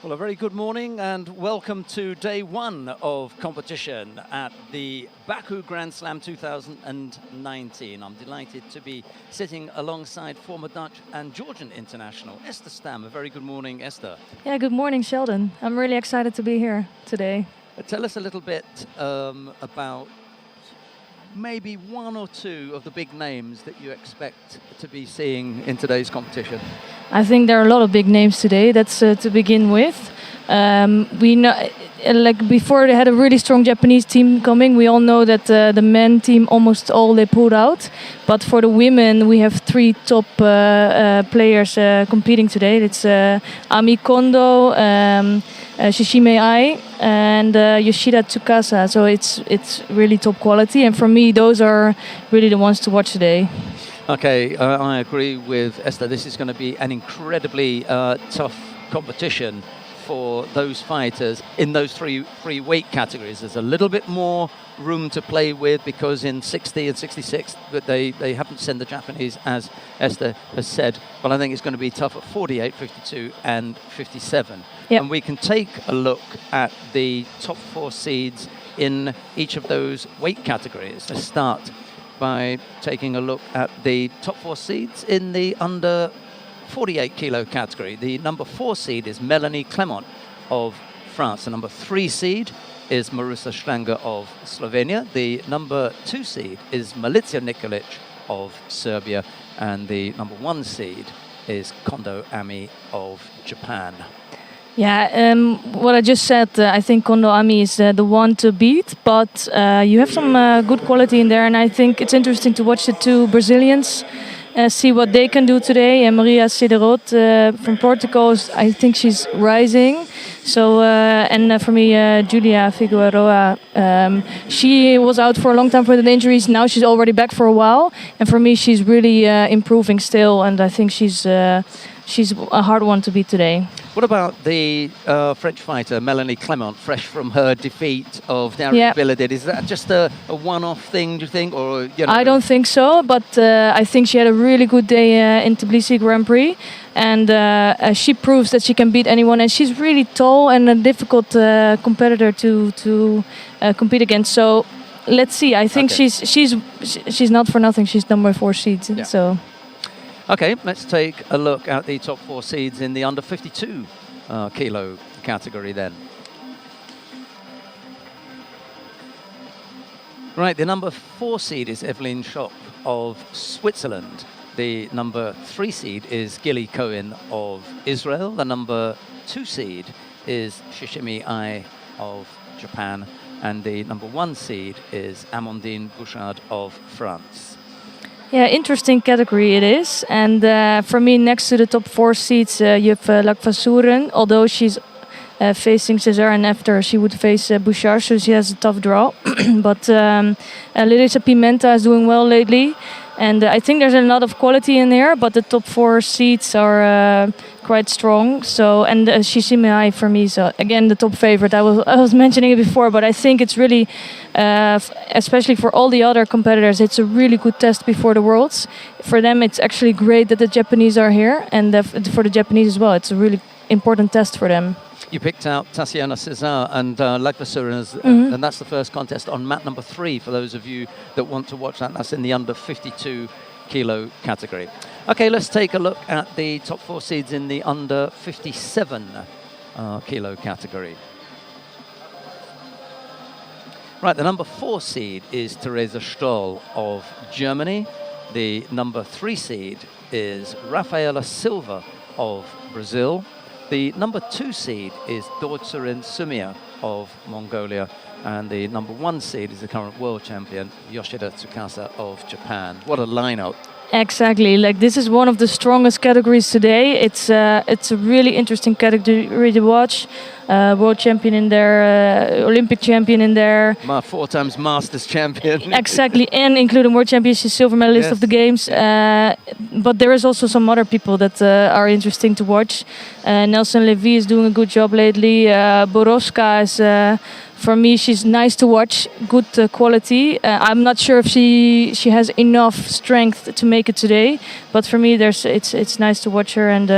Well, a very good morning and welcome to day one of competition at the Baku Grand Slam 2019. I'm delighted to be sitting alongside former Dutch and Georgian international Esther Stam. A very good morning, Esther. Yeah, good morning, Sheldon. I'm really excited to be here today. Tell us a little bit about maybe one or two of the big names that you expect to be seeing in today's competition. I think there are a lot of big names today. That's to begin with. We know, like before, they had a really strong Japanese team coming. We all know that the men team almost all they pulled out. But for the women, we have three top players competing today. It's Ami Kondo, Shishime Ai, and Yoshida Tsukasa. So it's really top quality. And for me, those are really the ones to watch today. Okay, I agree with Esther. This is going to be an incredibly tough competition for those fighters in those three weight categories. There's a little bit more room to play with because in 60 and 66, but they haven't sent the Japanese, as Esther has said. But I think it's going to be tough at 48, 52 and 57. Yep. And we can take a look at the top four seeds in each of those weight categories. Let's start by taking a look at the top four seeds in the under 48 kilo category. The number 4 seed is Melanie Clement of France. The number 3 seed is Marusa Šlanga of Slovenia. The number 2 seed is Milica Nikolic of Serbia. And the number 1 seed is Kondo Ami of Japan. Yeah, what I just said, I think Kondo Ami is the one to beat, but you have some good quality in there, and I think it's interesting to watch the two Brazilians, see what they can do today. And Maria Siderot from Portugal, I think she's rising. So, and for me, Julia Figueroa, she was out for a long time for the injuries. Now she's already back for a while, and for me, she's really improving still, and I think she's a hard one to beat today. What about the French fighter, Melanie Clement, fresh from her defeat of Darrick Billedid? Is that just a one-off thing, do you think? Or, you know? I don't think so, but I think she had a really good day in Tbilisi Grand Prix. And she proves that she can beat anyone. And she's really tall and a difficult competitor to compete against. So let's see. I think she's not for nothing. She's number 4 seed. Yeah. So. Okay, let's take a look at the top 4 seeds in the under 52 kilo category then. Right, the number 4 seed is Evelyn Schopp of Switzerland. The number 3 seed is Gilly Cohen of Israel. The number 2 seed is Shishime Ai of Japan. And the number 1 seed is Amandine Bouchard of France. Yeah, interesting category it is. And for me, next to the top 4 seeds, you have Lakvasuren, although she's facing Cesar, and after she would face Bouchard, so she has a tough draw. But Larissa Pimenta is doing well lately. And I think there's a lot of quality in there, but the top 4 seeds are quite strong. So, and Shishime Ai for me is again the top favorite. I was mentioning it before, but I think it's really, especially for all the other competitors, it's a really good test before the Worlds. For them, it's actually great that the Japanese are here, and for the Japanese as well, it's a really important test for them. You picked out Tatiana Cesar and Lakvasuren, and that's the first contest on mat number 3 for those of you that want to watch that. That's in the under 52 kilo category. Okay, let's take a look at the top 4 seeds in the under 57 kilo category. Right, the number 4 seed is Theresa Stoll of Germany. The number 3 seed is Rafaela Silva of Brazil. The number 2 seed is Dortsurin Sumia of Mongolia. And the number 1 seed is the current world champion, Yoshida Tsukasa of Japan. What a lineup. Exactly. Like, this is one of the strongest categories today. It's a really interesting category to watch. world champion in there, Olympic champion in there. 4 times Masters champion. Exactly, and including world champion, she's silver medalist of the games. But there is also some other people that are interesting to watch. Nelson Levy is doing a good job lately. Borowska is, for me, she's nice to watch, good quality. I'm not sure if she has enough strength to make it today, but for me, it's nice to watch her. And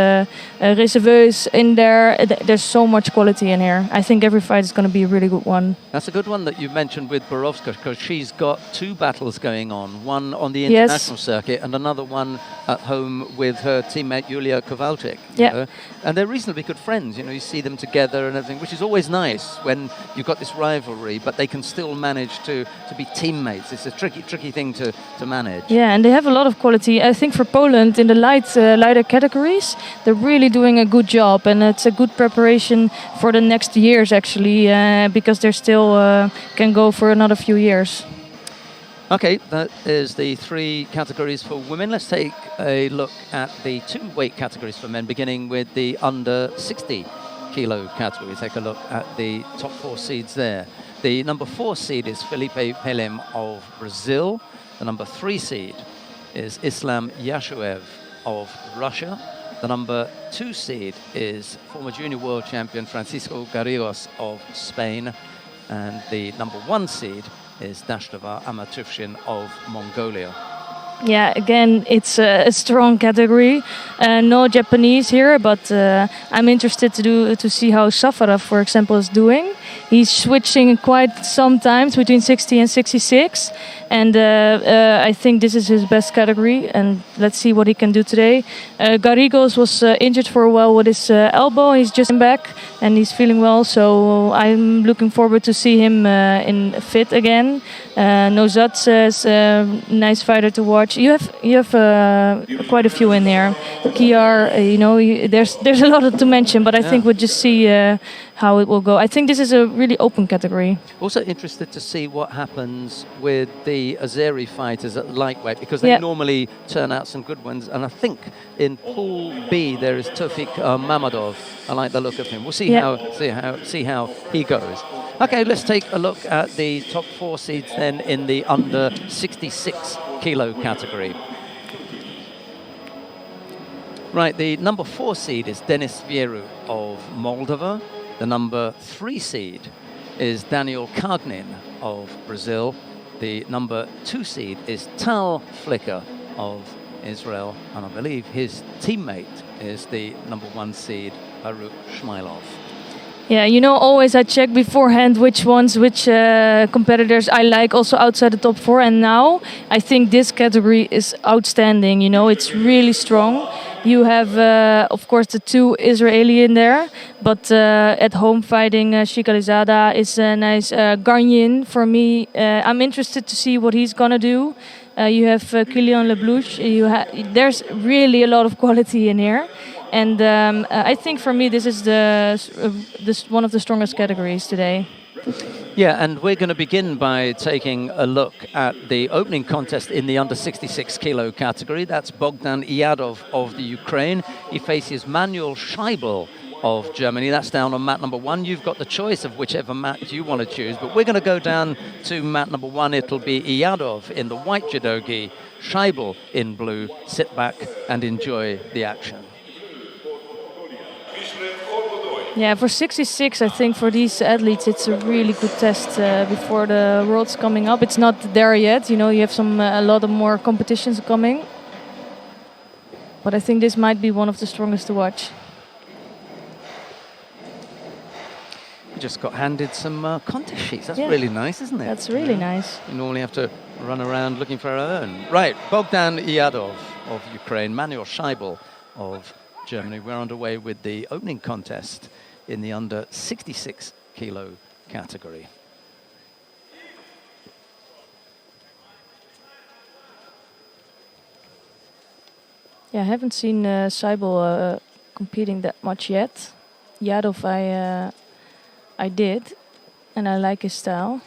Receveux is in there. There's so much quality in here. I think every fight is going to be a really good one. That's a good one that you mentioned with Borowska, because she's got 2 battles going on, one on the international circuit and another one at home with her teammate Julia Kowalczyk. Yeah. And they're reasonably good friends. You see them together and everything, which is always nice when you've got this rivalry, but they can still manage to be teammates. It's a tricky thing to manage. Yeah, and they have a lot of quality. I think for Poland in the lighter categories, they're really doing a good job, and it's a good preparation for the next years actually, because they're still can go for another few years. Okay, that is the 3 categories for women. Let's take a look at the 2 weight categories for men, beginning with the under 60 kilo category. Take a look at the top 4 seeds there. The number 4 seed is Felipe Pelem of Brazil. The number 3 seed is Islam Yashuev of Russia. The number 2 seed is former junior world champion Francisco Garrigos of Spain. And the number 1 seed is Dashtava Amatufshin of Mongolia. Yeah, again, it's a strong category. No Japanese here, but I'm interested to see how Safarov, for example, is doing. He's switching quite sometimes between 60 and 66, and I think this is his best category. And let's see what he can do today. Garrigos was injured for a while with his elbow. He's just back and he's feeling well, so I'm looking forward to see him in fit again. Nozat is a nice fighter to watch. You have quite a few in there. Kiar, there's a lot to mention, but I think we'll just see how it will go. I think this is a really open category. Also interested to see what happens with the Azeri fighters at lightweight, because they normally turn out some good ones. And I think in Pool B there is Tofik Mamadov. I like the look of him. We'll see how he goes. Okay, let's take a look at the top 4 seeds then in the under 66 kilo category. Right, the number 4 seed is Denis Vieru of Moldova. The number 3 seed is Daniel Kagnin of Brazil. The number 2 seed is Tal Flicker of Israel. And I believe his teammate is the number 1 seed, Baruch Shmailov. Yeah, always I check beforehand which competitors I like also outside the top 4. And now I think this category is outstanding. It's really strong. You have, of course, the 2 Israeli in there, but at home fighting Shikalizada is nice. Garnin, for me, I'm interested to see what he's gonna do. You have Kilian Leblouch. There's really a lot of quality in here. And I think for me, this is this one of the strongest categories today. Yeah, and we're going to begin by taking a look at the opening contest in the under 66 kilo category. That's Bogdan Iadov of the Ukraine. He faces Manuel Scheibel of Germany. That's down on mat number 1. You've got the choice of whichever mat you want to choose, but we're going to go down to mat number 1. It'll be Iadov in the white judogi, Scheibel in blue. Sit back and enjoy the action. Yeah, for 66, I think for these athletes, it's a really good test before the Worlds coming up. It's not there yet, you have a lot of more competitions coming. But I think this might be one of the strongest to watch. We just got handed some contest sheets. That's really nice, isn't it? That's really nice. You normally have to run around looking for our own. Right, Bogdan Iadov of Ukraine, Manuel Scheibel of Germany. We're underway with the opening contest in the under 66 kilo category. Yeah, I haven't seen Scheibel competing that much yet. Iadov I did, and I like his style.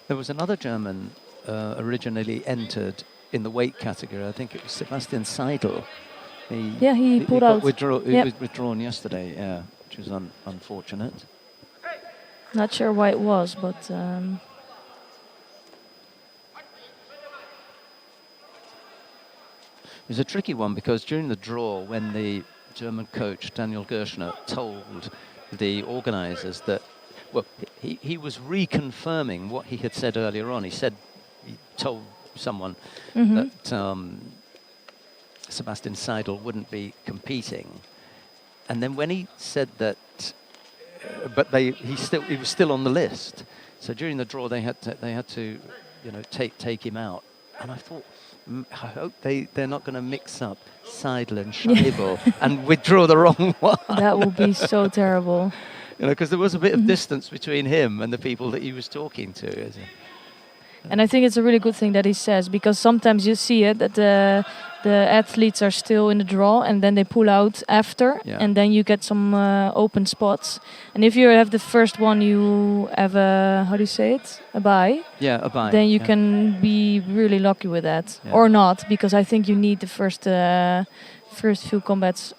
There was another German originally entered in the weight category. I think it was Sebastian Seidel. He pulled out. He was withdrawn yesterday, was unfortunate. Not sure why it was, but It was a tricky one because during the draw, when the German coach Daniel Gershner told the organisers that, well, he was reconfirming what he had said earlier on. He told someone that Sebastian Seidel wouldn't be competing, and then when he said that, but he was still on the list. So during the draw, they had to, you know, take him out, and I thought, I hope they're not going to mix up Seidel and Scheibel and withdraw the wrong one. that would be so terrible. You know, because there was a bit of distance between him and the people that he was talking to. And I think it's a really good thing that he says, because sometimes you see it that the athletes are still in the draw and then they pull out after, and then you get some open spots. And if you have the first one, you have a, how do you say it? A bye. Yeah, a bye. Then you can be really lucky with that, or not, because I think you need the first few combats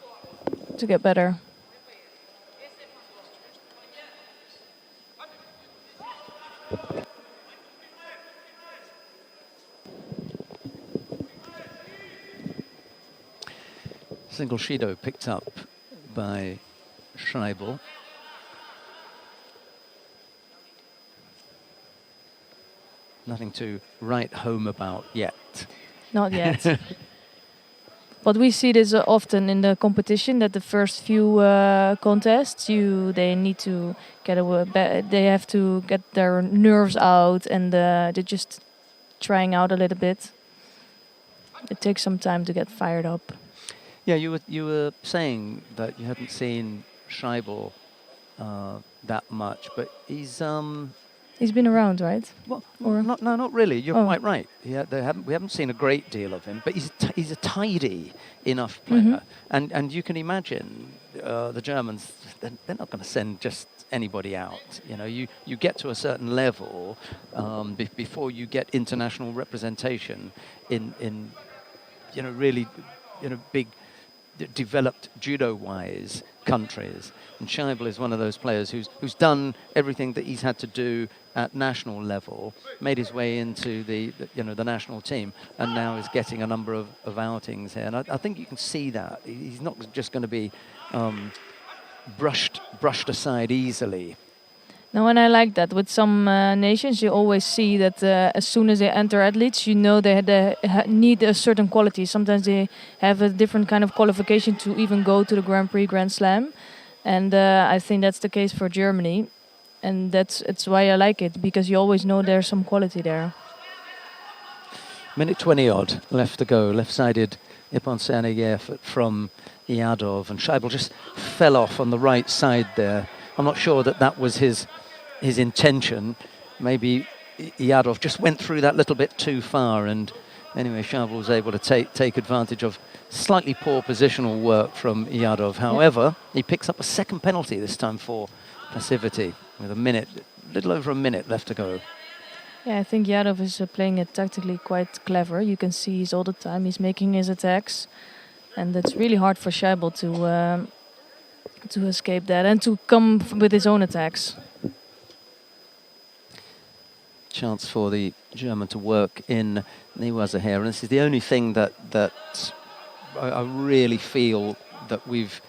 to get better. Single Shido picked up by Scheibel. Nothing to write home about yet. Not yet. But we see this often in the competition, that the first few contests, they need to they have to get their nerves out, and they're just trying out a little bit. It takes some time to get fired up. Yeah, you were saying that you hadn't seen Scheibel that much, but he's been around, right? Well, or not really. You're quite right. We haven't seen a great deal of him, but he's a tidy enough player, and you can imagine the Germans. They're not going to send just anybody out. You know, you get to a certain level before you get international representation in you know, really, you know, big developed judo-wise countries, and Scheibel is one of those players who's done everything that he's had to do at national level, made his way into the national team, and now is getting a number of outings here. And I think you can see that he's not just going to be brushed aside easily. No, and I like that. With some nations, you always see that as soon as they enter athletes, you know they need a certain quality. Sometimes they have a different kind of qualification to even go to the Grand Prix, Grand Slam. And I think that's the case for Germany. And it's why I like it, because you always know there's some quality there. Minute 20 odd left to go. Left-sided Ippon Serneyev from Iadov, and Scheibel just fell off on the right side there. I'm not sure that was his intention. Maybe Iadov just went through that little bit too far, and anyway, Scheibel was able to take advantage of slightly poor positional work from Iadov. However, he picks up a second penalty this time for passivity with a little over a minute left to go. Yeah, I think Iadov is playing it tactically quite clever. You can see all the time he's making his attacks, and it's really hard for Scheibel to escape that and to come with his own attacks. Chance for the German to work in Niwaza here, and this is the only thing that I really feel that we've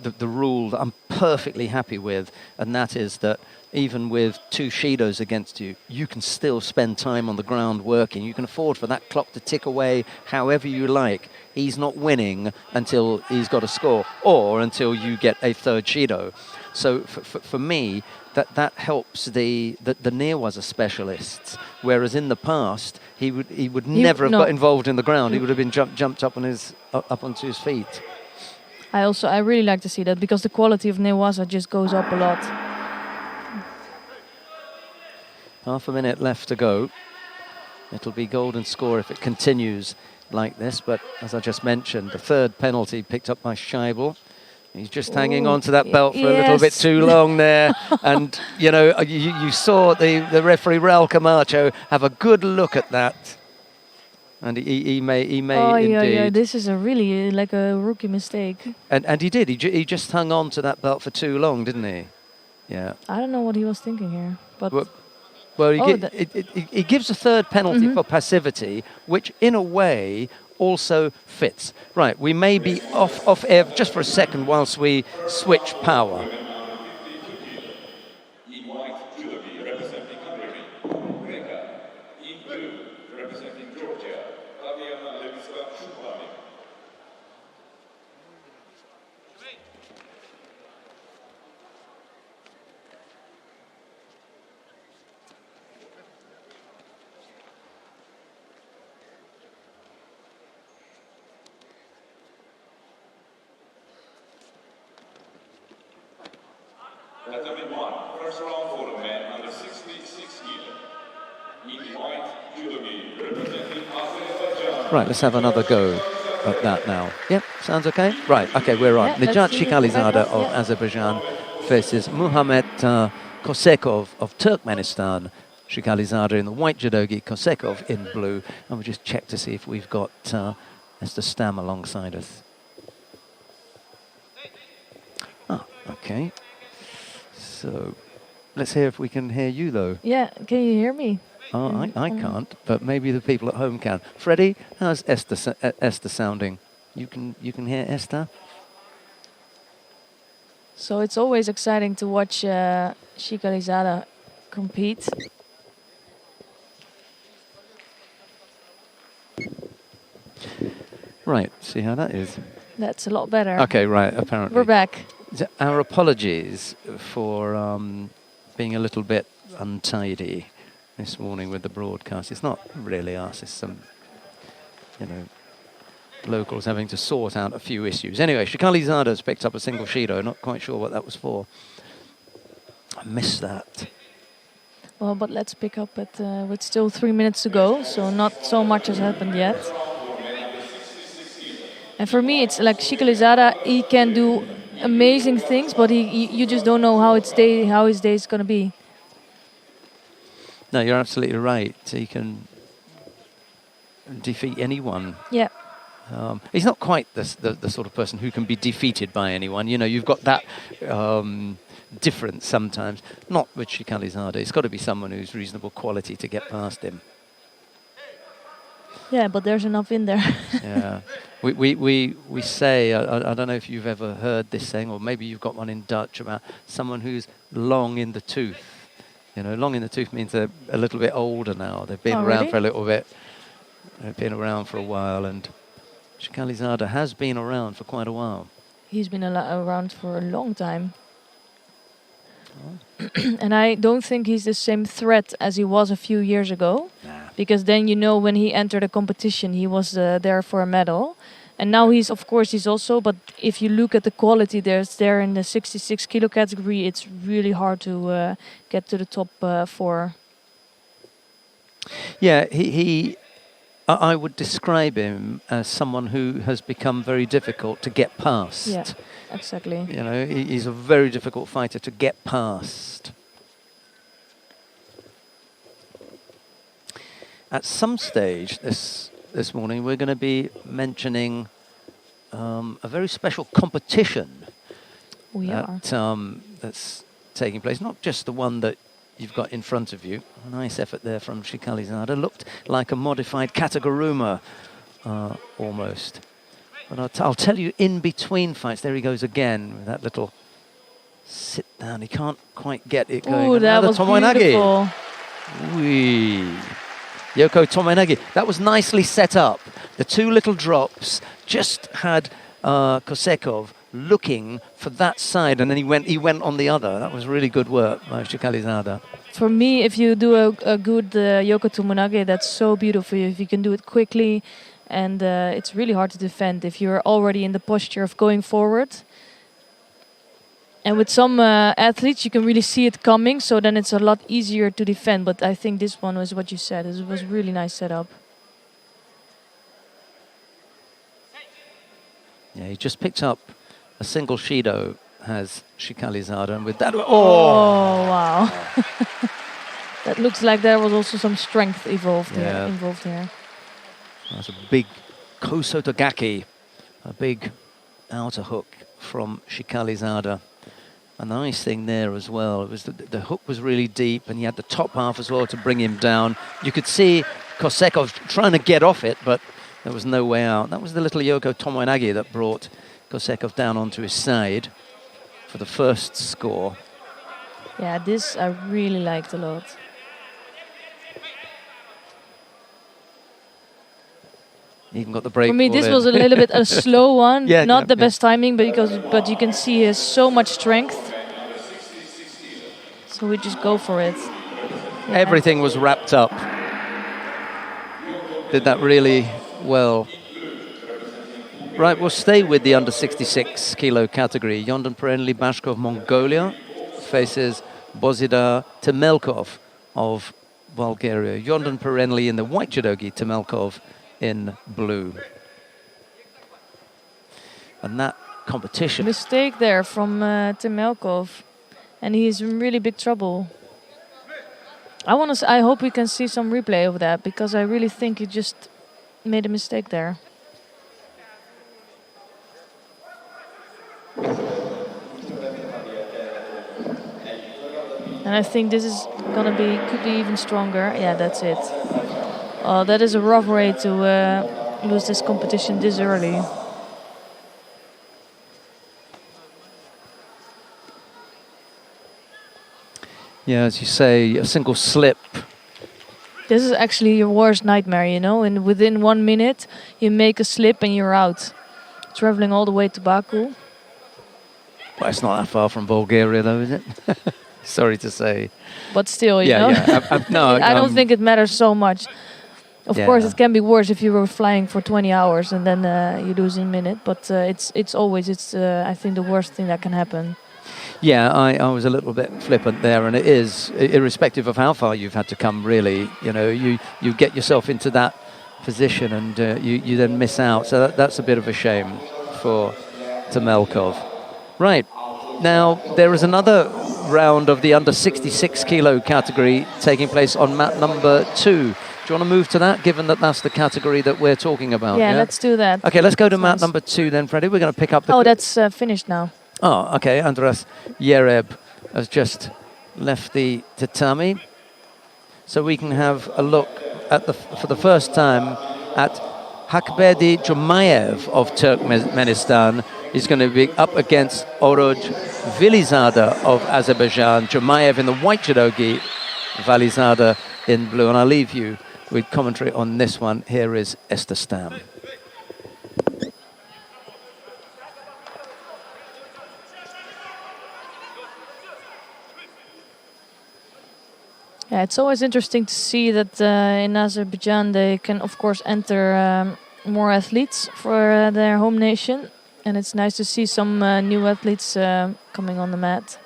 the rule that I'm perfectly happy with, and that is that even with two Shidos against you, you can still spend time on the ground working. You can afford for that clock to tick away however you like. He's not winning until he's got a score, or until you get a third Shido. So for me, that helps the Nearwaza specialists, whereas in the past he would never have got involved in the ground. He would have been jumped up onto his feet. I really like to see that, because the quality of Nearwaza just goes up a lot. Half a minute left to go. It'll be golden score if it continues like this, but as I just mentioned, the third penalty picked up by Scheibel. He's just hanging on to that belt for a little bit too long there. And, you saw the referee, Raul Camacho, have a good look at that. And he may Oh, indeed. yeah. This is a really like a rookie mistake. And he did. He just hung on to that belt for too long, didn't he? Yeah. I don't know what he was thinking here, but Well, Oh, he gives a third penalty Mhm. for passivity, which in a way also fits. Right, we may be off air just for a second whilst we switch power. In white, Judo representing Hungary. Greka. In blue, representing Georgia. Fabiana Lewicka-Szupami. Category 1, first round for the men under 66 kilo. In white, Judo representing Azerbaijan. Right, let's have another go at that now. Yep, sounds okay? Right, okay, we're on. Yeah, let's Nejat see. Shikhalizadeh of Yeah. Azerbaijan faces Muhammad Kosekov of Turkmenistan. Shikhalizadeh in the white judogi, Kosekov in blue. And we'll just check to see if we've got Esther Stam alongside us. Ah, okay. So let's hear if we can hear you, though. Yeah, can you hear me? Oh, I can't, but maybe the people at home can. Freddie, how's Esther sounding? You can hear Esther? So it's always exciting to watch Shikhalizadeh compete. Right, see how that is. That's a lot better. Okay, right, apparently. We're back. Our apologies for being a little bit untidy this morning with the broadcast. It's not really us, it's some, locals having to sort out a few issues. Anyway, Shikhalizadeh's picked up a single Shido, not quite sure what that was for. I missed that. Well, but let's pick up at with still 3 minutes to go, so not so much has happened yet. And for me, it's like Shikhalizadeh, he can do amazing things, but you just don't know how his day is going to be. No, you're absolutely right. He can defeat anyone. Yeah. He's not quite the sort of person who can be defeated by anyone. You've got that difference sometimes. Not with Shikhalizadeh. It's got to be someone who's reasonable quality to get past him. Yeah, but there's enough in there. Yeah. We say, I don't know if you've ever heard this saying, or maybe you've got one in Dutch about someone who's long in the tooth. Long in the tooth means they're a little bit older now. They've been around Really? for a little bit. They've been around for a while, and Shikhalizadeh has been around for quite a while. He's been around for a long time. And I don't think he's the same threat as he was a few years ago. Nah. Because then, when he entered a competition, he was there for a medal. And now he's also, but if you look at the quality there in the 66 kilo category, it's really hard to get to the top 4. Yeah, I would describe him as someone who has become very difficult to get past. Yeah, exactly. He's a very difficult fighter to get past. At some stage this morning, we're going to be mentioning a very special competition that's taking place. Not just the one that you've got in front of you. A nice effort there from Shikhalizadeh. Looked like a modified Kataguruma almost. But I'll tell you, in between fights, there he goes again with that little sit down. He can't quite get it going. Ooh, that was beautiful. Wee. Yoko Tomoenagi. That was nicely set up. The two little drops just had Kosekov looking for that side, and then he went on the other. That was really good work by Shikhalizadeh. For me, if you do a good Yoko Tomoenagi, that's so beautiful. If you can do it quickly, and it's really hard to defend if you're already in the posture of going forward. And with some athletes, you can really see it coming, so then it's a lot easier to defend. But I think this one was what you said. It was really nice setup. Yeah, he just picked up a single Shido, has Shikhalizadeh, and with that... Oh wow. That looks like there was also some strength involved here. That's a big Kosotogaki, a big outer hook from Shikalizada. And the nice thing there as well was that the hook was really deep, and he had the top half as well to bring him down. You could see Kosekov trying to get off it, but there was no way out. That was the little Yoko Tomoinagi that brought Kosekov down onto his side for the first score. Yeah, this I really liked a lot. Even got the break. For me, this was a little bit a slow one. Yeah, Not yeah, the yeah. best timing, but you can see he has so much strength. So we just go for it. Yeah. Everything was wrapped up. Did that really well. Right, we'll stay with the under 66 kilo category. Yondan Perenli Bashko of Mongolia faces Bozidar Temelkov of Bulgaria. Yondan Perenli in the white judogi, Temelkov in blue. And that competition. Mistake there from Temelkov, and he's in really big trouble. I hope we can see some replay of that, because I really think he just made a mistake there. And I think this is could be even stronger. Yeah, that's it. That is a rough way to lose this competition this early. Yeah, as you say, a single slip. This is actually your worst nightmare, you know. And within 1 minute, you make a slip and you're out. Traveling all the way to Baku. Well, it's not that far from Bulgaria, though, is it? Sorry to say. But still, you know. Yeah. No, I don't think it matters so much. Of course, it can be worse if you were flying for 20 hours and then you lose in a minute. But it's always, I think, the worst thing that can happen. Yeah, I was a little bit flippant there, and it is, irrespective of how far you've had to come, really. You know, you get yourself into that position and you then miss out. So that's a bit of a shame for Temelkov. Right, now there is another round of the under 66 kilo category taking place on mat number 2. Do you want to move to that, given that that's the category that we're talking about? Yeah, let's do that. Okay, let's go to mat number 2 then, Freddie. We're going to pick up the... Oh, that's finished now. Oh, okay. Andras Yereb has just left the tatami. So we can have a look at for the first time at Hakbedi Jumayev of Turkmenistan. He's going to be up against Oroj Vilizada of Azerbaijan. Jumayev in the white judogi, Valizada in blue. And I'll leave you with commentary on this one. Here is Esther Stam. Yeah, it's always interesting to see that in Azerbaijan they can, of course, enter more athletes for their home nation. And it's nice to see some new athletes coming on the mat.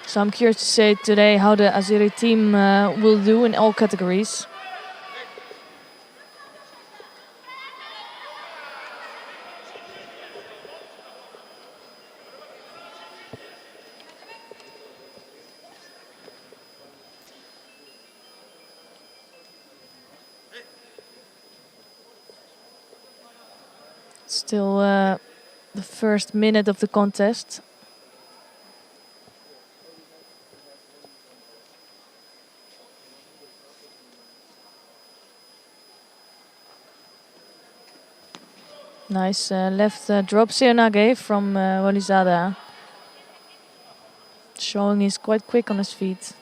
So I'm curious to say today how the Azeri team will do in all categories. Still the first minute of the contest. Nice left drop Seonage from Walizada. Showing he's quite quick on his feet.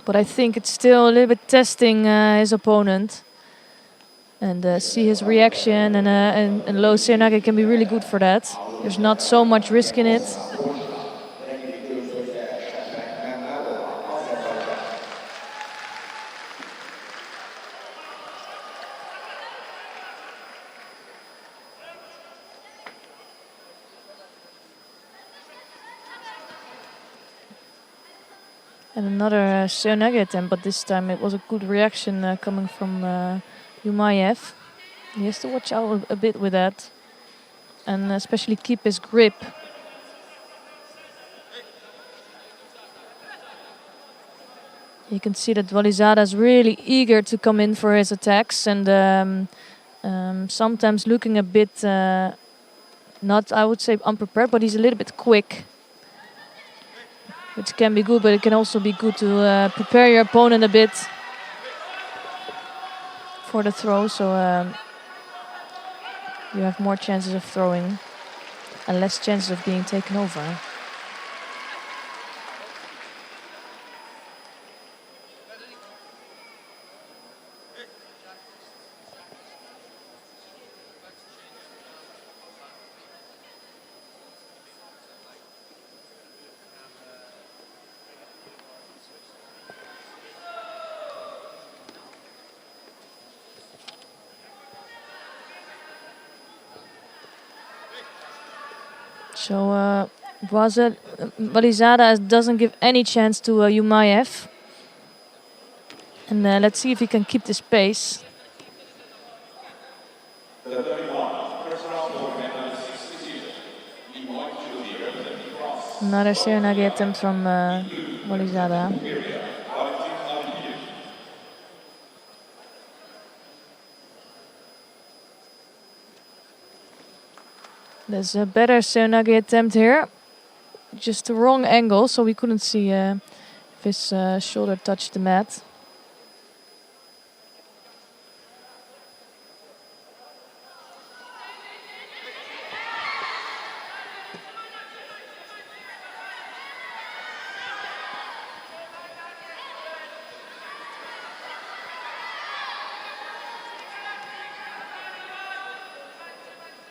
But I think it's still a little bit testing his opponent. And see his reaction, and low Seonage can be really good for that. There's not so much risk in it. And another Seonage attempt, but this time it was a good reaction coming from Jumayev. He has to watch out a bit with that, and especially keep his grip. You can see that Walizada is really eager to come in for his attacks and sometimes looking a bit, not I would say unprepared, but he's a little bit quick. Which can be good, but it can also be good to prepare your opponent a bit for the throw, so you have more chances of throwing and less chances of being taken over. So Walizada doesn't give any chance to Yumaev. And let's see if he can keep this pace. Another Serenagi attempt from Walizada. There's a better Serenagi attempt here. Just the wrong angle, so we couldn't see if his shoulder touched the mat.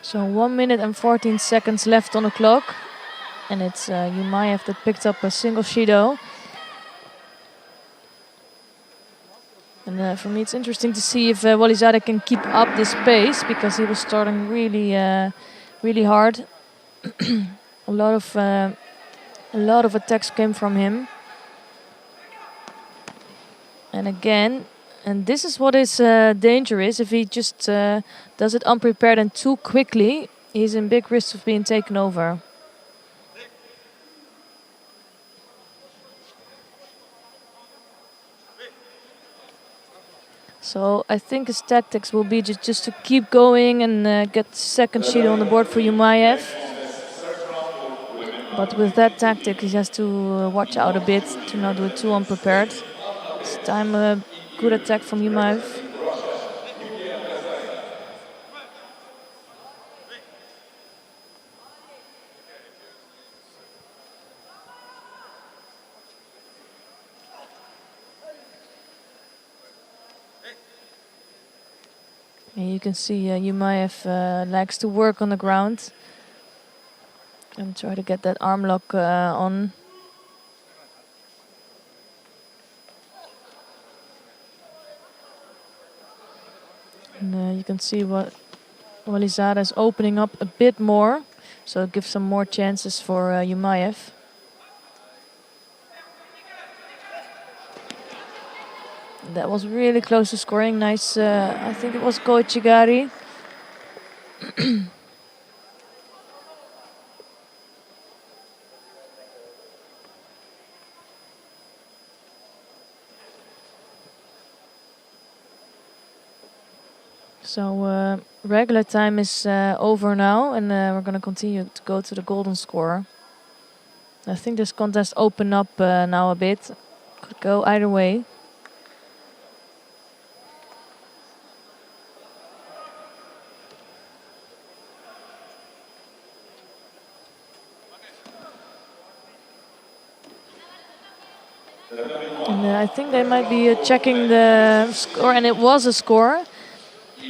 So 1 minute and 14 seconds left on the clock. And it's Yumaev that picked up a single Shido. And for me it's interesting to see if Walizada can keep up this pace, because he was starting really, really hard. a lot of attacks came from him. And again, and this is what is dangerous. If he just does it unprepared and too quickly, he's in big risk of being taken over. So I think his tactics will be just to keep going and get second Shido on the board for Yumaev. But with that tactic, he has to watch out a bit to not do it too unprepared. This time a good attack from Yumaev. And you can see Yumaev likes to work on the ground and try to get that arm lock on. And you can see what Walizada is opening up a bit more, so it gives some more chances for Yumaev. That was really close to scoring. Nice, I think it was Koichigari. So regular time is over now, and we're going to continue to go to the golden score. I think this contest opened up now a bit. Could go either way. And I think they might be checking the score, and it was a score.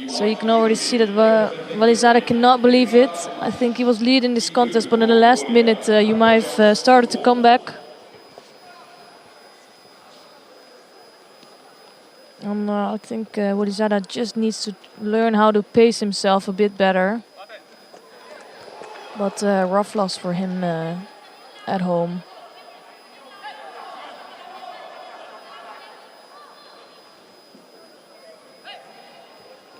So you can already see that Walizada cannot believe it. I think he was leading this contest, but in the last minute Yumaev started to come back. And I think Walizada just needs to learn how to pace himself a bit better. But rough loss for him at home.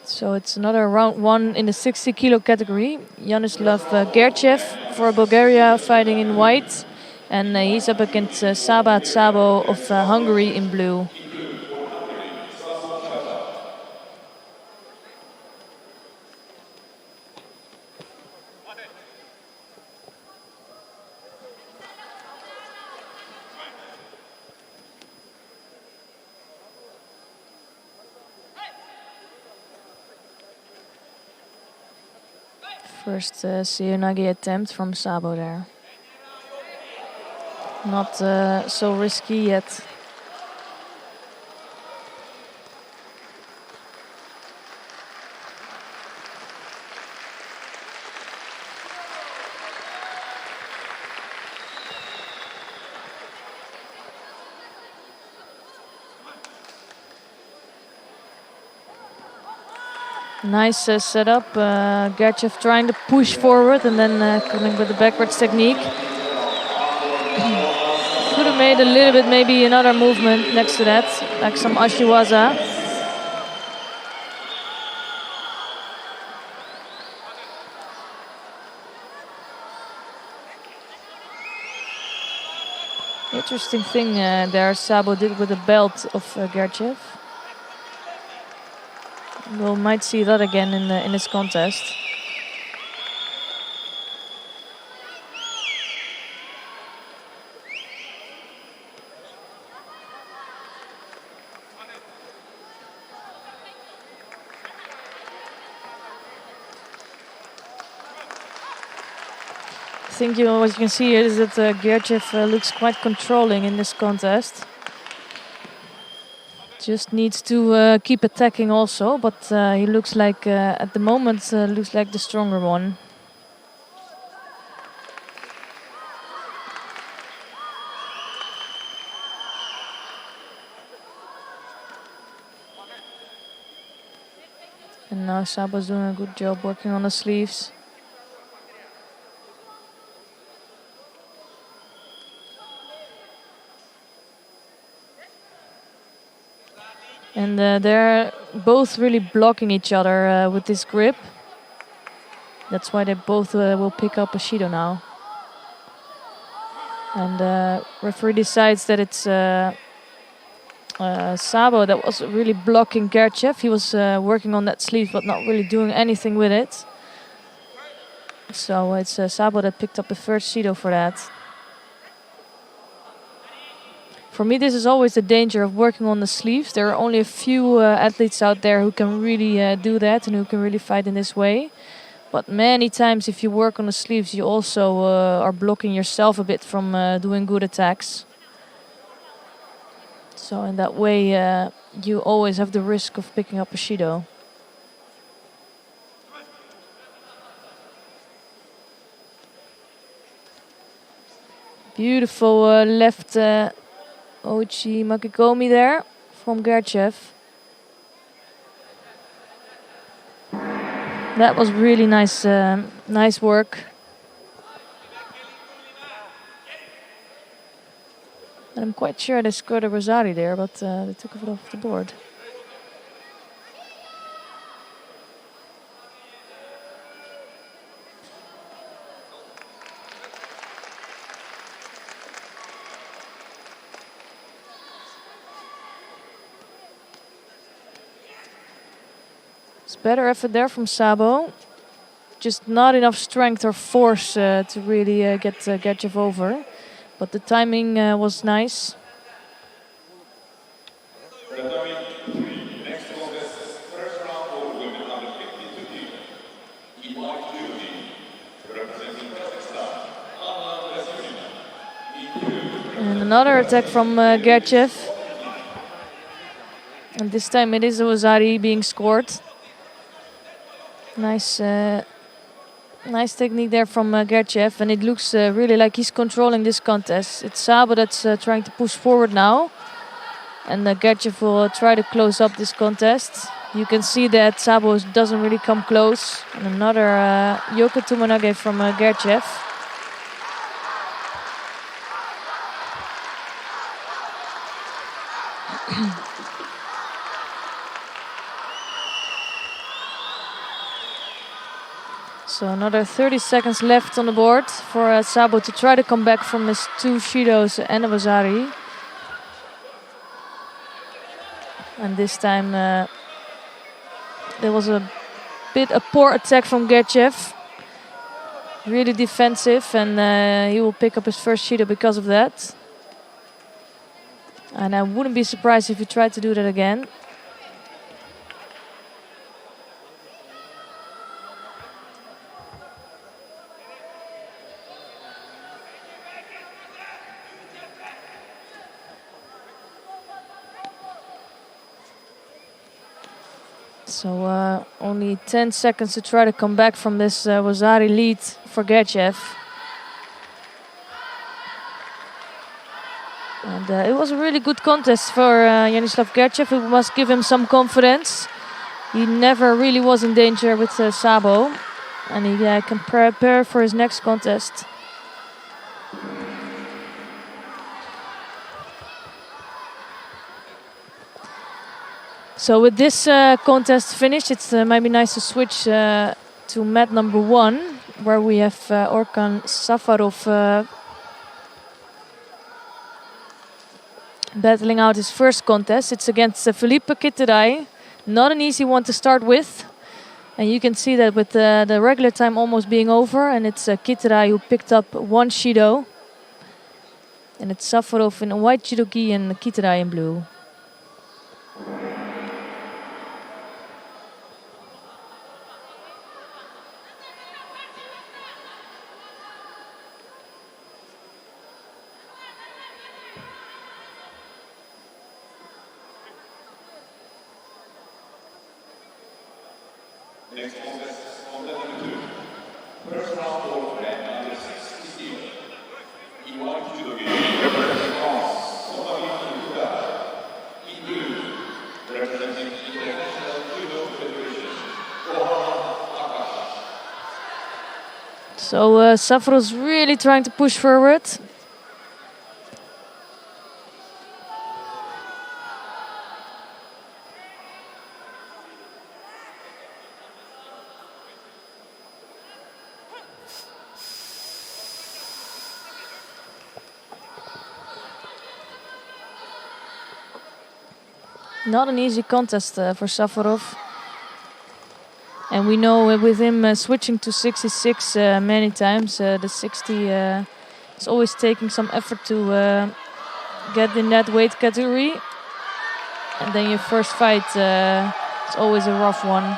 So it's another round one in the 60 kilo category. Yanislav Gerchev for Bulgaria fighting in white. And he's up against Sabat Sabo of Hungary in blue. First Seoinage attempt from Sabo there. Not so risky yet. Nice setup. Gerchev trying to push forward and then coming with the backwards technique. Could have made a little bit, maybe another movement next to that, like some Ashiwaza. Interesting thing there Sabo did with the belt of Gerchev. We might see that again in this contest. I think what you can see is that Gerchev looks quite controlling in this contest. Just needs to keep attacking also, but he looks like at the moment looks like the stronger one. And now Sabo's doing a good job working on the sleeves. And they're both really blocking each other with this grip. That's why they both will pick up a Shido now. And referee decides that it's Sabo that was really blocking Gerchev. He was working on that sleeve but not really doing anything with it. So it's Sabo that picked up the first Shido for that. For me, this is always the danger of working on the sleeves. There are only a few athletes out there who can really do that and who can really fight in this way. But many times if you work on the sleeves, you also are blocking yourself a bit from doing good attacks. So in that way, you always have the risk of picking up a Shido. Beautiful left Ochi Makikomi there from Gerchev. That was really nice, nice work. And I'm quite sure they scored a Rosari there, but they took it off the board. It's better effort there from Sabo. Just not enough strength or force to really get Gerchev over. But the timing was nice. Next contest, first round for women under 52 kg. In white Judo, representing Kazakhstan, And another attack from Gerchev. And this time it is a Rosari being scored. Nice, nice technique there from Gerchev, and it looks really like he's controlling this contest. It's Sabo that's trying to push forward now, and Gerchev will try to close up this contest. You can see that Sabo doesn't really come close. And another Yoka Tumanage from Gerchev. So another 30 seconds left on the board for Sabo to try to come back from his 2 Shidos and a Wazari. And this time there was a poor attack from Gerchev. Really defensive, and he will pick up his first Shido because of that. And I wouldn't be surprised if he tried to do that again. So only 10 seconds to try to come back from this Wazari lead for Gerchev. And it was a really good contest for Janislav Gerchev. We must give him some confidence. He never really was in danger with Sabo. And he can prepare for his next contest. So with this contest finished, it might be nice to switch to mat number 1, where we have Orkan Safarov battling out his first contest. It's against Felipe Kitteray. Not an easy one to start with. And you can see that with the regular time almost being over, and it's Kitteray who picked up 1 Shido. And it's Safarov in a white judo gi and Kitteray in blue. Next contest, contest number 2. First round for men under 60 kg. In white judo gi, representing France, Somali Yuda. In blue, representing International Judo Federation, So Safarov's really trying to push forward. Not an easy contest for Safarov. And we know with him switching to 66 many times, the 60 is always taking some effort to get in that weight category. And then your first fight is always a rough one.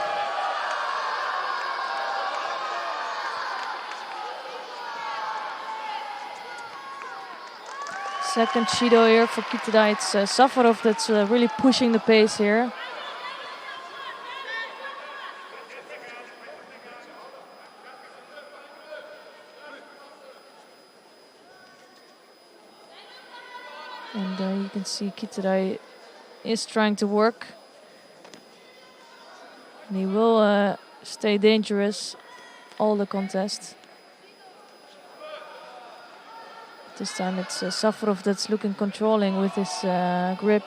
Second Shido here for Kitteray. It's Safarov that's really pushing the pace here. And you can see Kitteray is trying to work. And he will stay dangerous all the contest. This time it's Safarov that's looking controlling with his grip.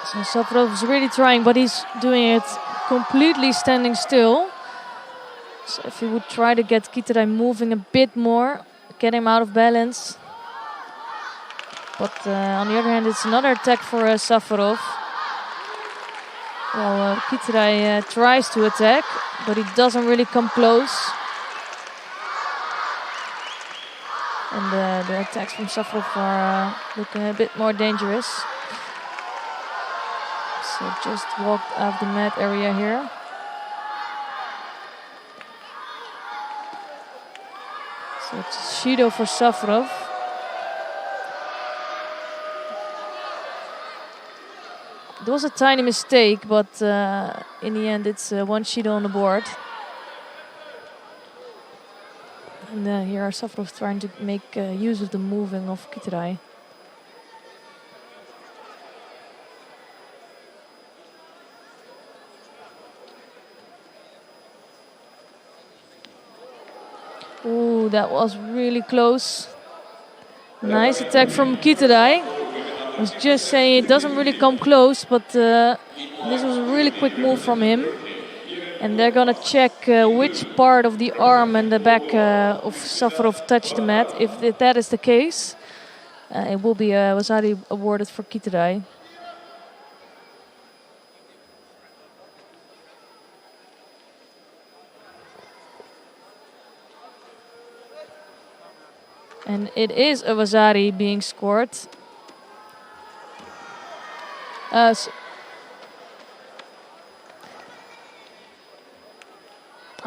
So Safarov is really trying, but he's doing it completely standing still. So if he would try to get Kitteray moving a bit more, get him out of balance. But on the other hand, it's another attack for Safarov. Well, Kitteray tries to attack, but he doesn't really come close. And the attacks from Safarov are looking a bit more dangerous. So just walked out the mat area here. So it's Shido for Safarov. It was a tiny mistake, but in the end it's 1 Shido on the board. And here Safarov trying to make use of the moving of Kitarai. Ooh, that was really close. Nice attack from Kitarai. I was just saying it doesn't really come close, but this was a really quick move from him. And they're gonna check which part of the arm and the back of Safarov touched the mat. If that is the case, it will be Wasari awarded for Kitarai. And it is a Wasari being scored.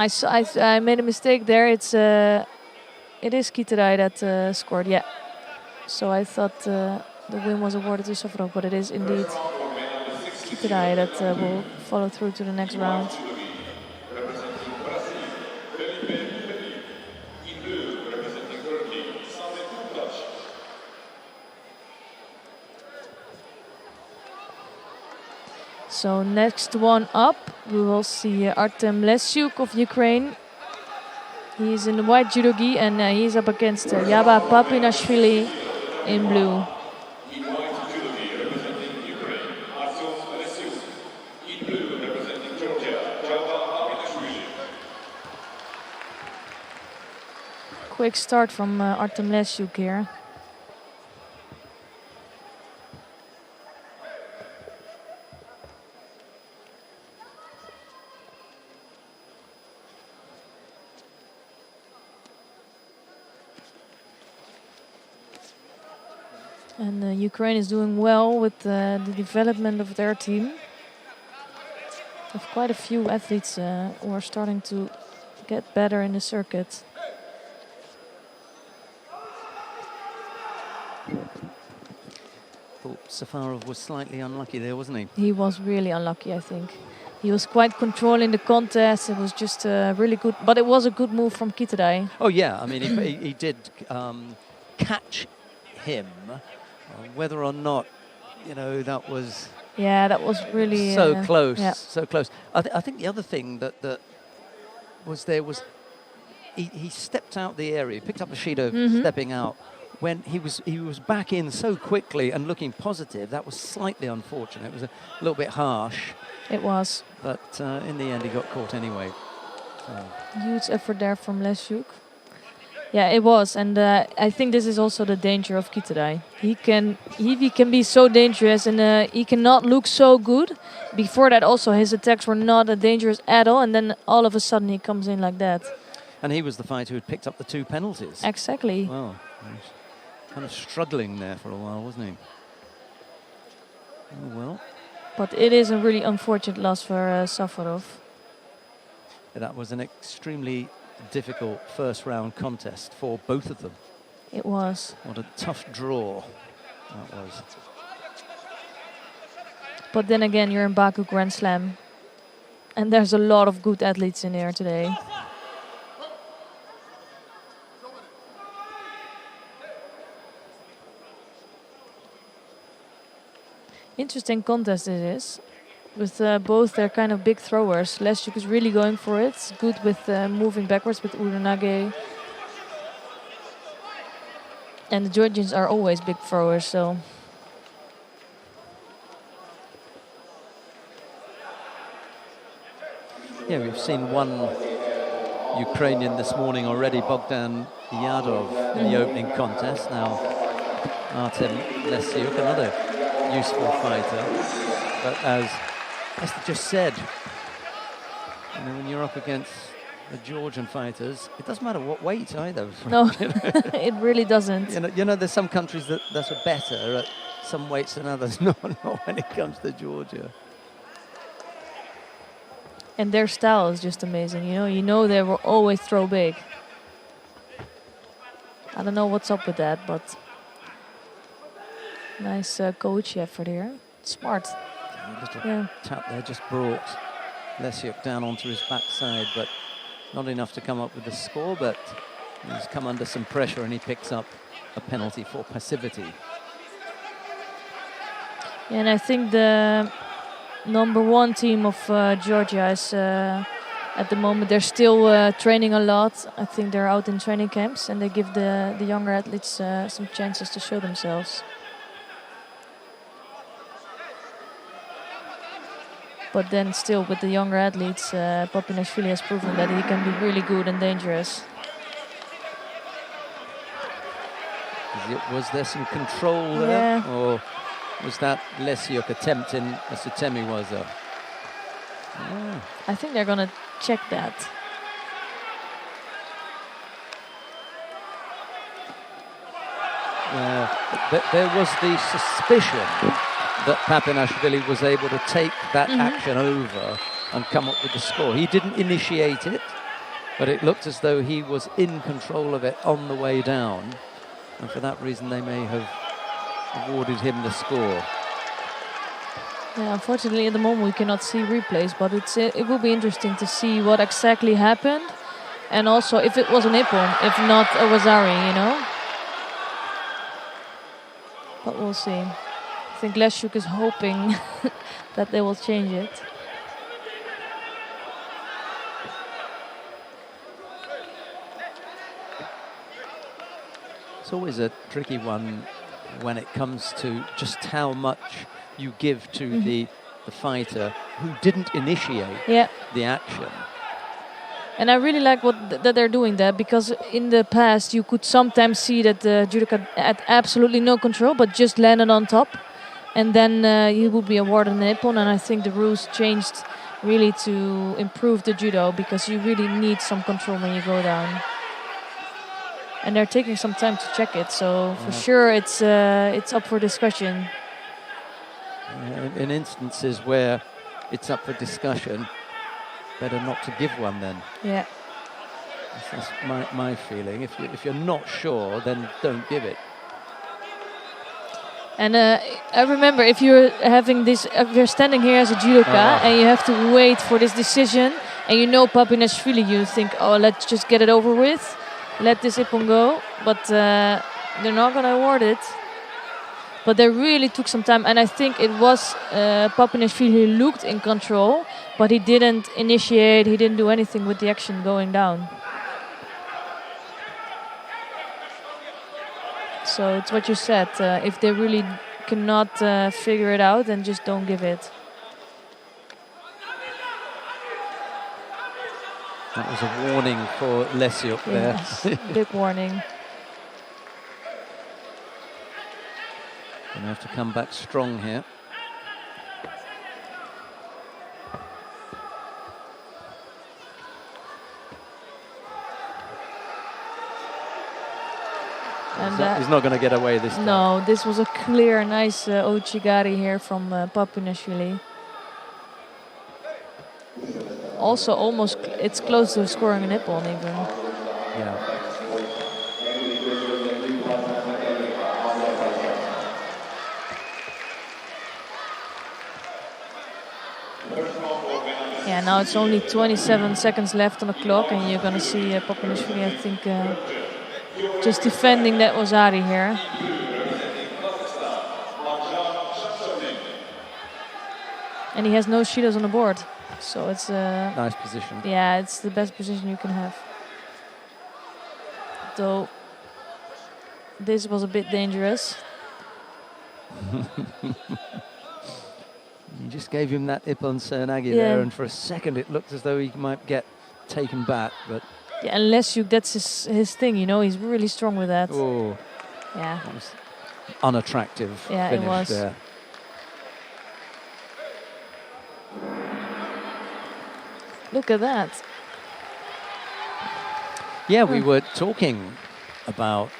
I made a mistake there. It is Kitarai that scored. Yeah. So I thought the win was awarded to Safarov, but it is indeed Kitarai that will follow through to the next round. So next one up, we will see Artem Lesyuk of Ukraine. He's in the white judo gi and he's up against Yaba Papinashvili in blue. Quick start from Artem Lesyuk here. And Ukraine is doing well with the development of their team. They have quite a few athletes who are starting to get better in the circuit. Thought Safarov was slightly unlucky there, wasn't he? He was really unlucky, I think. He was quite controlling the contest. It was just really good, but it was a good move from Kitarai. Oh yeah, I mean he did catch him. Whether or not, you know, that was... Yeah, that was really... so close, yeah. so close. I think the other thing that was there was he stepped out the area, picked up Bushido stepping out. When he was back in so quickly and looking positive, that was slightly unfortunate. It was a little bit harsh. It was. But in the end, he got caught anyway. So. Huge effort there from Lesyuk. Yeah, it was, and I think this is also the danger of Kitarai. He can be so dangerous, and he cannot look so good. Before that, also his attacks were not dangerous at all, and then all of a sudden he comes in like that. And he was the fighter who had picked up the 2 penalties. Exactly. Well, he was kind of struggling there for a while, wasn't he? Oh, well. But it is a really unfortunate loss for Safarov. That was an extremely difficult first round contest for both of them. It was. What a tough draw that was. But then again, you're in Baku Grand Slam, and there's a lot of good athletes in here today. Interesting contest it is, with both their kind of big throwers. Lesyuk is really going for it. Good with moving backwards with Uranage. And the Georgians are always big throwers, so... Yeah, we've seen one Ukrainian this morning already, Bogdan Yadov, in the opening contest. Now Artem Lesyuk, another useful fighter. But as Esther just said, you know, when you're up against the Georgian fighters, it doesn't matter what weight either. No, it really doesn't. You know, there's some countries that are better at some weights than others, not when it comes to Georgia. And their style is just amazing. You know they will always throw big. I don't know what's up with that, but nice coach effort here. Smart. A little tap there just brought Lesyuk down onto his backside, but not enough to come up with the score. But He's come under some pressure and he picks up a penalty for passivity. And I think the #1 team of Georgia is at the moment, they're still training a lot. I think they're out in training camps and they give the younger athletes some chances to show themselves. But then still with the younger athletes, Papinashvili has proven that he can be really good and dangerous. Was there some control there? Or was that Lesiuk attempting a Sutemi-waza? I think they're going to check that. There was the suspicion that Papinashvili was able to take that action over and come up with the score. He didn't initiate it, but it looked as though he was in control of it on the way down. And for that reason, they may have awarded him the score. Yeah, unfortunately, at the moment we cannot see replays, but it will be interesting to see what exactly happened, and also if it was an Ippon, if not a Wazari, you know. But we'll see. I think Lesiuk is hoping that they will change it. It's always a tricky one when it comes to just how much you give to the fighter who didn't initiate the action. And I really like that they're doing that, because in the past you could sometimes see that the judoka had absolutely no control but just landed on top, and then he would be awarded an Ippon. And I think the rules changed really to improve the judo, because you really need some control when you go down. And they're taking some time to check it, so for sure it's up for discussion. In instances where it's up for discussion, better not to give one then. Yeah. That's my feeling. If you're not sure, then don't give it. And I remember, if you're having this, if you're standing here as a judoka and you have to wait for this decision, and you know Papinashvili, you think, oh, let's just get it over with, let this Ippon go, but they're not going to award it. But they really took some time, and I think it was Papinashvili who looked in control, but he didn't initiate, he didn't do anything with the action going down. So it's what you said, if they really cannot figure it out, then just don't give it. That was a warning for Lesiuk there. Yes, big warning. Gonna have to come back strong here. And he's not going to get away this time. No, this was a clear, nice Ouchigari here from Papinashvili. Also, almost, it's close to scoring an Ippon even. Yeah. Yeah, now it's only 27 seconds left on the clock, and you're going to see Papinashvili, I think, just defending that Wazari here. And he has no shidos on the board, so it's a nice position. Yeah, it's the best position you can have. Though this was a bit dangerous. You just gave him that Ippon Sernagi there, and for a second it looked as though he might get taken back, but yeah, unless that's his thing, you know, he's really strong with that. Oh, yeah, that was unattractive finish it was. There. Look at that. Yeah, we were talking about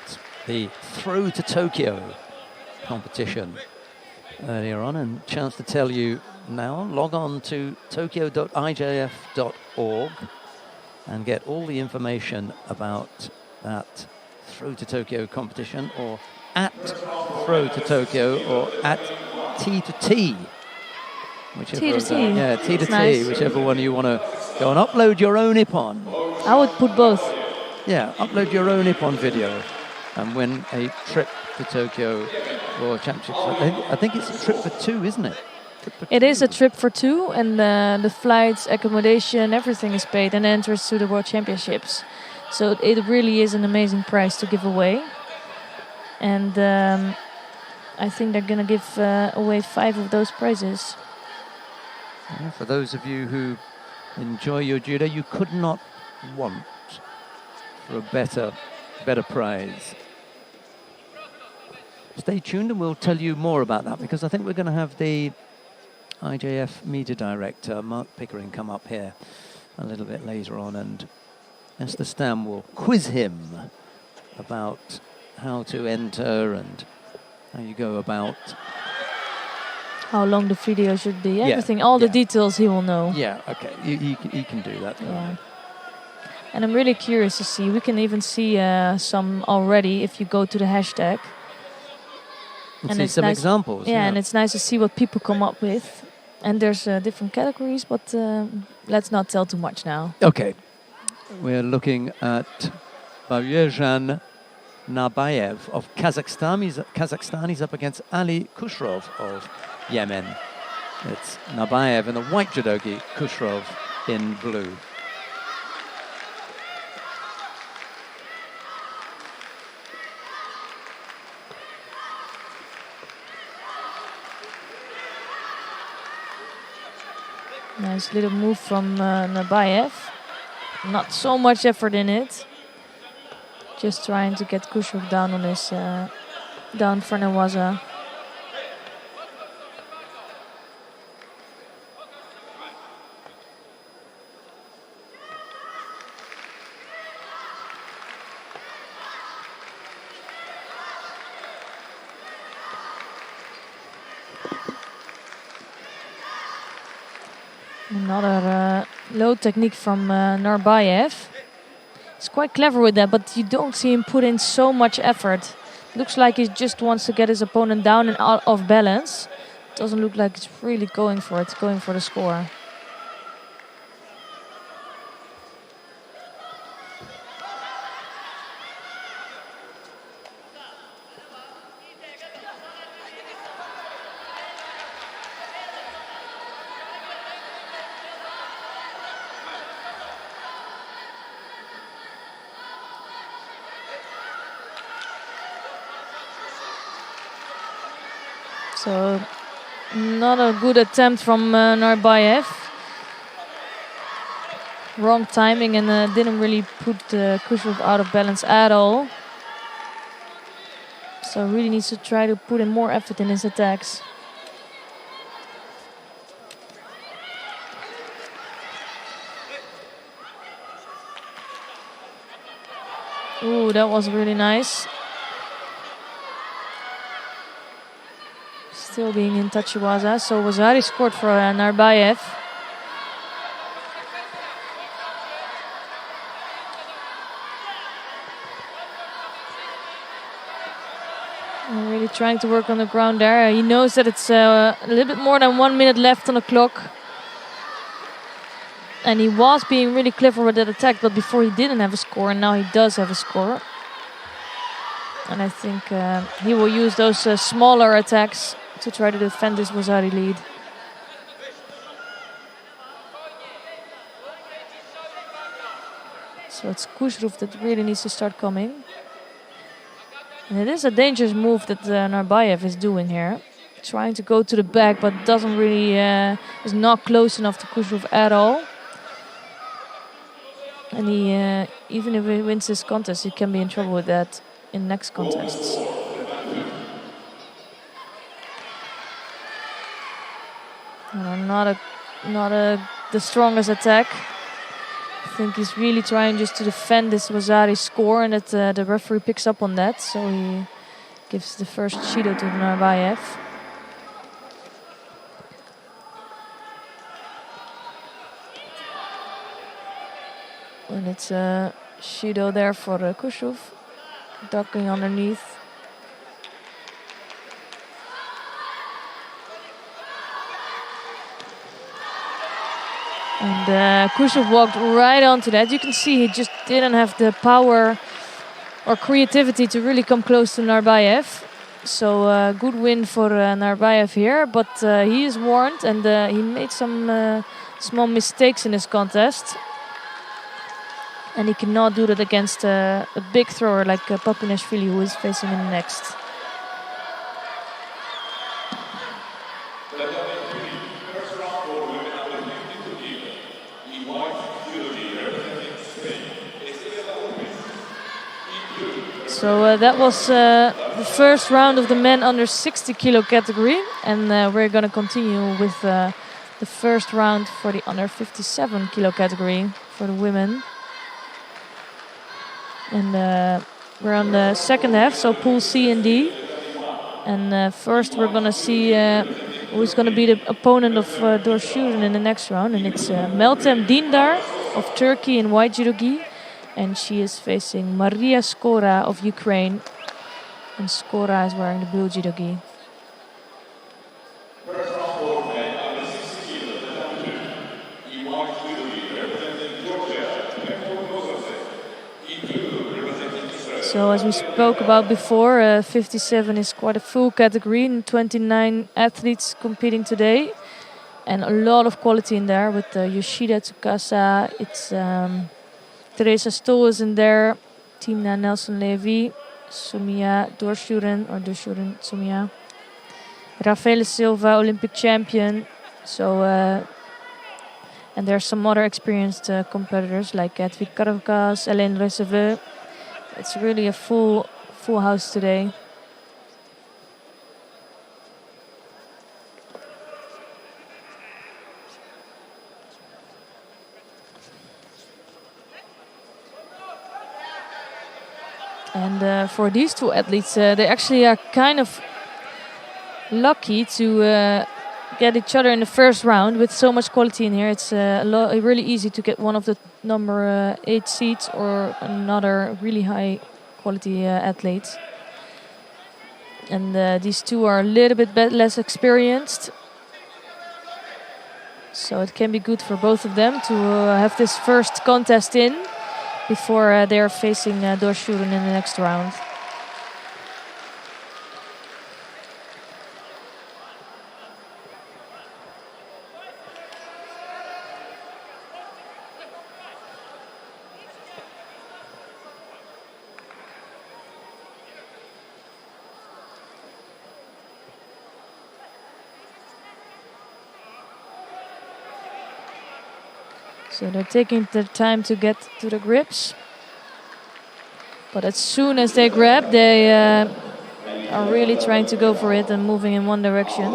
the Throw to Tokyo competition earlier on, and chance to tell you now, log on to tokyo.ijf.org and get all the information about that Throw to Tokyo competition, or at Throw to Tokyo, or at T to T. T to T. Yeah, T to T, nice. whichever one you want to go and upload your own Ippon. I would put both. Yeah, upload your own Ippon video and win a trip to Tokyo World Championships. I think it's a trip for two, isn't it? It is a trip for two, and the flights, accommodation, everything is paid, and entrance to the World Championships. So it really is an amazing prize to give away. And I think they're going to give away 5 of those prizes. Yeah, for those of you who enjoy your judo, you could not want for a better prize. Stay tuned and we'll tell you more about that, because I think we're going to have the IJF media director, Mark Pickering, come up here a little bit later on, and Esther Stam will quiz him about how to enter and how you go about. How long the video should be, everything, all the details he will know. Yeah, okay, he can do that. Yeah. And I'm really curious to see, we can even see some already if you go to the hashtag. And see some examples. Yeah, and it's nice to see what people come up with. And there's different categories, but let's not tell too much now. Okay, we're looking at Baryezhan Nabayev of Kazakhstan. He's up against Ali Khushrov of Yemen. It's Nabayev in the white judogi, Khushrov in blue. Nice little move from Nabayev. Not so much effort in it. Just trying to get Khushrov down on his down for Newaza. Another low technique from Narbayev. He's quite clever with that, but you don't see him put in so much effort. Looks like he just wants to get his opponent down and out of balance. Doesn't look like he's really going for it, going for the score. So, not a good attempt from Narbayev. Wrong timing and didn't really put Khushrov out of balance at all. So really needs to try to put in more effort in his attacks. Ooh, that was really nice. Still being in Tachiwaza, so Wazari scored for Narbayev. And really trying to work on the ground there. He knows that it's a little bit more than 1 minute left on the clock. And he was being really clever with that attack, but before he didn't have a score, and now he does have a score. And I think he will use those smaller attacks to try to defend this Wazari lead. So it's Khushrov that really needs to start coming. And it is a dangerous move that Narbayev is doing here. Trying to go to the back, but doesn't really, is not close enough to Khushrov at all. And he, even if he wins this contest, he can be in trouble with that in next contests. Not the strongest attack. I think he's really trying just to defend this Wazari score, and that the referee picks up on that, so he gives the first Judo to Narbayev. And it's a Judo there for Khushrov, ducking underneath. And Khrushchev walked right onto that. You can see he just didn't have the power or creativity to really come close to Narbayev. So good win for Narbayev here, but he is warned, and he made some small mistakes in this contest. And he cannot do that against a big thrower like Papinashvili, who is facing him next. So that was the first round of the men under 60 kilo category, and we're going to continue with the first round for the under 57 kilo category for the women. And we're on the second half, so Pool C and D. And first we're going to see who's going to be the opponent of Dorshurin in the next round. And it's Meltem Dindar of Turkey in white judogi. And she is facing Maria Skora of Ukraine. And Skora is wearing the blue judogi. So as we spoke about before, 57 is quite a full category, and 29 athletes competing today. And a lot of quality in there with Yoshida Tsukasa, it's Teresa Stoll is in there, Tina Nelson-Levy, Sumia Dorshurin, Sumia. Rafael Silva, Olympic champion. So, and there's some other experienced competitors like Edwig Karvkas, Hélène Receveux. It's really a full house today. And for these two athletes, they actually are kind of lucky to get each other in the first round with so much quality in here. It's really easy to get one of the number 8 seeds or another really high quality athlete. And these two are a little bit less experienced. So it can be good for both of them to have this first contest in before they're facing Dorshurin in the next round. So they're taking their time to get to the grips. But as soon as they grab, they are really trying to go for it and moving in one direction.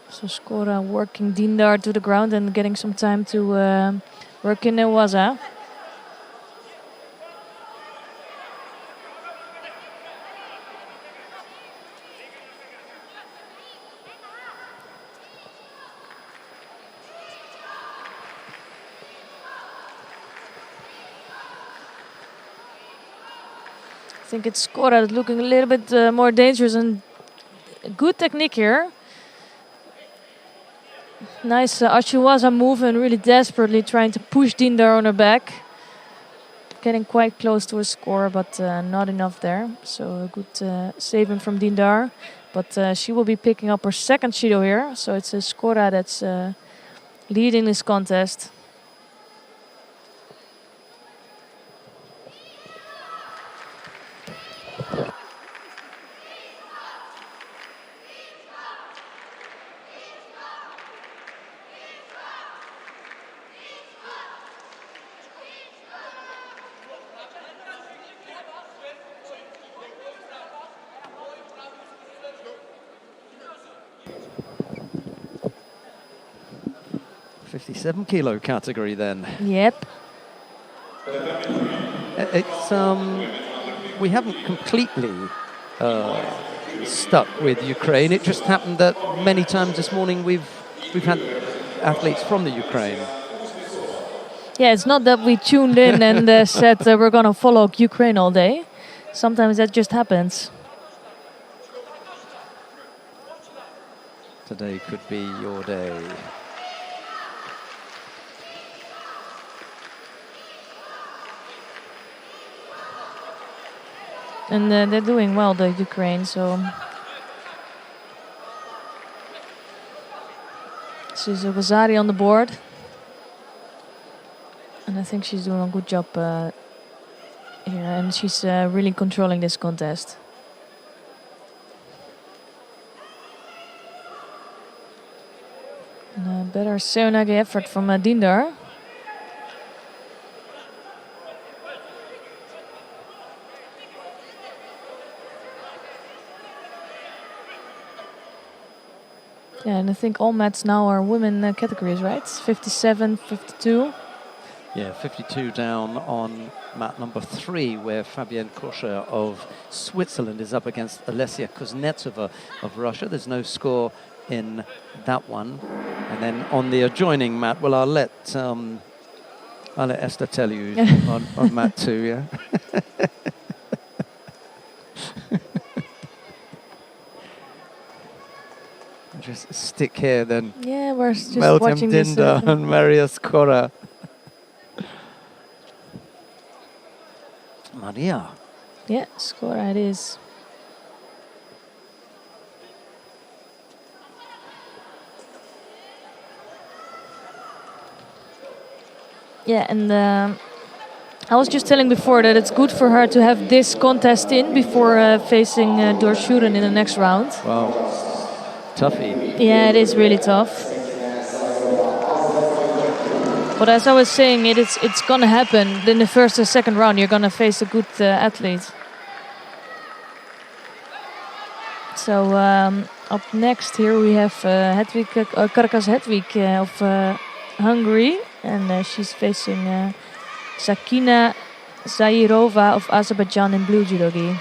So Skora working Dindar to the ground and getting some time to work in Newaza. I think it's Skora that's looking a little bit more dangerous, and good technique here. Nice Ashiwaza move and really desperately trying to push Dindar on her back. Getting quite close to a score, but not enough there. So a good saving from Dindar. But she will be picking up her second Judo here. So it's Skora that's leading this contest. Kilo category then. Yep. It's we haven't completely stuck with Ukraine. It just happened that many times this morning we've had athletes from the Ukraine. Yeah, it's not that we tuned in and said we're gonna follow Ukraine all day. Sometimes that just happens. Today could be your day. And they're doing well, the Ukraine, so... She's a Wazari on the board. And I think she's doing a good job here. And she's really controlling this contest. And a better Seonage effort from Dindar. Yeah, and I think all mats now are women categories, right? 57, 52. Yeah, 52 down on mat number 3, where Fabienne Kosher of Switzerland is up against Alessia Kuznetsova of Russia. There's no score in that one. And then on the adjoining mat, well, I'll let Esther tell you on mat 2, yeah? Just stick here then. Yeah, we're just Meltem watching this. Dinda and Marius Kora. Maria. Yeah, score it is. Yeah, and I was just telling before that it's good for her to have this contest in before facing Dorshuren in the next round. Wow, toughie. Yeah, it is really tough. But as I was saying, it's gonna happen. In the first or second round, you're gonna face a good athlete. So up next here we have Hedwig, Karakas Hedwig of Hungary, and she's facing Sakina Zairova of Azerbaijan in blue judogi.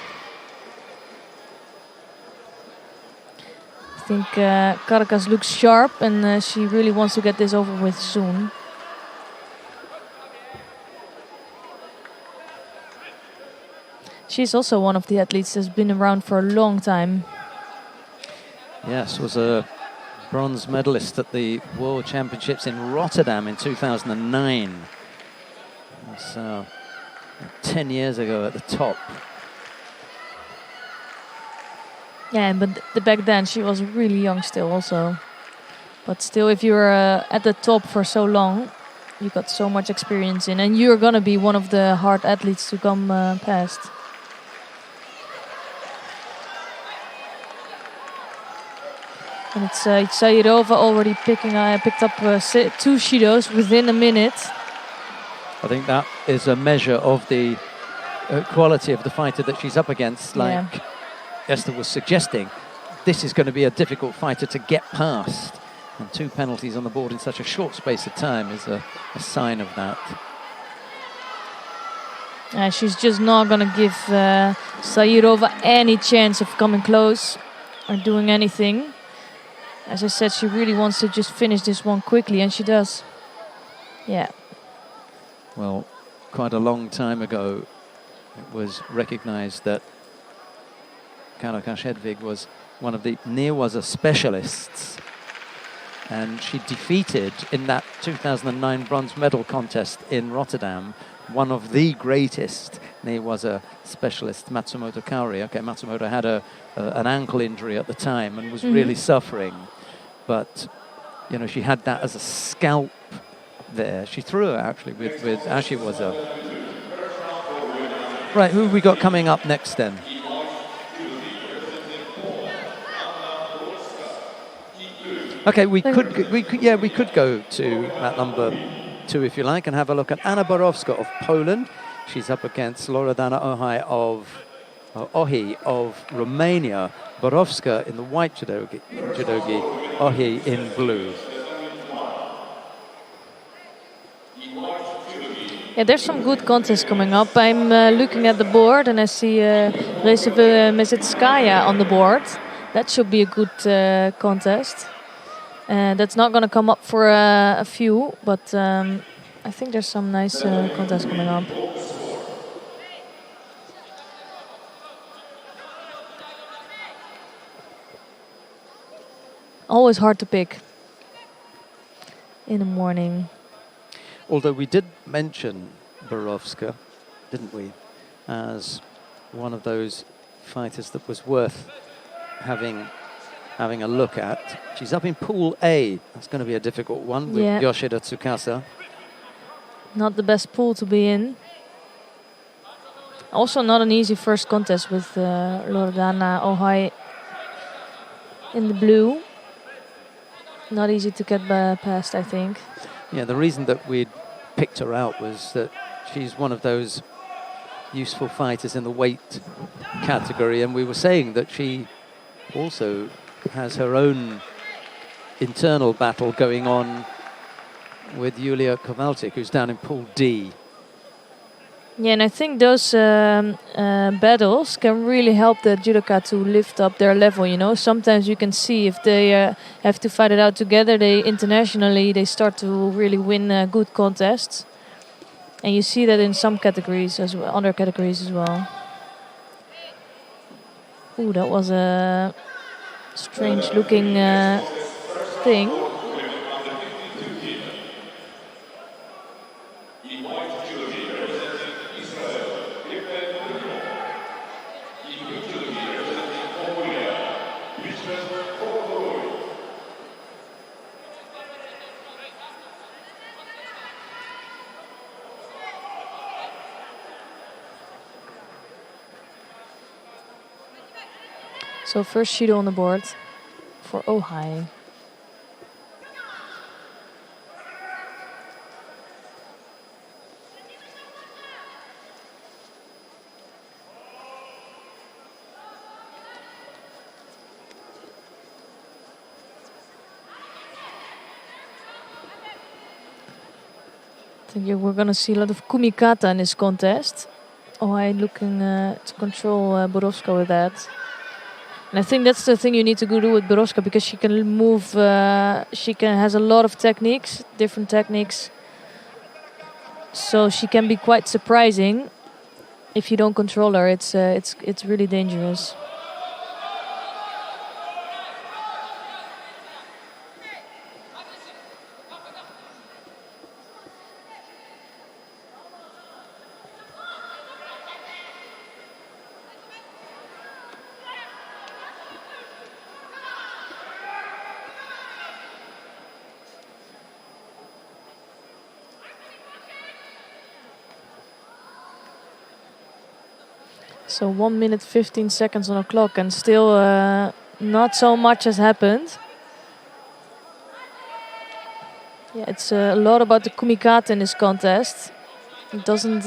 I think Karakas looks sharp, and she really wants to get this over with soon. She's also one of the athletes that's been around for a long time. Yes, was a bronze medalist at the World Championships in Rotterdam in 2009. So 10 years ago at the top. Yeah, but back then she was really young still also. But still, if you're at the top for so long, you got so much experience in, and you're gonna be one of the hard athletes to come past. And it's Zairova already picked up 2 Shidos within a minute. I think that is a measure of the quality of the fighter that she's up against. Like Esther was suggesting, this is going to be a difficult fighter to get past. And 2 penalties on the board in such a short space of time is a sign of that. She's just not going to give Zairova any chance of coming close or doing anything. As I said, she really wants to just finish this one quickly, and she does. Yeah. Well, quite a long time ago, it was recognized that Karakas Hedvig was one of the Neerwaza specialists. And she defeated, in that 2009 bronze medal contest in Rotterdam, one of the greatest Neerwaza specialists, Matsumoto Kaori. Okay, Matsumoto had an ankle injury at the time and was really suffering. But, you know, she had that as a scalp there. She threw her, actually, with Ashiwaza. Right, who have we got coming up next, then? Okay, we could go to mat number 2 if you like, and have a look at Anna Borowska of Poland. She's up against Loredana Ohi of Romania. Borowska in the white judogi, Ohi in blue. Yeah, there's some good contests coming up. I'm looking at the board and I see Rezeva Mezitskaya on the board. That should be a good contest. That's not going to come up for a few, but I think there's some nice contests coming up. Always hard to pick in the morning. Although we did mention Borowska, didn't we, as one of those fighters that was worth having a look at. She's up in Pool A. That's going to be a difficult one with Yeah. Yoshida Tsukasa. Not the best pool to be in. Also not an easy first contest with Loredana Ohai in the blue. Not easy to get past, I think. Yeah, the reason that we'd picked her out was that she's one of those useful fighters in the weight category, and we were saying that she also has her own internal battle going on with Julia Kowalczyk, who's down in Pool D. Yeah, and I think those battles can really help the judoka to lift up their level, you know. Sometimes you can see if they have to fight it out together, they internationally, they start to really win good contests. And you see that in some categories as well, other categories as well. Ooh, that was a strange looking thing. So first Shido on the board for Ohai. I think we're going to see a lot of kumikata in this contest. Ohai looking to control Borowska with that. And I think that's the thing you need to do with Borowska, because she can move, has a lot of techniques, different techniques. So she can be quite surprising if you don't control her. It's really dangerous. So 1 minute 15 seconds on the clock, and still not so much has happened. Yeah, it's a lot about the kumikata in this contest. It doesn't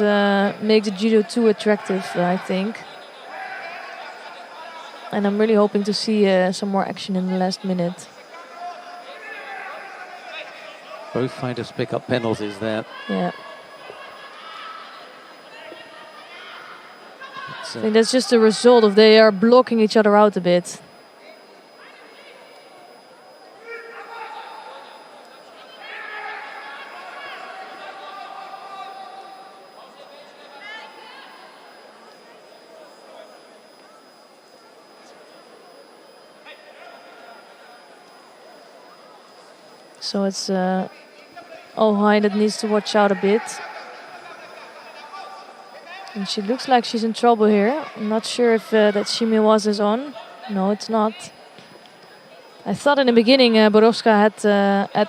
make the judo too attractive, I think. And I'm really hoping to see some more action in the last minute. Both fighters pick up penalties there. Yeah. I think that's just a result of they are blocking each other out a bit. So it's Ohai that needs to watch out a bit. And she looks like she's in trouble here. I'm not sure if that Shimiwaza is on. No, it's not. I thought in the beginning Borowska had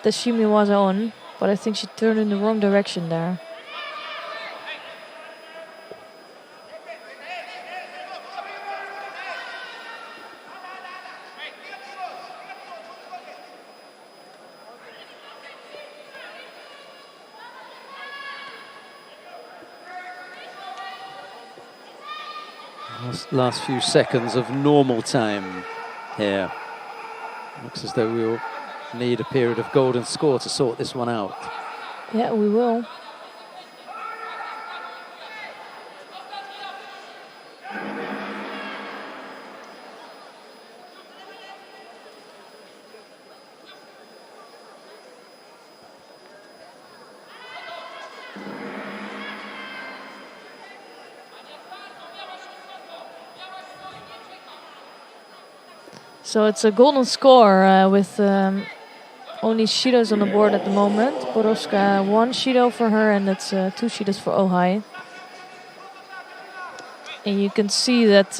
the Shimiwaza on, but I think she turned in the wrong direction there. Last few seconds of normal time here. Looks as though we'll need a period of golden score to sort this one out. Yeah, we will. So it's a golden score with only Shidos on the board at the moment. Borowska 1 Shido for her, and it's 2 Shidos for Ohai. And you can see that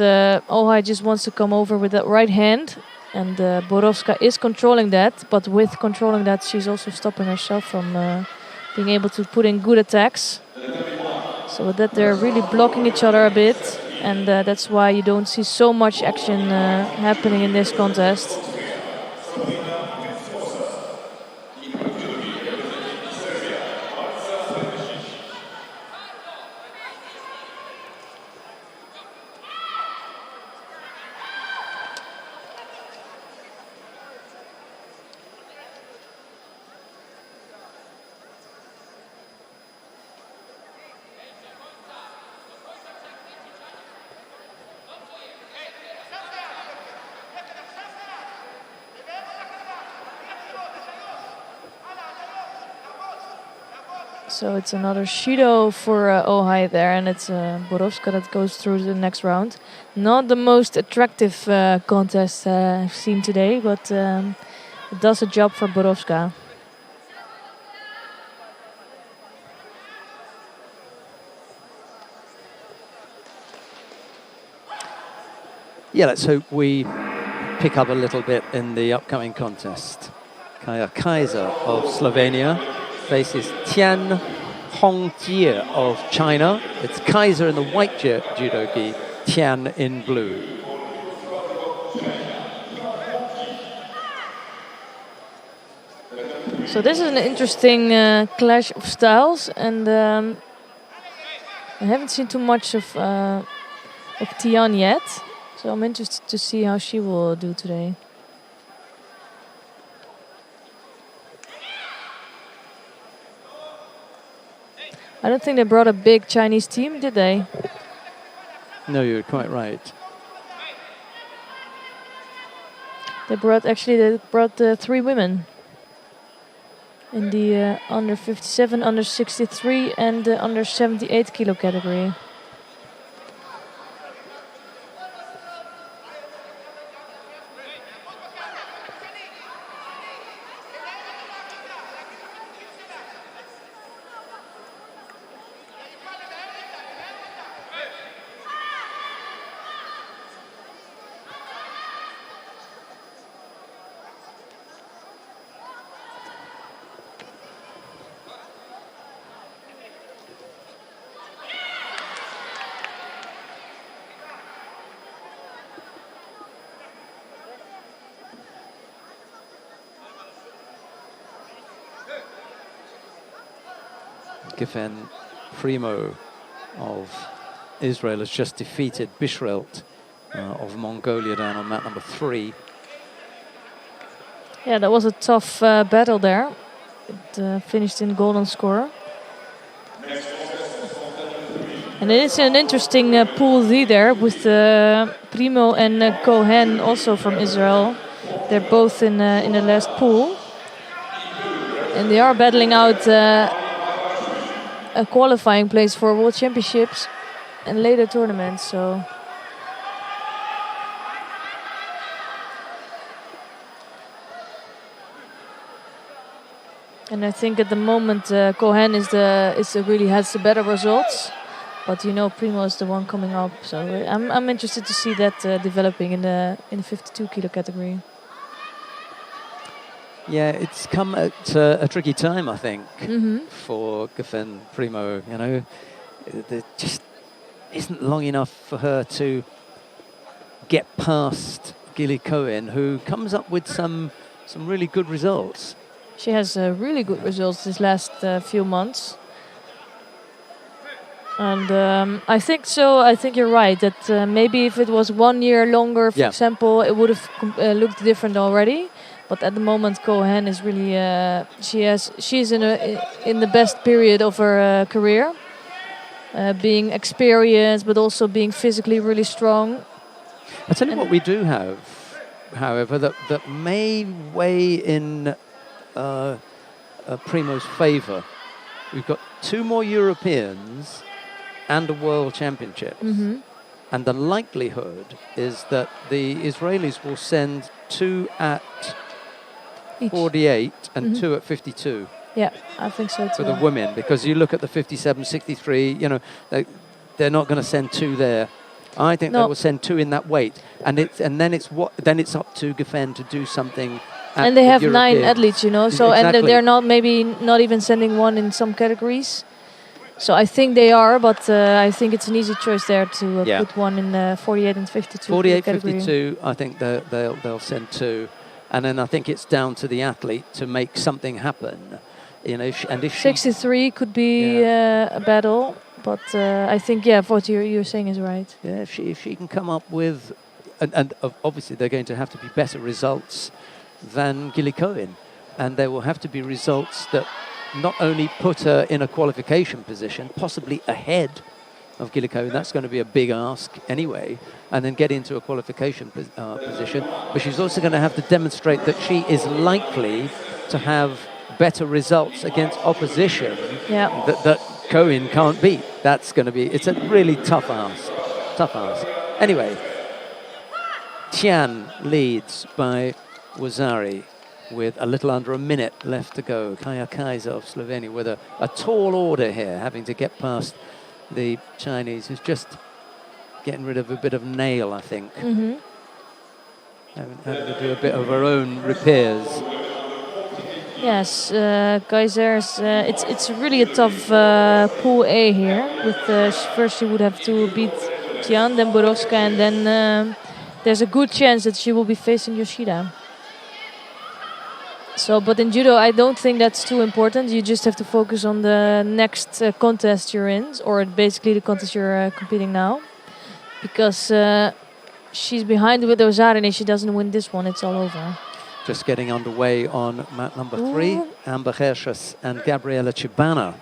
Ohai just wants to come over with that right hand. And Borowska is controlling that, but with controlling that, she's also stopping herself from being able to put in good attacks. So with that, they're really blocking each other a bit. And that's why you don't see so much action happening in this contest. So it's another Shido for Ohai there, and it's Borowska that goes through to the next round. Not the most attractive contest I've seen today, but it does a job for Borowska. Yeah, let's hope we pick up a little bit in the upcoming contest. Kaya Kaiser of Slovenia faces Tian Hongjie of China. It's Kaiser in the white judogi, Tian in blue. So this is an interesting clash of styles, and I haven't seen too much of Tian yet. So I'm interested to see how she will do today. I don't think they brought a big Chinese team, did they? No, you're quite right. They brought 3 women in the under 57, under 63, and the under 78 kilo category. Giffen Primo of Israel has just defeated Bishrelt of Mongolia down on mat number 3. Yeah, that was a tough battle there. It finished in golden score. And it is an interesting pool D there with Primo and Cohen also from Israel. They're both in the last pool. And they are battling out a qualifying place for World Championships and later tournaments. So and I think at the moment Cohen really has the better results, but you know Primo is the one coming up. So I'm interested to see that developing in the 52 kilo category. Yeah, it's come at a tricky time, I think, for Giffen Primo. You know, there just isn't long enough for her to get past Gilly Cohen, who comes up with some really good results. She has really good results this last few months. And I think so. I think you're right that maybe if it was 1 year longer, for example, it would have looked different already. But at the moment, Cohen is really she's in the best period of her career, being experienced but also being physically really strong. I tell you what we do have, however, that may weigh in Primo's favour. We've got 2 more Europeans and a World Championship. And the likelihood is that the Israelis will send 2 at Each. 48 and 2 at 52 Yeah, I think so too. for the women, because you look at the 57, 63, you know, they're not going to send 2 there. I think they No. will send 2 in that weight, and then it's up to Geffen to do something. At And they the have 9 European. athletes, you know, so and Exactly. they're not maybe not even sending 1 in some categories. So I think they are, but I think it's an easy choice there to Yeah. put 1 in 48 and 52. for the 48, category. 52, I think they'll send 2. And then I think it's down to the athlete to make something happen. You know, if she 63 could be a battle, but I think what you're saying is right. Yeah, if she can come up with, and obviously they're going to have to be better results than Gilly Cohen, and there will have to be results that not only put her in a qualification position, possibly ahead of Gilly Cohen. That's going to be a big ask anyway, and then get into a qualification position. But she's also going to have to demonstrate that she is likely to have better results against opposition that Cohen can't beat. That's going to be, it's a really tough ask. Tough ask. Anyway, Tian leads by Wazari with a little under a minute left to go. Kaja Kaiser of Slovenia with a tall order here, having to get past the Chinese, who's just getting rid of a bit of nail, I think. Having to do a bit of her own repairs. Yes, Kaiser's. It's really a tough pool A here. With first she would have to beat Tian, then Borowska, and then there's a good chance that she will be facing Yoshida. So, but in judo, I don't think that's too important. You just have to focus on the next contest you're in, or basically the contest you're competing now, because she's behind with Ozar, and if she doesn't win this one, it's all over. Just getting underway on mat number 3, Amber Hershus and Gabriela Chibana.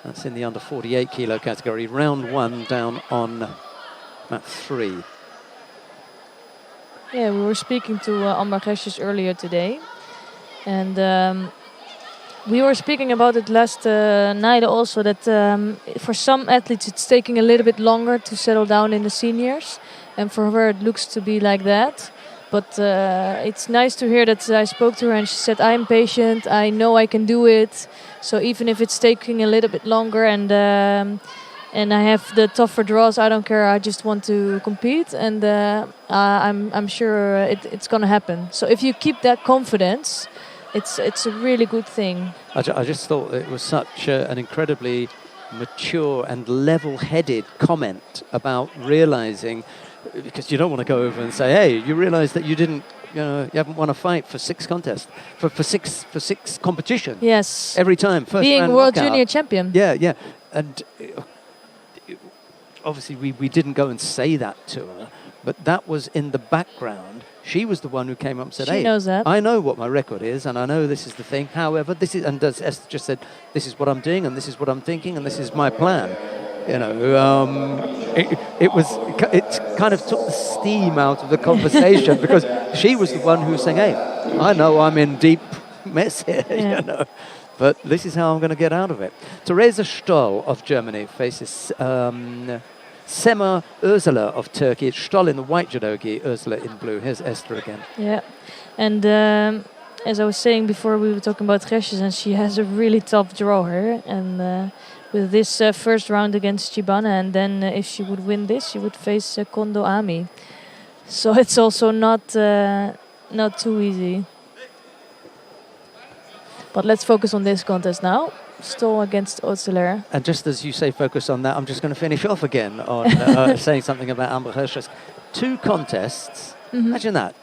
That's in the under 48 kilo category. Round 1 down on mat 3. Yeah, we were speaking to Amber Hershus earlier today, and we were speaking about it last night also, that for some athletes it's taking a little bit longer to settle down in the seniors, and for her it looks to be like that. But it's nice to hear that I spoke to her and she said, I'm patient, I know I can do it. So even if it's taking a little bit longer and I have the tougher draws, I don't care, I just want to compete, and I'm sure it's going to happen. So if you keep that confidence, it's a really good thing. I just thought it was such an incredibly mature and level-headed comment about realizing, because you don't want to go over and say, hey, you realize that you didn't, you haven't won a fight for 6 contests, for six competitions. Yes. Every time. First being round world knockout. junior champion. Yeah. And obviously we didn't go and say that to her, but that was in the background. She was the one who came up and said, She hey, knows that. I know what my record is, and I know this is the thing. However, this is, and as Esther just said, this is what I'm doing, and this is what I'm thinking, and this is my plan. You know, it kind of took the steam out of the conversation because she was the one who was saying, hey, I know I'm in deep mess here, you know, but this is how I'm going to get out of it. Theresa Stoll of Germany faces Sema Ursula of Turkey. It's Stoll in the white judogi, Ursula in blue. Here's Esther again. Yeah, and as I was saying before, we were talking about Hershus, and she has a really tough draw here, and with this first round against Chibana, and then if she would win this, she would face Kondo Ami. So it's also not too easy. But let's focus on this contest now. Stoll against Oetzler. And just as you say focus on that, I'm just going to finish off again on saying something about Amber Hershus. 2 contests, imagine that.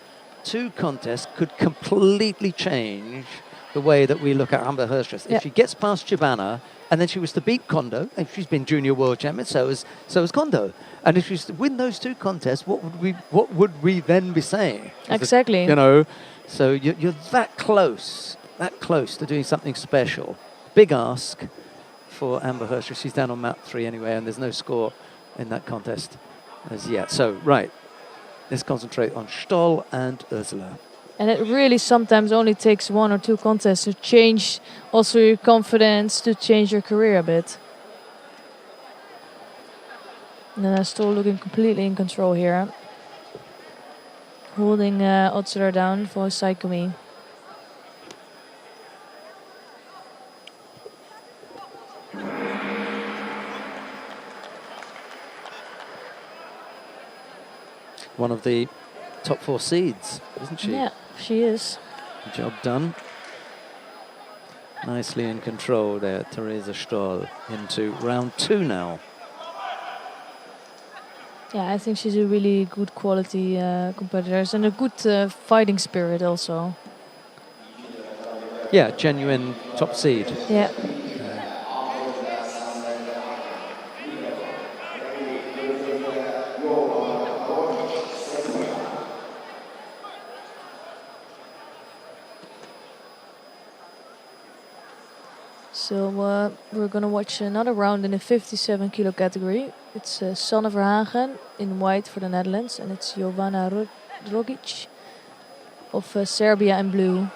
2 contests could completely change the way that we look at Amber Hershus. If she gets past Chibana, and then she was to beat Kondo, and she's been junior world champion, so is Kondo. And if she was to win those 2 contests, what would we then be saying? Exactly. You know, so you're that close to doing something special. Big ask for Amber Hershus. She's down on mat 3 anyway, and there's no score in that contest as yet. So, right, let's concentrate on Stoll and Ursula. And it really sometimes only takes 1 or 2 contests to change also your confidence, to change your career a bit. Still looking completely in control here. Holding Otsura down for Saikumi. One of the top 4 seeds, isn't she? Yeah, she is. Job done. Nicely in control there, Theresa Stoll, into round 2 now. Yeah, I think she's a really good quality competitor and a good fighting spirit also. Yeah, genuine top seed. Yeah. So we're gonna watch another round in the 57 kilo category. It's Sanne Verhagen in white for the Netherlands, and it's Jovana Rogic of Serbia in blue.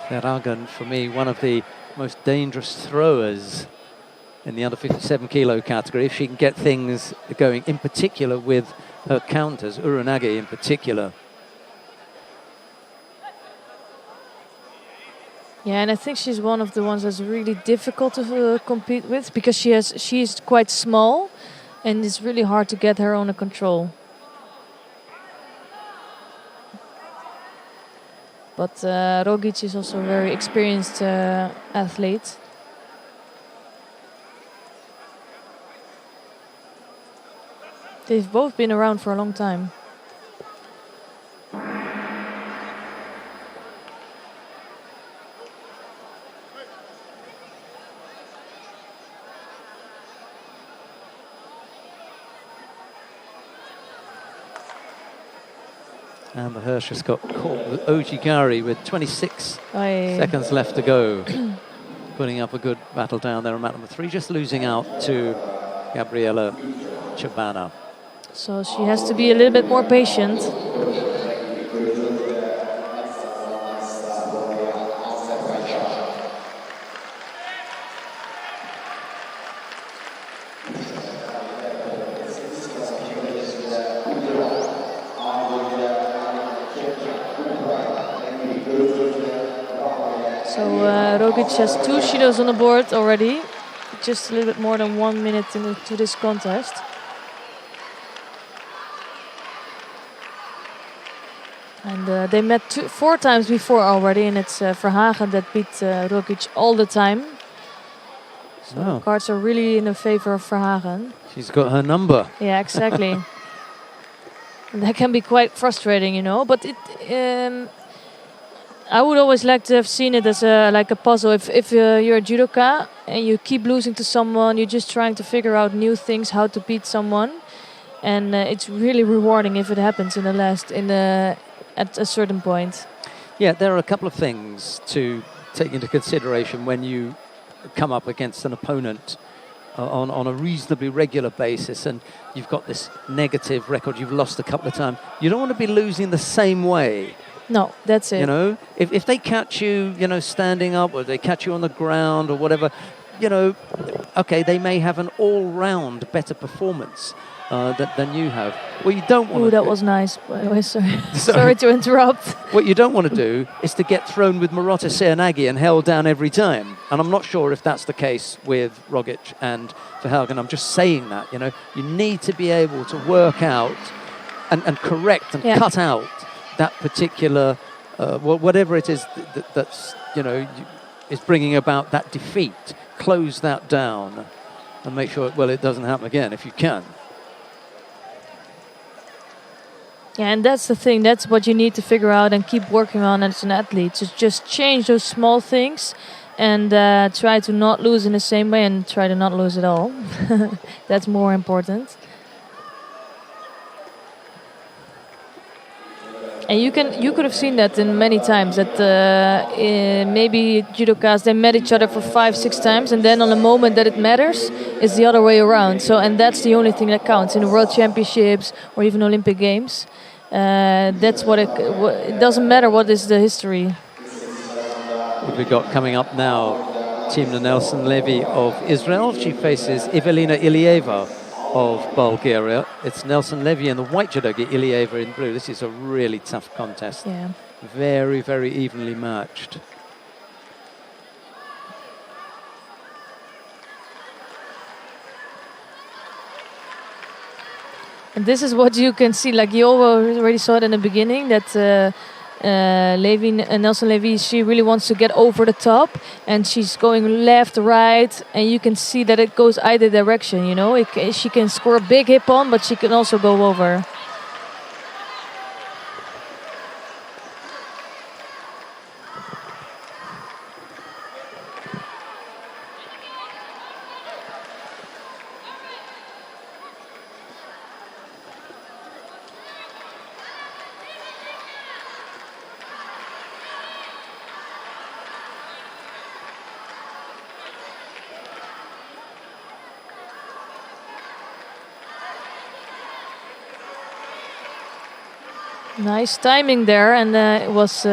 Verhagen, for me, one of the most dangerous throwers in the under 57 kilo category. If she can get things going, in particular with her counters, Urunagi in particular. Yeah, and I think she's one of the ones that's really difficult to compete with because she's quite small, and it's really hard to get her under control. But Rogic is also a very experienced athlete. They've both been around for a long time. Amber Hirsch has got caught with Ojigari with 26 seconds left to go. Putting up a good battle down there on mat number 3, just losing out to Gabriela Chabana. So she has to be a little bit more patient. Rogic has 2 Judos on the board already. Just a little bit more than 1 minute into this contest. And they met 4 times before already, and it's Verhagen that beat Rogic all the time. So the cards are really in the favor of Verhagen. She's got her number. Yeah, exactly. And that can be quite frustrating, you know, but I would always like to have seen it as like a puzzle. If you're a judoka and you keep losing to someone, you're just trying to figure out new things, how to beat someone, and it's really rewarding if it happens at a certain point. Yeah, there are a couple of things to take into consideration when you come up against an opponent on a reasonably regular basis, and you've got this negative record. You've lost a couple of times. You don't want to be losing the same way. No, that's it. You know, if they catch you, you know, standing up, or they catch you on the ground or whatever, you know, okay, they may have an all-round better performance than you have. What you don't want to do... that was nice, by the way, sorry. Sorry to interrupt. What you don't want to do is to get thrown with Murata Seoinage and held down every time. And I'm not sure if that's the case with Rogic and Verhagen. I'm just saying that, you know, you need to be able to work out and correct and cut out that particular, whatever it is that's, you know, is bringing about that defeat. Close that down and make sure, well, it doesn't happen again if you can. Yeah, and that's the thing. That's what you need to figure out and keep working on as an athlete. So just change those small things and try to not lose in the same way and try to not lose at all. That's more important. And you could have seen that in many times that maybe judokas, they met each other for 5-6 times, and then on the moment that it matters, it's the other way around. So, and that's the only thing that counts in the World Championships or even Olympic Games. That's what it doesn't matter what is the history. What we've got coming up now, Timna Nelson-Levy of Israel. She faces Evelina Ilieva of Bulgaria. It's Nelson Levy in the white judogi, Ilieva in blue. This is a really tough contest. Yeah. Very, very evenly matched. And this is what you can see, like you already saw it in the beginning, that Nelson Levy, she really wants to get over the top, and she's going left, right, and you can see that it goes either direction, you know. She can score a big hip on, but she can also go over. Nice timing there, and it was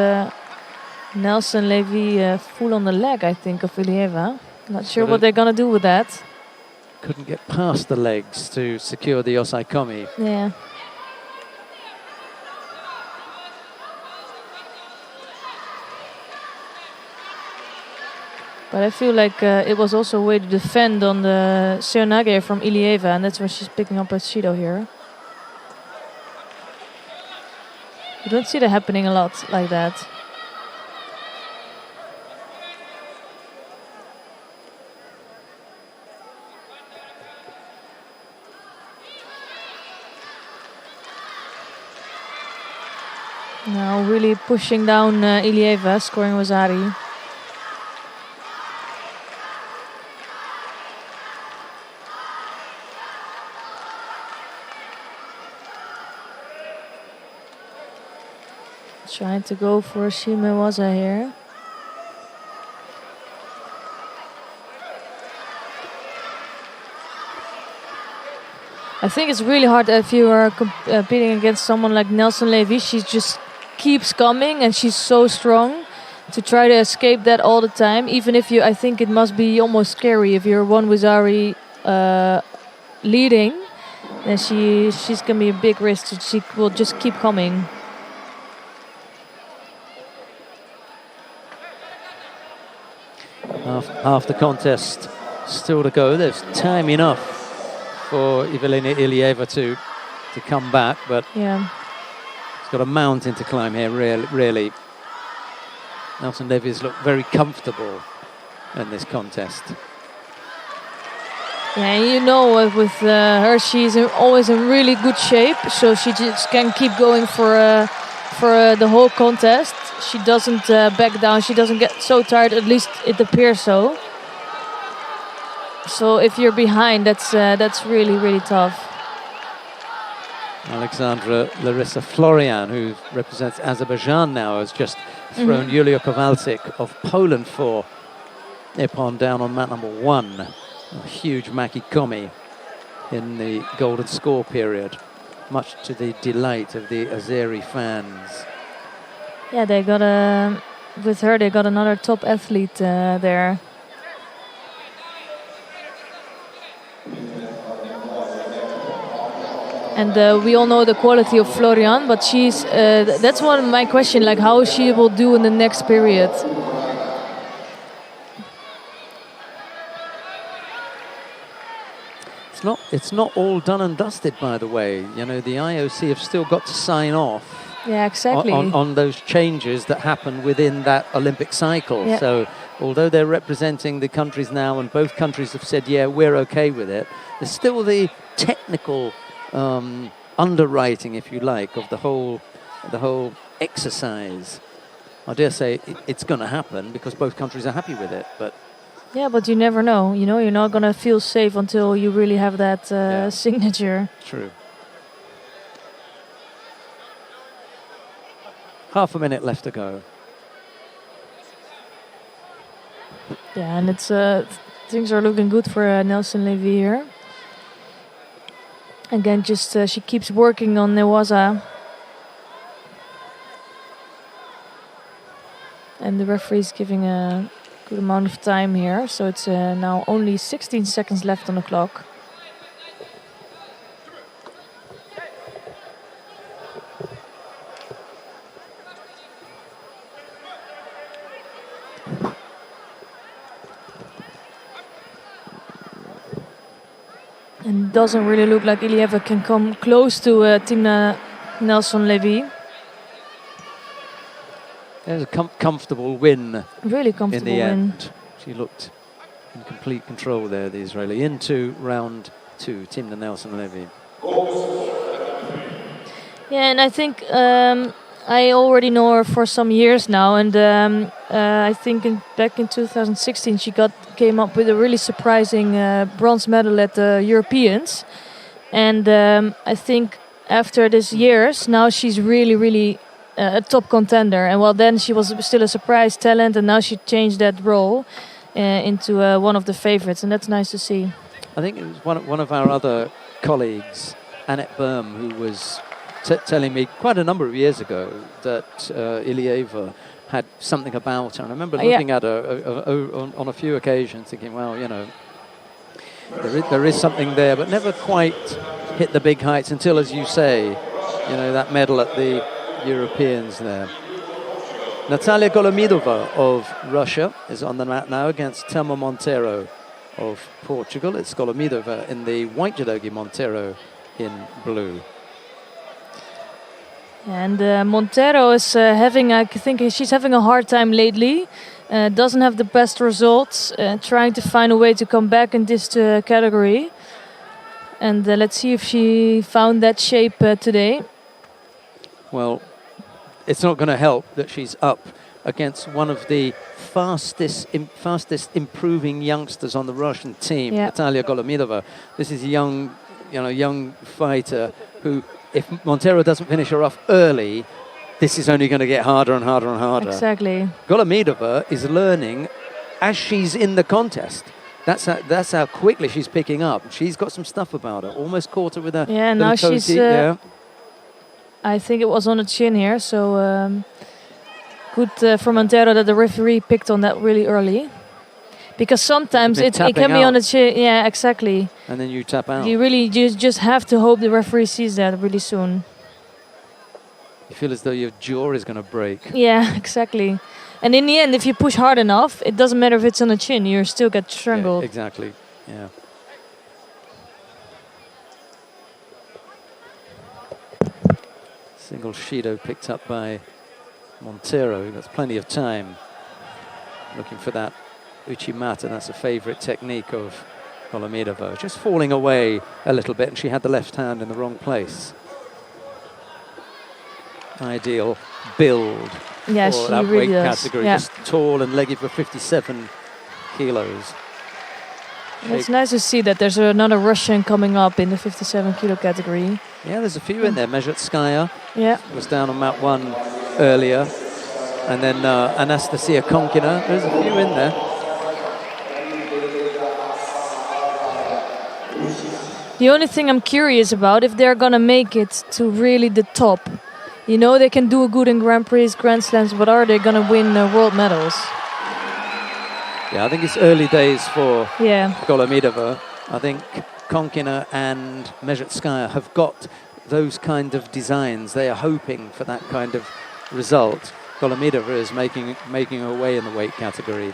Nelson Levy full on the leg, I think, of Ilieva. Not sure what they're gonna do with that. Couldn't get past the legs to secure the osaikomi. Yeah. But I feel like it was also a way to defend on the seonage from Ilieva, and that's why she's picking up a Judo here. You don't see that happening a lot like that. Now really pushing down Ilieva, scoring Wasari. Trying to go for Shimewaza here. I think it's really hard if you are competing against someone like Nelson Levy. She just keeps coming and she's so strong to try to escape that all the time. Even if I think it must be almost scary if you're one Wasari leading, then she's gonna be a big risk. So she will just keep coming. Half the contest still to go. There's time enough for Evelina Ilieva to come back, but yeah, it's got a mountain to climb here, really. Nelson Levy's looked very comfortable in this contest. Yeah, you know, with her, she's always in really good shape, so she just can keep going for the whole contest. She doesn't back down. She doesn't get so tired. At least it appears so. So if you're behind, that's really tough. Alexandra Larissa Florian, who represents Azerbaijan now, has just thrown Yulia Kowalczyk of Poland for Ippon down on mat number 1. A huge makikomi in the golden score period, much to the delight of the Azeri fans. Yeah, with her they got another top athlete there. And we all know the quality of Florian, but that's one of my question, like how she will do in the next period. It's not all done and dusted, by the way. You know, the IOC have still got to sign off. Yeah, exactly. On those changes that happen within that Olympic cycle. Yeah. So although they're representing the countries now and both countries have said, yeah, we're okay with it, there's still the technical underwriting, if you like, of the whole exercise. I dare say it's going to happen because both countries are happy with it. But yeah, but you never know. You know, you're not going to feel safe until you really have that signature. True. Half a minute left to go. Yeah, and it's things are looking good for Nelson Levy here. Again, just she keeps working on Newaza. And the referee's giving a good amount of time here. So it's now only 16 seconds left on the clock. And doesn't really look like Ilieva can come close to Timna Nelson-Levy. There's a comfortable win Really in comfortable the win. end. She looked in complete control there, the Israeli. Into round 2, Timna Nelson-Levy. Yeah, and I think I already know her for some years now, and I think back in 2016 she came up with a really surprising bronze medal at the Europeans, and I think after these years now she's really a top contender. And well, then she was still a surprise talent, and now she changed that role into one of the favorites, and that's nice to see. I think it was one of our other colleagues, Annette Berm, who was telling me quite a number of years ago that Ilieva had something about her. And I remember looking at her on a few occasions thinking, well, you know, there is something there, but never quite hit the big heights until, as you say, you know, that medal at the Europeans there. Natalia Golomidova of Russia is on the mat now against Telma Monteiro of Portugal. It's Golomidova in the white judogi, Monteiro in blue. And Montero is I think she's having a hard time lately. Doesn't have the best results. Trying to find a way to come back in this category. And let's see if she found that shape today. Well, it's not going to help that she's up against one of the fastest improving youngsters on the Russian team, Natalia Golomidova. This is a young fighter who, if Montero doesn't finish her off early, this is only going to get harder and harder and harder. Exactly. Golomidova is learning as she's in the contest. That's how quickly she's picking up. She's got some stuff about her. Almost caught her with a now she's. I think it was on the chin here, so good for Montero that the referee picked on that really early. Because sometimes it can be on the chin. Yeah, exactly. And then you tap out. You really just have to hope the referee sees that really soon. You feel as though your jaw is going to break. Yeah, exactly. And in the end, if you push hard enough, it doesn't matter if it's on the chin, you still get strangled. Yeah, exactly, yeah. Single Shido picked up by Montero, who has plenty of time. Looking for that Uchimata, that's a favorite technique of Golomidova. Just falling away a little bit, and she had the left hand in the wrong place. Ideal build for that really weight category. Yeah. Just tall and leggy for 57 kilos. It's nice to see that there's another Russian coming up in the 57 kilo category. Yeah, there's a few in there. Mezhetskaya was down on mat 1 earlier. And then Anastasia Konkina. There's a few in there. The only thing I'm curious about, if they're going to make it to really the top. You know, they can do good in Grand Prix, Grand Slams, but are they going to win world medals? Yeah, I think it's early days for Yeah. Golomidova. I think Konkina and Mezhetskaya have got those kind of designs. They are hoping for that kind of result. Golomidova is making her way in the weight category.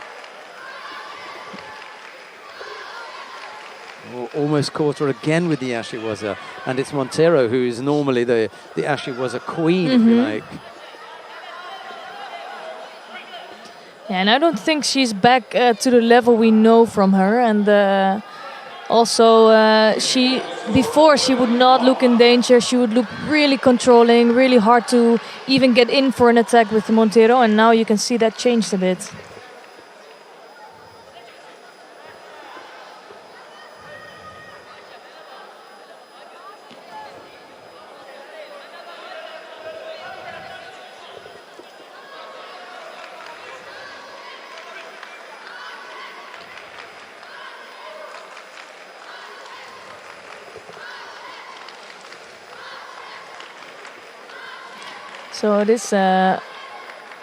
Almost caught her again with the Ashiwaza, and it's Montero who is normally the Ashiwaza queen, if you like. Yeah, and I don't think she's back to the level we know from her. And also, before she would not look in danger. She would look really controlling, really hard to even get in for an attack with Montero. And now you can see that changed a bit. So this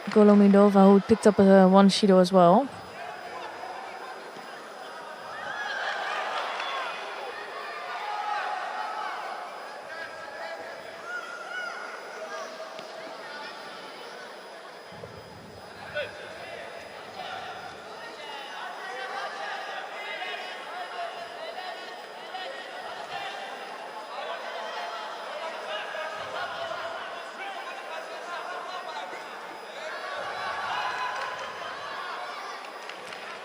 Golomidova, who picked up one Shido as well.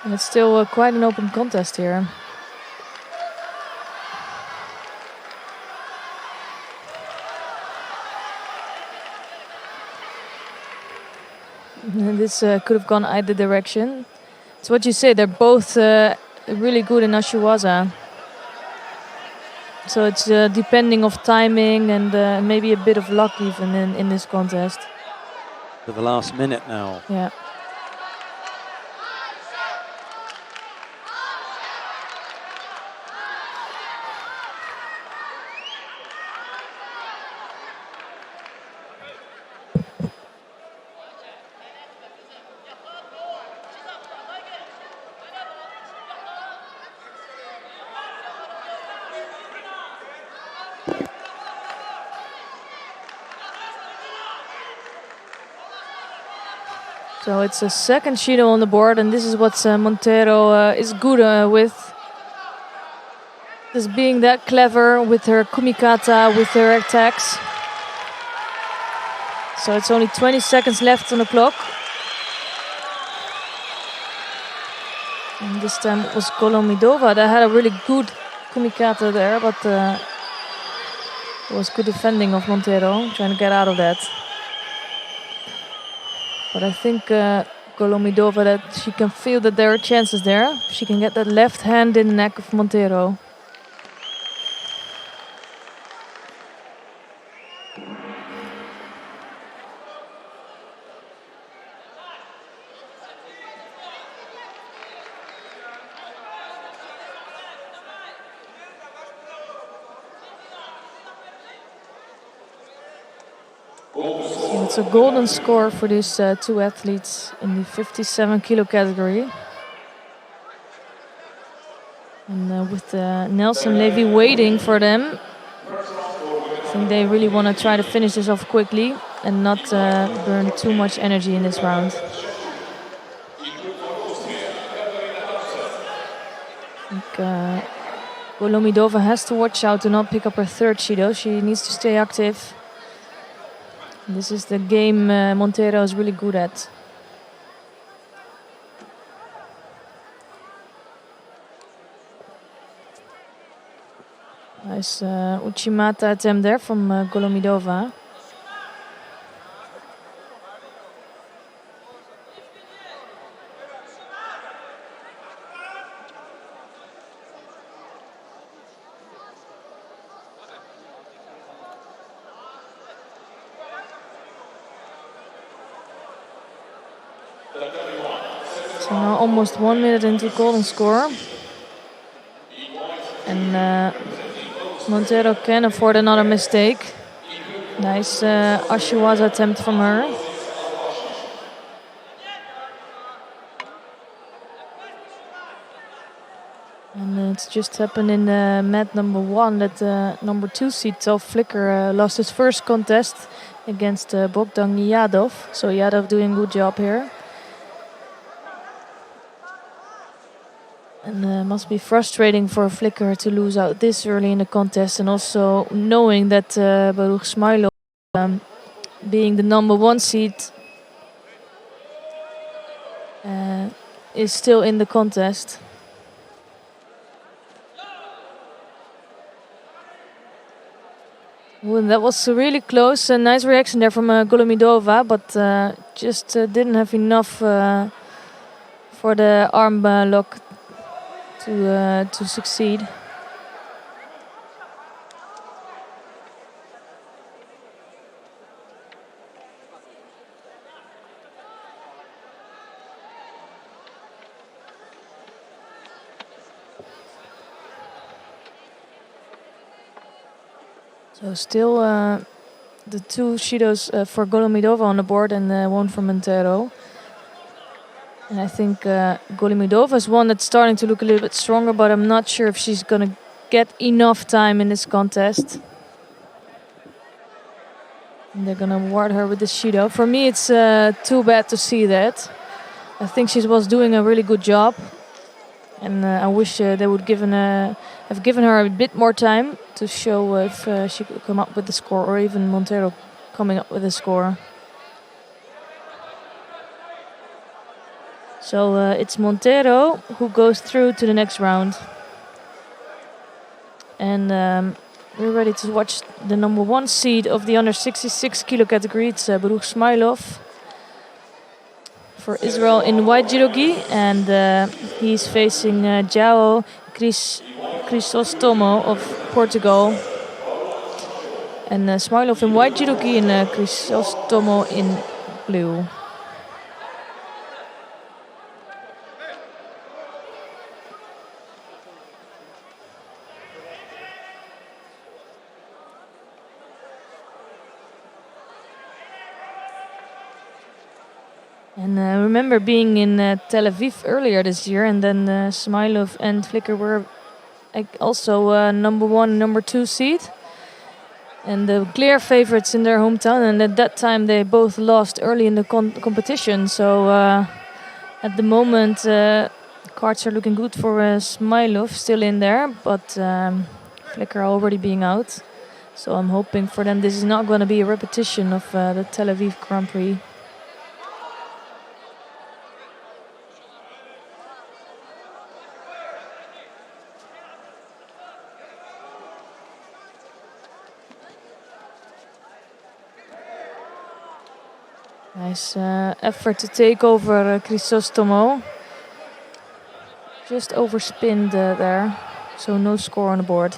And it's still quite an open contest here. And this could have gone either direction. It's what you say, they're both really good in Ashiwaza. So it's depending of timing and maybe a bit of luck even in this contest. To the last minute now. Yeah. So it's a second Judo on the board, and this is what Montero is good with. Just being that clever with her kumikata, with her attacks. So it's only 20 seconds left on the clock. And this time it was Golomidova that had a really good kumikata there, but it was good defending of Montero, trying to get out of that. But I think Golomidova, that she can feel that there are chances there. She can get that left hand in the neck of Montero. So it's a golden score for these two athletes in the 57 kilo category. And with Nelson Levy waiting for them, I think they really want to try to finish this off quickly and not burn too much energy in this round. I think Golomidova has to watch out to not pick up her third Judo. She needs to stay active. This is the game Montero is really good at. Nice Uchimata attempt there from Golomidova. So now almost 1 minute into golden score. And Montero can afford another mistake. Nice Ashiwaza attempt from her. And it's just happened in mat number 1 that number 2 seed Tov Flicker lost his first contest against Bogdan Yadov. So Yadov doing a good job here. And must be frustrating for Flicker to lose out this early in the contest, and also knowing that Baruch Smailov, being the number 1 seed, is still in the contest. Well, that was really close. A nice reaction there from Golomidova, but just didn't have enough for the arm lock to succeed. So still the 2 Judos for Golomidova on the board and 1 for Montero. And I think Golomidova is one that's starting to look a little bit stronger, but I'm not sure if she's going to get enough time in this contest. And they're going to award her with the Judo. For me, it's too bad to see that. I think she was doing a really good job. And I wish they would have given her a bit more time to show if she could come up with the score, or even Montero coming up with a score. So it's Montero who goes through to the next round. And we're ready to watch the number 1 seed of the under 66 kilo category. It's Baruch Smailov for Israel in white judogi, and he's facing João Crisostomo of Portugal. And Smailov in white judogi and Crisostomo in blue. And I remember being in Tel Aviv earlier this year, and then Smailov and Flicker were also number 1, number 2 seed, and the clear favorites in their hometown. And at that time, they both lost early in the competition. So at the moment, cards are looking good for Smailov, still in there, but Flicker already being out. So I'm hoping for them this is not going to be a repetition of the Tel Aviv Grand Prix. Nice effort to take over Crisostomo. Just overspinned there, so no score on the board.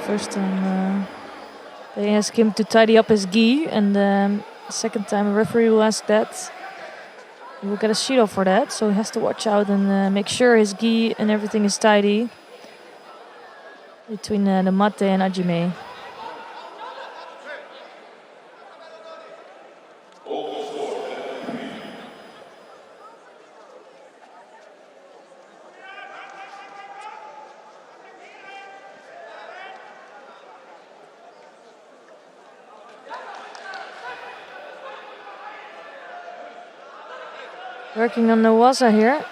First time they ask him to tidy up his gi, and the second time a referee will ask that. He will get a shido for that, so he has to watch out and make sure his gi and everything is tidy between the mate and Ajime. Working on the waza here.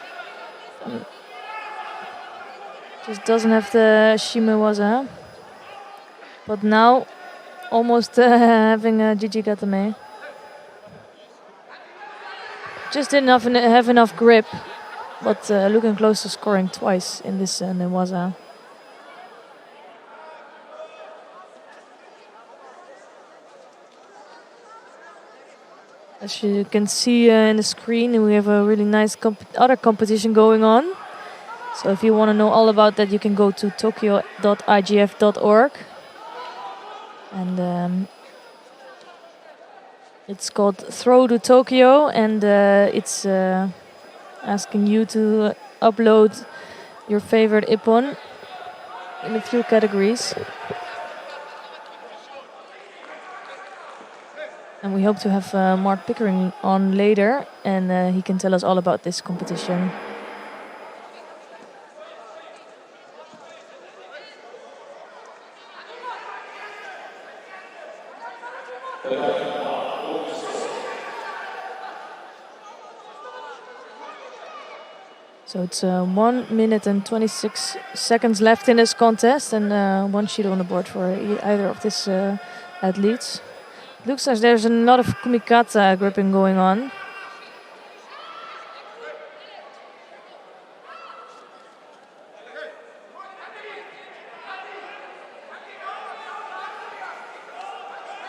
Just doesn't have the shime waza. But now almost having a Gigi Gatame. Just didn't have enough grip, but looking close to scoring twice in this waza. As you can see in the screen, we have a really nice other competition going on. So if you want to know all about that, you can go to tokyo.igf.org. And it's called Throw to Tokyo, and it's asking you to upload your favorite ippon in a few categories. And we hope to have Mark Pickering on later, and he can tell us all about this competition. So it's 1 minute and 26 seconds left in this contest, and one sheet on the board for either of these athletes. Looks like there's a lot of kumikata gripping going on.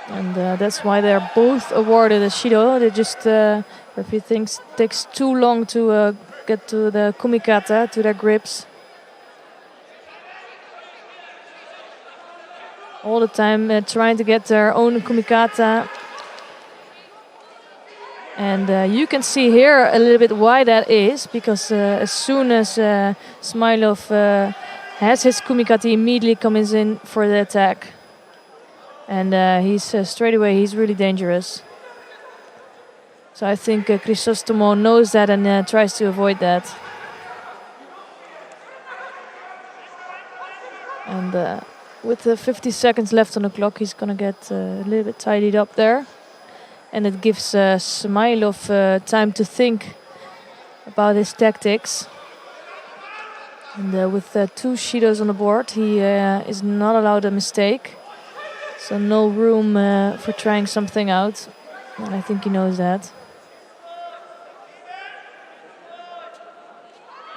And that's why they're both awarded a shido. They just, if he thinks it takes too long to get to the kumikata, to their grips. All the time trying to get their own kumikata. And you can see here a little bit why that is, because as soon as Smailov has his kumikata, he immediately comes in for the attack. And he's straight away, he's really dangerous. So I think Crisostomo knows that and tries to avoid that. And with 50 seconds left on the clock, he's going to get a little bit tidied up there. And it gives Smailov time to think about his tactics. And with 2 Shidos on the board, he is not allowed a mistake. So no room for trying something out. And I think he knows that.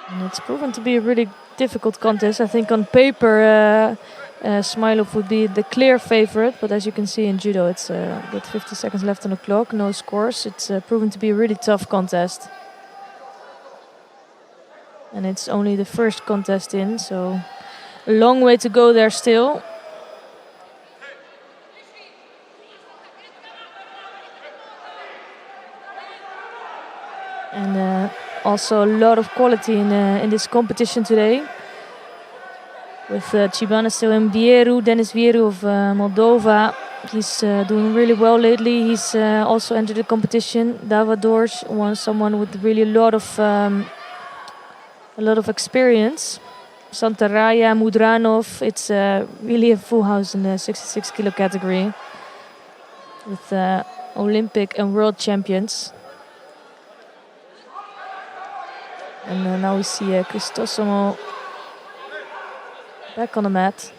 And it's proven to be a really difficult contest. I think on paper Smilov would be the clear favorite, but as you can see in Judo, it's got 50 seconds left on the clock, no scores. It's proven to be a really tough contest. And it's only the first contest in, so a long way to go there still. And also a lot of quality in this competition today. With Chibana still in Vieru, Denis Vieru of Moldova. He's doing really well lately. He's also entered the competition. Davadors, someone with really a lot of experience. Santaraya, Mudranov. It's really a full house in the 66 kilo category. With Olympic and world champions. And now we see Crisostomo back on the mat.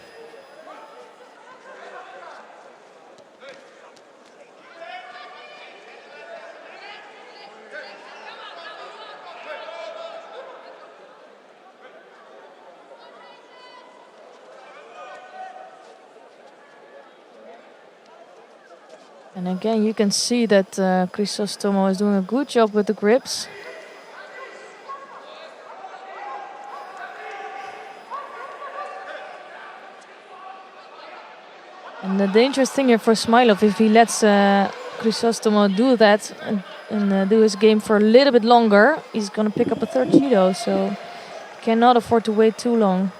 And again, you can see that Crisostomo is doing a good job with the grips. And the dangerous thing here for Smilov, if he lets Crisostomo do that and do his game for a little bit longer, he's going to pick up a third Judo, so he cannot afford to wait too long.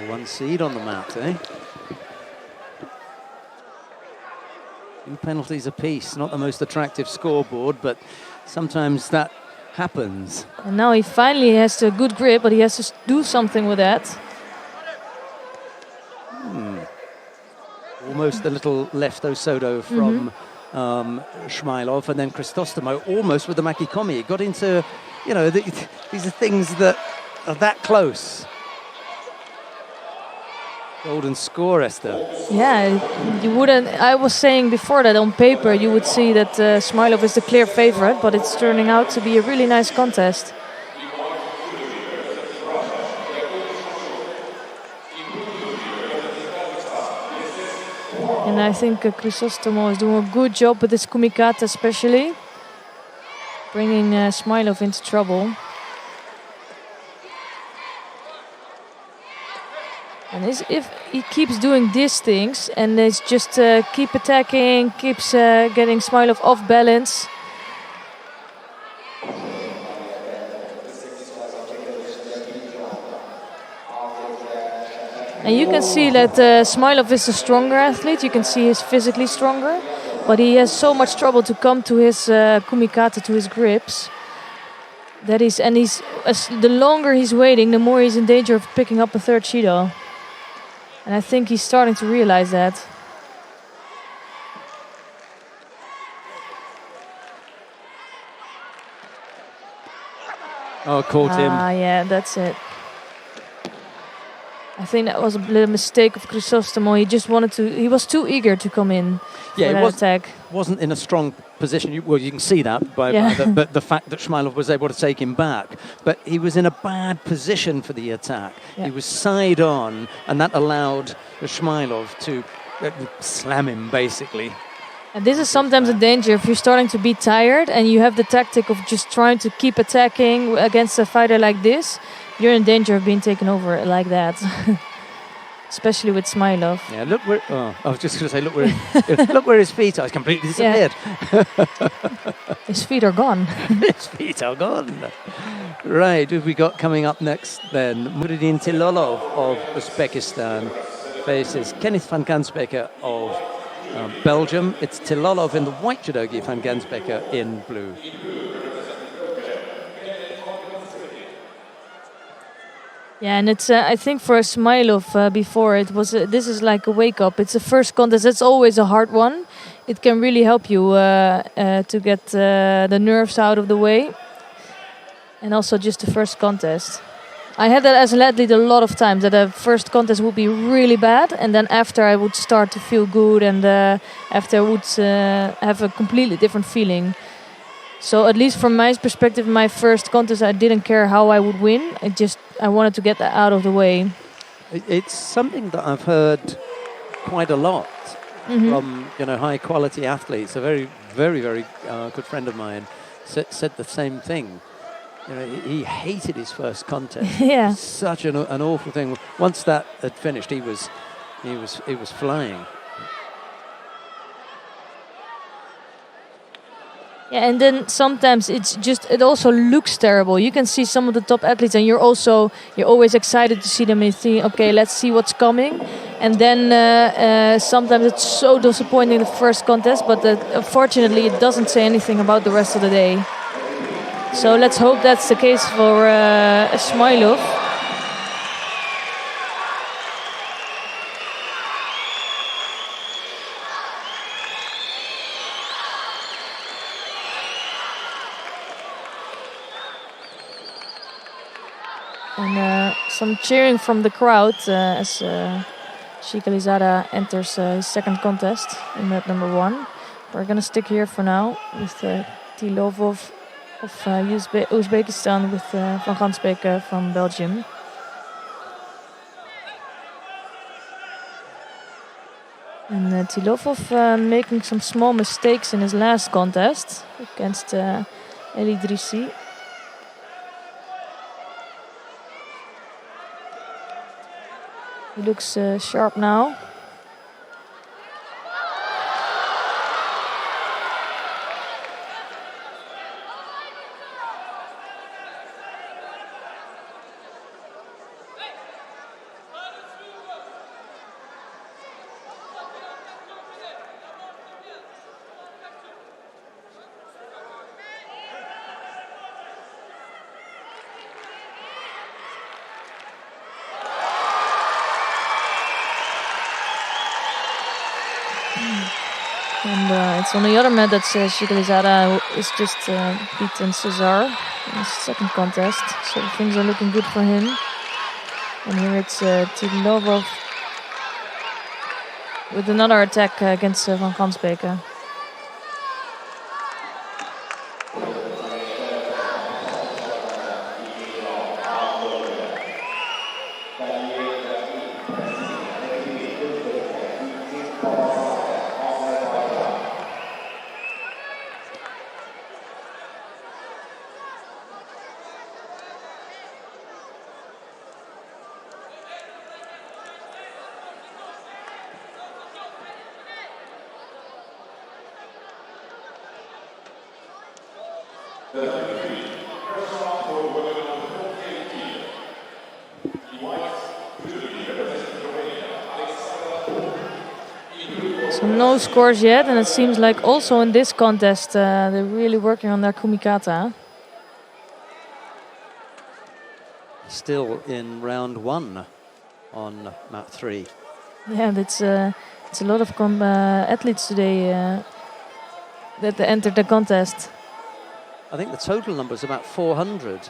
One seed on the mat, eh? 2 penalties apiece, not the most attractive scoreboard, but sometimes that happens. And now he finally has a good grip, but he has to do something with that. Almost a little left Osodo from Shmylov, and then Crisostomo almost with the Makikomi. He got into, you know, these are things that are that close. Golden score, Esther. Yeah, you wouldn't. I was saying before that on paper you would see that Smilov is the clear favorite, but it's turning out to be a really nice contest. And I think Crisostomo is doing a good job with his kumikata, especially bringing Smilov into trouble. And if he keeps doing these things and it's just keep attacking, keeps getting Smilov off balance. And you can see that Smilov is a stronger athlete. You can see he's physically stronger, but he has so much trouble to come to his kumikata, to his grips. That is, and the longer he's waiting, the more he's in danger of picking up a third Shido. And I think he's starting to realize that. Oh, caught him. Ah, yeah, that's it. I think that was a little mistake of Crisostomo. He was too eager to come in for that attack. Wasn't in a strong position. You can see that by the fact that Shmylov was able to take him back. But he was in a bad position for the attack. Yeah. He was side on, and that allowed Shmylov to slam him, basically. And this is sometimes a danger if you're starting to be tired and you have the tactic of just trying to keep attacking against a fighter like this. You're in danger of being taken over like that. Especially with Smilov. Yeah, look where... Oh, I was just going to say, look where his feet are. He's completely disappeared. Yeah. His feet are gone. His feet are gone. Right, who have we got coming up next then? Muradin Tilolov of Uzbekistan faces Kenneth van Gansbeker of Belgium. It's Tilolov in the white judogi, van Gansbeker in blue. Yeah, and it's I think for Smilov before it was this is like a wake up. It's the first contest. It's always a hard one. It can really help you to get the nerves out of the way. And also just the first contest. I had that as an athlete a lot of times, that the first contest would be really bad, and then after I would start to feel good, and after I would have a completely different feeling. So at least from my perspective, my first contest, I didn't care how I would win. I wanted to get that out of the way. It's something that I've heard quite a lot from high quality athletes. A very, very, very good friend of mine said the same thing. He hated his first contest. Yeah. Such an awful thing. Once that had finished, he was flying. Yeah, and then sometimes it also looks terrible. You can see some of the top athletes, and you're always excited to see them and think, okay, let's see what's coming. And then sometimes it's so disappointing the first contest, but unfortunately it doesn't say anything about the rest of the day. So let's hope that's the case for Ismailov. And some cheering from the crowd as Shikalizada enters his second contest in mat number 1. We're going to stick here for now with Tilovov of Uzbekistan with Van Gansbeke from Belgium. And Tilovov making some small mistakes in his last contest against Eli Drissi. He looks sharp now. And it's on the other mat that Shikalizada is just beaten Cesar in his second contest. So things are looking good for him. And here it's Tilovov with another attack against Van Gansbeke. So no scores yet, and it seems like also in this contest they're really working on their kumikata. Still in round 1 on mat 3. Yeah, it's a lot of athletes today that entered the contest. I think the total number is about 400,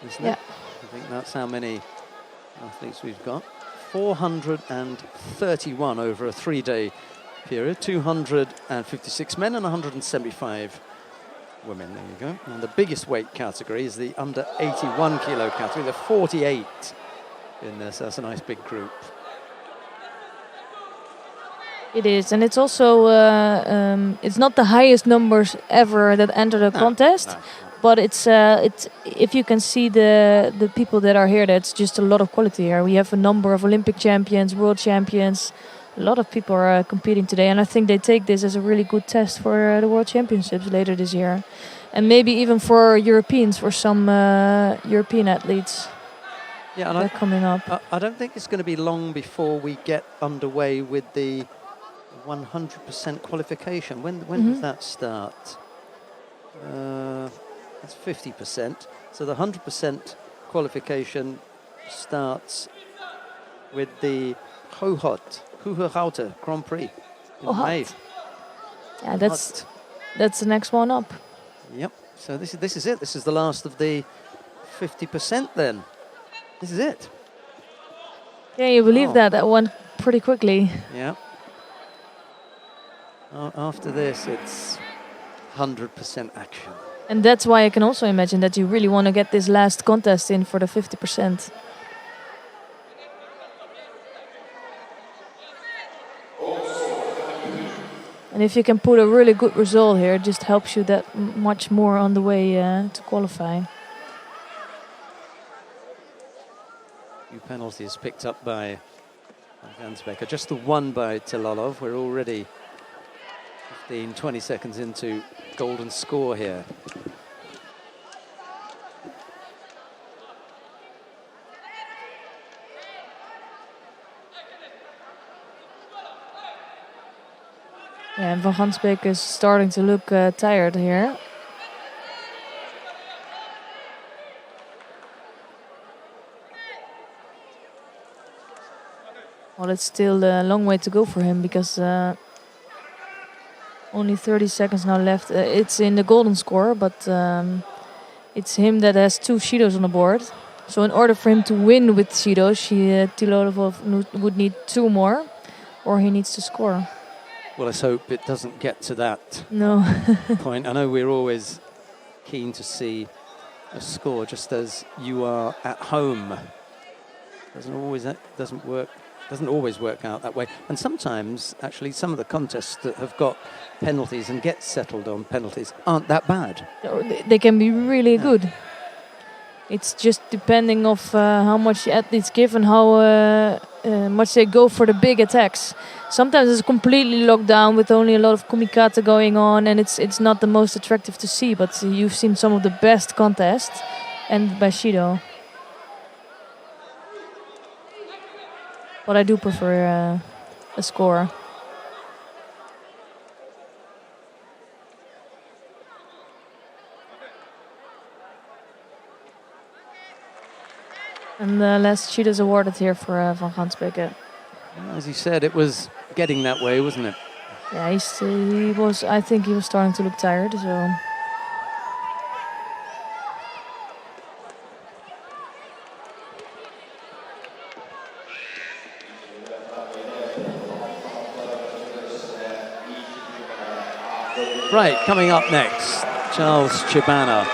isn't Yeah. it? I think that's how many athletes we've got. 431 over a 3-day period. 256 men and 175 women. There you go. And the biggest weight category is the under 81 kilo category. There are 48 in this. That's a nice big group. It is, and it's also it's not the highest numbers ever that enter the contest, but it's if you can see the people that are here, that's just a lot of quality here. We have a number of Olympic champions, world champions. A lot of people are competing today, and I think they take this as a really good test for the World Championships later this year, and maybe even for Europeans, for some European athletes. Yeah, and coming up. I don't think it's going to be long before we get underway with the 100% qualification. When does that start? It's 50%. So the 100% qualification starts with the Hooghout Grand Prix in May. Yeah, that's the next one up. Yep. So this is it. This is the last of the 50% then. This is it. Can you believe Oh. that? That went pretty quickly. Yeah. After this, it's 100% action. And that's why I can also imagine that you really want to get this last contest in for the 50%. And if you can put a really good result here, it just helps you that much more on the way to qualify. Few penalties picked up by Gansbecker. Just the one by Tilolov. We're already 15, 20 seconds into golden score here. Yeah, and Van Gansbeek is starting to look tired here. Well, it's still a long way to go for him because only 30 seconds now left. It's in the golden score, but it's him that has 2 Shidos on the board. So in order for him to win with Shidos, Tilolov would need 2 more, or he needs to score. Well, let's hope it doesn't get to that No. point. I know we're always keen to see a score just as you are at home. Doesn't always work out that way. And sometimes, actually, some of the contests that have got penalties and get settled on penalties aren't that bad. They can be really good. It's just depending of how much the athletes give and how much they go for the big attacks. Sometimes it's completely locked down with only a lot of kumikata going on, and it's not the most attractive to see. But you've seen some of the best contests, and by Shido. But I do prefer a score. And the last sheet is awarded here for Van Gansbeek. As you said, it was getting that way, wasn't it? Yeah, he was. I think he was starting to look tired. So. Right, coming up next, Charles Chibana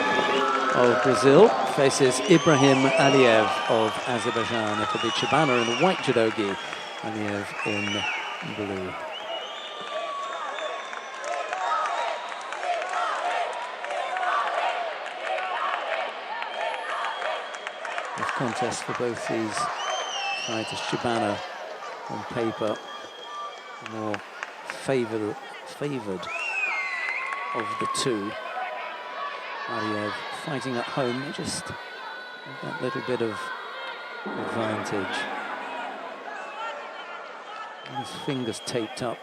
of Brazil faces Ibrahim Aliyev of Azerbaijan. It'll be Chibana in the white judogi, Aliyev in blue. Tough contest for both these fighters. Chibana on paper more favoured of the two. Aliyev fighting at home, just that little bit of advantage. And his fingers taped up.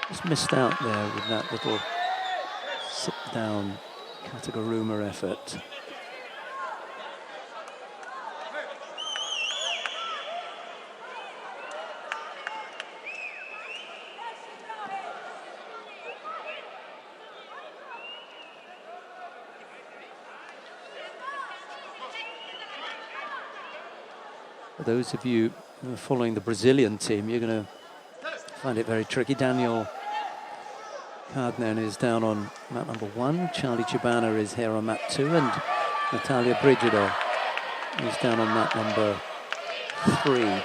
Just missed out there with that little sit-down Kataguruma effort. For those of you who are following the Brazilian team, you're going to find it very tricky. Daniel Cardnan is down on mat number 1. Charlie Chibana is here on mat 2. And Natalia Brigido is down on mat number 3.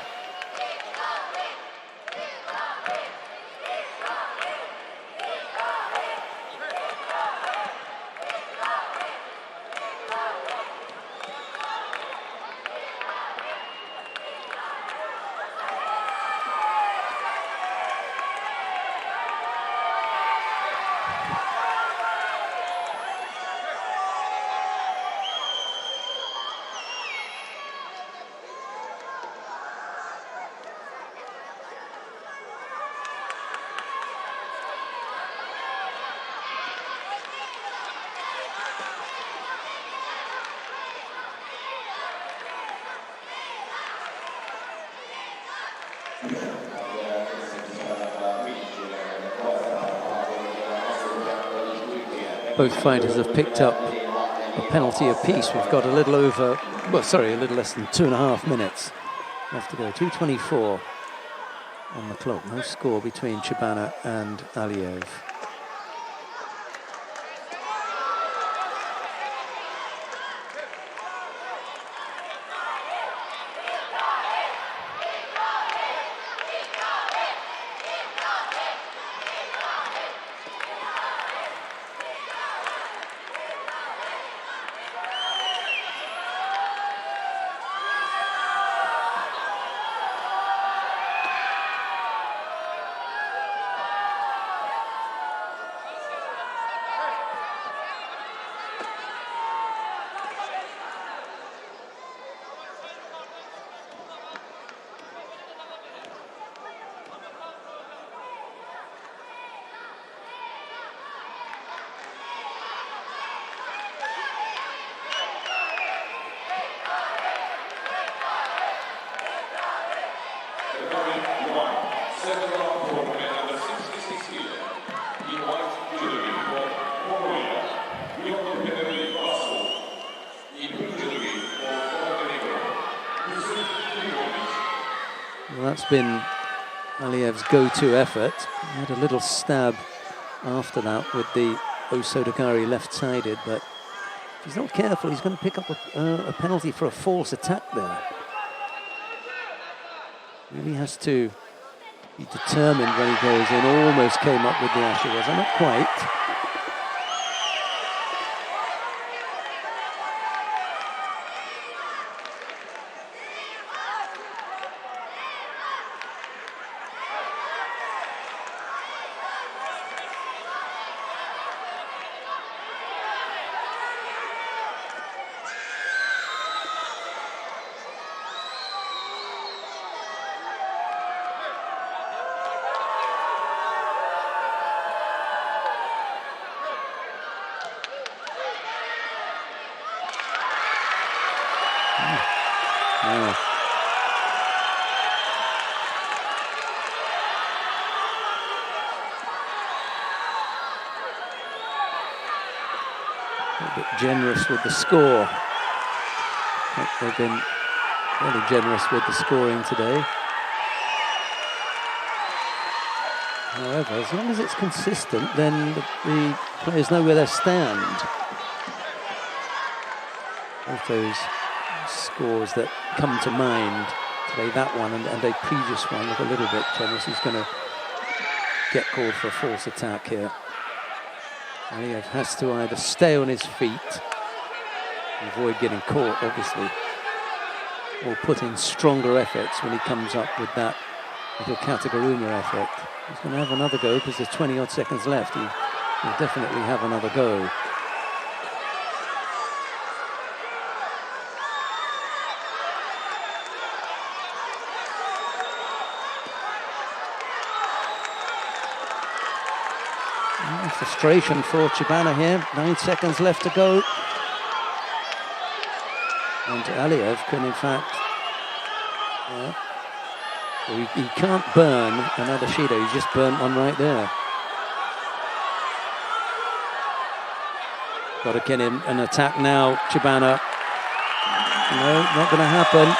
Both fighters have picked up a penalty apiece. We've got a little over, well, sorry, a little less than 2.5 minutes left to go. 2:24 on the clock. No score between Chibana and Aliev. Well, that's been Aliev's go-to effort. He had a little stab after that with the Osodogari left-sided, but if he's not careful, he's going to pick up a penalty for a false attack there. Really has to be determined when he goes in. Almost came up with the Ashiwaza, not quite. A bit generous with the score. They've been really generous with the scoring today. However, as long as it's consistent, then the players know where they stand. Both those scores that come to mind today, that one and a previous one, look a little bit generous. He's going to get called for a false attack here. Aliev has to either stay on his feet, avoid getting caught, obviously, or put in stronger efforts when he comes up with that little Kataguruma effort. He's going to have another go because there's 20-odd seconds left. He'll definitely have another go. Frustration for Chibana here. 9 seconds left to go. And Aliev can, in fact, he can't burn another Shido. He's just burnt one right there. Got to get him an attack now, Chibana. No, not going to happen.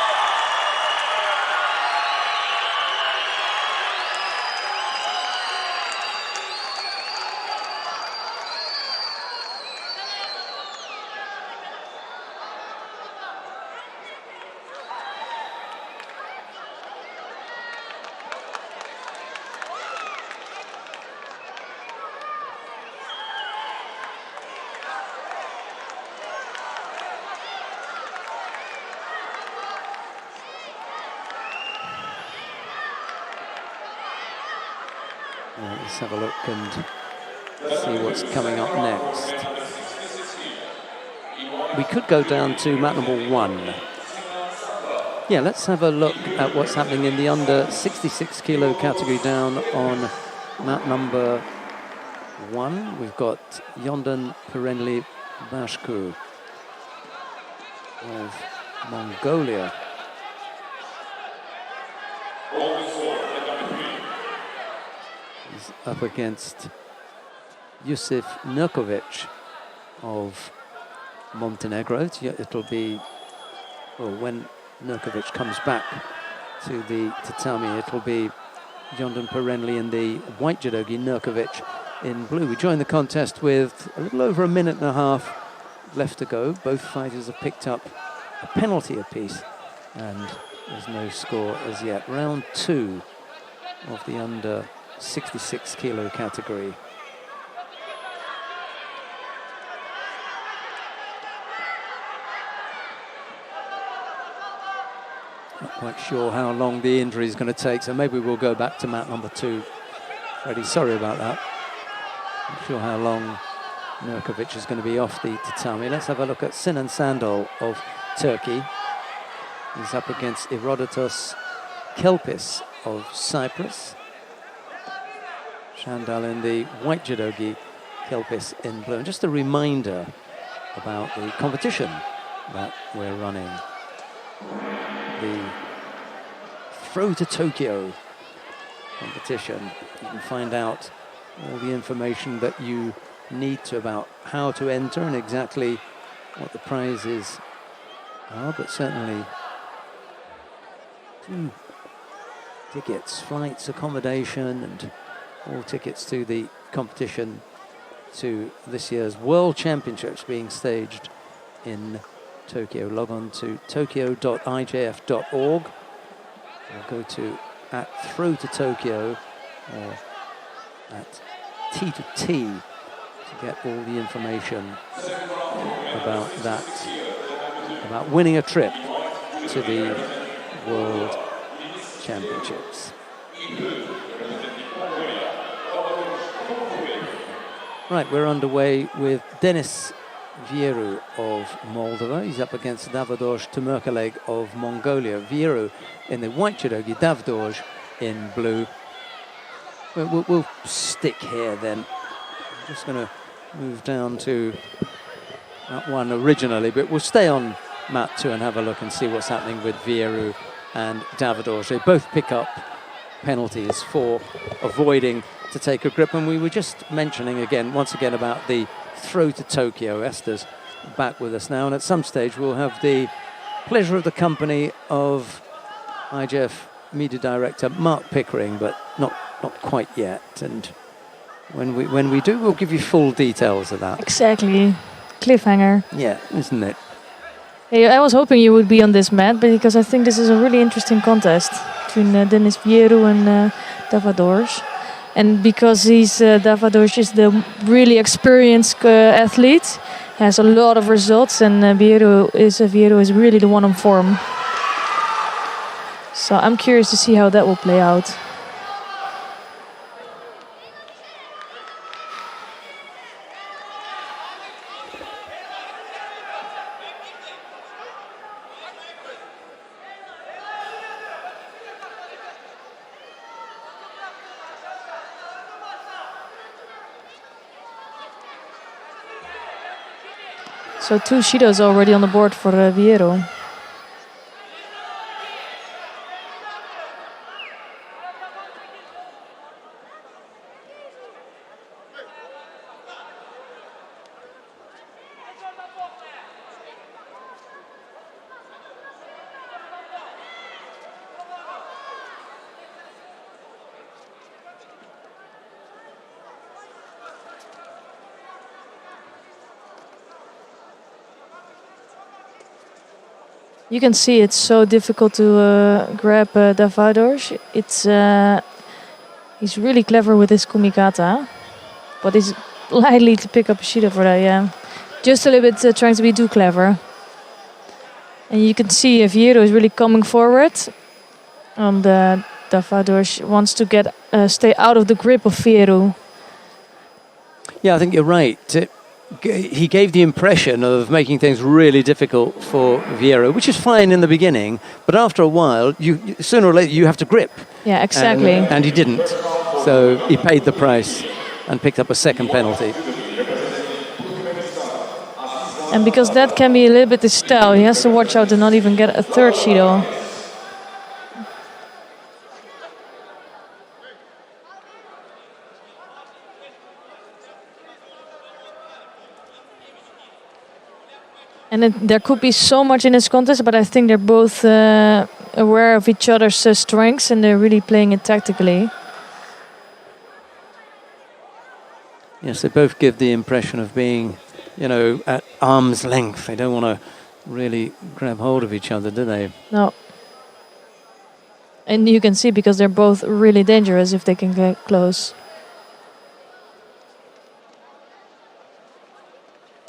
Let's have a look and see what's coming up next. We could go down to mat number 1. Yeah, let's have a look at what's happening in the under 66 kilo category down on mat number 1. We've got Yondan Perenli Bashku of Mongolia. is up against Jusif Nurkovic of Montenegro. It'll be, well, when Nurkovic comes back to the tatami, it'll be Jondan Perenli in the white judogi, Nurkovic in blue. We joined the contest with a little over a minute and a half left to go. Both fighters have picked up a penalty apiece, and there's no score as yet. Round 2 of the under 66 kilo category. Not quite sure how long the injury is going to take, so maybe we'll go back to mat number 2. Freddie, sorry about that. Not sure how long Nurkovic is going to be off the tatami. Let's have a look at Sinan Sandal of Turkey. He's up against Herodotos Kelpis of Cyprus. Shandal in the white judogi, Kelpis in blue. And just a reminder about the competition that we're running. The Throw to Tokyo competition. You can find out all the information that you need to about how to enter and exactly what the prizes are, but certainly 2 tickets, flights, accommodation, and all tickets to the competition to this year's World Championships being staged in Tokyo. Log on to tokyo.ijf.org or go to @Throw to Tokyo or @T2T to get all the information about that, about winning a trip to the World Championships. Right, we're underway with Denis Vieru of Moldova. He's up against Davdoj Temirkaleg of Mongolia. Vieru in the white judogi, Davdoj in blue. We'll stick here then. I'm just going to move down to mat 1 originally, but we'll stay on mat 2 and have a look and see what's happening with Vieru and Davdoj. They both pick up penalties for avoiding to take a grip, and we were just mentioning once again about the Throw to Tokyo. Esther's back with us now, and at some stage we'll have the pleasure of the company of IJF media director Mark Pickering, but not quite yet. And when we do, we'll give you full details of that. Exactly. Cliffhanger. Yeah, isn't it? Hey, I was hoping you would be on this mat, because I think this is a really interesting contest between Denis Vieru and Davdoj. And because Davdoj is the really experienced athlete, has a lot of results, and Vieru is really the one on form. So I'm curious to see how that will play out. So 2 Shidos already on the board for Vieru. You can see it's so difficult to grab Davdoj. He's really clever with his kumikata, but he's likely to pick up a Shido for that, yeah. Just a little bit trying to be too clever. And you can see Vieru is really coming forward, and Davdoj wants to stay out of the grip of Vieru. Yeah, I think you're right. He gave the impression of making things really difficult for Vieru, which is fine in the beginning, but after a while, sooner or later, you have to grip. Yeah, exactly. And he didn't. So he paid the price and picked up a second penalty. And because that can be a little bit his style, he has to watch out to not even get a third Shido. And there could be so much in this contest, but I think they're both aware of each other's strengths, and they're really playing it tactically. Yes, they both give the impression of being, you know, at arm's length. They don't want to really grab hold of each other, do they? No. And you can see, because they're both really dangerous if they can get close.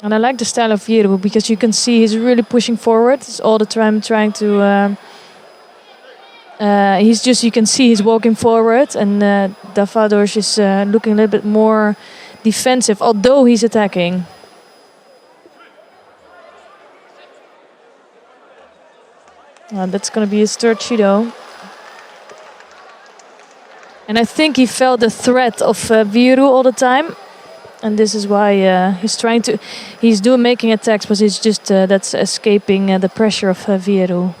And I like the style of Judo, because you can see he's really pushing forward. He's all the time trying to... you can see he's walking forward, and Davados is looking a little bit more defensive, although he's attacking. That's going to be his third Judo. And I think he felt the threat of Viru all the time. And this is why he's making attacks, but he's just that's escaping the pressure of Viru.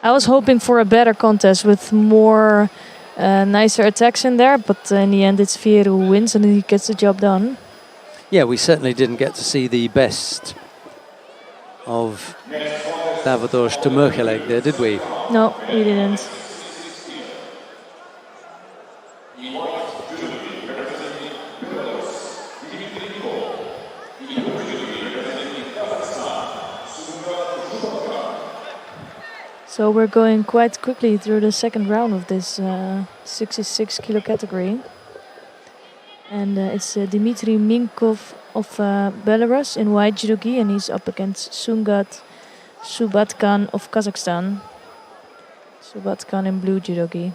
I was hoping for a better contest with more nicer attacks in there, but in the end it's Viru who wins and he gets the job done. Yeah, we certainly didn't get to see the best of Davados to Merkeleg there, did we? No, we didn't. So we're going quite quickly through the second round of this 66 kilo category. And it's Dmitry Minkov of Belarus in white judogi, and he's up against Sungat Subatkan of Kazakhstan. Subatkan in blue judogi.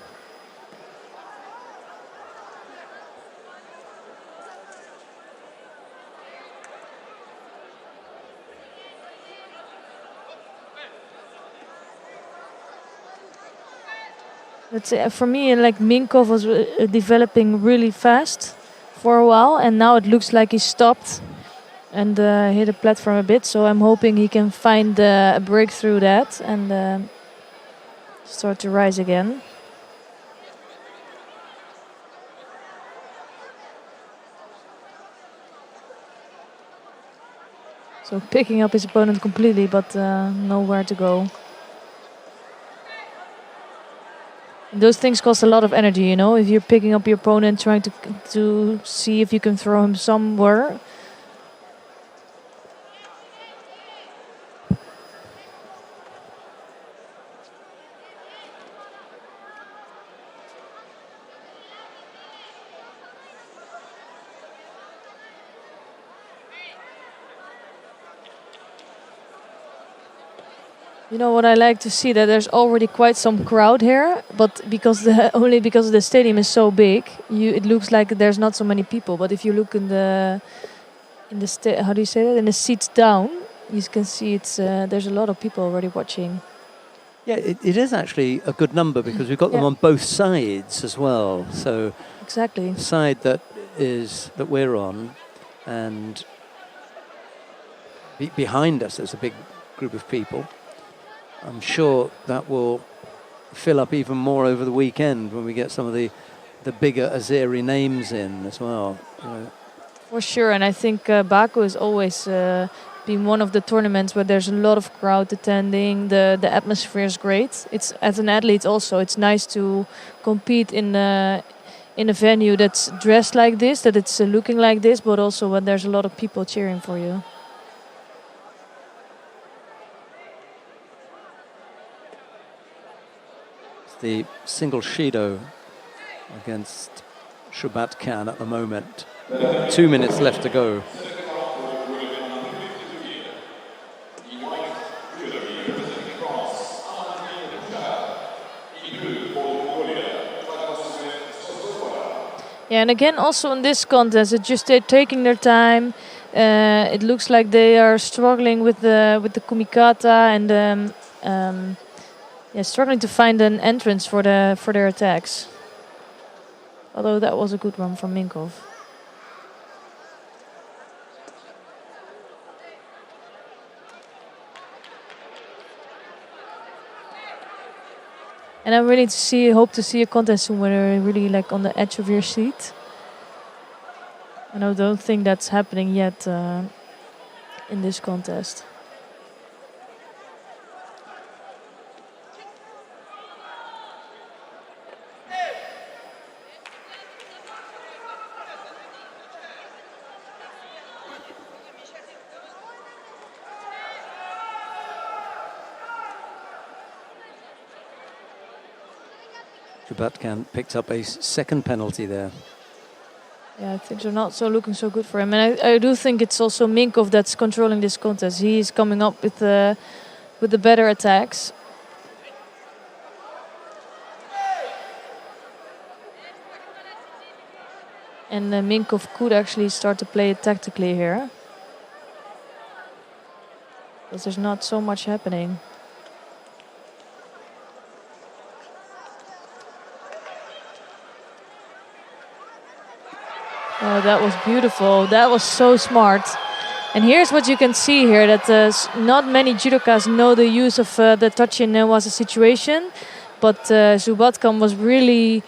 For me, like Minkov was developing really fast for a while, and now it looks like he stopped and hit a platform a bit. So I'm hoping he can find a break through that and start to rise again. So picking up his opponent completely, but nowhere to go. Those things cost a lot of energy, you know. If you're picking up your opponent, trying to see if you can throw him somewhere. You know what I like to see, that there's already quite some crowd here, but only because the stadium is so big, it looks like there's not so many people. But if you look in the how do you say that? In the seats down, you can see there's a lot of people already watching. Yeah, it is actually a good number because we've got them on both sides as well. So exactly, the side that we're on, and behind us there's a big group of people. I'm sure that will fill up even more over the weekend when we get some of the bigger Azeri names in as well. You know. For sure, and I think Baku has always been one of the tournaments where there's a lot of crowd attending. The atmosphere is great. It's, as an athlete also, it's nice to compete in a venue that's dressed like this, that it's looking like this, but also when there's a lot of people cheering for you. The single Shido against Shubatkan at the moment. 2 minutes left to go. Yeah, and again, also in this contest, it's just they're taking their time. It looks like they are struggling with the kumikata and. Struggling to find an entrance for their attacks. Although that was a good one from Minkov. And I really hope to see a contest soon where they're really like on the edge of your seat. And I don't think that's happening yet in this contest. Jubatkan picked up a second penalty there. Yeah, things are not looking so good for him. And I do think it's also Minkov that's controlling this contest. He's coming up with the better attacks. And Minkov could actually start to play it tactically here. Because there's not so much happening. Oh, that was beautiful. That was so smart. And here's what you can see here, that not many judokas know the use of the tachi newaza situation. But Jubatkan was really...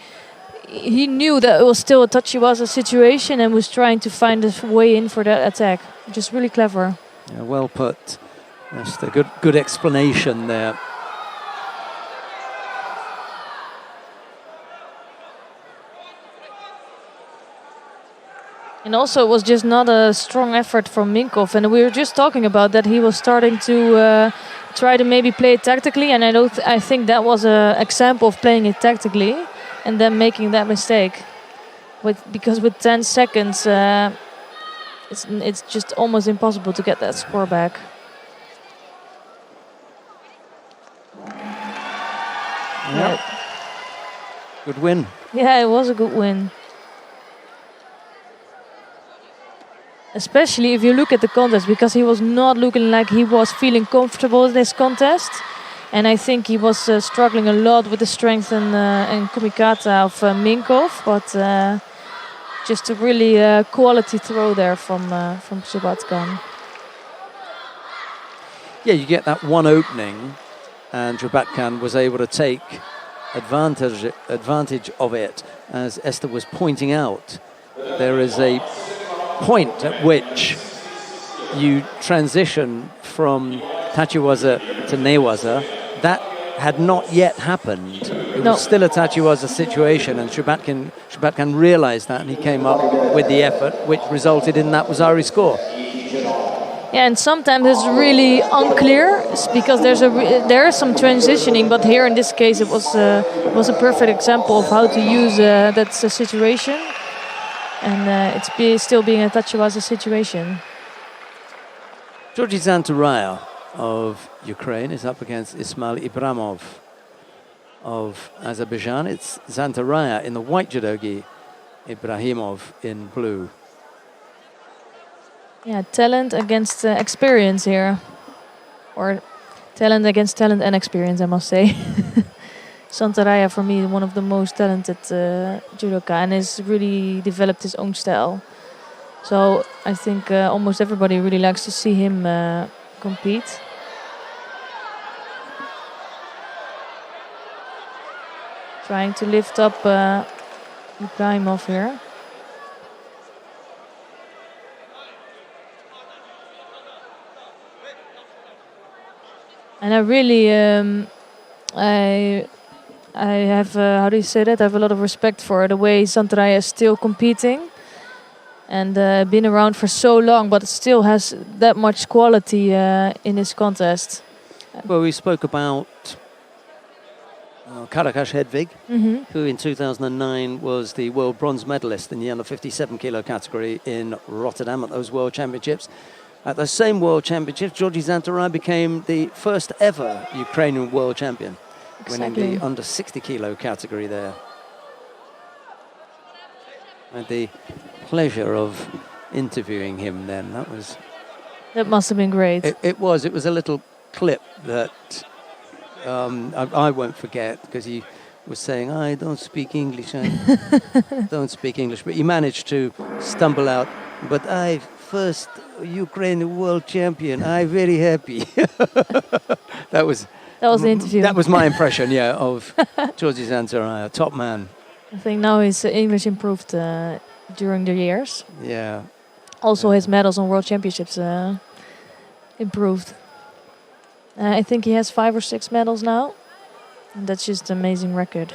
He knew that it was still a tachiwaza situation and was trying to find a way in for that attack. Just really clever. Yeah, well put. That's a good explanation there. And also, it was just not a strong effort from Minkov. And we were just talking about that he was starting to try to maybe play it tactically. And I think that was an example of playing it tactically and then making that mistake. Because with 10 seconds, it's just almost impossible to get that score back. Yeah. Good win. Yeah, it was a good win. Especially if you look at the contest, because he was not looking like he was feeling comfortable in this contest. And I think he was struggling a lot with the strength and kumikata of Minkov. But just a really quality throw there from Jubatkan. Yeah, you get that one opening, and Jubatkan was able to take advantage of it. As Esther was pointing out, there is a point at which you transition from tachiwaza to newaza. That had not yet happened. It was still a tachiwaza situation, and Jubatkan realized that, and he came up with the effort, which resulted in that Wazzari score. Yeah, and sometimes it's really unclear because there is some transitioning, but here in this case it was a perfect example of how to use that situation. And it's still being a tachiwaza situation. Georgi Zantaraya of Ukraine is up against Ismail Ibramov of Azerbaijan. It's Zantaraya in the white judogi, Ibrahimov in blue. Yeah, talent against experience here. Or talent against talent and experience, I must say. Zantaraya, for me, one of the most talented judoka, and has really developed his own style. So I think almost everybody really likes to see him compete. Trying to lift up Ibrahimov here. And I really, I have, how do you say that? I have a lot of respect for the way Zantaraya is still competing. And been around for so long, but it still has that much quality in his contest. Well, we spoke about Karakash Hedvig, who in 2009 was the world bronze medalist in the under 57 kilo category in Rotterdam at those world championships. At the same world championships, Georgi Zantaraya became the first ever Ukrainian world champion, winning the under 60 kilo category there. I had the pleasure of interviewing him then. That must have been great. It was a little clip that I won't forget, because he was saying, I don't speak English, I don't speak English. But he managed to stumble out, but I first Ukrainian world champion, I'm very happy. That was the interview. That was my impression, yeah, of Georgi Zantaraya, top man. I think now his English improved during the years. Yeah. Also, his medals on World Championships improved. I think he has 5 or 6 medals now. And that's just an amazing record.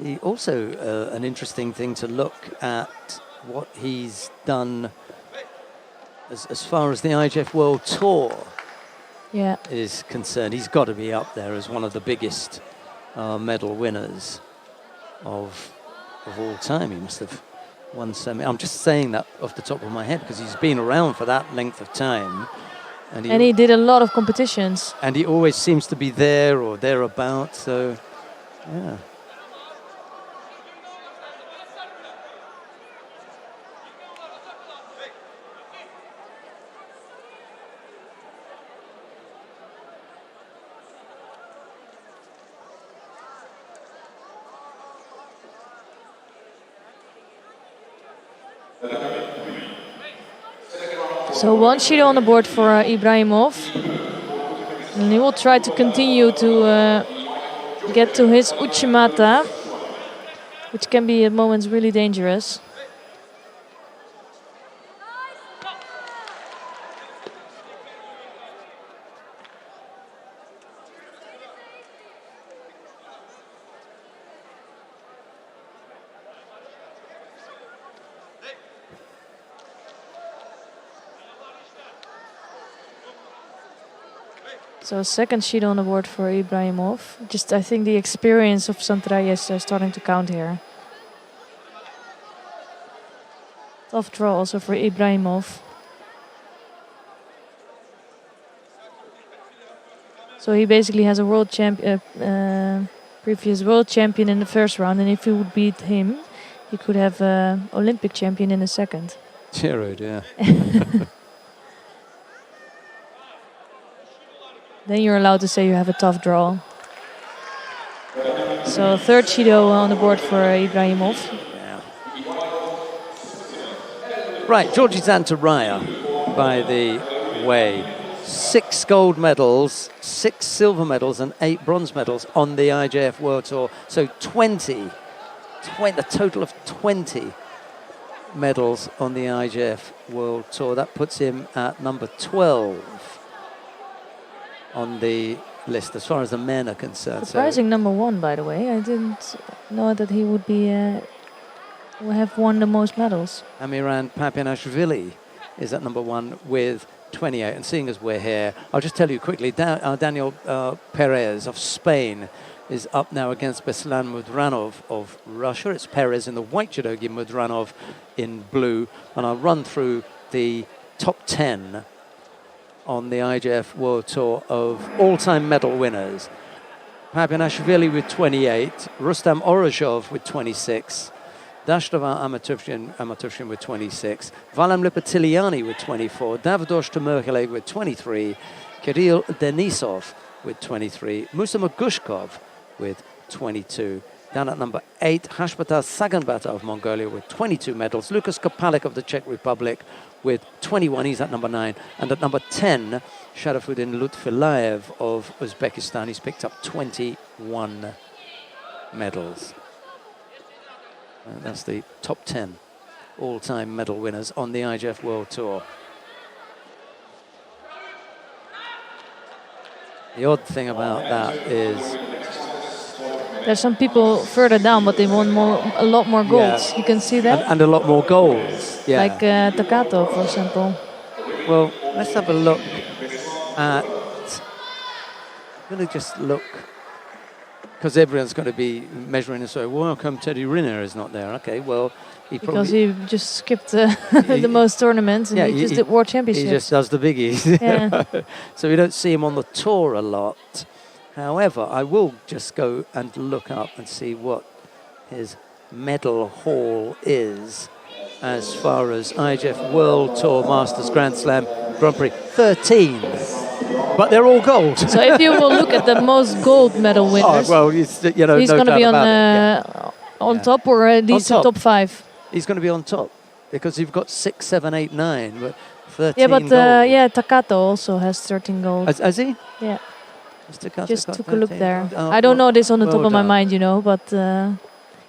He also, an interesting thing to look at what he's done as far as the IGF World Tour is concerned. He's got to be up there as one of the biggest medal winners of all time. He must have won so many. I'm just saying that off the top of my head because he's been around for that length of time. And he did a lot of competitions. And he always seems to be there or thereabouts. So, yeah. So 1 Judo on the board for Ibrahimov. And he will try to continue to get to his Uchimata, which can be at moments really dangerous. So second sheet on the board for Ibrahimov. Just I think the experience of Santraya is starting to count here. Tough draw also for Ibrahimov. So he basically has a world previous world champion in the first round, and if he would beat him, he could have Olympic champion in the second. Cheroed, yeah. Then you're allowed to say you have a tough draw. So third Judo on the board for Ibrahimov. Yeah. Right, Georgi Zantaraya, by the way. 6 gold medals, 6 silver medals and 8 bronze medals on the IJF World Tour. So 20, a total of 20 medals on the IJF World Tour. That puts him at number 12 on the list as far as the men are concerned. Surprising number 1, by the way. I didn't know that he would be will have won the most medals. Amiran Papianashvili is at number 1 with 28. And seeing as we're here, I'll just tell you quickly, Daniel Perez of Spain is up now against Beslan Mudranov of Russia. It's Perez in the white judogi, Mudranov in blue. And I'll run through the top 10 on the IJF World Tour of all-time medal winners. Papianashvili with 28, Rustam Orozhov with 26, Dashtava Amatovshin with 26, Valam Lipatiliani with 24, Davdos Tamerkeleg with 23, Kirill Denisov with 23, Musa Magushkov with 22. Down at number 8, Hashpatar Saganbata of Mongolia with 22 medals, Lukas Kopalik of the Czech Republic with 21, he's at number 9. And at number 10, Sharafuddin Lutfilayev of Uzbekistan, he's picked up 21 medals. And that's the top 10 all-time medal winners on the IJF World Tour. The odd thing about that is there's some people further down, but they won a lot more golds. Yeah. You can see that? And a lot more goals, yeah. Like Takato, for example. Well, let's have a look at... I'm going to just look, because everyone's going to be measuring and so, well, how come Teddy Riner is not there? Okay, well, because he just skipped the most tournaments, and he just did World Championships. He just does the biggies. Yeah. So we don't see him on the tour a lot. However, I will just go and look up and see what his medal haul is as far as IJF World Tour Masters Grand Slam Grand Prix. 13. But they're all gold. So if you will look at the most gold medal winners, he's going to be on top, or at least the top 5. He's going to be on top because you've got 6, 7, 8, 9, but 13 yeah, but gold. Takato also has 13 gold. Has he? Yeah. Just took a look there. I don't know this on the top of my mind, but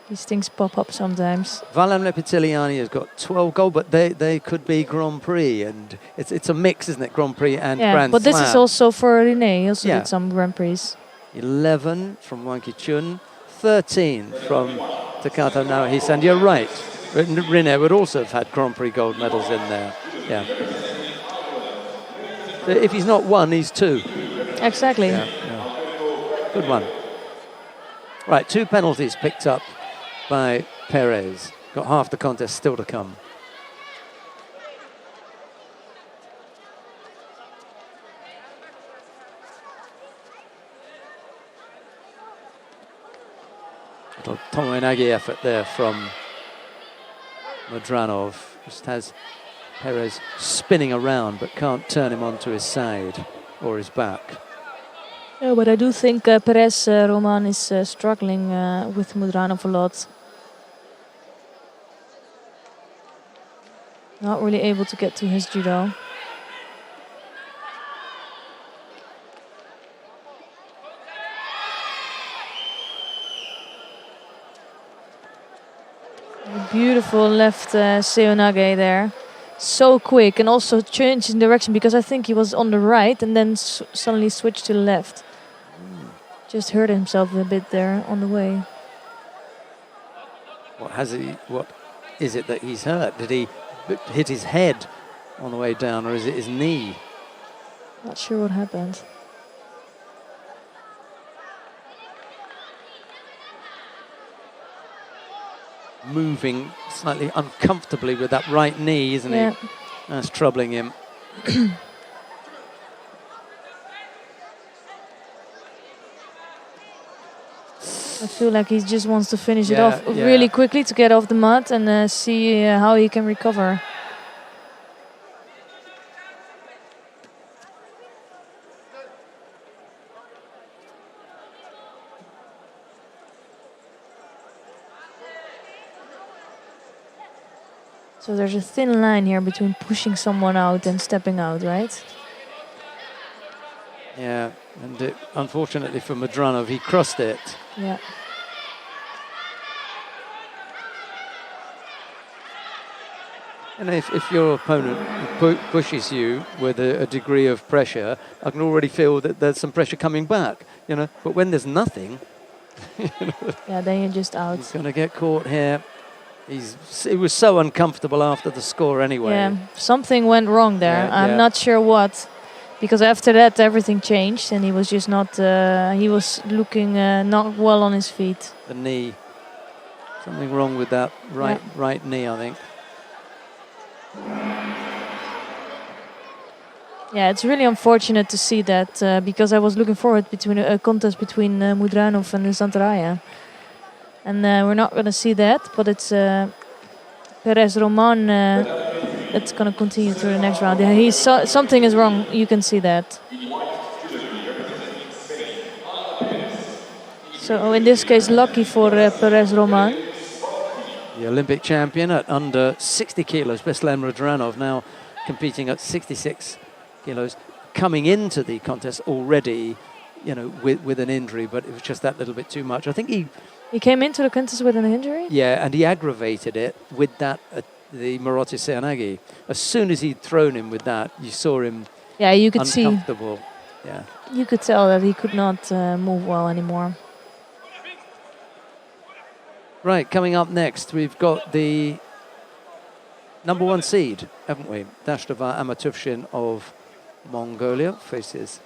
These things pop up sometimes. Valem Lepitiliani has got 12 gold, but they could be Grand Prix, and it's a mix, isn't it? Grand Prix and Yeah, Grand but Slam. this is also for Rene. He also Yeah. did some Grand Prix. 11 from Wang Chun, 13 from Takato Naohisa. And you're right, Rene would also have had Grand Prix gold medals in there. Yeah. So if he's not one, he's two. Exactly. Yeah, yeah. Good one. Right, 2 penalties picked up by Perez. Got half the contest still to come. Little Tomoenagi effort there from Mudranov. Just has Perez spinning around but can't turn him onto his side or his back. Yeah, but I do think Perez Roman is struggling with Mudranov a lot. Not really able to get to his judo. Beautiful left Seonage there. So quick, and also changed in direction because I think he was on the right and then suddenly switched to the left. Just hurt himself a bit there on the way. What is it that he's hurt? Did he hit his head on the way down, or is it his knee? Not sure what happened. Moving slightly uncomfortably with that right knee, isn't Yeah. he? That's troubling him. I feel like he just wants to finish it Yeah, off yeah. really quickly to get off the mat and see how he can recover. So there's a thin line here between pushing someone out and stepping out, right? Yeah, and unfortunately for Mudranov, he crossed it. Yeah. And if your opponent pushes you with a degree of pressure, I can already feel that there's some pressure coming back, you know. But when there's nothing, Yeah, then you're just out. he's going to get caught here. He was so uncomfortable after the score anyway. Yeah, something went wrong there. Yeah, I'm yeah. not sure what, because after that everything changed and he was just not. He was looking not well on his feet. The knee, something wrong with that right knee, I think. Yeah, it's really unfortunate to see that because I was looking forward between a contest between Mudranov and Santaraya, and we're not going to see that. But it's Perez Roman. It's going to continue to the next round. Yeah, something is wrong. You can see that. So in this case, lucky for Perez Roman. The Olympic champion at under 60 kilos, Beslan Mudranov, now competing at 66 kilos, coming into the contest already, you know, with an injury, but it was just that little bit too much. I think he came into the contest with an injury. Yeah, and he aggravated it with that the Marotti Seonagi. As soon as he'd thrown him with that, you saw him. Yeah, you could see. Uncomfortable. Yeah. You could tell that he could not move well anymore. Right, coming up next, we've got the number 1 seed, haven't we? Dashtava Amatufshin of Mongolia faces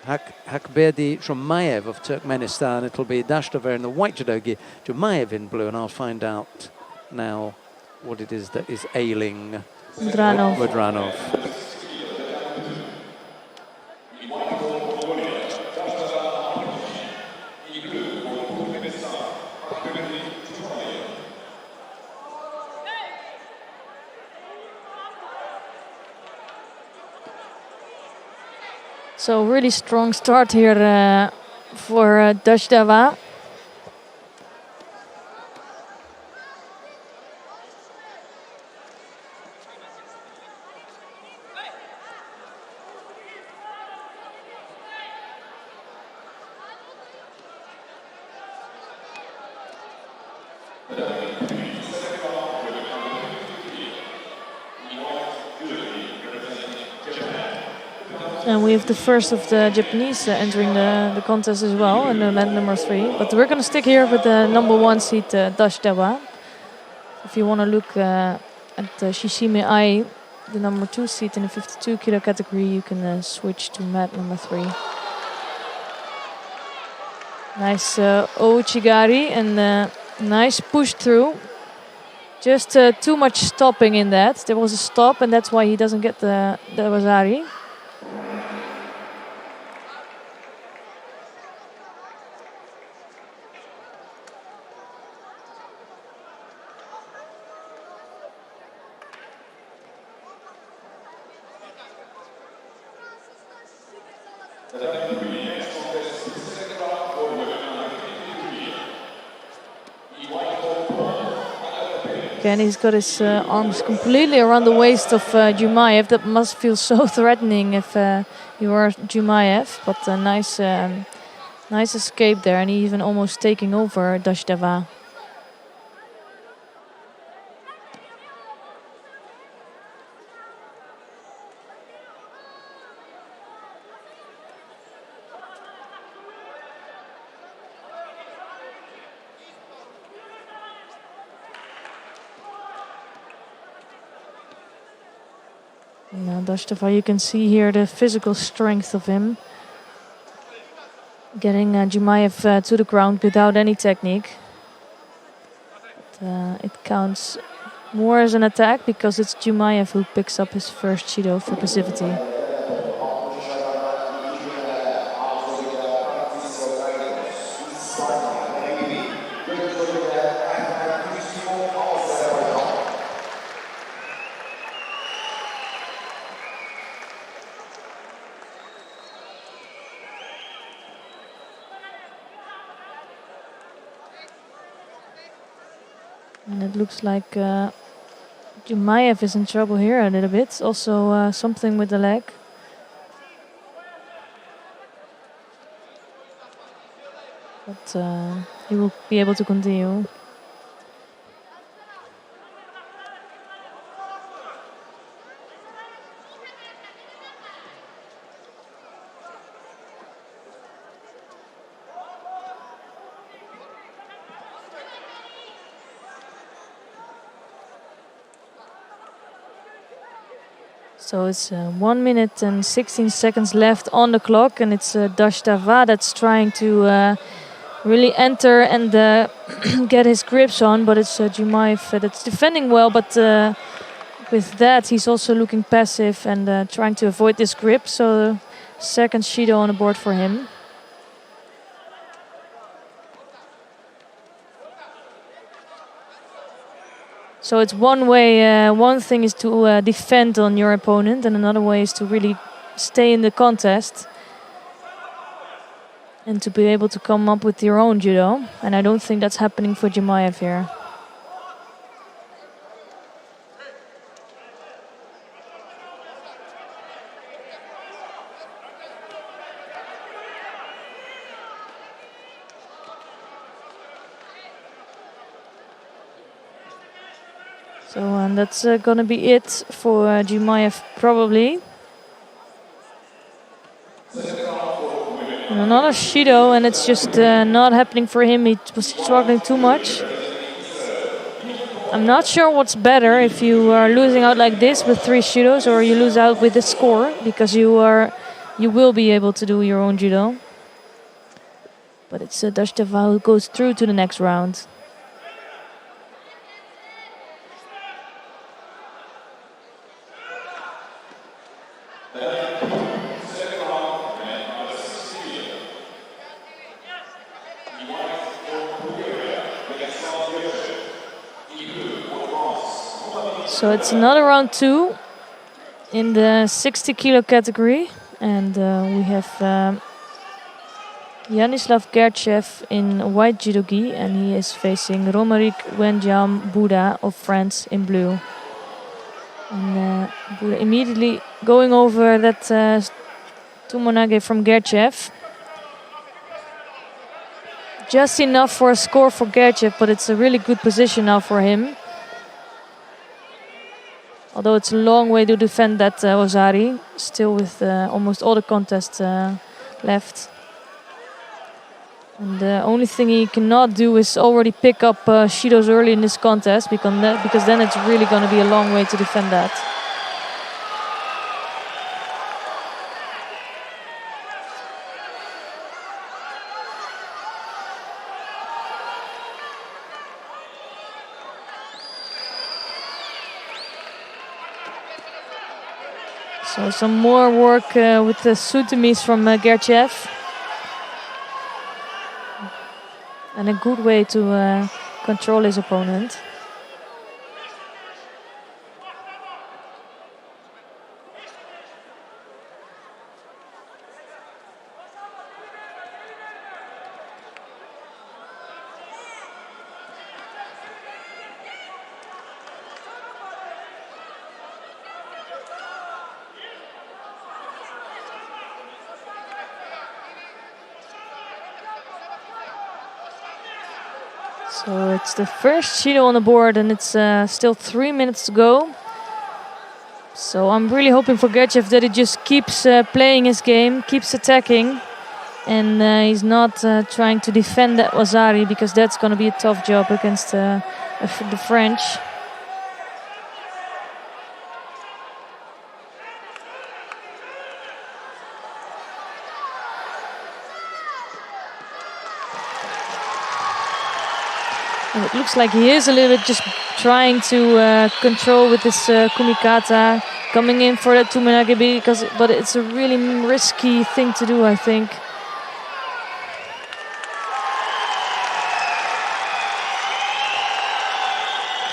Hakberdi Jumayev of Turkmenistan. It'll be Dashtava in the white judogi, Jumayev in blue, and I'll find out now what it is that is ailing Mudranov. So really strong start here for Dashtava. And we have the first of the Japanese entering the contest as well, in event number 3. But we're going to stick here with the number 1 seed, Dash Dewa. If you want to look at Shishime Ai, the number 2 seed in the 52 kilo category, you can switch to mat number 3. Nice Ouchigari and nice push through. Just too much stopping in that. There was a stop, and that's why he doesn't get the Wazari. And he's got his arms completely around the waist of Jumaev. That must feel so threatening if you are Jumaev. But a nice escape there, and even almost taking over Dashdeva. Now Dashdeva, you can see here the physical strength of him. Getting Jumaev to the ground without any technique. But, it counts more as an attack because it's Jumaev who picks up his first Judo for passivity. And it looks like Jumaev is in trouble here a little bit. Also something with the leg. But he will be able to continue. So it's 1 minute and 16 seconds left on the clock, and it's Dashdeva that's trying to really enter and get his grips on, but it's Jumaev that's defending well, but with that he's also looking passive and trying to avoid this grip, so second Shido on the board for him. So it's one way, one thing is to defend on your opponent, and another way is to really stay in the contest and to be able to come up with your own Judo. And I don't think that's happening for Jumaev here. So that's going to be it for Jumaev probably. And another Shido, and it's just not happening for him. He was struggling too much. I'm not sure what's better, if you are losing out like this with 3 Shidos or you lose out with the score, because you will be able to do your own Judo. But it's Dashdeva who goes through to the next round. So it's another round 2 in the 60 kilo category, and we have Yanislav Gerchev in white judogi, and he is facing Romaric Wenjam Buddha of France in blue. And Buddha immediately going over that Tumonage from Gerchev. Just enough for a score for Gerchev, but it's a really good position now for him. Although it's a long way to defend that Ozari, still with almost all the contests left. And the only thing he cannot do is already pick up Shido's early in this contest, because then it's really going to be a long way to defend that. So some more work with the Sutemis from Gerchev. And a good way to control his opponent. So it's the first Judo on the board, and it's still 3 minutes to go. So I'm really hoping for Gerchev that he just keeps playing his game, keeps attacking, and he's not trying to defend that Ozari, because that's going to be a tough job against the French. And it looks like he is a little bit just trying to control with this kumikata, coming in for that tumenagebi, but it's a really risky thing to do, I think.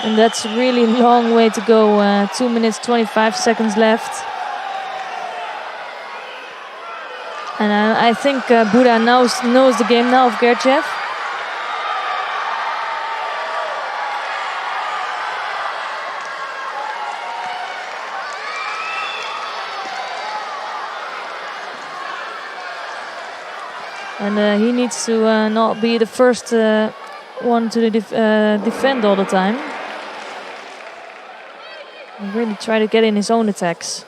And that's a really long way to go. 2 minutes 25 seconds left. And I think Buddha knows the game now of Gerchev. And he needs to not be the first one to defend all the time. And really try to get in his own attacks.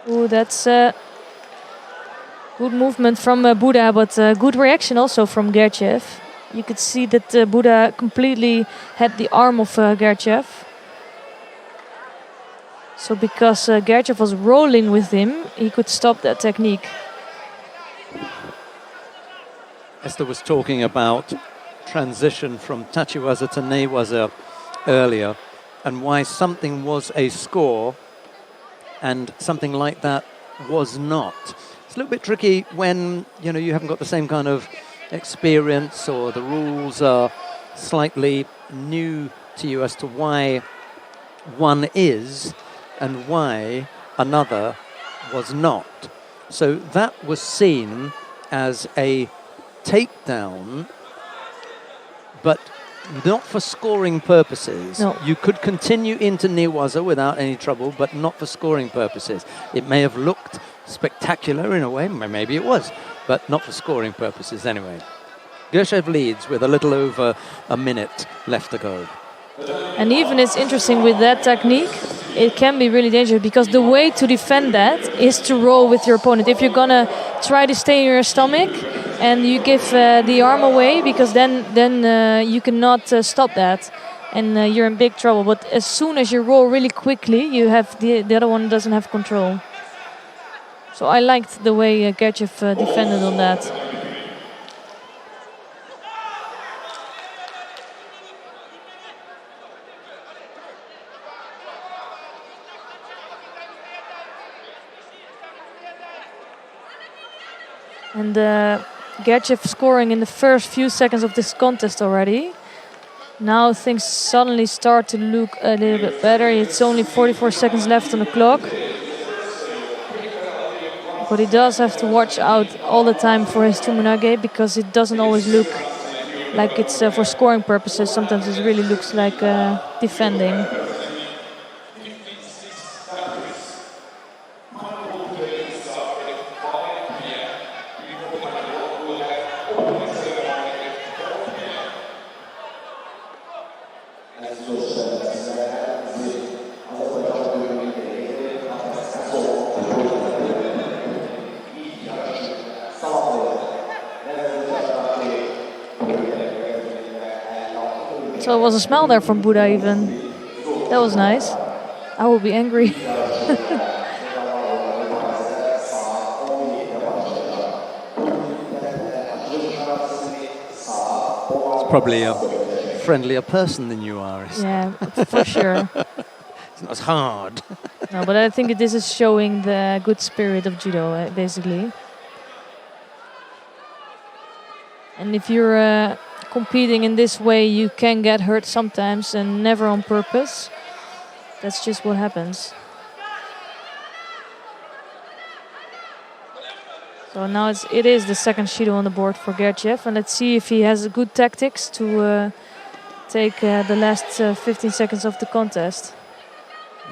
Ooh, that's good movement from Buddha, but good reaction also from Gerchev. You could see that Buddha completely had the arm of Gerchev. So because Gerchev was rolling with him, he could stop that technique. Esther was talking about transition from Tachiwaza to Newaza earlier, and why something was a score and something like that was not. It's a little bit tricky when you haven't got the same kind of experience, or the rules are slightly new to you as to why one is and why another was not. So that was seen as a takedown, but not for scoring purposes. No. You could continue into Newaza without any trouble, but not for scoring purposes. It may have looked spectacular in a way, maybe it was, but not for scoring purposes anyway. Gerchev leads with a little over a minute left to go. And even it's interesting with that technique, it can be really dangerous, because the way to defend that is to roll with your opponent. If you're gonna try to stay in your stomach and you give the arm away, because then you cannot stop that, and you're in big trouble. But as soon as you roll really quickly, you have the other one doesn't have control. So I liked the way Gerchev defended on that. And Gerchev scoring in the first few seconds of this contest already. Now things suddenly start to look a little bit better. It's only 44 seconds left on the clock. But he does have to watch out all the time for his tumunage, because it doesn't always look like it's for scoring purposes. Sometimes it really looks like defending. So it was a smile there from Buddha even. That was nice. I will be angry. It's probably a friendlier person than you are. Yeah, for sure. It's not as hard. No, but I think this is showing the good spirit of judo, basically. And if you're competing in this way, you can get hurt sometimes, and never on purpose. That's just what happens. So now it is the second Shido on the board for Gergiev, and let's see if he has good tactics to take the last 15 seconds of the contest.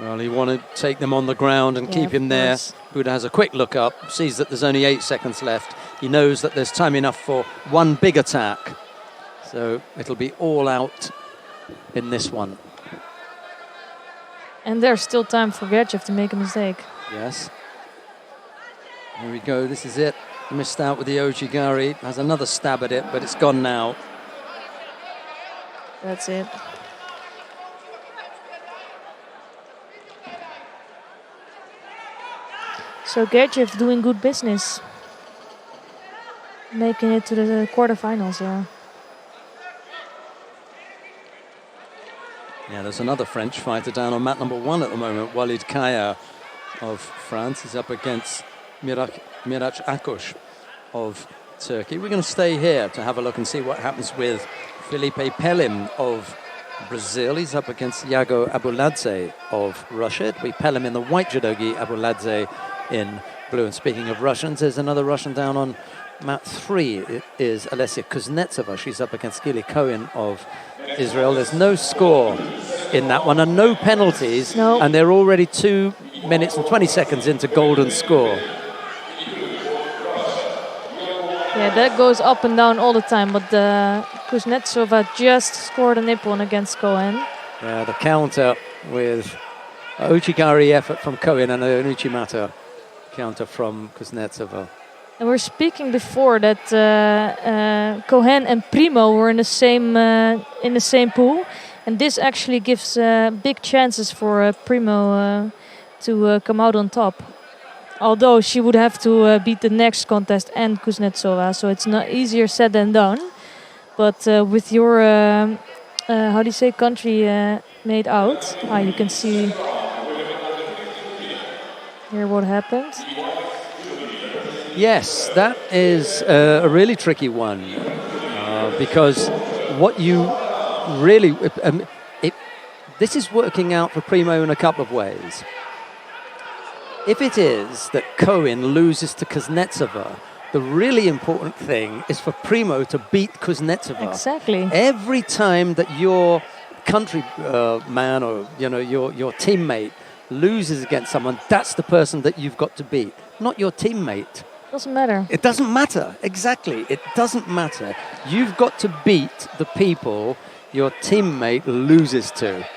Well, he wanted to take them on the ground and keep him there. Buddha has a quick look up, sees that there's only 8 seconds left. He knows that there's time enough for one big attack. So it'll be all out in this one. And there's still time for Gergiev to make a mistake. Yes. Here we go, this is it. Missed out with the Ojigari. Has another stab at it, but it's gone now. That's it. So Gergiev doing good business. Making it to the quarterfinals, yeah. Yeah, there's another French fighter down on mat number 1 at the moment. Walid Kaya of France is up against Miraç Akkuş of Turkey. We're going to stay here to have a look and see what happens with Felipe Pelim of Brazil. He's up against Yago Abuladze of Russia. It'll be Pelim in the white judogi, Abuladze in blue. And speaking of Russians, there's another Russian down on mat 3. It is Alessia Kuznetsova. She's up against Gili Cohen of Israel. There's no score in that one and no penalties. No. And they're already 2 minutes and 20 seconds into golden score. Yeah, that goes up and down all the time, but Kuznetsova just scored a nippon against Cohen. Yeah, the counter with Uchigari effort from Cohen and an Uchimata counter from Kuznetsova. And we're speaking before that Cohen and Primo were in the same pool, and this actually gives big chances for Primo to come out on top. Although she would have to beat the next contest and Kuznetsova, so it's not easier said than done. But with your how do you say, country made out, you can see here what happened. Yes, that is a really tricky one because what you really... this is working out for Primo in a couple of ways. If it is that Cohen loses to Kuznetsova, the really important thing is for Primo to beat Kuznetsova. Exactly. Every time that your country man or your teammate loses against someone, that's the person that you've got to beat, not your teammate. Doesn't matter. It doesn't matter, exactly. It doesn't matter. You've got to beat the people your teammate loses to.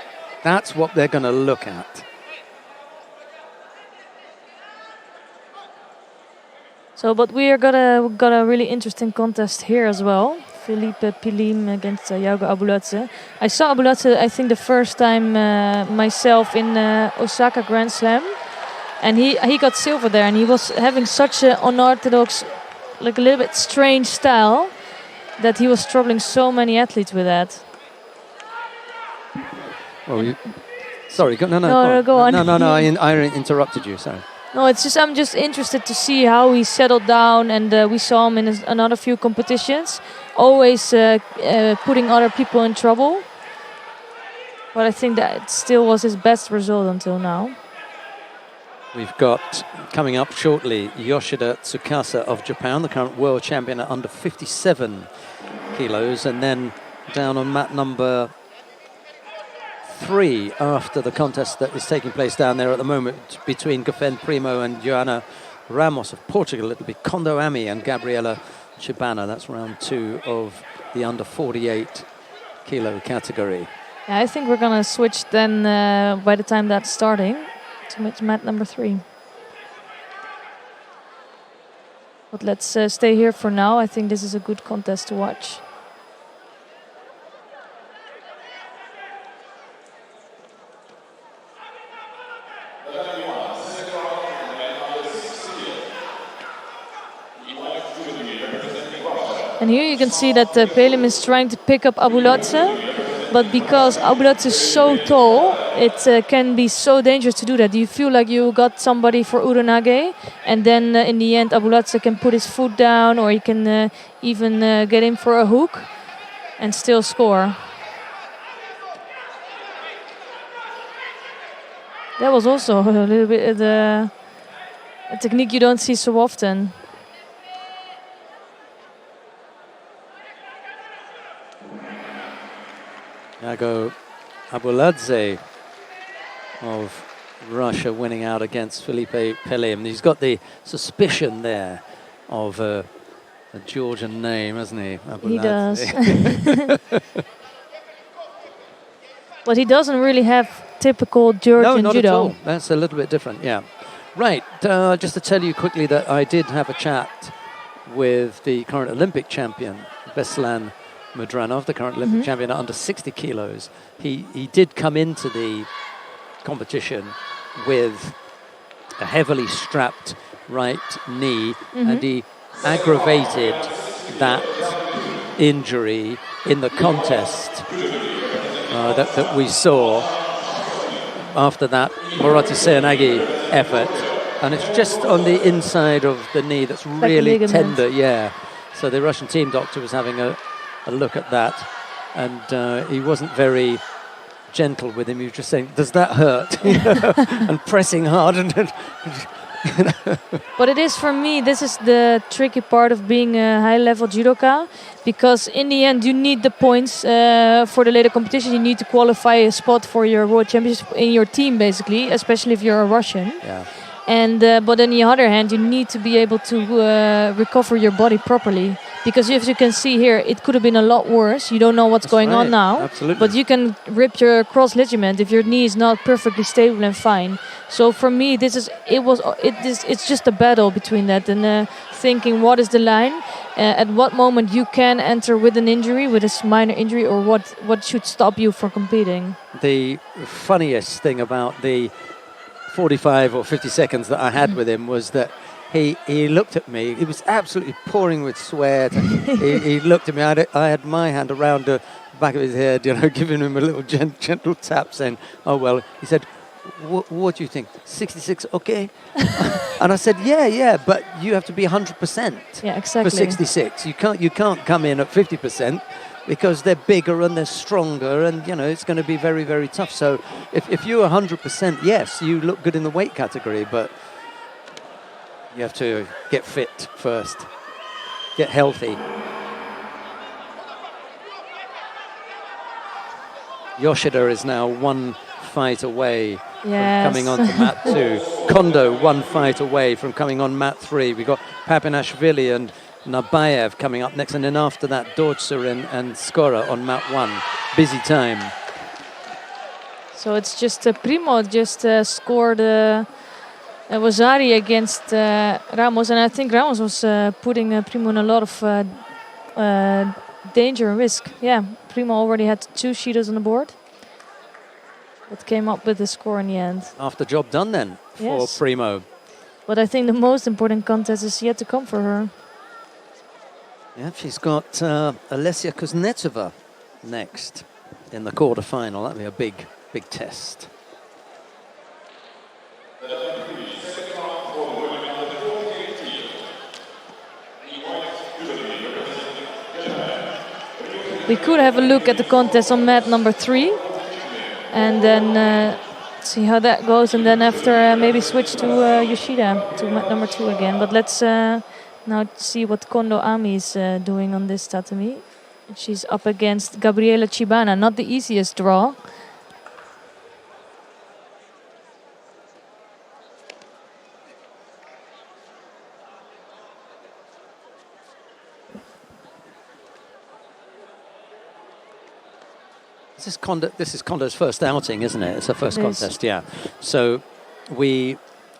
That's what they're going to look at. So, but we are got a really interesting contest here as well. Felipe Pilim against Yago Abuladze. I saw Abuladze, I think, the first time myself in Osaka Grand Slam. And he got silver there, and he was having such an unorthodox, like a little bit strange style, that he was troubling so many athletes with that. Well, sorry, go on. Go on. No, I interrupted you, sorry. No, it's just I'm just interested to see how he settled down, and we saw him in another few competitions, always putting other people in trouble. But I think that it still was his best result until now. We've got, coming up shortly, Yoshida Tsukasa of Japan, the current world champion at under 57 kilos, and then down on mat number 3 after the contest that is taking place down there at the moment between Gofen Primo and Joana Ramos of Portugal. It'll be Kondo Ami and Gabriela Chibana. That's round 2 of the under 48 kilo category. Yeah, I think we're gonna switch then by the time that's starting to mat number 3. But let's stay here for now. I think this is a good contest to watch. And here you can see that Pelem is trying to pick up Abulatse, but because Abulatse is so tall, it can be so dangerous to do that. You feel like you got somebody for Uranage, and then in the end Abulatse can put his foot down, or he can even get in for a hook and still score. That was also a little bit a technique you don't see so often. Iago Abuladze of Russia winning out against Felipe Pelem. He's got the suspicion there of a Georgian name, hasn't he? He does. Abuladze. But he doesn't really have typical Georgian No, not judo. at all. That's a little bit different, yeah. Right, just to tell you quickly that I did have a chat with the current Olympic champion, Beslan Mudranov, the current Olympic champion at under 60 kilos. He did come into the competition with a heavily strapped right knee, and he aggravated that injury in the contest that we saw after that Morati Seyanagi effort, and it's just on the inside of the knee that's really tender, yeah. So the Russian team doctor was having a look at that, and he wasn't very gentle with him. He was just saying, does that hurt? And pressing hard. But it is, for me, this is the tricky part of being a high-level judoka, because in the end you need the points for the later competition. You need to qualify a spot for your world championship in your team, basically, especially if you're a Russian. Yeah. And but on the other hand, you need to be able to recover your body properly, because as you can see here, it could have been a lot worse. You don't know what's going on now. Absolutely. But you can rip your cross ligament if your knee is not perfectly stable and fine. So for me, it's just a battle between that and thinking what is the line, at what moment you can enter with an injury, with a minor injury, or what should stop you from competing. The funniest thing about the 45 or 50 seconds that I had with him was that he looked at me. He was absolutely pouring with sweat. he looked at me. I had my hand around the back of his head, giving him a little gentle tap, saying, "Oh well." He said, "What do you think? 66, okay?" And I said, "Yeah, but you have to be 100%. Yeah, exactly. For 66. You can't come in at 50%." Because they're bigger and they're stronger, and it's going to be very, very tough. So if you're 100%, yes, you look good in the weight category, but you have to get fit first, get healthy. Yoshida is now one fight away from coming on to mat 2. Kondo one fight away from coming on mat 3. We've got Papinashvili and Nabayev coming up next, and then after that Dortzer and Skora on mat 1. Busy time. So it's just Primo just scored Wazari against Ramos, and I think Ramos was putting Primo in a lot of danger and risk. Yeah, Primo already had 2 Shidos on the board, but came up with the score in the end. After job done then for Primo. But I think the most important contest is yet to come for her. Yeah, she's got Alessia Kuznetsova next in the quarter-final. That'll be a big test. We could have a look at the contest on mat number 3, and then see how that goes, and then after maybe switch to Yoshida to mat number 2 again. But let's now see what Kondo Ami is doing on this tatami. She's up against Gabriela Chibana, not the easiest draw. This is Kondo's first outing, isn't it? It's her first contest, yeah. So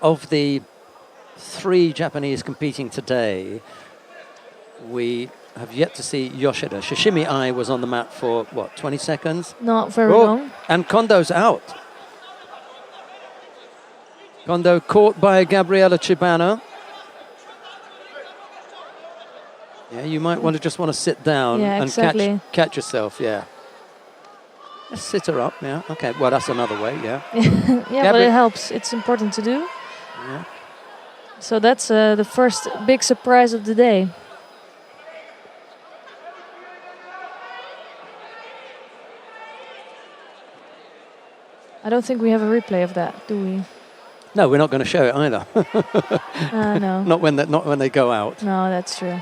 of the 3 Japanese competing today, we have yet to see Yoshida. Shishimi Ai was on the mat for, 20 seconds? Not very long. And Kondo's out. Kondo caught by Gabriela Chibana. Yeah, you might just want to sit down Yeah, and exactly. catch yourself. Yeah. Just sit her up. Yeah. Okay. Well, that's another way. Yeah. Yeah, but it helps. It's important to do. Yeah. So that's the first big surprise of the day. I don't think we have a replay of that, do we? No, we're not going to show it either. No. Not when they go out. No, that's true.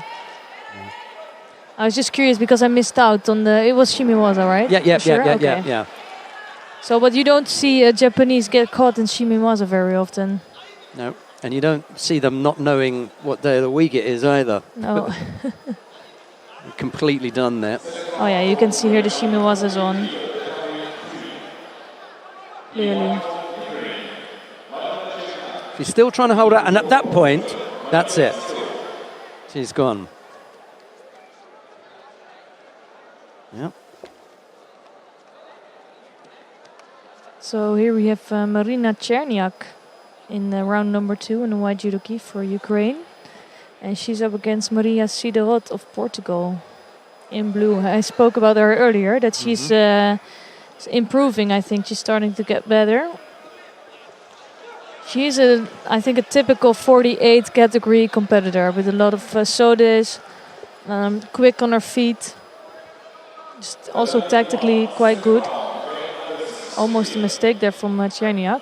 I was just curious because I missed out on the. It was Shimiwaza, right? Yeah. Sure? Yeah. Okay. Yeah. So, but you don't see a Japanese get caught in Shimiwaza very often. No. And you don't see them not knowing what day of the week it is either. No. Completely done there. Oh yeah, you can see here the Shimiwaza's on. Clearly. She's still trying to hold out, and at that point, that's it. She's gone. Yeah. So here we have Marina Cherniak in round number 2 in the white judogi for Ukraine. And she's up against Maria Siderot of Portugal in blue. I spoke about her earlier, that she's improving. I think she's starting to get better. She's, I think, a typical 48 category competitor with a lot of sodas, quick on her feet. Just also tactically quite good. Almost a mistake there from Cherniak.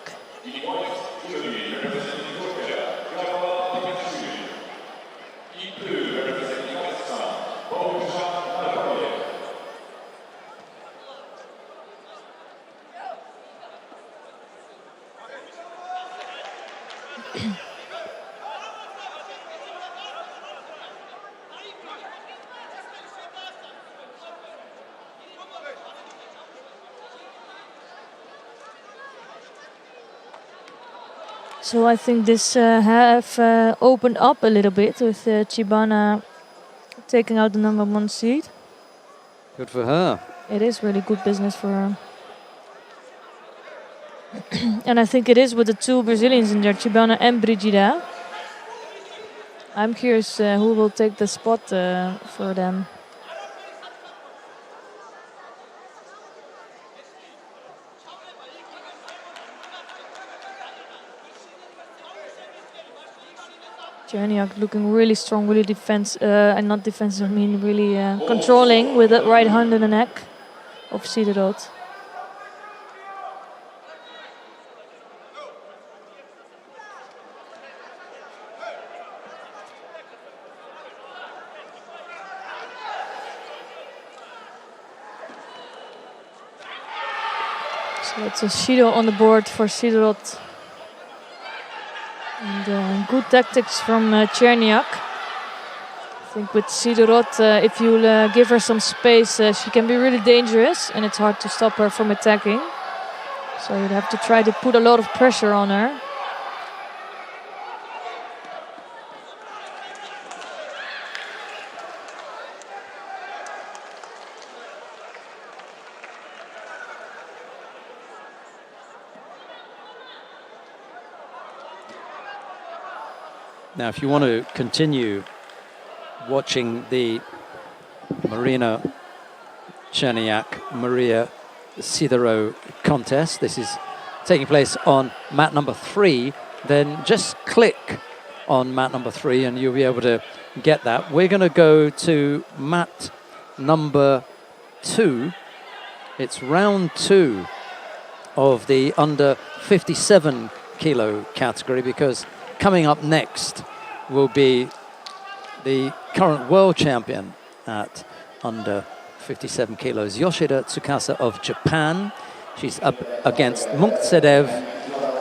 So I think this have opened up a little bit with Chibana taking out the number 1 seed. Good for her. It is really good business for her. And I think it is with the 2 Brazilians in there, Chibana and Brigida. I'm curious who will take the spot for them. Cherniak looking really strong, really and not defensive, I mean really controlling with that right hand in the neck of Siderot. So it's a Shido on the board for Siderot. And good tactics from Cherniak. I think with Siderot, if you give her some space, she can be really dangerous, and it's hard to stop her from attacking. So you'd have to try to put a lot of pressure on her. Now, if you want to continue watching the Marina Cherniak, Maria Siderot contest, this is taking place on mat number 3, then just click on mat number 3 and you'll be able to get that. We're going to go to mat number 2. It's round 2 of the under 57 kilo category, because coming up next will be the current world champion at under 57 kilos, Yoshida Tsukasa of Japan. She's up against Munkhtsedev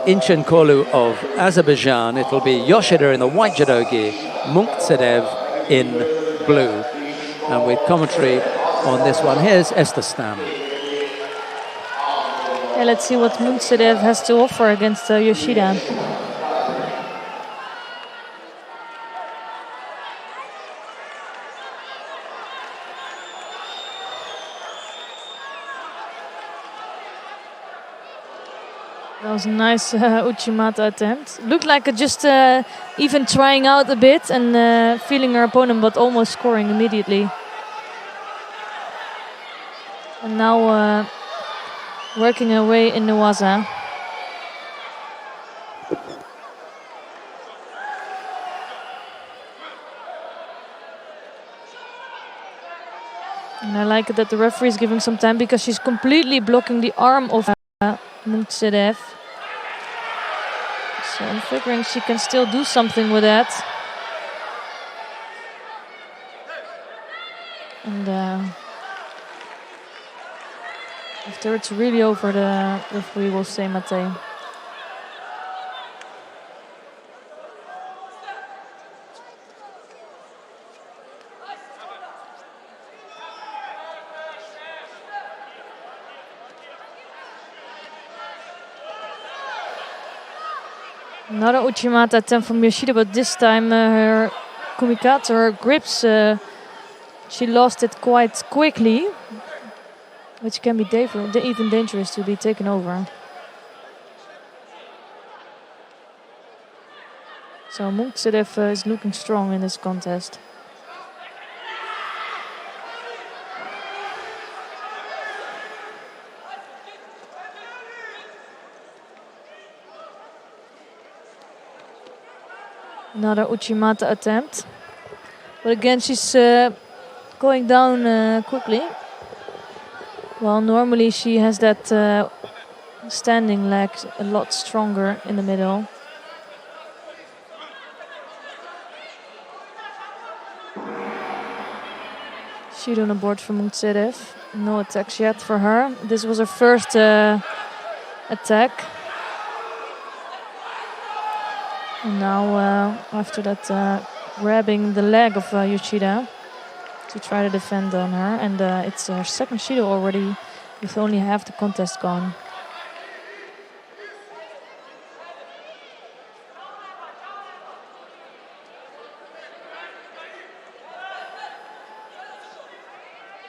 Inchenkolu of Azerbaijan. It'll be Yoshida in the white judogi, Munkhtsedev in blue. And with commentary on this one, here's Esther Stam. Yeah, let's see what Munkhtsedev has to offer against Yoshida. That was a nice Uchimata attempt. Looked like just even trying out a bit and feeling her opponent, but almost scoring immediately. And now working her way in the waza. And I like it that the referee is giving some time because she's completely blocking the arm of Munksedev. So I'm figuring she can still do something with that. And after it's really over, the referee will say Mate. Another Uchimata attempt from Yoshida, but this time her kumikata, her grips, she lost it quite quickly, which can be even dangerous to be taken over. So Munksedev is looking strong in this contest. Another Uchimata attempt. But again, she's going down quickly. Well, normally she has that standing leg a lot stronger in the middle. Sheet on the board for Munksedev. No attacks yet for her. This was her first attack. And now, after that, grabbing the leg of Yoshida to try to defend on her. And it's her second Shido already with only half the contest gone.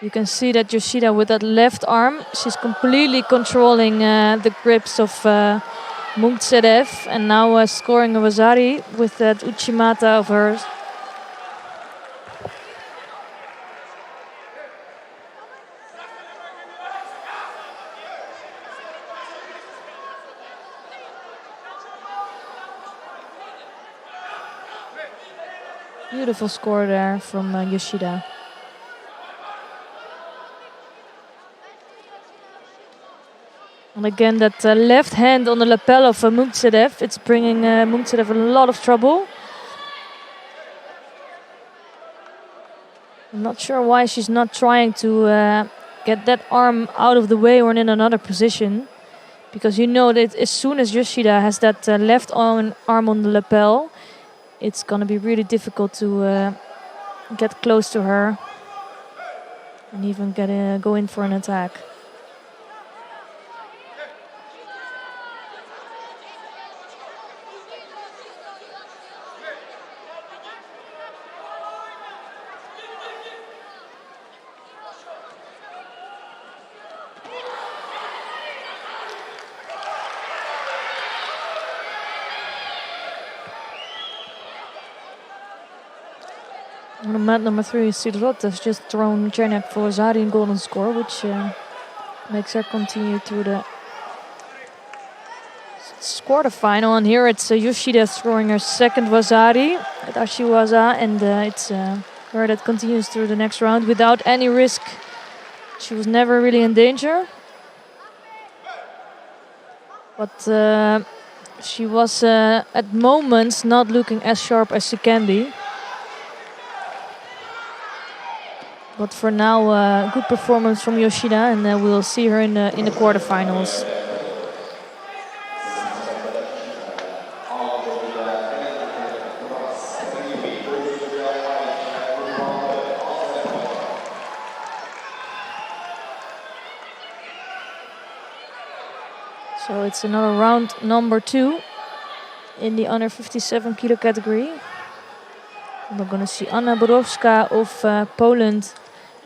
You can see that Yoshida with that left arm, she's completely controlling the grips of Munksedev, and now scoring a Wazari with that Uchimata of hers. Beautiful score there from Yoshida. And again, that left hand on the lapel of Munksedev, it's bringing Munksedev a lot of trouble. I'm not sure why she's not trying to get that arm out of the way or in another position. Because you know that as soon as Yoshida has that left arm on the lapel, it's going to be really difficult to get close to her and even go in for an attack. On mat number 3, Sidrot has just thrown Czerniak for Wazari in golden score, which makes her continue through the quarterfinal. And here it's Yoshida throwing her second Wazari at Ashiwaza, and it's her that continues through the next round without any risk. She was never really in danger, but she was at moments not looking as sharp as she can be. But for now, good performance from Yoshida, and we'll see her in the quarterfinals. So it's another round number 2 in the under 57 kilo category. We're going to see Anna Borowska of Poland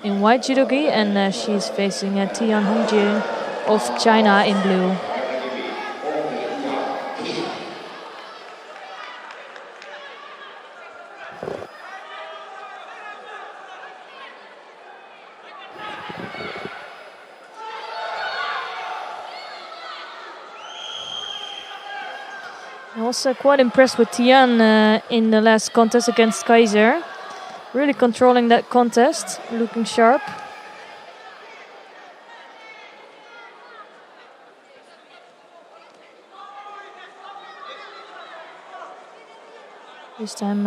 in white judogi, and she's facing Tian Hongjie of China in blue. I was quite impressed with Tian in the last contest against Kaiser. Really controlling that contest, looking sharp. This time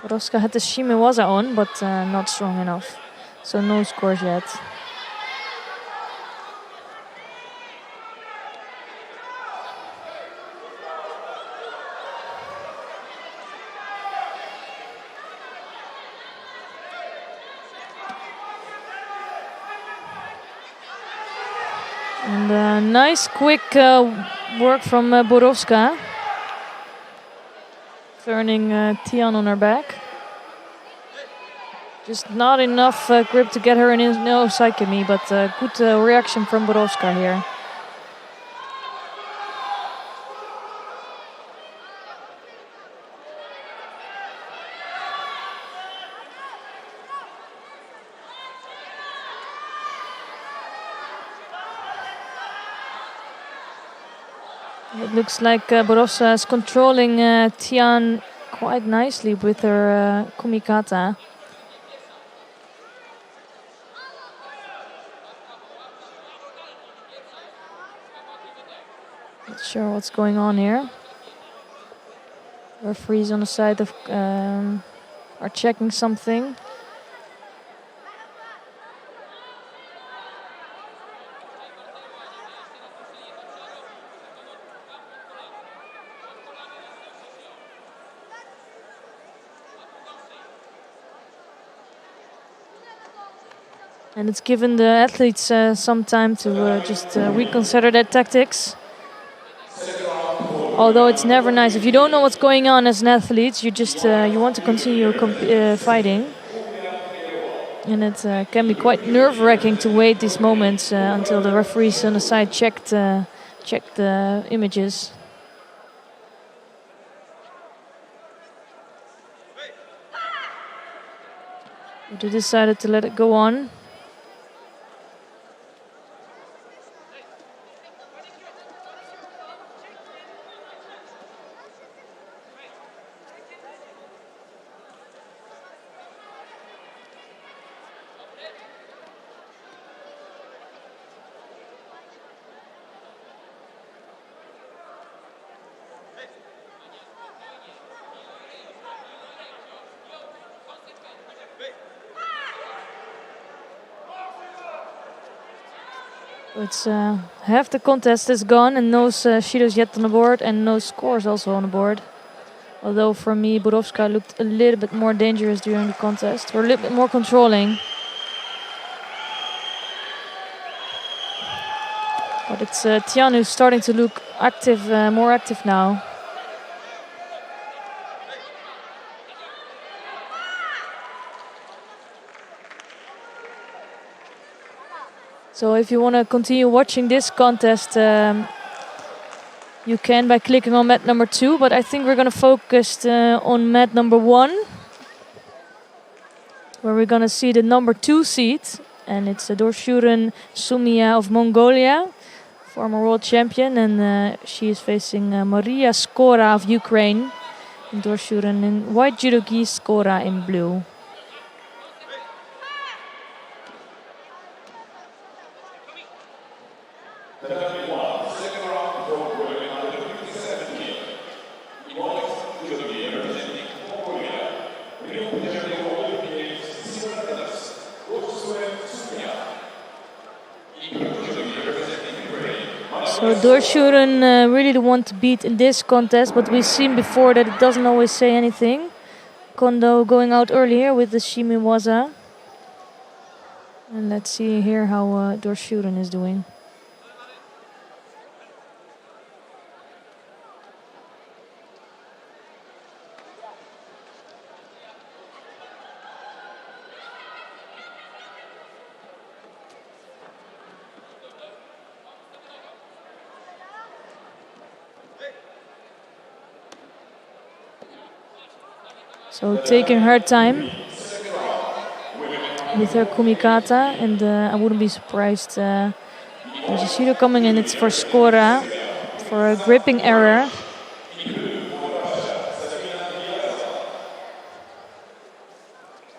Borowska had the Shimiwaza on, but not strong enough. So no scores yet. And nice quick work from Borowska. Turning Tian on her back. Just not enough grip to get her in no psychemi, but good reaction from Borowska here. It looks like Borowska is controlling Tian quite nicely with her kumikata. Not sure what's going on here. Referees on the side of are checking something. And it's given the athletes some time to just reconsider their tactics. Although it's never nice. If you don't know what's going on as an athlete, you just you want to continue fighting. And it can be quite nerve-wracking to wait these moments until the referees on the side check the images. They decided to let it go on. It's half the contest is gone and no Shidos yet on the board and no scores also on the board. Although for me Borowska looked a little bit more dangerous during the contest, or a little bit more controlling. But it's Tian who's starting to look active, more active now. So if you want to continue watching this contest, you can by clicking on mat number 2. But I think we're going to focus on mat number 1, where we're going to see the number 2 seed. And it's Dorshuren Sumia of Mongolia, former world champion. And she is facing Maria Skora of Ukraine. And Dorshuren in white, Judo gi, Skora in blue. So Dorshuren really the one to beat in this contest, but we've seen before that it doesn't always say anything. Kondo going out earlier with the Shimiwaza. And let's see here how Dorshuren is doing. So taking her time with her kumikata, and I wouldn't be surprised. There's a Shido coming in, it's for Skora, for a gripping error.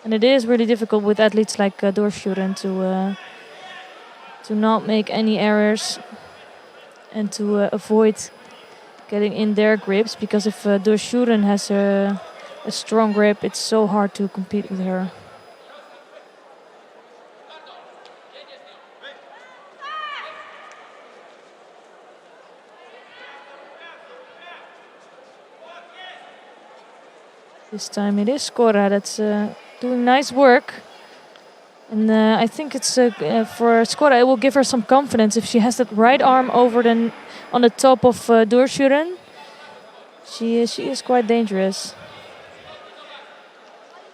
And it is really difficult with athletes like Dorschuren to not make any errors and to avoid getting in their grips, because if Dorschuren has a strong grip, it's so hard to compete with her. This time it is Skora that's doing nice work. And I think it's for Skora, it will give her some confidence if she has that right arm over on the top of Dorschuren. She is quite dangerous.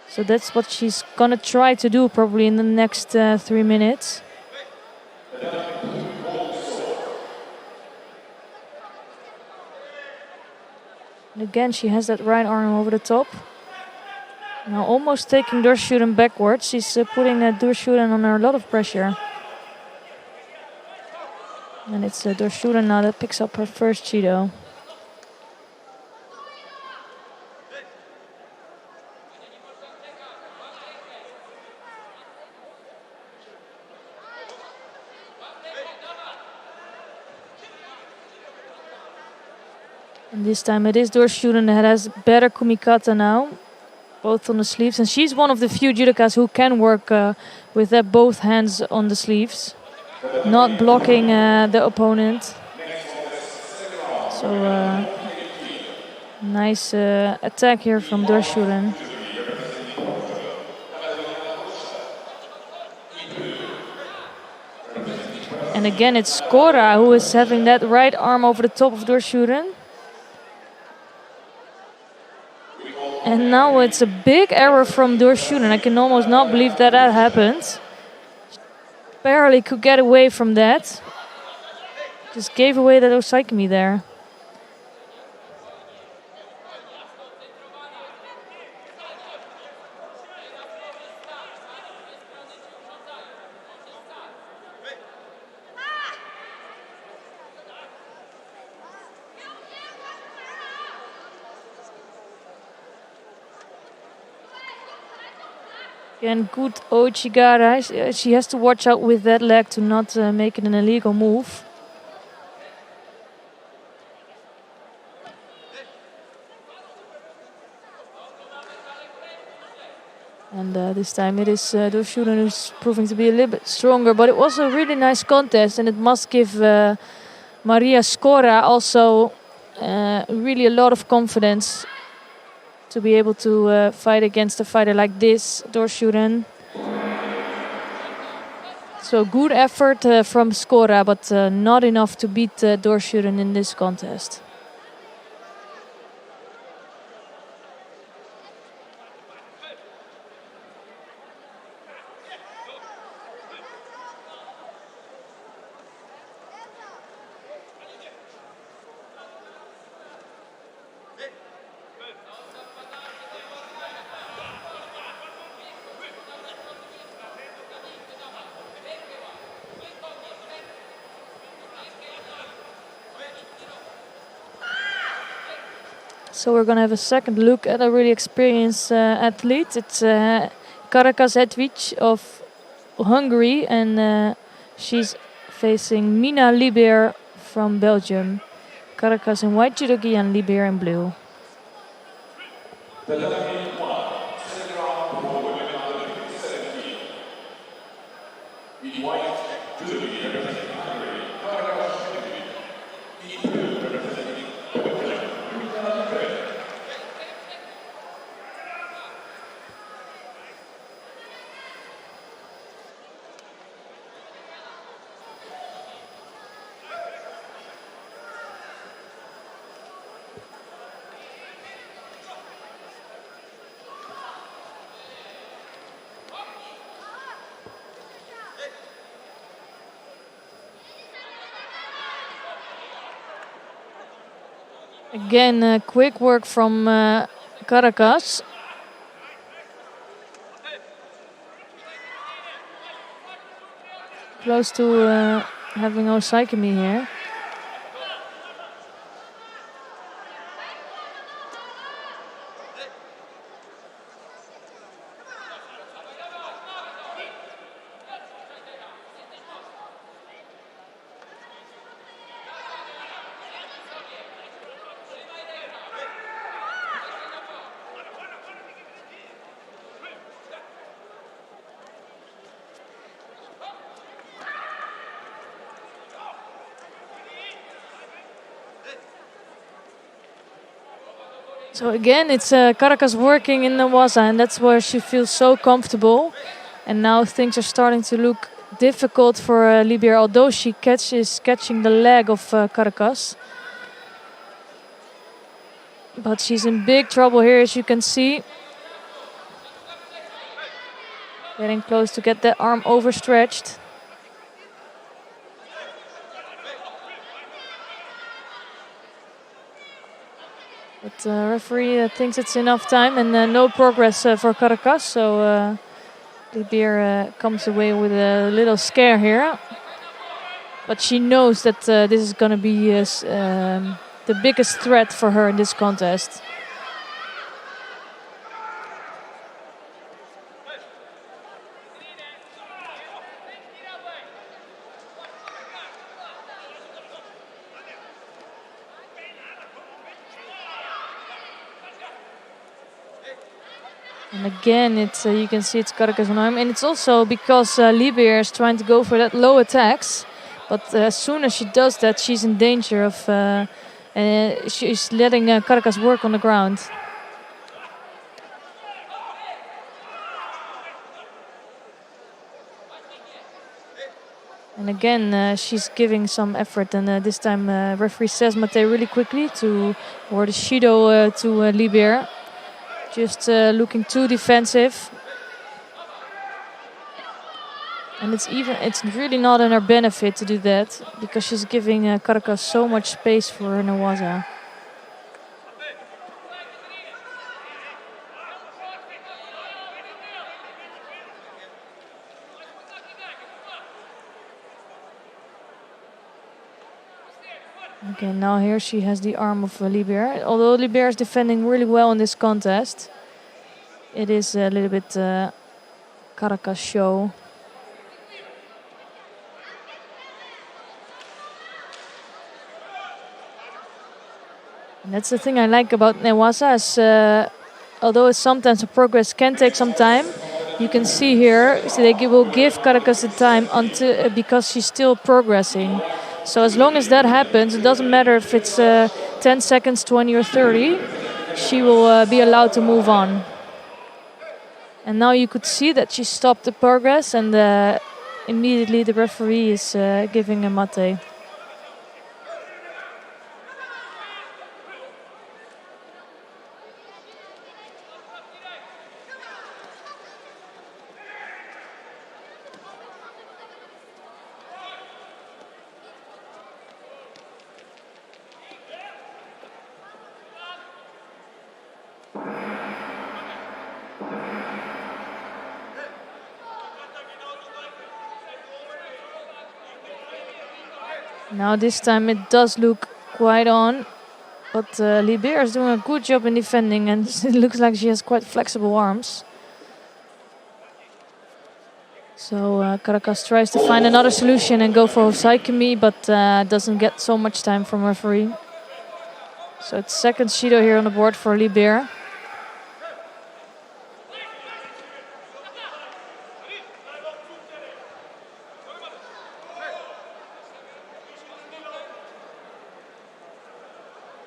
So that's what she's gonna try to do probably in the next 3 minutes. And again, she has that right arm over the top. Now almost taking Dorschuren backwards. She's putting Dorschuren under a lot of pressure. And it's Dorschuren now that picks up her first Judo. And this time it is Dorschuren that has better kumikata now, both on the sleeves. And she's one of the few judokas who can work with both hands on the sleeves, not blocking the opponent. So nice attack here from Dorschuren. And again, it's Skora who is having that right arm over the top of Dorschuren. And now it's a big error from Dorschuren. I can almost not believe that happened. Barely could get away from that. Just gave away that osaikumi there. Again, good Ochigara. She has to watch out with that leg to not make it an illegal move. And this time it is Dorschuren who's proving to be a little bit stronger. But it was a really nice contest, and it must give Maria Skora also really a lot of confidence to be able to fight against a fighter like this, Dorschuren. So good effort from Skora, but not enough to beat Dorschuren in this contest. So we're going to have a second look at a really experienced athlete. It's Karakas Hedvig of Hungary, and she's facing Mina Liber from Belgium. Karakas in white judogi and Liber in blue. Again, quick work from Karakas. Close to having osaikumi here. So again, it's Caracas working in the waza, and that's where she feels so comfortable. And now things are starting to look difficult for Libier, although she is catching the leg of Caracas. But she's in big trouble here, as you can see. Getting close to get that arm overstretched. But the referee thinks it's enough time, and no progress for Caracas. So Libier comes away with a little scare here. But she knows that this is going to be the biggest threat for her in this contest. And again, it's you can see it's Caracas on arm, and it's also because Libier is trying to go for that low attacks. But as soon as she does that, she's in danger of. She's letting Caracas work on the ground. And again, she's giving some effort, and this time referee says Mate really quickly to award a Judo to Libier. Just looking too defensive. And it's really not in her benefit to do that, because she's giving Caracas so much space for her Newaza. Okay, now here she has the arm of Libier. Although Libier is defending really well in this contest, it is a little bit Caracas show. And that's the thing I like about Newaza, is although sometimes the progress can take some time, you can see here so they will give Caracas the time until because she's still progressing. So as long as that happens, it doesn't matter if it's 10 seconds, 20 or 30, she will be allowed to move on. And now you could see that she stopped the progress, and immediately the referee is giving a mate. Now this time it does look quite on, but Libier is doing a good job in defending, and it looks like she has quite flexible arms. So Caracas tries to find another solution and go for Hosaikimi, but doesn't get so much time from referee. So it's second Judo here on the board for Libier.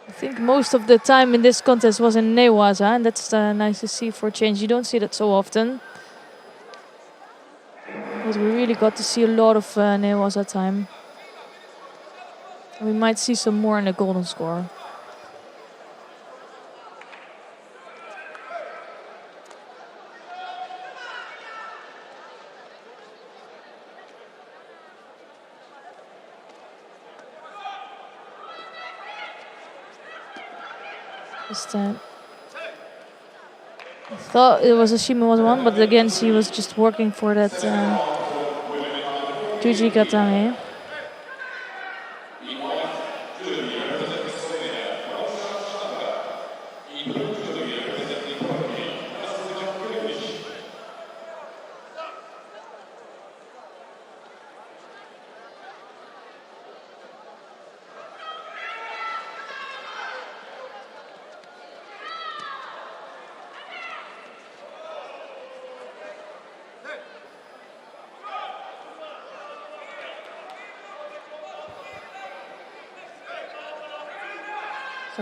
I think most of the time in this contest was in Newaza, and that's nice to see for a change. You don't see that so often. But we really got to see a lot of Newaza time. And we might see some more in the golden score. Just, I thought it was a Shima was one, but again she was just working for that Juji Katame.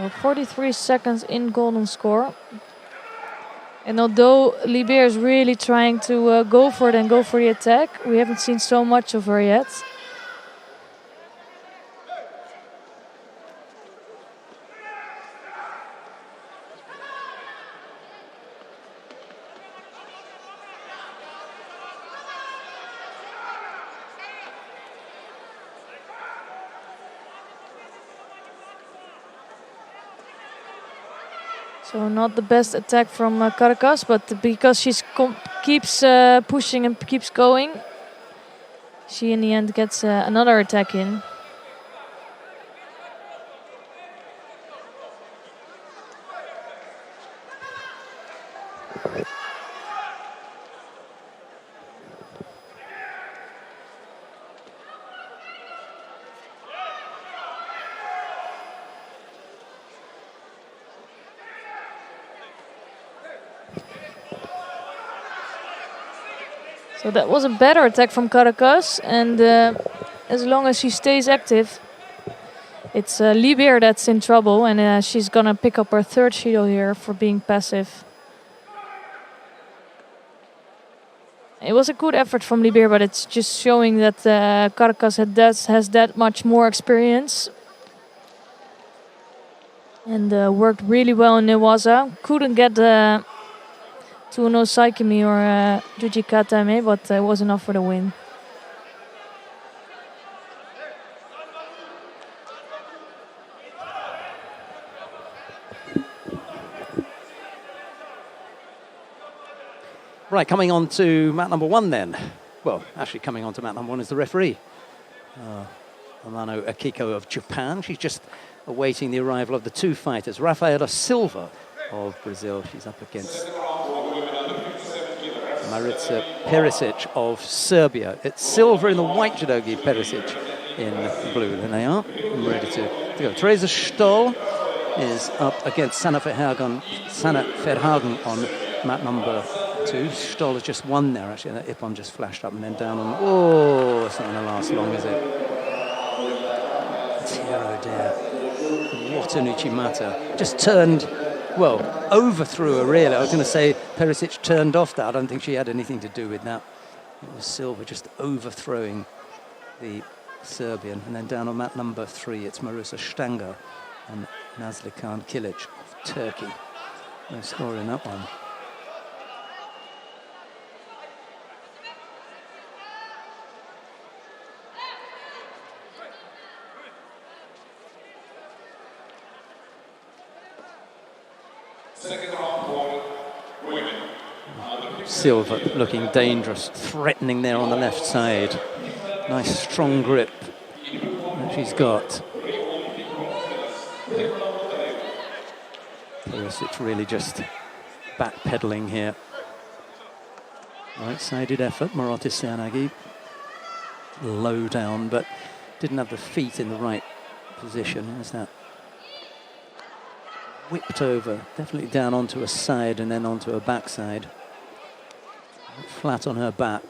So 43 seconds in golden score. And although Liber is really trying to go for it and go for the attack, we haven't seen so much of her yet. So not the best attack from Caracas, but because she keeps pushing and keeps going, she in the end gets another attack in. So that was a better attack from Caracas, and as long as she stays active, it's Liber that's in trouble, and she's gonna pick up her third Judo here for being passive. It was a good effort from Liber, but it's just showing that Caracas has that much more experience. And worked really well in Newaza. Couldn't get to no Saikimi or Jujikatame, but it was enough for the win. Right, coming on to mat number 1 then. Well, actually coming on to mat number 1 is the referee. Amano Akiko of Japan. She's just awaiting the arrival of the two fighters. Rafaela Silva of Brazil. She's up against Marica Perisic of Serbia. It's Silva in the white judogi, Perisic in the blue. And they are ready to go. Teresa Stoll is up against Sanna Verhagen on mat number 2. Stoll has just won there, actually. That Ippon just flashed up and then down on... Oh, it's not going to last long, is it? Tiro dear. What an Uchimata. Just turned, well, overthrew her, really. I was going to say Perisic turned off that. I don't think she had anything to do with that. It was Silva just overthrowing the Serbian. And then down on mat number 3, it's Marusa Stanger and Nazlikan Kilic of Turkey. No score in that one. Second round for women. Silva looking dangerous, threatening there on the left side. Nice strong grip that she's got. Perisic really just backpedaling here. Right-sided effort, Morotis Sianagi. Low down, but didn't have the feet in the right position. There's that. Whipped over, definitely down onto a side and then onto a backside. Flat on her back.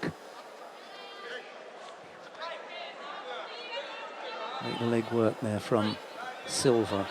Great leg work there from Silva.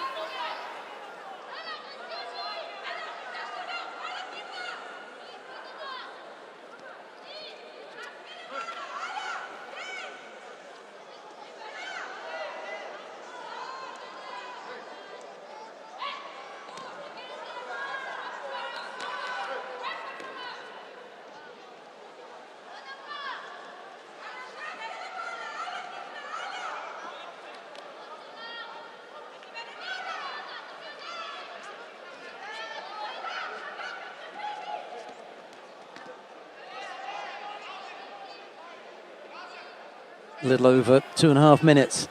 A little over 2.5 minutes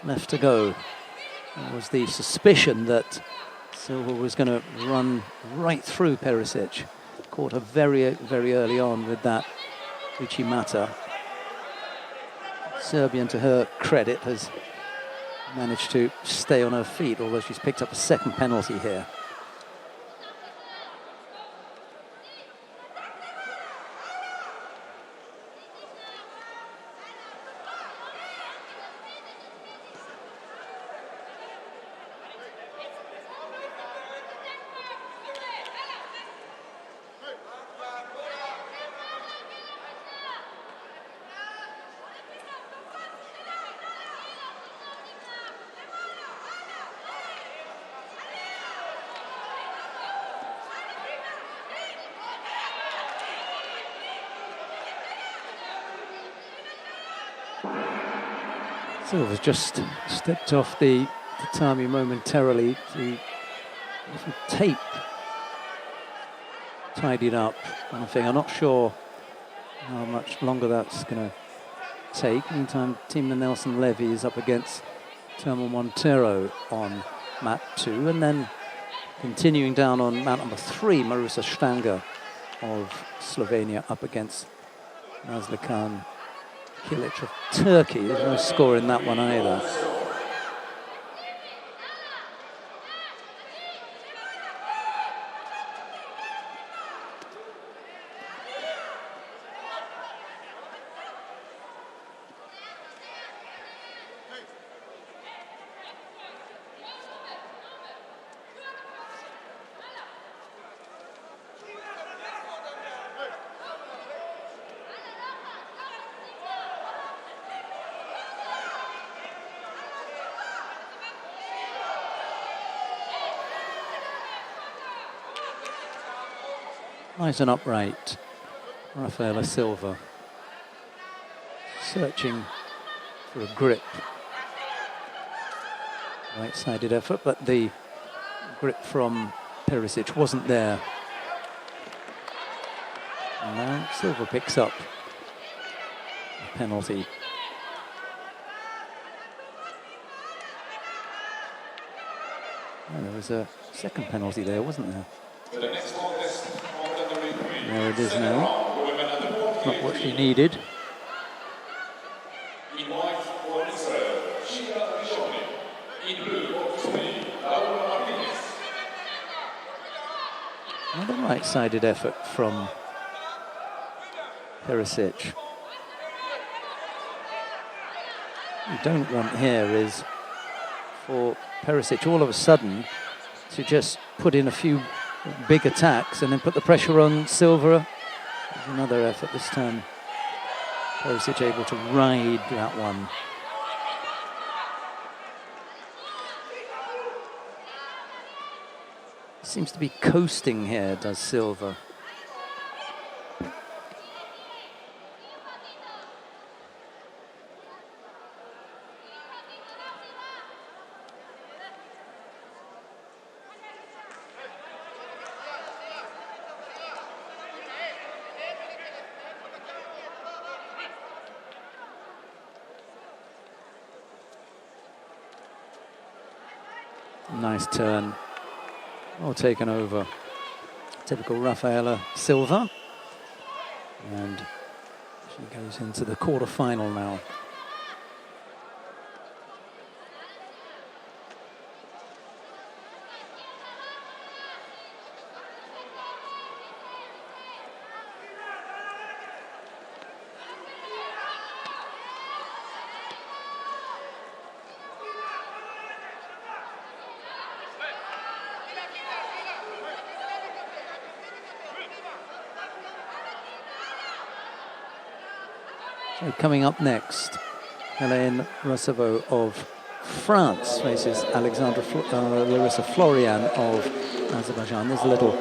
left to go. There was the suspicion that Silva was going to run right through Perisic. Caught her very, very early on with that Uchimata. Serbian, to her credit, has managed to stay on her feet, although she's picked up a second penalty here. Silva's just stepped off the tatami momentarily to tape tidied up on a thing. I'm not sure how much longer that's going to take. Meantime, Timna Nelson-Levy is up against Telma Montero on mat 2, and then continuing down on mat number 3, Marusa Stanga of Slovenia up against Nazlikan Kilic of Turkey. There's no score in that one either. Nice and upright, Rafaela Silva, searching for a grip. Right-sided effort, but the grip from Perisic wasn't there. And now Silva picks up a penalty. Oh, there was a second penalty there, wasn't there? There it is now. Not what she needed. Another right-sided effort from Perisic. What you don't want here is for Perisic all of a sudden to just put in a few big attacks and then put the pressure on Silva. There's another effort this time. Perisic able to ride that one. Seems to be coasting here, does Silva. Nice turn, all taken over. Typical Rafaela Silva. And she goes into the quarter-final now. So coming up next, Hélène Rossavaux of France faces Larissa Florian of Azerbaijan. There's a little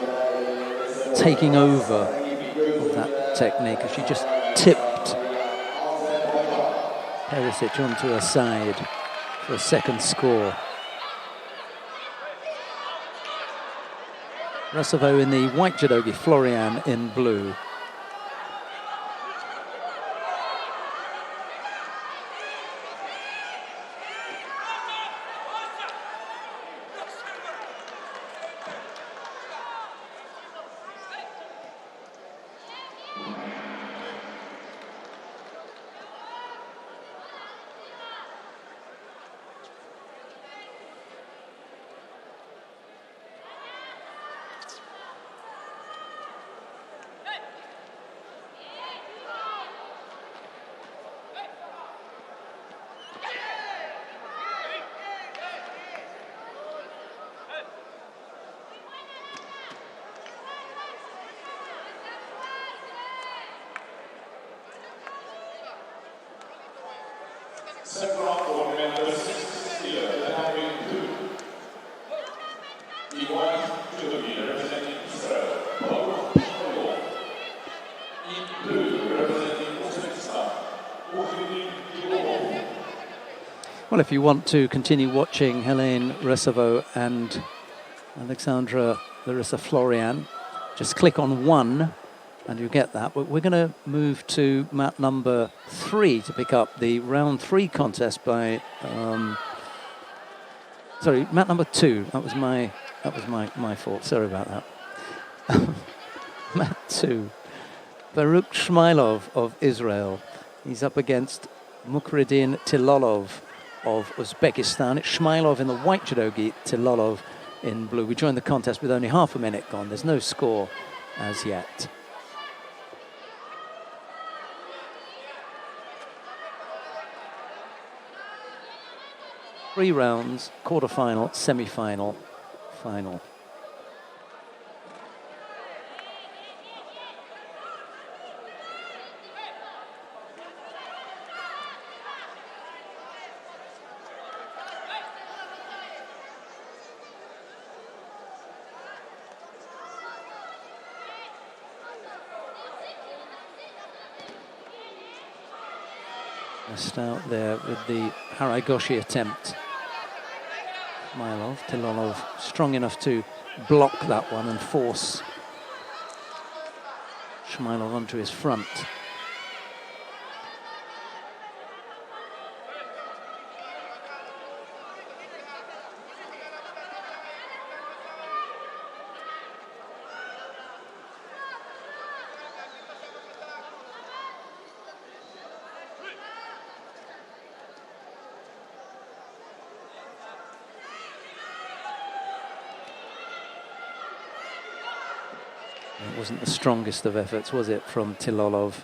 taking over of that technique as she just tipped Perisic onto her side for a second score. Rossavaux in the white judogi, Florian in blue. Well, if you want to continue watching Helene Resovo and Alexandra Larissa Florian, just click on 1 and you get that. But we're going to move to mat number 3 to pick up the round 3 contest by... sorry, mat number 2. That was my fault. Sorry about that. Mat 2. Baruch Shmailov of Israel. He's up against Mukhriddin Tilolov of Uzbekistan. It's Shmailov in the white judo gi, Tilolov in blue. We joined the contest with only half a minute gone. There's no score as yet. Three rounds, quarter-final, semi-final, final. Missed out there with the Haragoshi attempt. Tilolov strong enough to block that one and force Shmailov onto his front. It wasn't the strongest of efforts, was it, from Tilolov?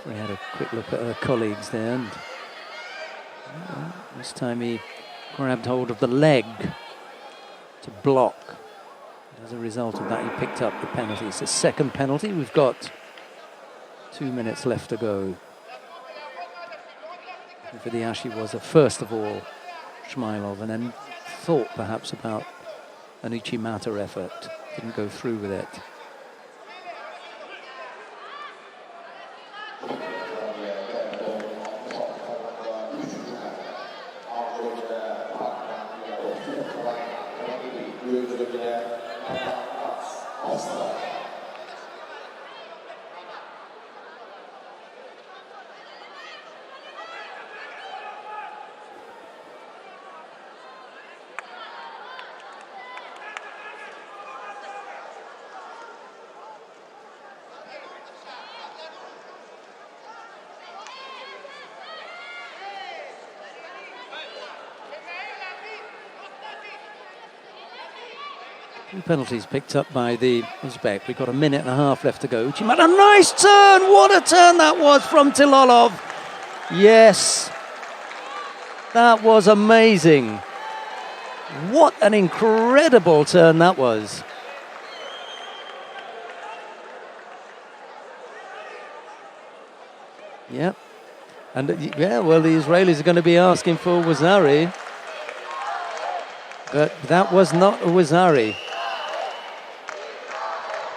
We had a quick look at her colleagues there, and this time he grabbed hold of the leg to block. As a result of that, he picked up the penalty. It's a second penalty. We've got 2 minutes left to go. For the Ashi was first of all Shmailov, and then thought perhaps about an Ichimata effort. Didn't go through with it. Two penalties picked up by the Uzbek. We've got a minute and a half left to go. Uchimata, a nice turn! What a turn that was from Tilolov. Yes. That was amazing. What an incredible turn that was. Yep. And yeah, well, the Israelis are going to be asking for Wazari. But that was not a Wazari.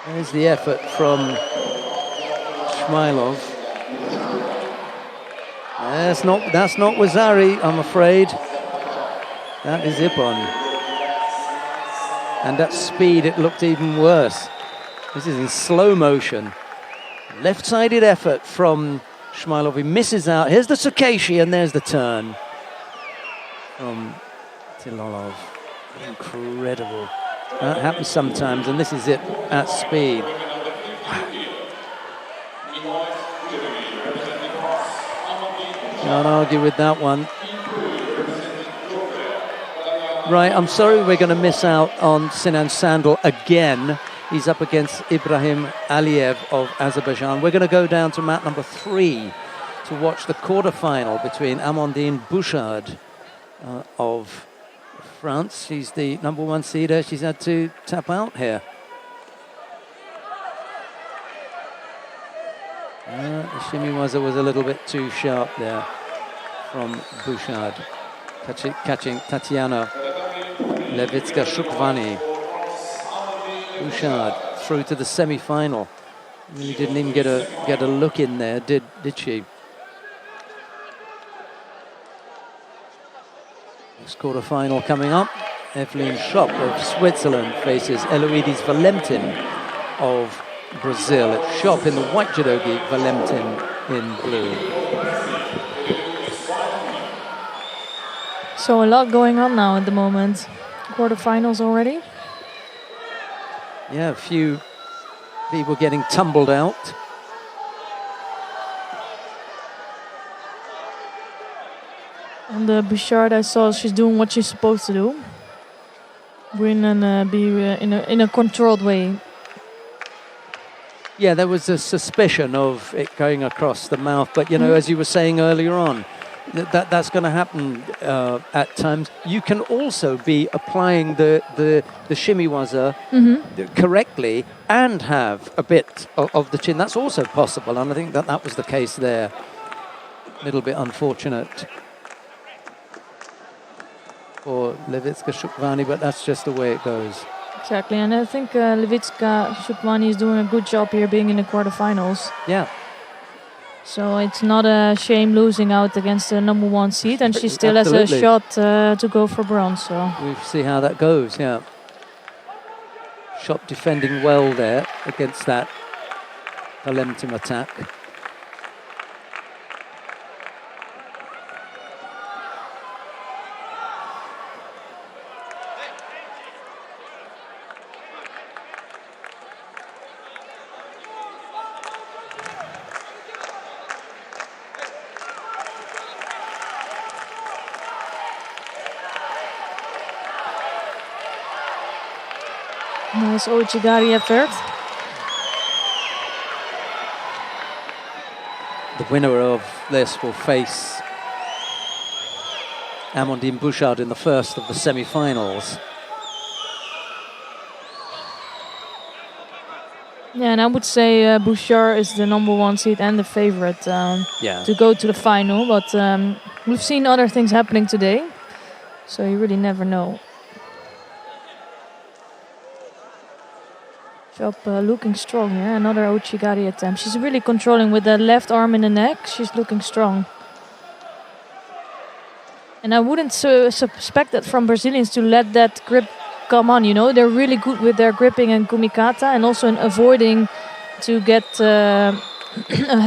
There's the effort from Shmailov. That's not Wazari, I'm afraid. That is Ippon. And at speed, it looked even worse. This is in slow motion. Left-sided effort from Shmailov. He misses out. Here's the Tsukeshi, and there's the turn from Tilolov. Incredible. That happens sometimes, and this is it at speed. Can't argue with that one. Right, I'm sorry we're going to miss out on Sinan Sandal again. He's up against Ibrahim Aliyev of Azerbaijan. We're going to go down to mat number 3 to watch the quarterfinal between Amandine Bouchard of France. She's the number 1 seeder. She's had to tap out here. The Shimiwaza was a little bit too sharp there from Bouchard. Catching Tatiana Levitska-Shukvani. Bouchard through to the semi-final. Really didn't even get a look in there, did she? Next quarter-final coming up. Evelyn Schopp of Switzerland faces Eloides Valentin of Brazil. It's Schopp in the white judo gi, Valentin in blue. So a lot going on now at the moment. Quarterfinals already. Yeah, a few people getting tumbled out. And Bouchard, I saw she's doing what she's supposed to do. Win and be in a controlled way. Yeah, there was a suspicion of it going across the mouth, but you know, as you were saying earlier on, that's going to happen at times. You can also be applying the shimiwaza correctly and have a bit of the chin. That's also possible, and I think that was the case there. A little bit unfortunate for Levitska Shukvani, but that's just the way it goes. Exactly, and I think Levitska Shukvani is doing a good job here being in the quarterfinals. Yeah. So it's not a shame losing out against the number 1 seed, and she still has a shot to go for bronze. So we'll see how that goes, yeah. Schopp defending well there against that Valentin attack. nice Ouchigari effort. The winner of this will face Amandine Bouchard in the first of the semi-finals. Yeah, and I would say Bouchard is the number 1 seed and the favorite to go to the final. But we've seen other things happening today, so you really never know. Schopp looking strong here. Another Ouchigari attempt. She's really controlling with the left arm in the neck. She's looking strong. And I wouldn't suspect that from Brazilians to let that grip come on, you know. They're really good with their gripping and kumikata, and also in avoiding to get a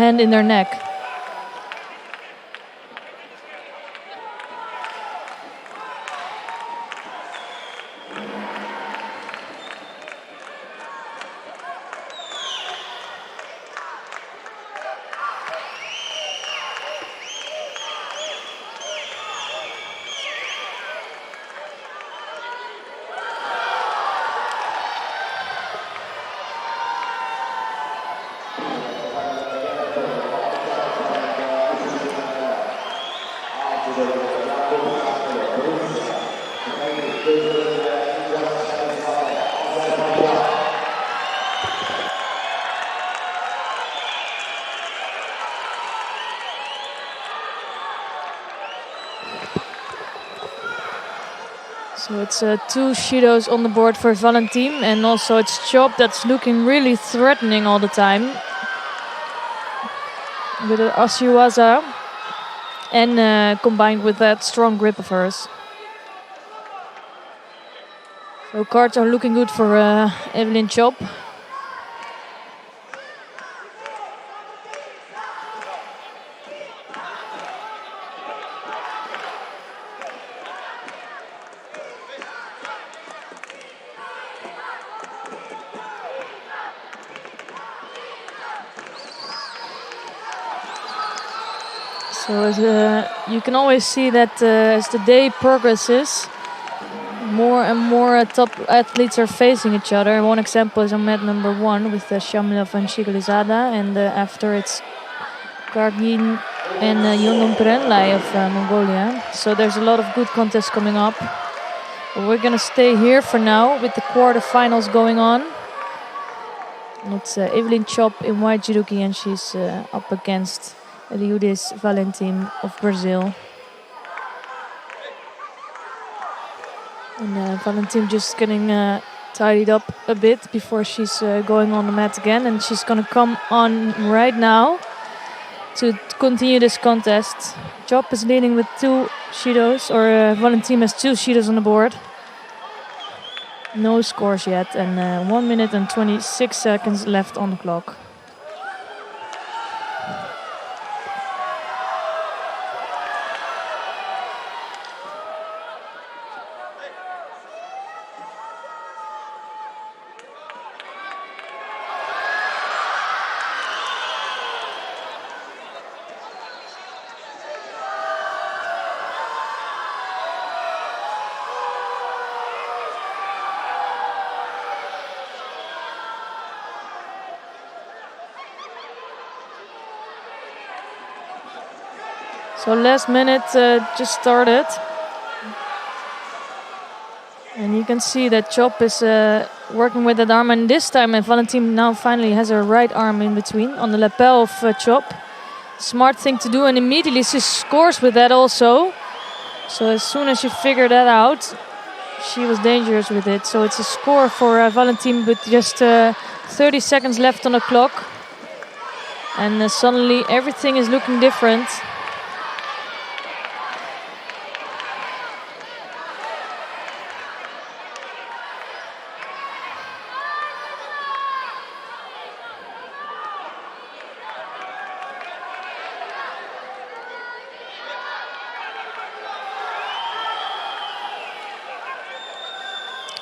hand in their neck. So it's 2 Shidos on the board for Valentin, and also it's Schopp that's looking really threatening all the time with an Ashiwaza, and combined with that strong grip of hers. So cards are looking good for Evelyn Schopp. So you can always see that as the day progresses, more and more top athletes are facing each other. One example is on mat number 1 with Shamilov and Shigalizada, and after it's Kargin and Yondon Perenlai of Mongolia. So there's a lot of good contests coming up. But we're going to stay here for now with the quarterfinals going on. And it's Evelyn Schopp in white judogi, and she's up against Eloides Valentin of Brazil. And Valentin just getting tidied up a bit before she's going on the mat again. And she's going to come on right now to continue this contest. Chop is leading with 2 Shidos, or Valentin has 2 Shidos on the board. No scores yet, and 1 minute and 26 seconds left on the clock. So last minute just started. And you can see that Chop is working with that arm, and this time Valentin now finally has her right arm in between on the lapel of Chop. Smart thing to do, and immediately she scores with that also. So as soon as she figured that out, she was dangerous with it. So it's a score for Valentin with just 30 seconds left on the clock. And suddenly everything is looking different.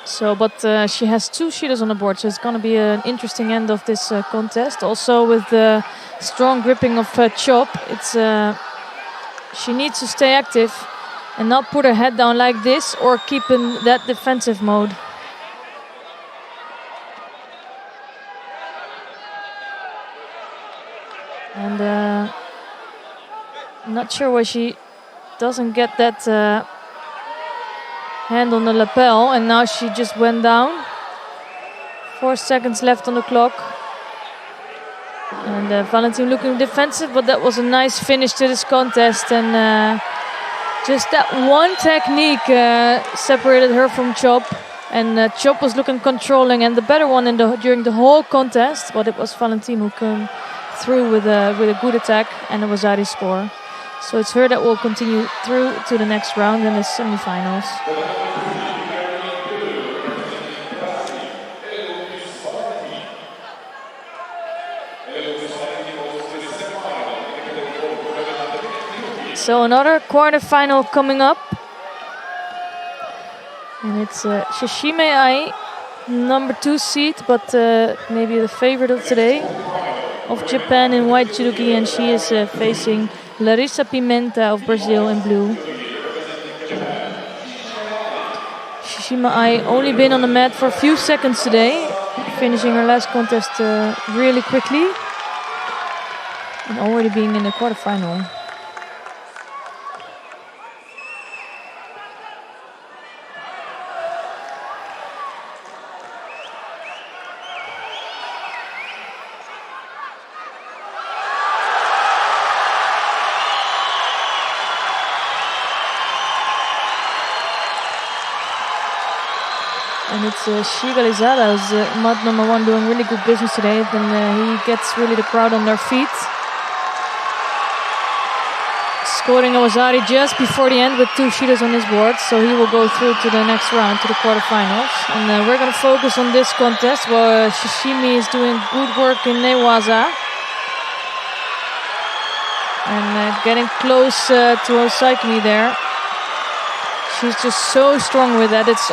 So, but she has 2 Shidos on the board, so it's going to be an interesting end of this contest. Also, with the strong gripping of Chop, it's she needs to stay active and not put her head down like this or keep in that defensive mode. And I'm not sure why she doesn't get that hand on the lapel, and now she just went down. 4 seconds left on the clock. And Valentin looking defensive, but that was a nice finish to this contest. And just that one technique separated her from Chop. And Chop was looking controlling and the better one during the whole contest. But it was Valentin who came through with a good attack and a Wazari score. So it's her that will continue through to the next round in the semifinals. So another quarterfinal coming up. And it's Shishime Ai, number 2 seed, but maybe the favorite of today, of Japan in white judogi, and she is facing Larissa Pimenta of Brazil in blue. Shishima Ai only been on the mat for a few seconds today, finishing her last contest really quickly and already being in the quarterfinal. And it's Shiga Lizada who's mud number 1 doing really good business today. Then he gets really the crowd on their feet. Scoring a Wazari just before the end with 2 Shidos on his board. So he will go through to the next round, to the quarterfinals. And we're going to focus on this contest where Shishimi is doing good work in Newaza. And getting close to Osaikini there. She's just so strong with that. It's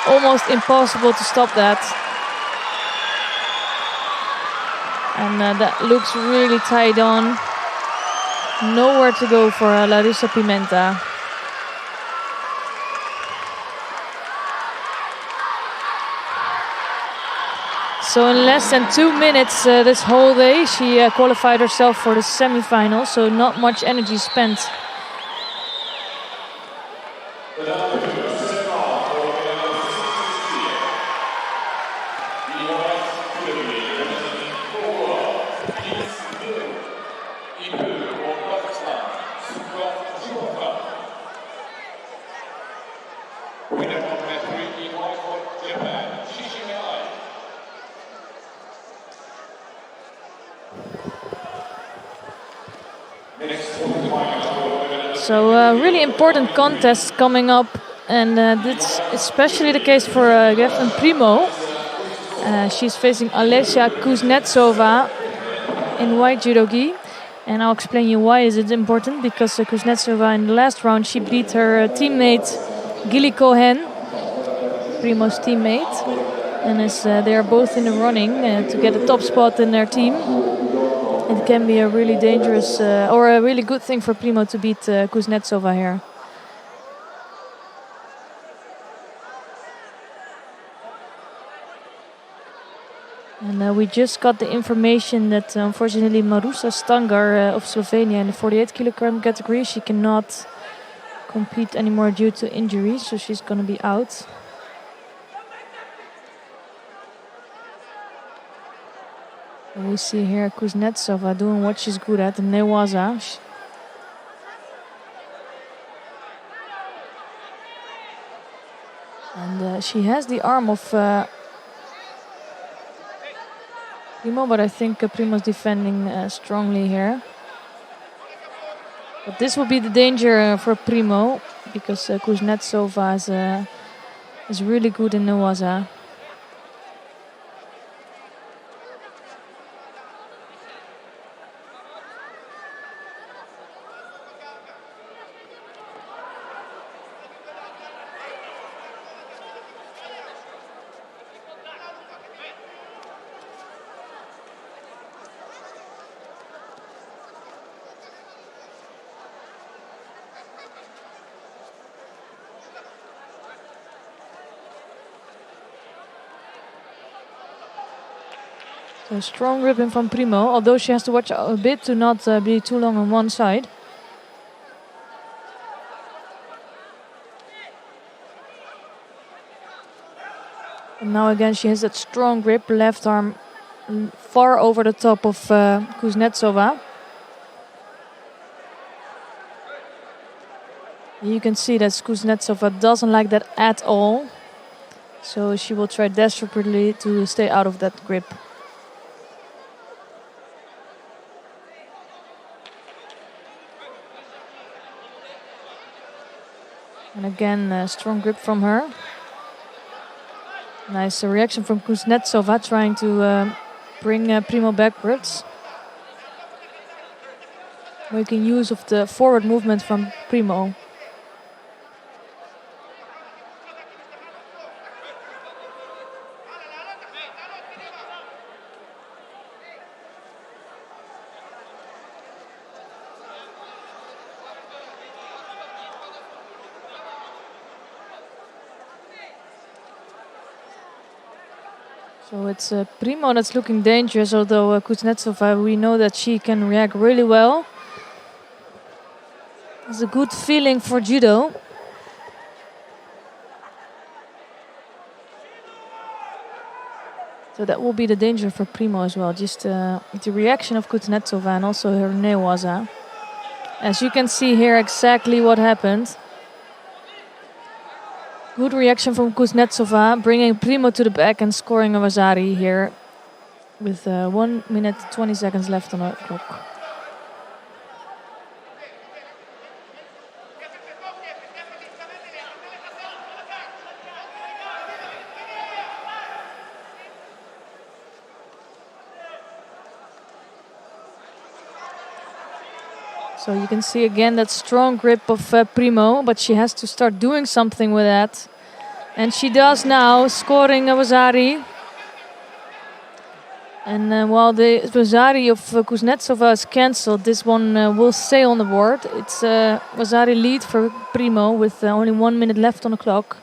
almost impossible to stop that. And that looks really tied on. Nowhere to go for Larissa Pimenta. So in less than 2 minutes this whole day, she qualified herself for the semifinals, so not much energy spent. So really important contests coming up, and that's especially the case for Gefren Primo. She's facing Alessia Kuznetsova in white judogi, and I'll explain you why is it important, because Kuznetsova in the last round she beat her teammate Gilly Cohen, Primo's teammate, and as they are both in the running to get a top spot in their team, it can be a really dangerous or a really good thing for Primo to beat Kuznetsova here. And we just got the information that unfortunately Marusa Stangar of Slovenia in the 48 kilogram category, she cannot compete anymore due to injury, so she's going to be out. And we see here Kuznetsova doing what she's good at, the newaza. And she has the arm of Primo, but I think Primo's defending strongly here. But this will be the danger for Primo, because Kuznetsova is really good in newaza. So strong ripping from Primo, although she has to watch a bit to not be too long on one side. And now again she has that strong grip, left arm far over the top of Kuznetsova. You can see that Kuznetsova doesn't like that at all. So she will try desperately to stay out of that grip. And again, strong grip from her. Nice reaction from Kuznetsova, trying to bring Primo backwards. Making use of the forward movement from Primo. So it's Primo that's looking dangerous, although Kuznetsova, we know that she can react really well. It's a good feeling for judo. So that will be the danger for Primo as well, just the reaction of Kuznetsova and also her newaza. As you can see here exactly what happened. Good reaction from Kuznetsova, bringing Primo to the back and scoring a Vasari here with 1 minute 20 seconds left on the clock. So you can see again that strong grip of Primo, but she has to start doing something with that. And she does now, scoring a Vasari. And while the Vasari of Kuznetsova is cancelled, this one will stay on the board. It's a Vasari lead for Primo with only 1 minute left on the clock.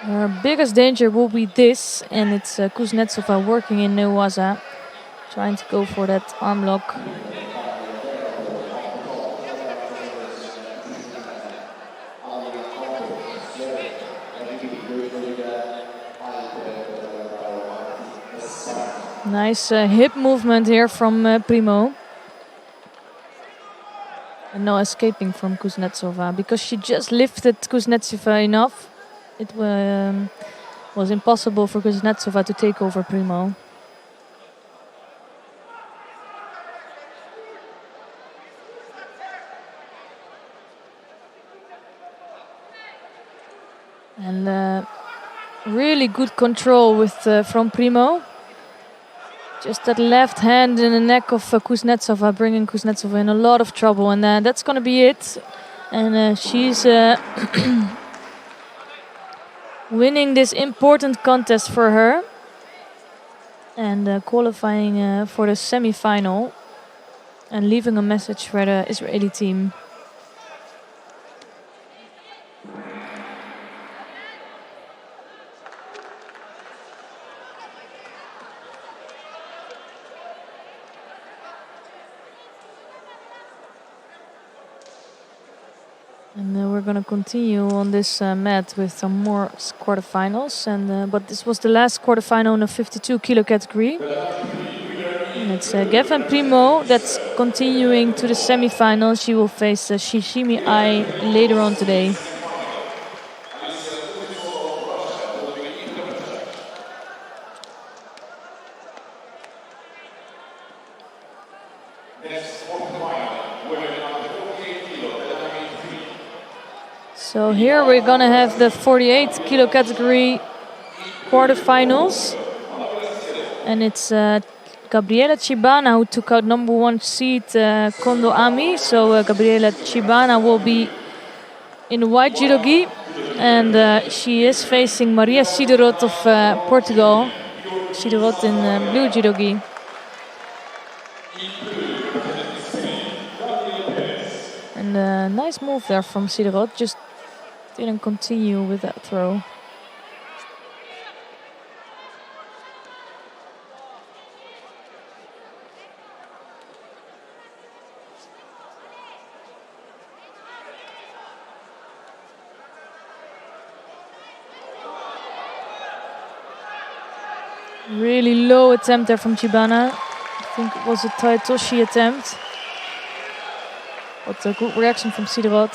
Her biggest danger will be this, and it's Kuznetsova working in newaza. Trying to go for that arm lock. Nice hip movement here from Primo. And no escaping from Kuznetsova, because she just lifted Kuznetsova enough. It was impossible for Kuznetsova to take over Primo. And really good control with from Primo. Just that left hand in the neck of Kuznetsova, bringing Kuznetsova in a lot of trouble. And that's going to be it. And she's winning this important contest for her. And qualifying for the semi-final. And leaving a message for the Israeli team. And we're going to continue on this mat with some more quarterfinals. But this was the last quarterfinal in the 52 kilo category. And it's Gavin Primo that's continuing to the semi-final. She will face Shishimi Ai later on today. So here we're gonna have the 48 kilo category quarterfinals, and it's Gabriela Chibana who took out number 1 seed Kondo Ami. So Gabriela Chibana will be in the white judogi, and she is facing Maria Siderot of Portugal. Siderot in blue judogi. And nice move there from Siderot, just didn't continue with that throw. Really low attempt there from Chibana. I think it was a Taitoshi attempt. But a good reaction from Siderot.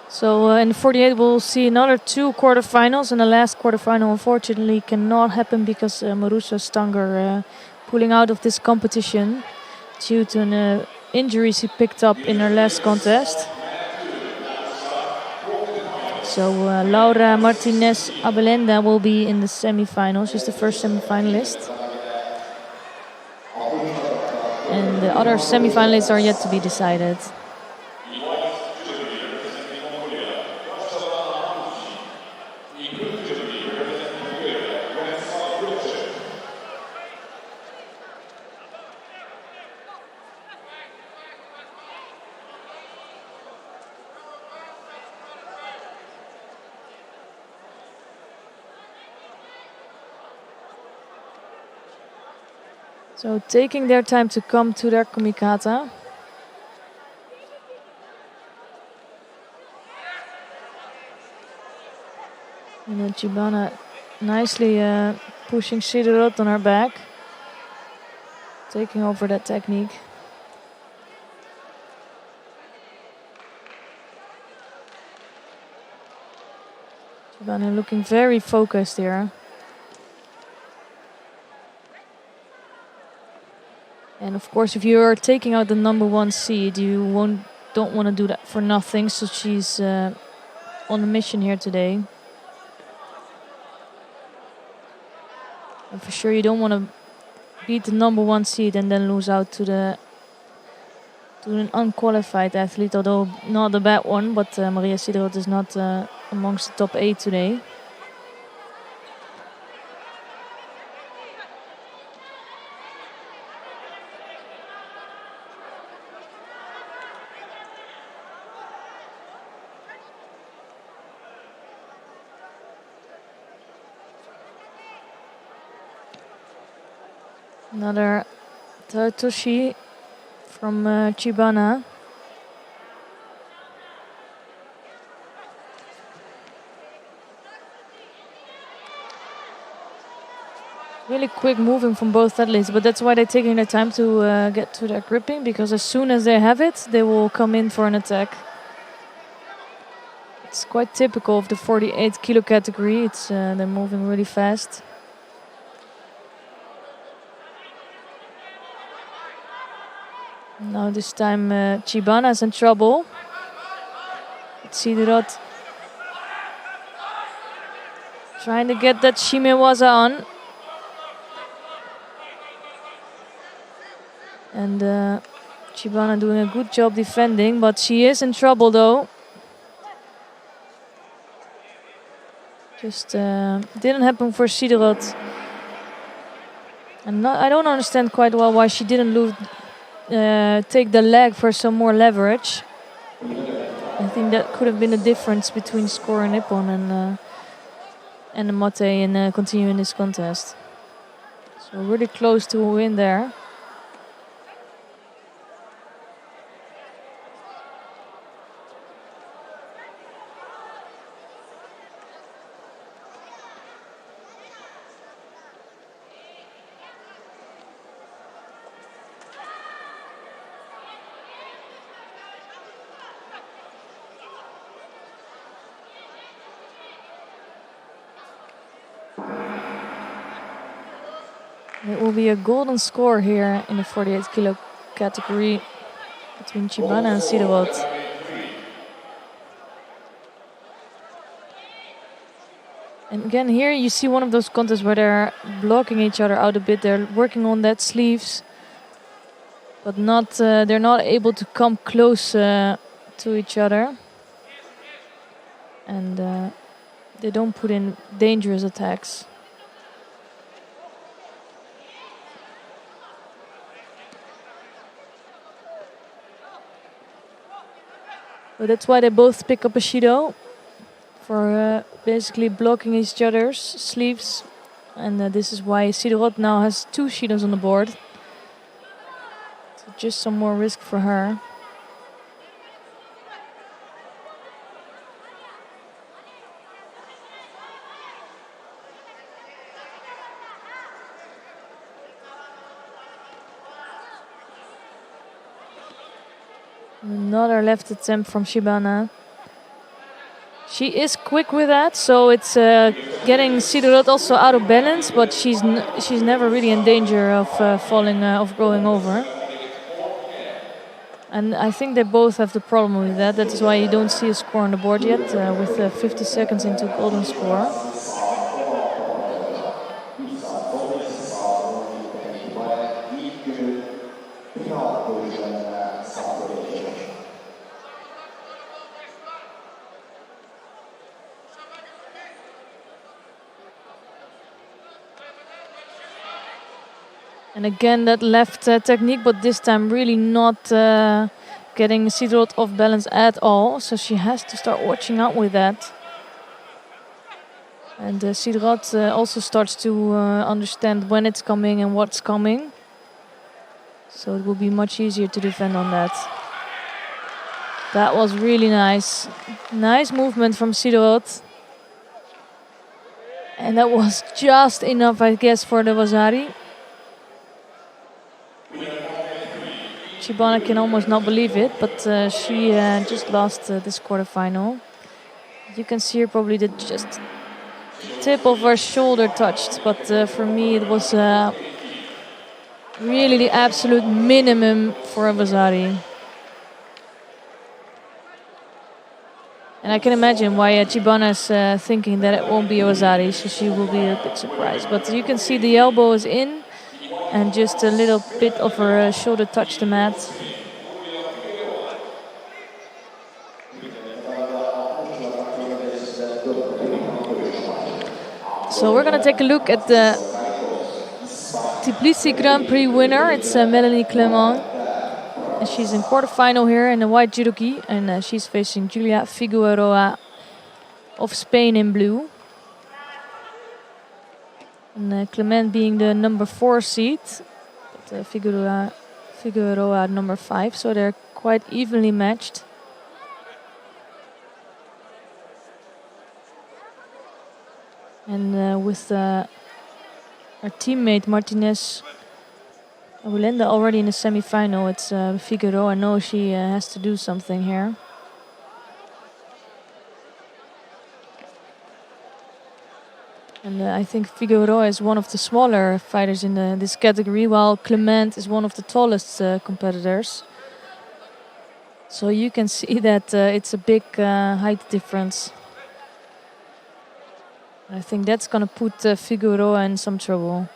So in 48 we'll see another 2 quarterfinals, and the last quarterfinal unfortunately cannot happen because Marusa Stanger pulling out of this competition due to an injury she picked up in her last contest. So Laura Martinez Abelenda will be in the semi-finals. She's the first semi-finalist. And the other semi-finalists are yet to be decided. So taking their time to come to their kumikata. And then Chibana nicely pushing Siderot on her back. Taking over that technique. Chibana looking very focused here. And of course, if you're taking out the number 1 seed, you don't want to do that for nothing. So she's on a mission here today. And for sure, you don't want to beat the number 1 seed and then lose out to an unqualified athlete, although not a bad one. But Maria Siderot is not amongst the top 8 today. Another Taitoshi from Chibana. Really quick moving from both athletes, but that's why they're taking their time to get to their gripping, because as soon as they have it, they will come in for an attack. It's It's quite typical of the 48 kilo category. It's they're moving really fast. Now this time Chibana's in trouble. Sidorot trying to get that Shimewaza on. And Chibana doing a good job defending, but she is in trouble though. Just didn't happen for Sidorot. And I don't understand quite well why she didn't take the leg for some more leverage. I think that could have been the difference between scoring Nippon and Mate in continuing this contest. So really close to a win there. It will be a golden score here in the 48 kilo category between Chibana and Sidorot. And again here you see one of those contests where they're blocking each other out a bit. They're working on that sleeves, but they're not able to come close to each other. And they don't put in dangerous attacks. But that's why they both pick up a Shido for basically blocking each other's sleeves. And this is why Sidorot now has 2 Shidos on the board. So just some more risk for her. Another left attempt from Chibana. She is quick with that, so it's getting Sidorot also out of balance, but she's never really in danger of falling, of going over. And I think they both have the problem with that. That is why you don't see a score on the board yet, with 50 seconds into golden score. And again that left technique, but this time really not getting Sidorot off balance at all. So she has to start watching out with that. And Sidorot also starts to understand when it's coming and what's coming. So it will be much easier to defend on that. That was really nice. Nice movement from Sidorot. And that was just enough, I guess, for the Vasari. Chibana can almost not believe it, but she just lost this quarterfinal. You can see her probably did just tip of her shoulder touched, but for me it was really the absolute minimum for a Vasari. And I can imagine why Chibana is thinking that it won't be a Vasari, so she will be a bit surprised. But you can see the elbow is in, and just a little bit of her shoulder touched the mat. So we're going to take a look at the Tbilisi Grand Prix winner. It's Melanie Clement. And she's in quarterfinal here in the white judogi. And she's facing Julia Figueroa of Spain in blue. And Clement being the number 4 seed, but Figueroa number 5, so they're quite evenly matched. And with her teammate Martinez Abulenda already in the semi-final, it's Figueroa knows she has to do something here. And I think Figueroa is one of the smaller fighters in this category, while Clement is one of the tallest competitors. So you can see that it's a big height difference. I think that's going to put Figueroa in some trouble.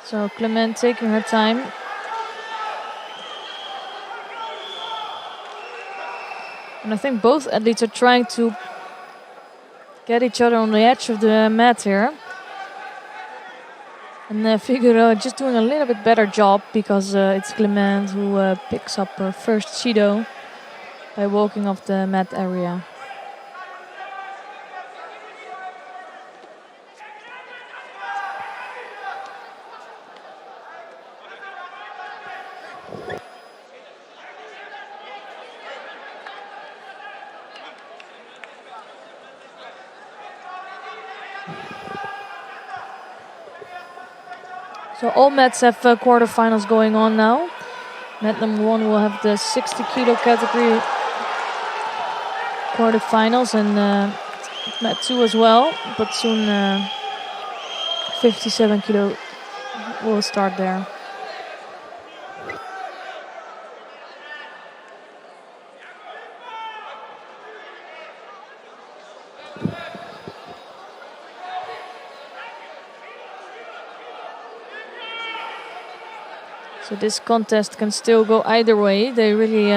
So Clement taking her time. And I think both athletes are trying to get each other on the edge of the mat here. And Figueroa just doing a little bit better job because it's Clement who picks up her first Judo by walking off the mat area. So all mats have quarterfinals going on now. Mat number 1 will have the 60 kilo category quarterfinals, and mat 2 as well. But soon 57 kilo will start there. So this contest can still go either way. They really,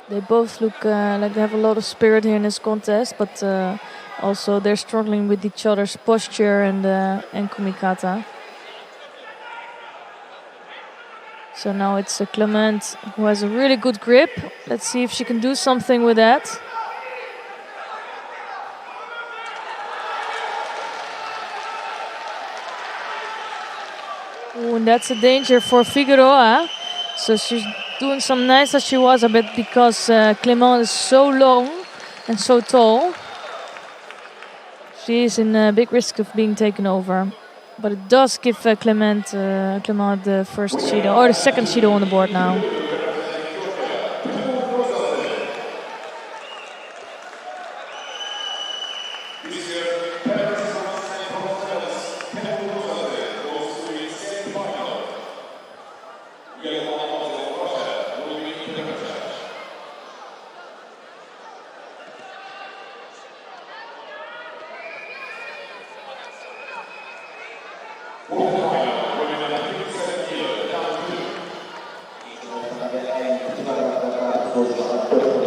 they both look like they have a lot of spirit here in this contest, but also they're struggling with each other's posture and kumikata. So now it's Clement who has a really good grip. Let's see if she can do something with that. Ooh, and that's a danger for Figueroa. So she's doing some nice as she was a bit because Clement is so long and so tall. She is in a big risk of being taken over. But it does give Clement the first Judo, or the second Judo on the board now.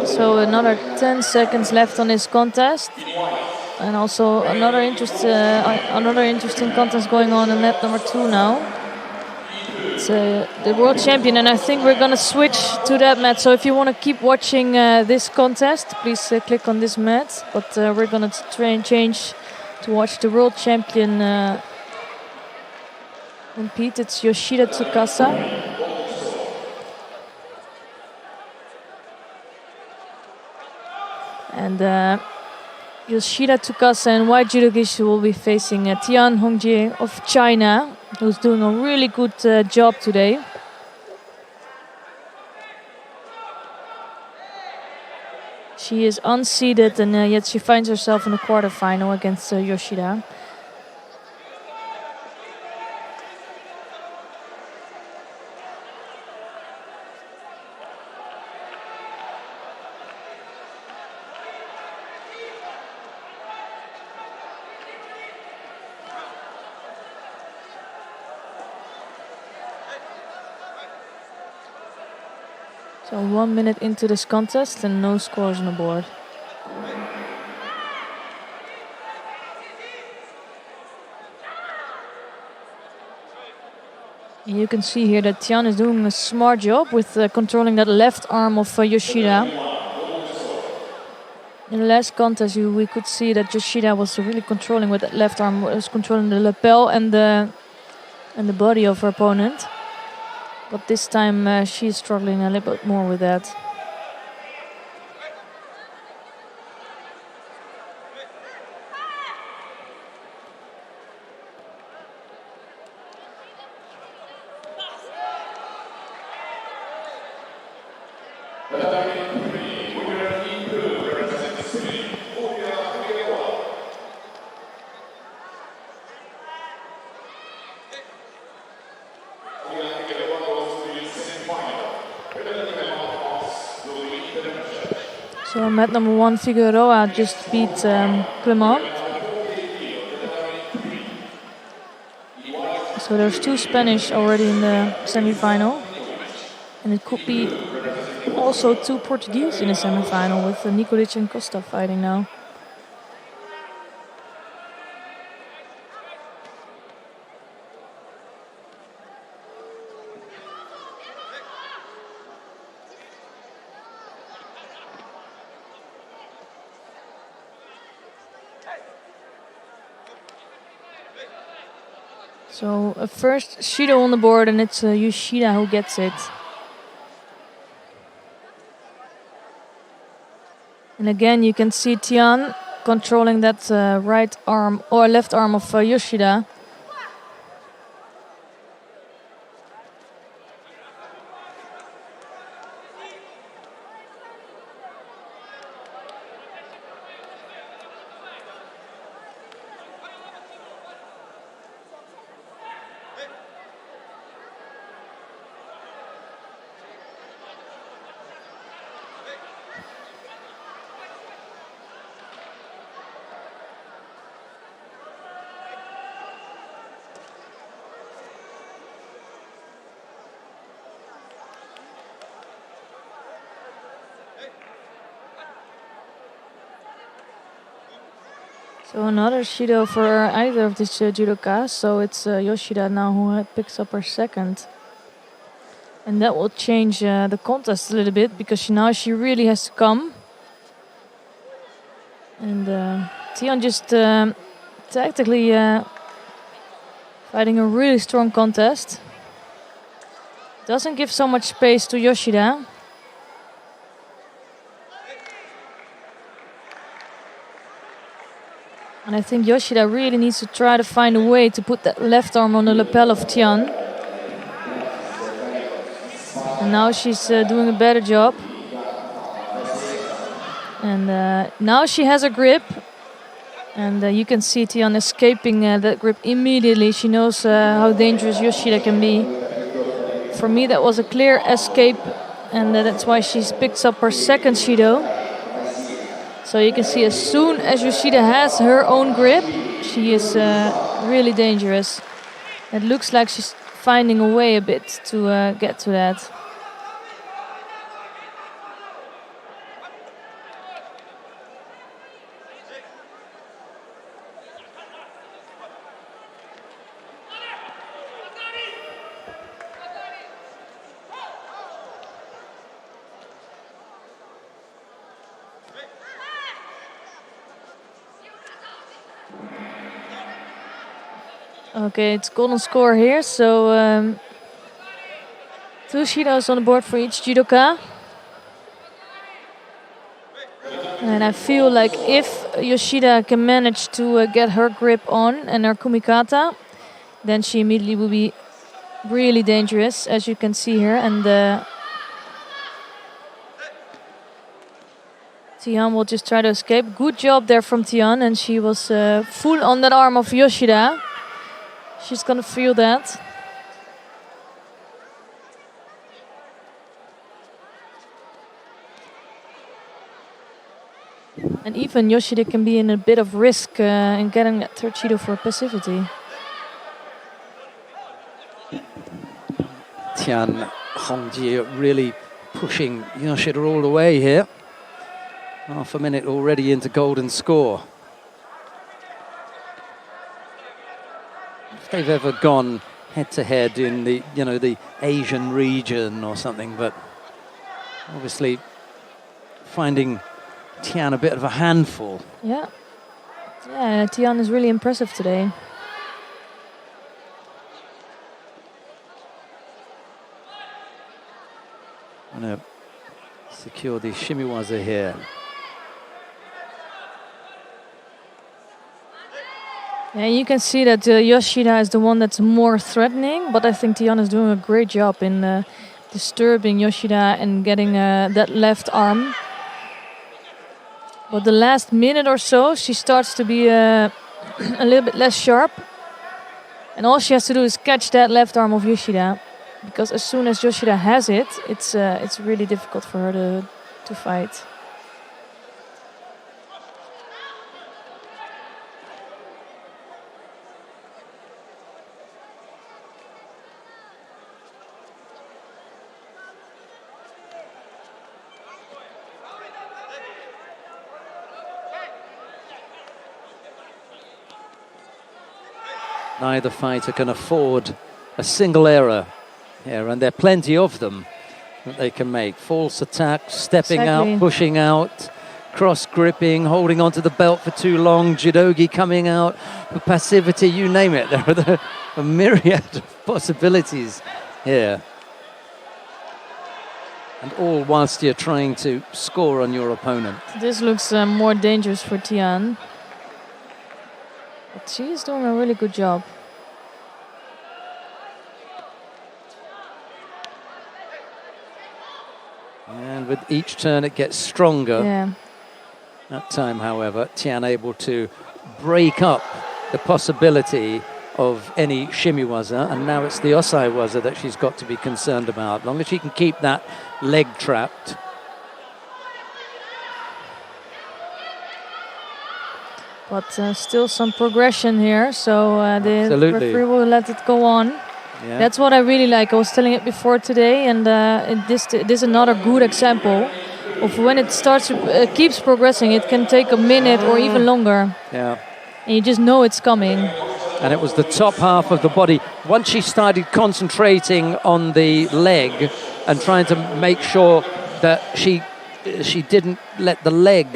So another 10 seconds left on this contest, and also another interesting contest going on in mat number 2 now. It's the world champion, and I think we're gonna switch to that mat. So if you want to keep watching this contest, please click on this mat. But we're gonna change to watch the world champion compete. It's Yoshida Tsukasa. And Yoshida Tsukasa and white judo Gishu will be facing Tian Hongjie of China, who's doing a really good job today. She is unseeded, and yet she finds herself in the quarterfinal against Yoshida. So 1 minute into this contest and no scores on the board. And you can see here that Tian is doing a smart job with controlling that left arm of Yoshida. In the last contest, we could see that Yoshida was really controlling with that left arm, was controlling the lapel and the body of her opponent. But this time she's struggling a little bit more with that. So mat number 1 Figueroa just beat Clement. So there's 2 Spanish already in the semi-final. And it could be also 2 Portuguese in the semi-final with Nikolic and Costa fighting now. So first Shido on the board, and it's Yoshida who gets it. And again you can see Tian controlling that right arm or left arm of Yoshida. So another Shido for either of these judokas. So it's Yoshida now who picks up her second. And that will change the contest a little bit because now she really has to come. And Tian just tactically fighting a really strong contest. Doesn't give so much space to Yoshida. And I think Yoshida really needs to try to find a way to put that left arm on the lapel of Tian. And now she's doing a better job. And now she has a grip. And you can see Tian escaping that grip immediately. She knows how dangerous Yoshida can be. For me that was a clear escape. And that's why she picks up her second Shido. So you can see as soon as Yoshida has her own grip, she is really dangerous. It looks like she's finding a way a bit to get to that. Okay, it's golden score here, so 2 Shidos on the board for each judoka. And I feel like if Yoshida can manage to get her grip on and her kumikata, then she immediately will be really dangerous, as you can see here. And Tian will just try to escape. Good job there from Tian, and she was full on that arm of Yoshida. She's gonna feel that. And even Yoshida can be in a bit of risk in getting that third Shido for passivity. Tian Hongji really pushing Yoshida all the way here. Half a minute already into golden score. If they've ever gone head-to-head in the, the Asian region or something, but obviously finding Tian a bit of a handful. Yeah, Tian is really impressive today. Gonna secure the shimiwaza here. Yeah, you can see that Yoshida is the one that's more threatening, but I think Tian is doing a great job in disturbing Yoshida and getting that left arm. But the last minute or so, she starts to be a little bit less sharp. And all she has to do is catch that left arm of Yoshida. Because as soon as Yoshida has it, it's really difficult for her to fight. Neither fighter can afford a single error here, and there are plenty of them that they can make. False attacks, stepping Exactly. out, pushing out, cross-gripping, holding onto the belt for too long, judogi coming out, passivity, you name it. There are a myriad of possibilities here. And all whilst you're trying to score on your opponent. This looks more dangerous for Tian. But she is doing a really good job. And with each turn it gets stronger. Yeah. That time, however, Tian able to break up the possibility of any shimiwaza, and now it's the osaiwaza that she's got to be concerned about. As long as she can keep that leg trapped. But still some progression here, so the Absolutely. referee will let it go on. Yeah. That's what I really like. I was telling it before today, and this is another good example of when it starts, keeps progressing. It can take a minute or even longer, Yeah. and you just know it's coming. And it was the top half of the body. Once she started concentrating on the leg and trying to make sure that she didn't let the leg,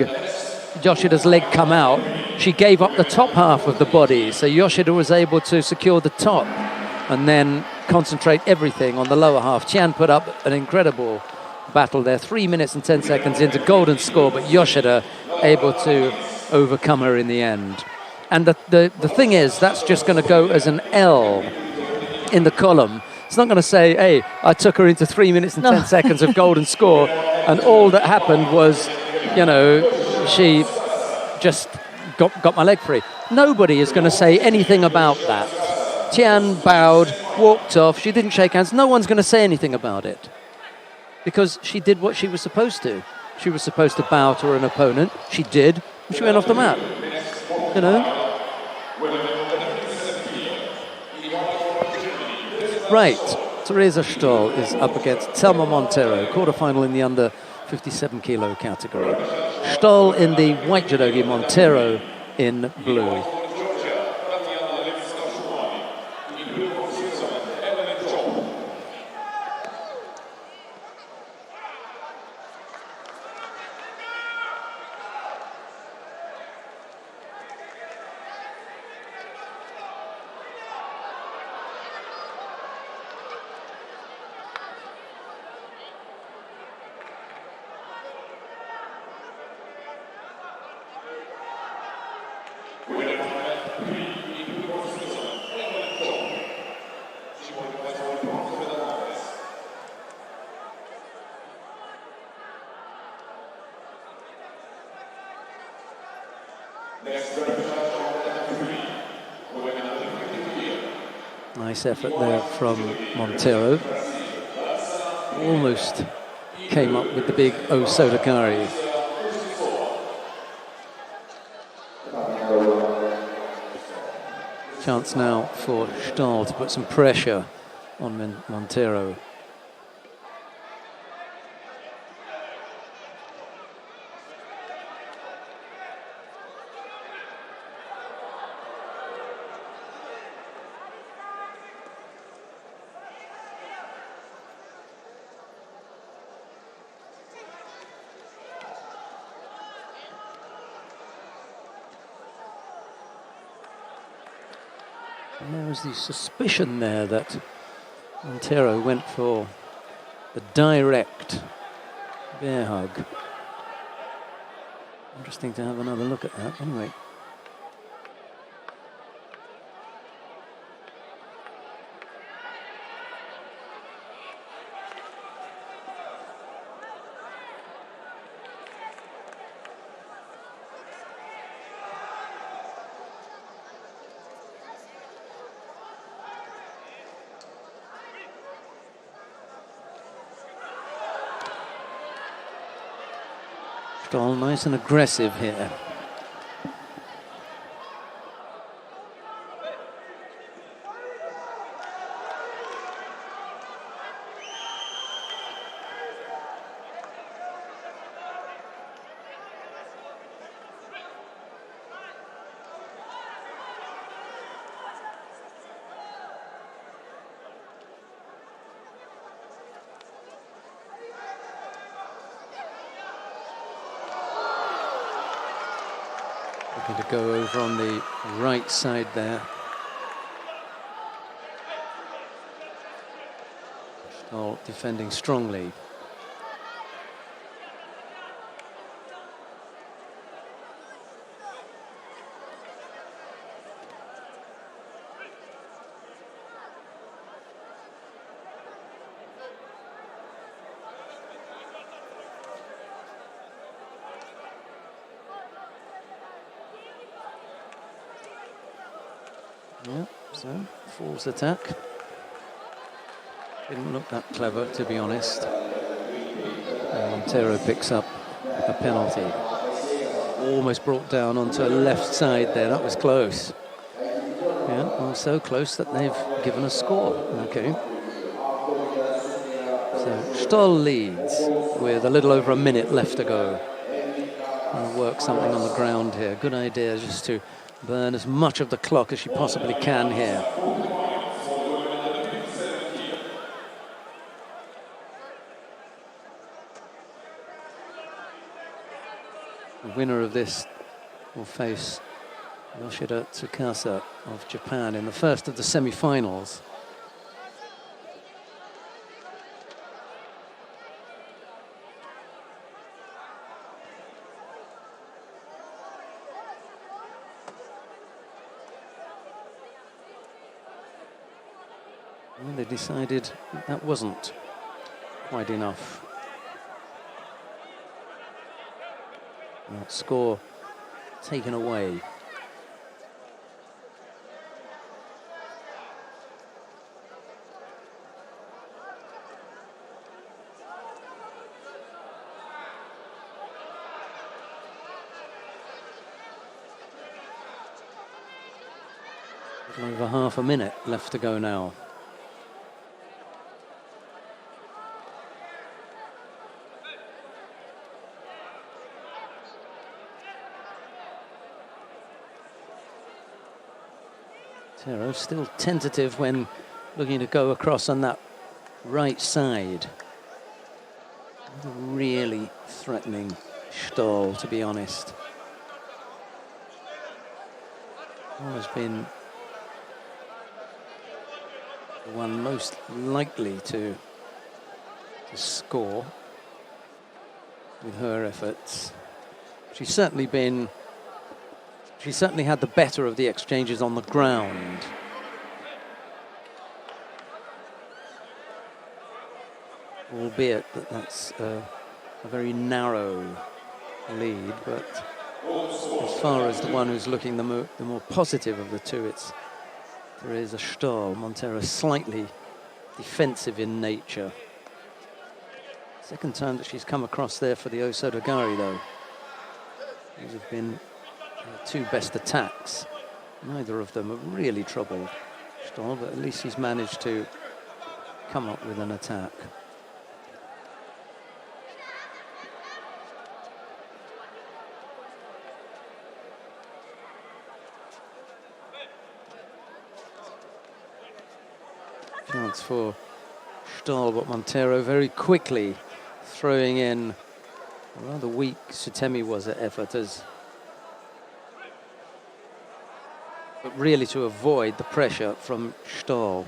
Yoshida's leg, come out, she gave up the top half of the body. So Yoshida was able to secure the top and then concentrate everything on the lower half. Tian put up an incredible battle there. 3 minutes and 10 seconds into golden score, but Yoshida able to overcome her in the end. And the thing is, that's just going to go as an L in the column. It's not going to say, hey, I took her into 3 minutes and 10 seconds of golden score, and all that happened was, she just got my leg free. Nobody is going to say anything about that. Tian bowed, walked off, she didn't shake hands. No one's going to say anything about it because she did what she was supposed to. She was supposed to bow to an opponent. She did, and she went off the mat. Right, Teresa Stoll is up against Thelma Montero, quarterfinal in the under 57 kilo category. Stoll in the white judogi, Montero in blue. Nice effort there from Montero. Almost came up with the big Osodakari. Chance now for Stoll to put some pressure on Montero. And there was the suspicion there that Montero went for the direct bear hug. Interesting to have another look at that. Anyway. Stoll nice and aggressive here. Looking to go over on the right side there. Stoll defending strongly. Yeah, so falls attack. Didn't look that clever, to be honest. And Montero picks up a penalty. Almost brought down onto a left side there. That was close. Yeah, well, so close that they've given a score. Okay. So Stoll leads with a little over a minute left to go. I'll work something on the ground here. Good idea just to burn as much of the clock as you possibly can here. The winner of this will face Yoshida Tsukasa of Japan in the first of the semi-finals. And they decided that wasn't quite enough. That score taken away. Over half a minute left to go now. Montero still tentative when looking to go across on that right side. Really threatening Stoll, to be honest. Has been the one most likely to score with her efforts. She's certainly had the better of the exchanges on the ground. Albeit that that's a very narrow lead, but as far as the one who's looking the more positive of the two, there is a Stoll. Montero slightly defensive in nature. Second time that she's come across there for the Osodogari, though. These have been her two best attacks. Neither of them have really troubled Stoll, but at least he's managed to come up with an attack. Chance for Stoll, but Montero very quickly throwing in a rather weak Sutemi was at effort as but really to avoid the pressure from Stoll.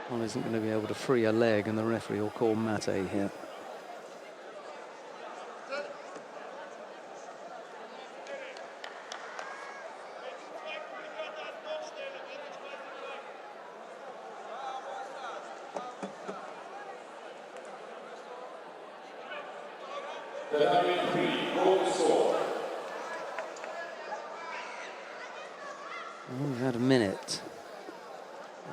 Stoll isn't going to be able to free a leg, and the referee will call mate here. We've had a minute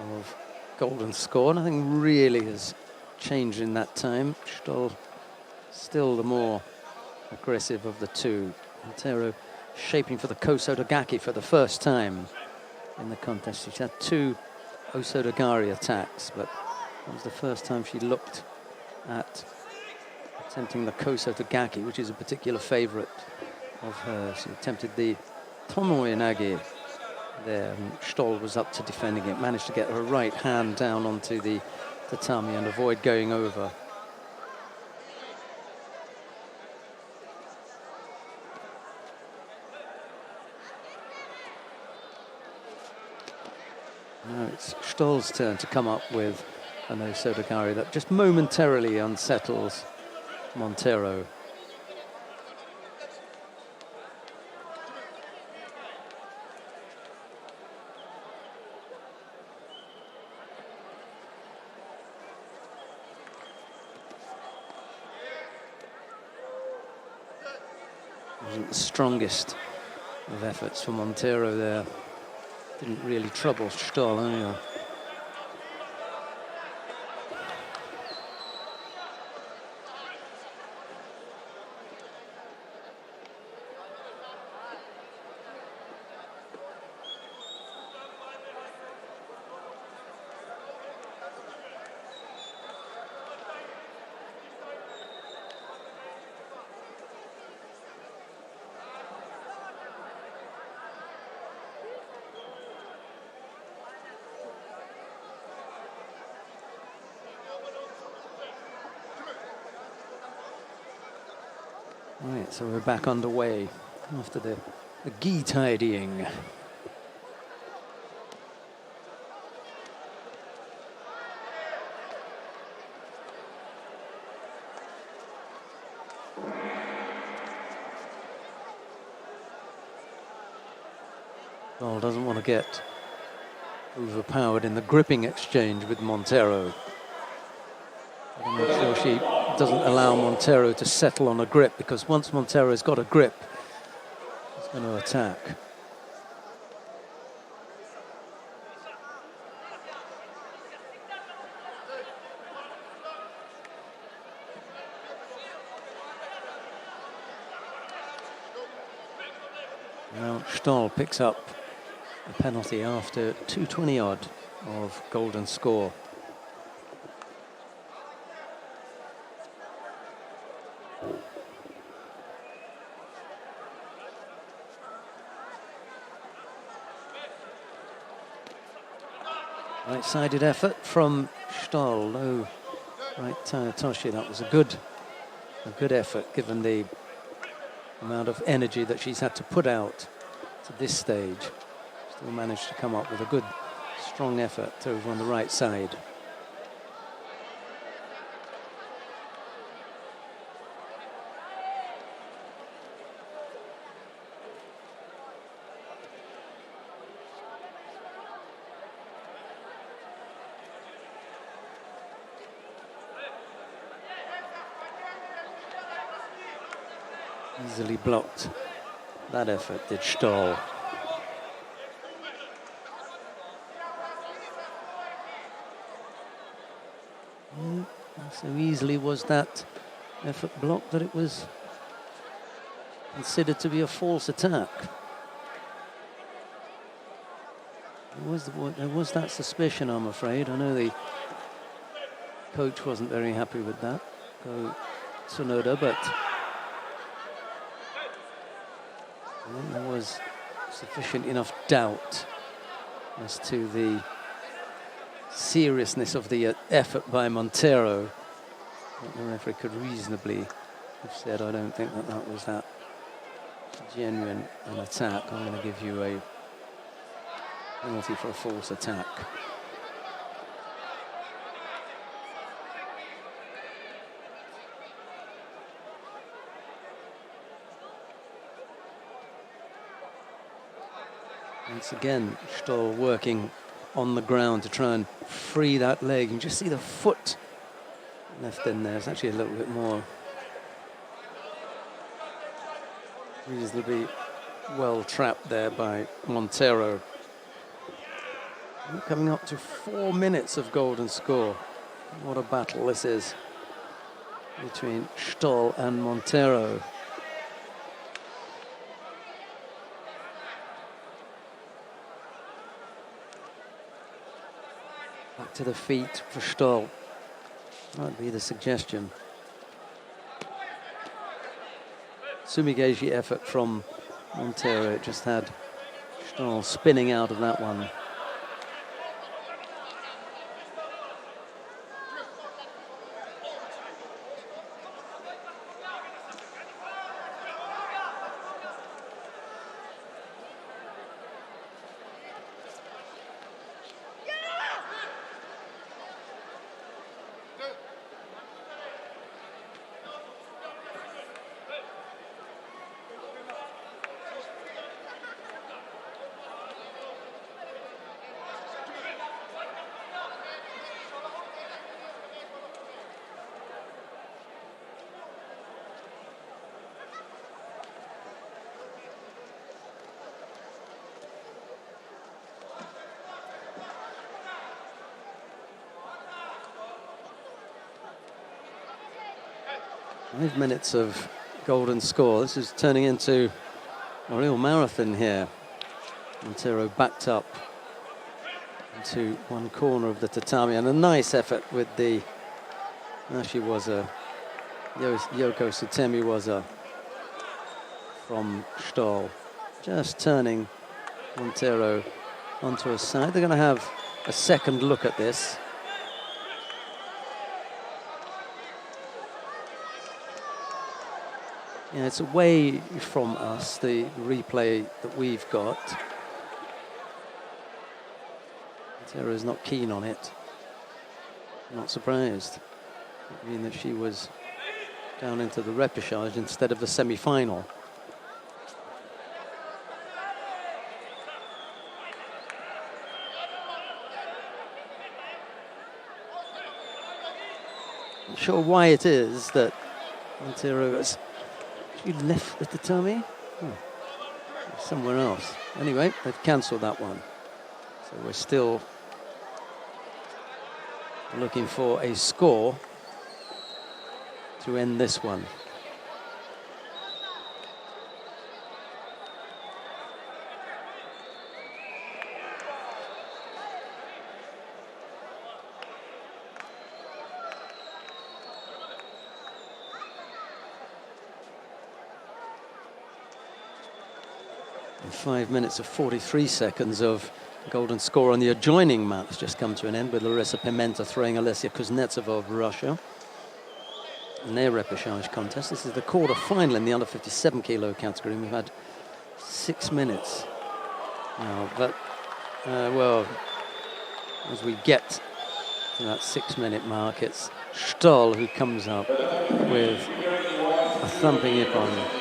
of golden score. Nothing really has changed in that time. Stoll still the more aggressive of the two. Montero shaping for the Kosotogaki for the first time in the contest. She's had two Osotogari attacks, but that was the first time she looked at attempting the Kosotogaki, which is a particular favorite of hers. She attempted the Tomoe Nage there, and Stoll was up to defending it, managed to get her right hand down onto the tatami and avoid going over. Now it's Stoll's turn to come up with an Osotogari that just momentarily unsettles Montero. Wasn't the strongest of efforts for Montero there. Didn't really trouble Stoll either. Right, so we're back underway after the gi tidying. Stoll doesn't want to get overpowered in the gripping exchange with Montero. I'm not sure she doesn't allow Montero to settle on a grip, because once Montero's got a grip, he's going to attack. Now Stoll picks up a penalty after 220 odd of golden score. Right-sided effort from Stoll. Low right Toshi. That was a good effort, given the amount of energy that she's had to put out to this stage. Still managed to come up with a good, strong effort over on the right side. Easily blocked that effort, did Stoll. So easily was that effort blocked that it was considered to be a false attack. There was that suspicion, I'm afraid. I know the coach wasn't very happy with that, Tsunoda, but I think there was sufficient enough doubt as to the seriousness of the effort by Montero that the referee could reasonably have said, I don't think that was that genuine an attack, I'm going to give you a penalty for a false attack. Once again, Stoll working on the ground to try and free that leg. You can just see the foot left in there. It's actually a little bit more reasonably well trapped there by Montero. We're coming up to 4 minutes of golden score. What a battle this is between Stoll and Montero. Back to the feet for Stoll. Might be the suggestion. Sumigeji effort from Montero. It just had Stoll spinning out of that one. Five minutes of golden score. This is turning into a real marathon here. Montero backed up into one corner of the tatami, and a nice effort with the Yoko Sutemi Waza from Stoll. Just turning Montero onto a side. They're going to have a second look at this. Yeah, it's away from us, the replay that we've got. Montero's not keen on it. Not surprised. I mean that she was down into the repechage instead of the semi-final. Not sure why it is that Montero has left the tatami. Somewhere else. Anyway, they've cancelled that one. So we're still looking for a score to end this one. And 5 minutes of 43 seconds of golden score on the adjoining mat has just come to an end with Larissa Pimenta throwing Alessia Kuznetsova of Russia in their repechage contest. This is the quarter-final in the under 57 kilo category. We've had 6 minutes now, but well, as we get to that 6-minute mark, it's Stoll who comes up with a thumping Ippon.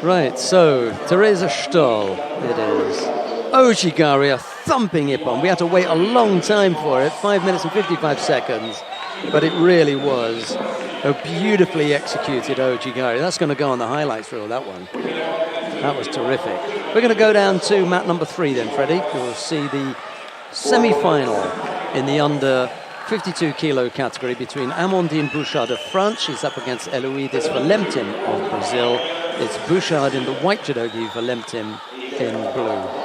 Right, so Teresa Stoll it is. Ojigari, a thumping Ippon. We had to wait a long time for it, 5 minutes and 55 seconds, but it really was a beautifully executed Ojigari. That's going to go on the highlights reel, that one. That was terrific. We're going to go down to mat number 3 then, Freddie. We'll see the semi-final in the under 52 kilo category between Amandine Bouchard of France. She's up against Eloidis Valentim of Brazil. It's Bouchard in the white judogi, Valentim in blue.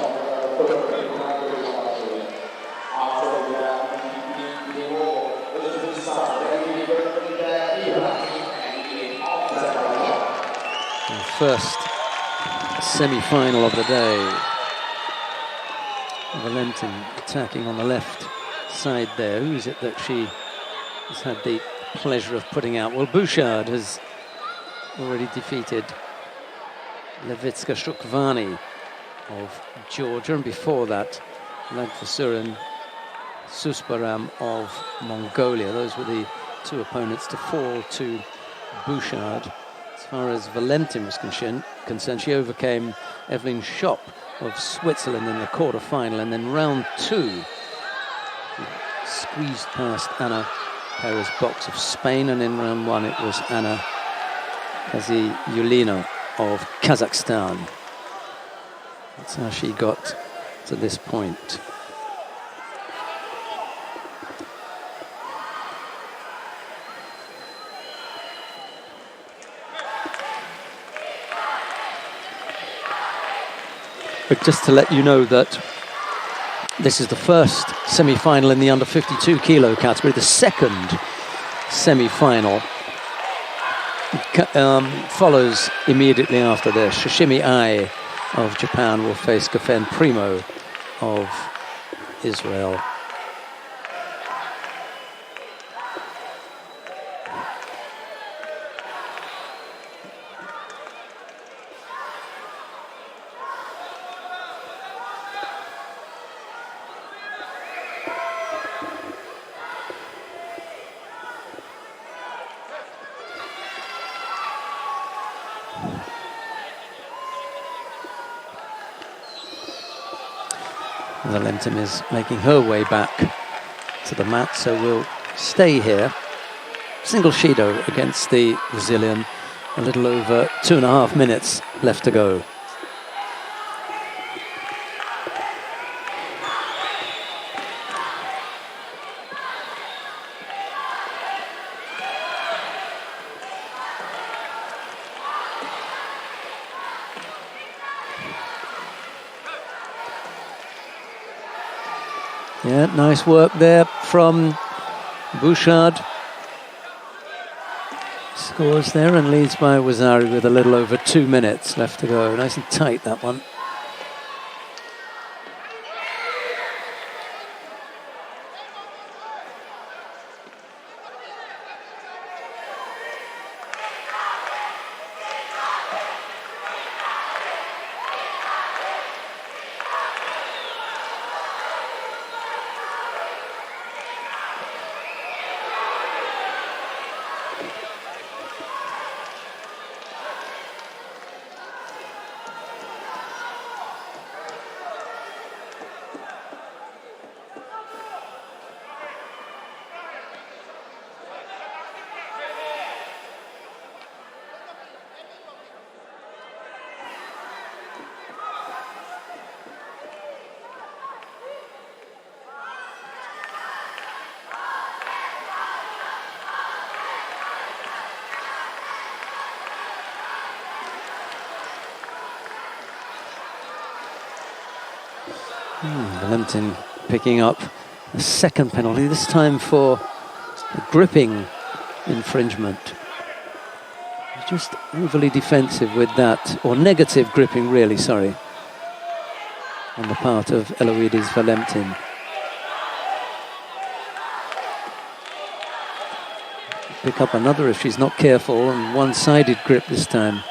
first semi-final of the day. Valentin attacking on the left side there. Who is it that she has had the pleasure of putting out? Well, Bouchard has already defeated Levitska Shukvani of Georgia, and before that, Lagfasuren Susparam of Mongolia. Those were the two opponents to fall to Bouchard. As far as Valentin was concerned, she overcame Evelyn Schopp of Switzerland in the quarter-final, and then round 2 squeezed past Anna Perez-Box of Spain, and in round 1 it was Anna Kaziulina of Kazakhstan. That's how she got to this point. But just to let you know that this is the first semi-final in the under 52 kilo category. The second semi-final follows immediately after this. Shishimi Ai of Japan will face Geffen Primo of Israel. Valentin is making her way back to the mat, so we'll stay here. Single Shido against the Brazilian. A little over 2.5 minutes left to go. Yeah, nice work there from Bouchard. Scores there and leads by Wazari with a little over 2 minutes left to go. Nice and tight, that one. Valentin picking up the second penalty, this time for gripping infringement. Just overly defensive with that, or negative gripping really, sorry, on the part of Eloides Valentin. Pick up another if she's not careful, and one-sided grip this time.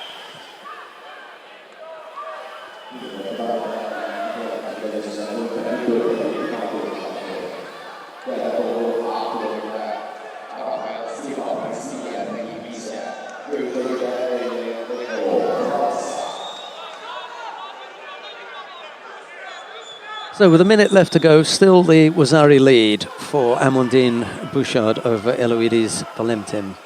So with a minute left to go, still the Wazari lead for Amandine Bouchard over Eloides Valentin.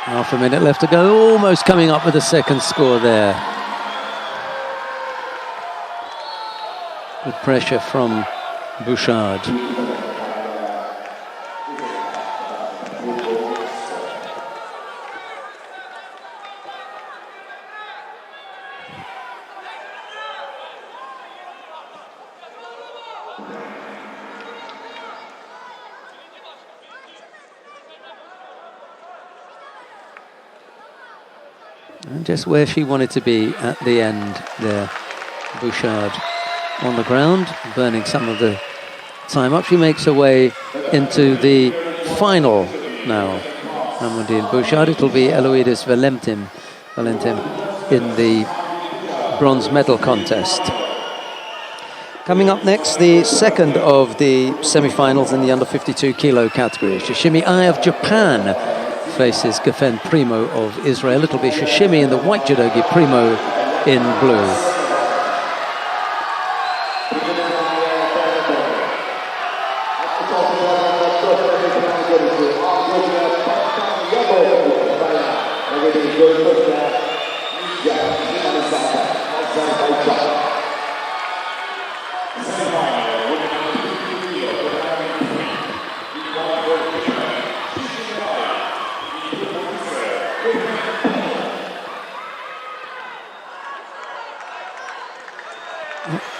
Half a minute left to go, almost coming up with a second score there. Good pressure from Bouchard. And just where she wanted to be at the end there. Bouchard on the ground, burning some of the time up. She makes her way into the final now. Amandine Bouchard. It'll be Eloidis Valentin in the bronze medal contest. Coming up next, the second of the semi-finals in the under 52 kilo category. Shishimi Ai of Japan faces Geffen Primo of Israel. It'll be Shishimi in the white judogi, Primo in blue.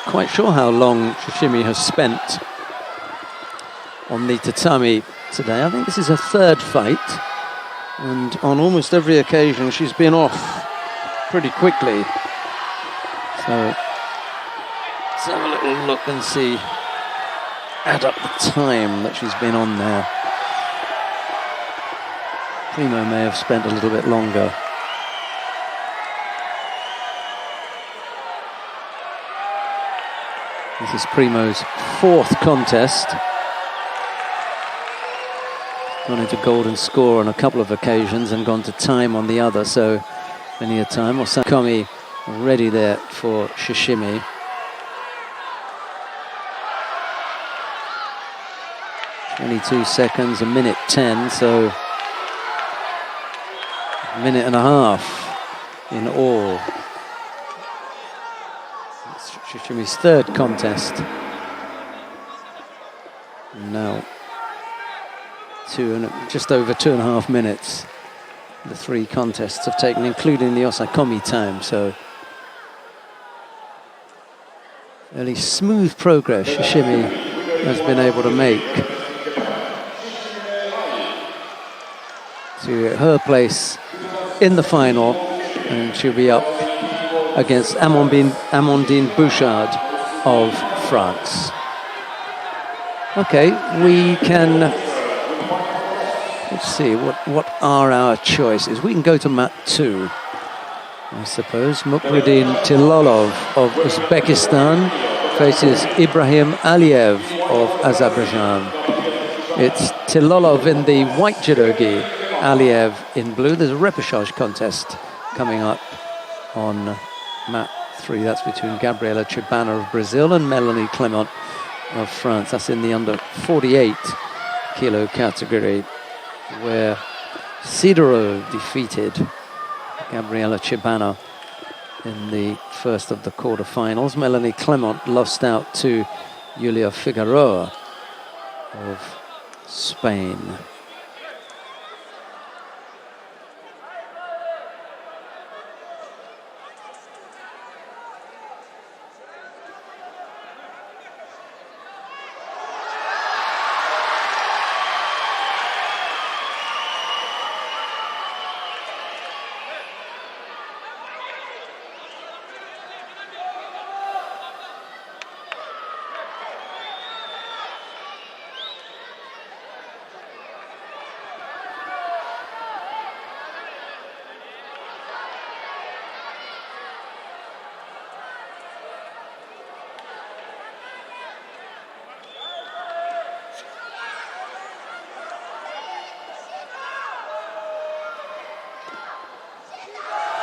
Quite sure how long Shishimi has spent on the tatami today. I think this is her third fight, and on almost every occasion she's been off pretty quickly. So let's have a little look and see, add up the time that she's been on there. Primo may have spent a little bit longer. This is Primo's fourth contest. Gone into golden score on a couple of occasions and gone to time on the other, so many a time. Osakomi ready there for Shishimi. "22 seconds, a minute 10, so a minute and a half in all. Shishimi's third contest. And now just over 2.5 minutes. The three contests have taken, including the Osakomi time. So fairly smooth progress Shishimi has been able to make to her place in the final, and she'll be up against Amandine Bouchard of France. Okay, we can, let's see, what are our choices? We can go to mat 2, I suppose. Mukhriddin Tilolov of Uzbekistan faces Ibrahim Aliyev of Azerbaijan. It's Tilolov in the white judogi, Aliyev in blue. There's a repechage contest coming up on mat 3. That's between Gabriela Chibana of Brazil and Melanie Clement of France. That's in the under 48 kilo category, where Sidorov defeated Gabriela Chibana in the first of the quarterfinals. Melanie Clement lost out to Julia Figueroa of Spain.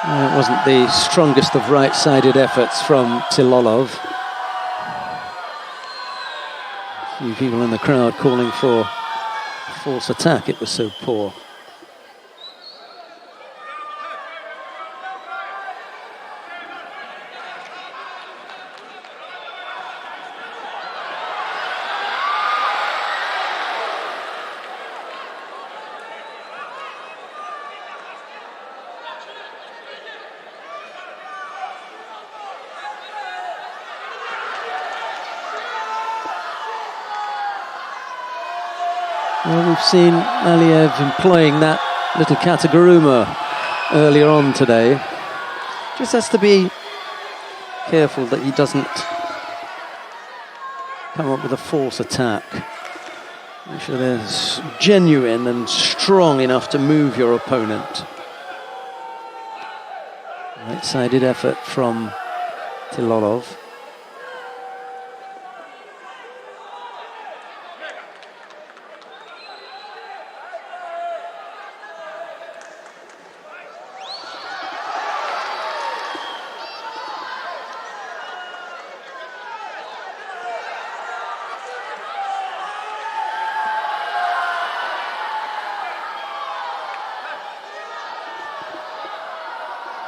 It wasn't the strongest of right-sided efforts from Tilolov. A few people in the crowd calling for a false attack. It was so poor. Well, we've seen Aliev employing that little kataguruma earlier on today. Just has to be careful that he doesn't come up with a false attack. Make sure they're genuine and strong enough to move your opponent. Right-sided effort from Tilolov.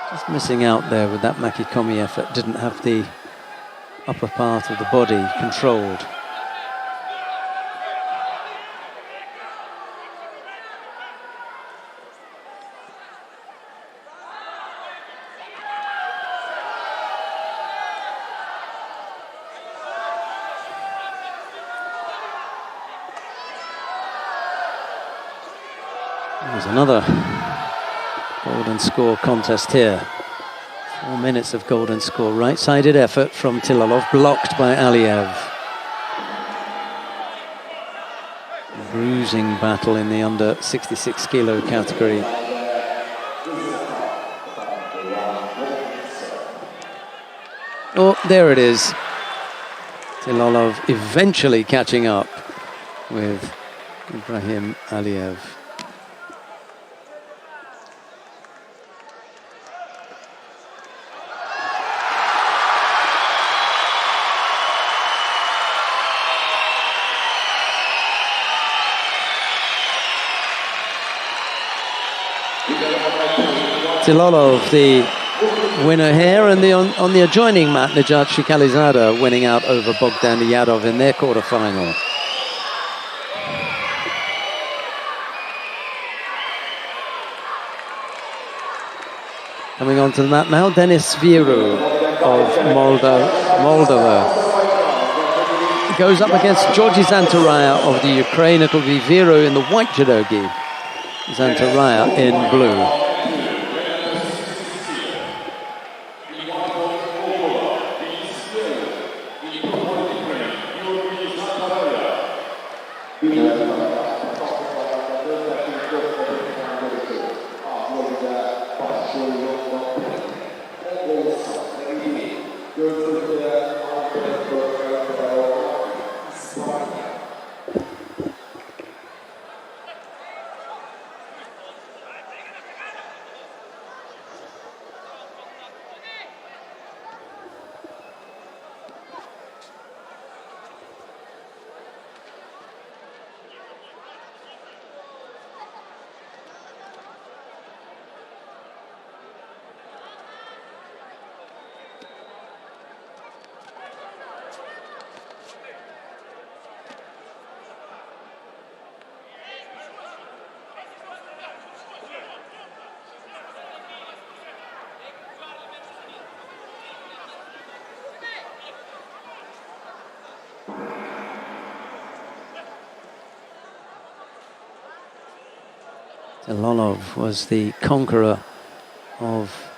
Just missing out there with that Makikomi effort. Didn't have the upper part of the body controlled. There's another golden score contest here. 4 minutes of golden score. Right-sided effort from Tilolov, blocked by Aliev. Bruising battle in the under 66 kilo category. Oh, there it is. Tilolov eventually catching up with Ibrahim Aliev. Tilolov, the winner here, and on the adjoining mat, Nejat Shikalizada winning out over Bogdan Yadov in their quarterfinal. Coming onto the mat now, Denis Viru of Moldova. He goes up against Georgi Zantaraya of the Ukraine. It'll be Viru in the white judogi, Zantaraya in blue. Tilolov was the conqueror of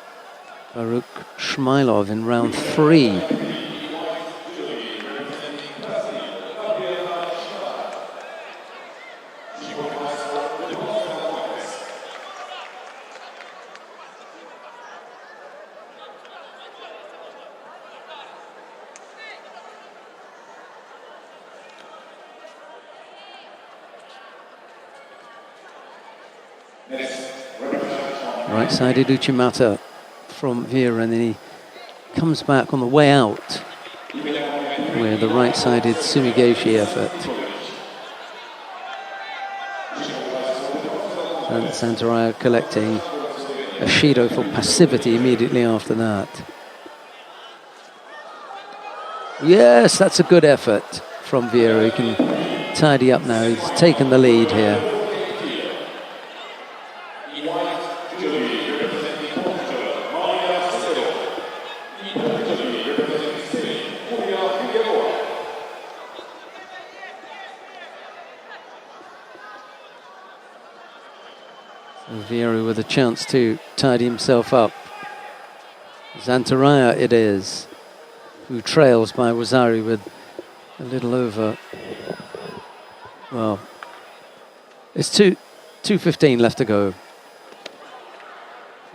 Baruch Shmailov in round 3. Right-sided Uchimata from Vera, and then he comes back on the way out with the right-sided Sumigeshi effort. And Santaraya collecting a Shido for passivity immediately after that. Yes, that's a good effort from Vera. He can tidy up now. He's taken the lead here. Vieru with a chance to tidy himself up. Zantaraya it is, who trails by Wazari with a little over, well, it's 2:15 left to go.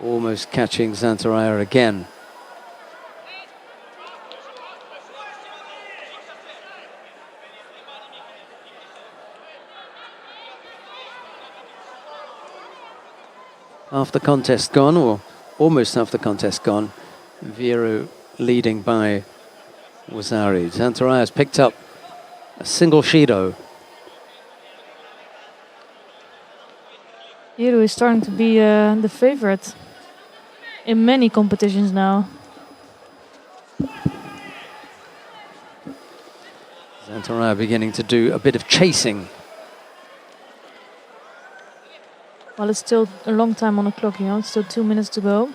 Almost catching Zantaraya again. Half the contest gone, or almost half the contest gone. Vieru leading by Wazari. Zantaraya has picked up a single Shido. Vieru is starting to be the favorite in many competitions now. Zantaraya beginning to do a bit of chasing. Well, it's still a long time on the clock, you know, it's still 2 minutes to go.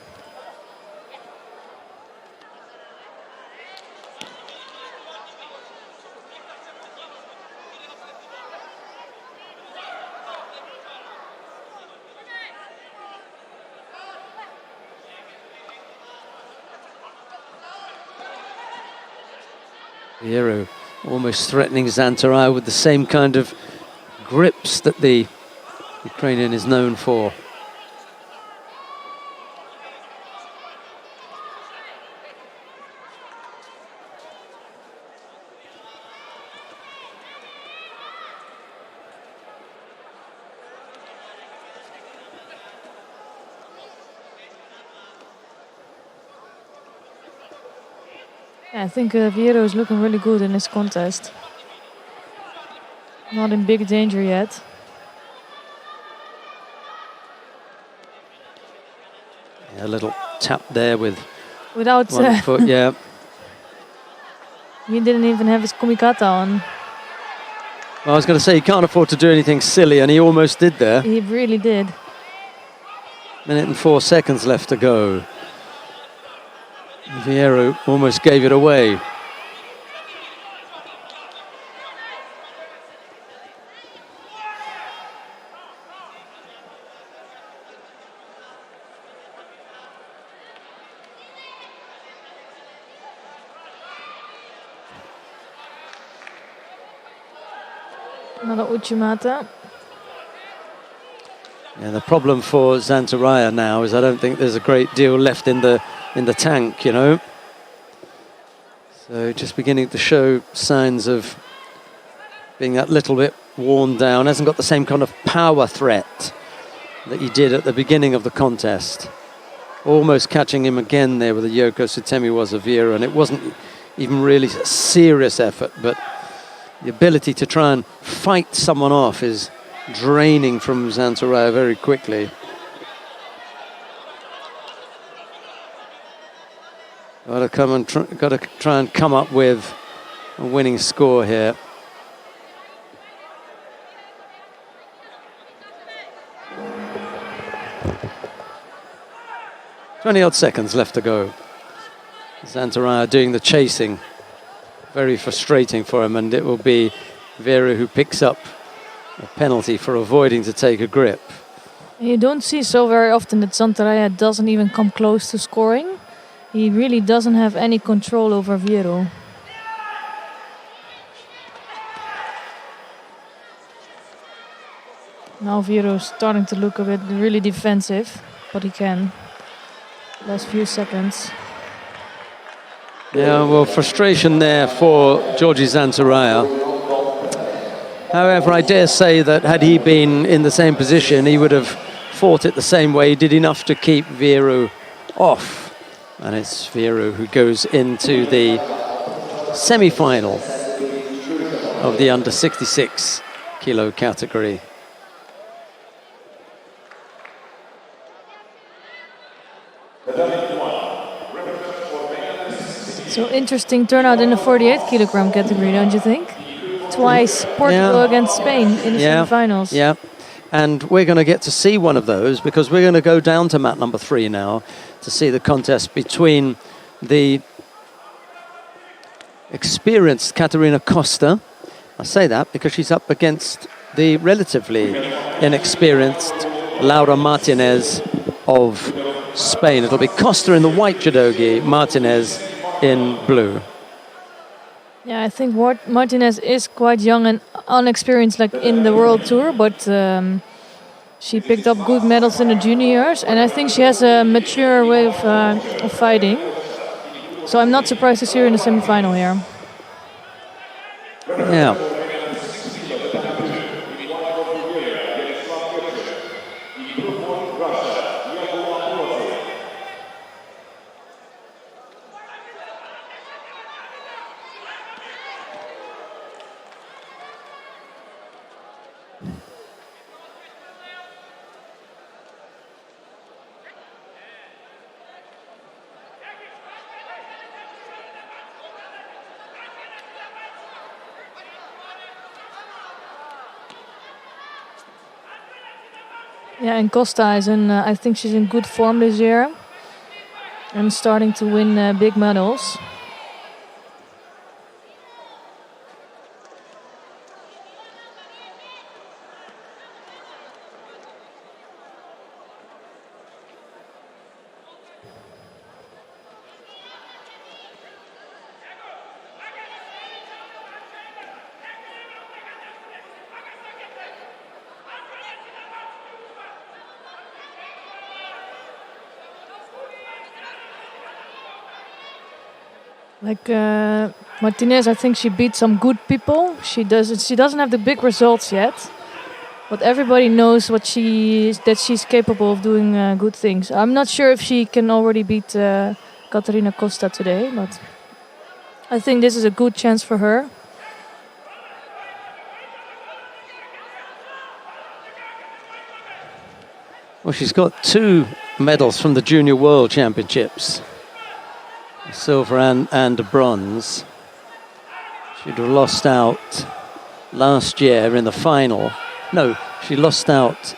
Vieru almost threatening Zantaraya with the same kind of grips that the Ukrainian is known for. Yeah, I think Vieru is looking really good in this contest. Not in big danger yet. A little tap there with Without one foot, yeah. he didn't even have his kumikata on. Well, I was going to say, he can't afford to do anything silly, and he almost did there. He really did. Minute and 4 seconds left to go. Vieru almost gave it away. Another Uchimata. Yeah, the problem for Zantaraya now is I don't think there's a great deal left in the tank, you know. So just beginning to show signs of being that little bit worn down. Hasn't got the same kind of power threat that he did at the beginning of the contest. Almost catching him again there with the Yoko Sutemi was a Vieru, and it wasn't even really a serious effort, but the ability to try and fight someone off is draining from Zantaraya very quickly. Got to try and come up with a winning score here. 20-odd seconds left to go. Zantaraya doing the chasing. Very frustrating for him, and it will be Vieru who picks up a penalty for avoiding to take a grip. You don't see so very often that Zantaraya doesn't even come close to scoring. He really doesn't have any control over Vieru. Now Vieru is starting to look a bit really defensive, but he can. Last few seconds. Yeah, well, frustration there for Georgi Zantaraya. However, I dare say that had he been in the same position, he would have fought it the same way. He did enough to keep Vieru off. And it's Vieru who goes into the semi-final of the under 66 kilo category. So interesting turnout in the 48 kilogram category, don't you think? Twice Portugal against Spain in the semi-finals. Yeah, and we're going to get to see one of those because we're going to go down to mat number 3 now to see the contest between the experienced Caterina Costa. I say that because she's up against the relatively inexperienced Laura Martinez of Spain. It'll be Costa in the white judogi, Martinez in blue. Yeah, I think Martinez is quite young and unexperienced, like in the world tour, but she picked up good medals in the juniors, and I think she has a mature way of fighting. So I'm not surprised to see her in the semi-final here. Yeah. Yeah, and Costa is I think she's in good form this year and starting to win big medals. Like Martinez, I think she beat some good people. She doesn't have the big results yet, but everybody knows that she's capable of doing good things. I'm not sure if she can already beat Caterina Costa today, but I think this is a good chance for her. Well, she's got 2 medals from the Junior World Championships. Silver and a bronze. She'd have lost out last year in the final. No, she lost out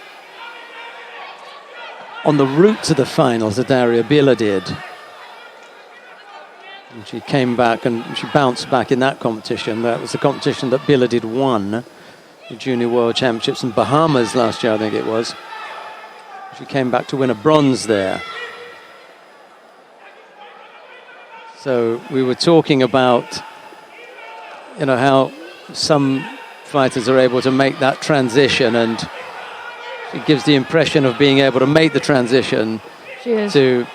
on the route to the final to Daria Bila did. And she came back and she bounced back in that competition. That was the competition that Bila did won, the Junior World Championships in Bahamas last year, I think it was. She came back to win a bronze there. So we were talking about, you know, how some fighters are able to make that transition, and it gives the impression of being able to make the transition to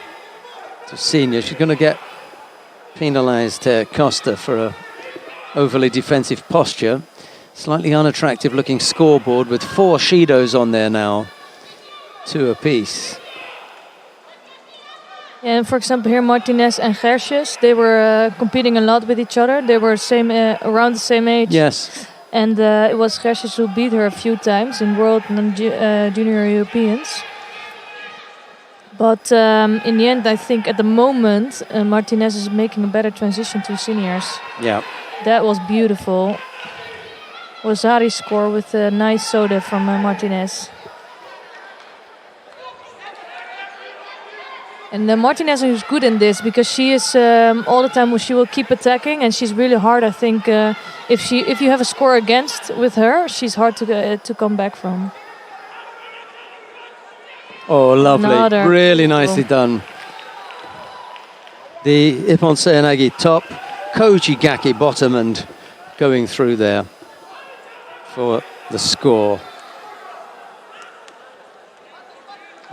senior. She's going to get penalized, Costa, for a overly defensive posture. Slightly unattractive looking scoreboard with 4 Shidos on there now, 2 apiece. And for example, here Martinez and Gersjes, they were competing a lot with each other. They were around the same age. Yes. And it was Gersjes who beat her a few times in World and Junior Europeans. But in the end, I think at the moment, Martinez is making a better transition to seniors. Yeah. That was beautiful. Rosari score with a nice soda from Martinez. And Martinez is good in this because she is all the time. She will keep attacking, and she's really hard. I think if you have a score against with her, she's hard to come back from. Oh, lovely! Really nicely done. The Ippon Seoinage top, Koji Gaki bottom, and going through there for the score.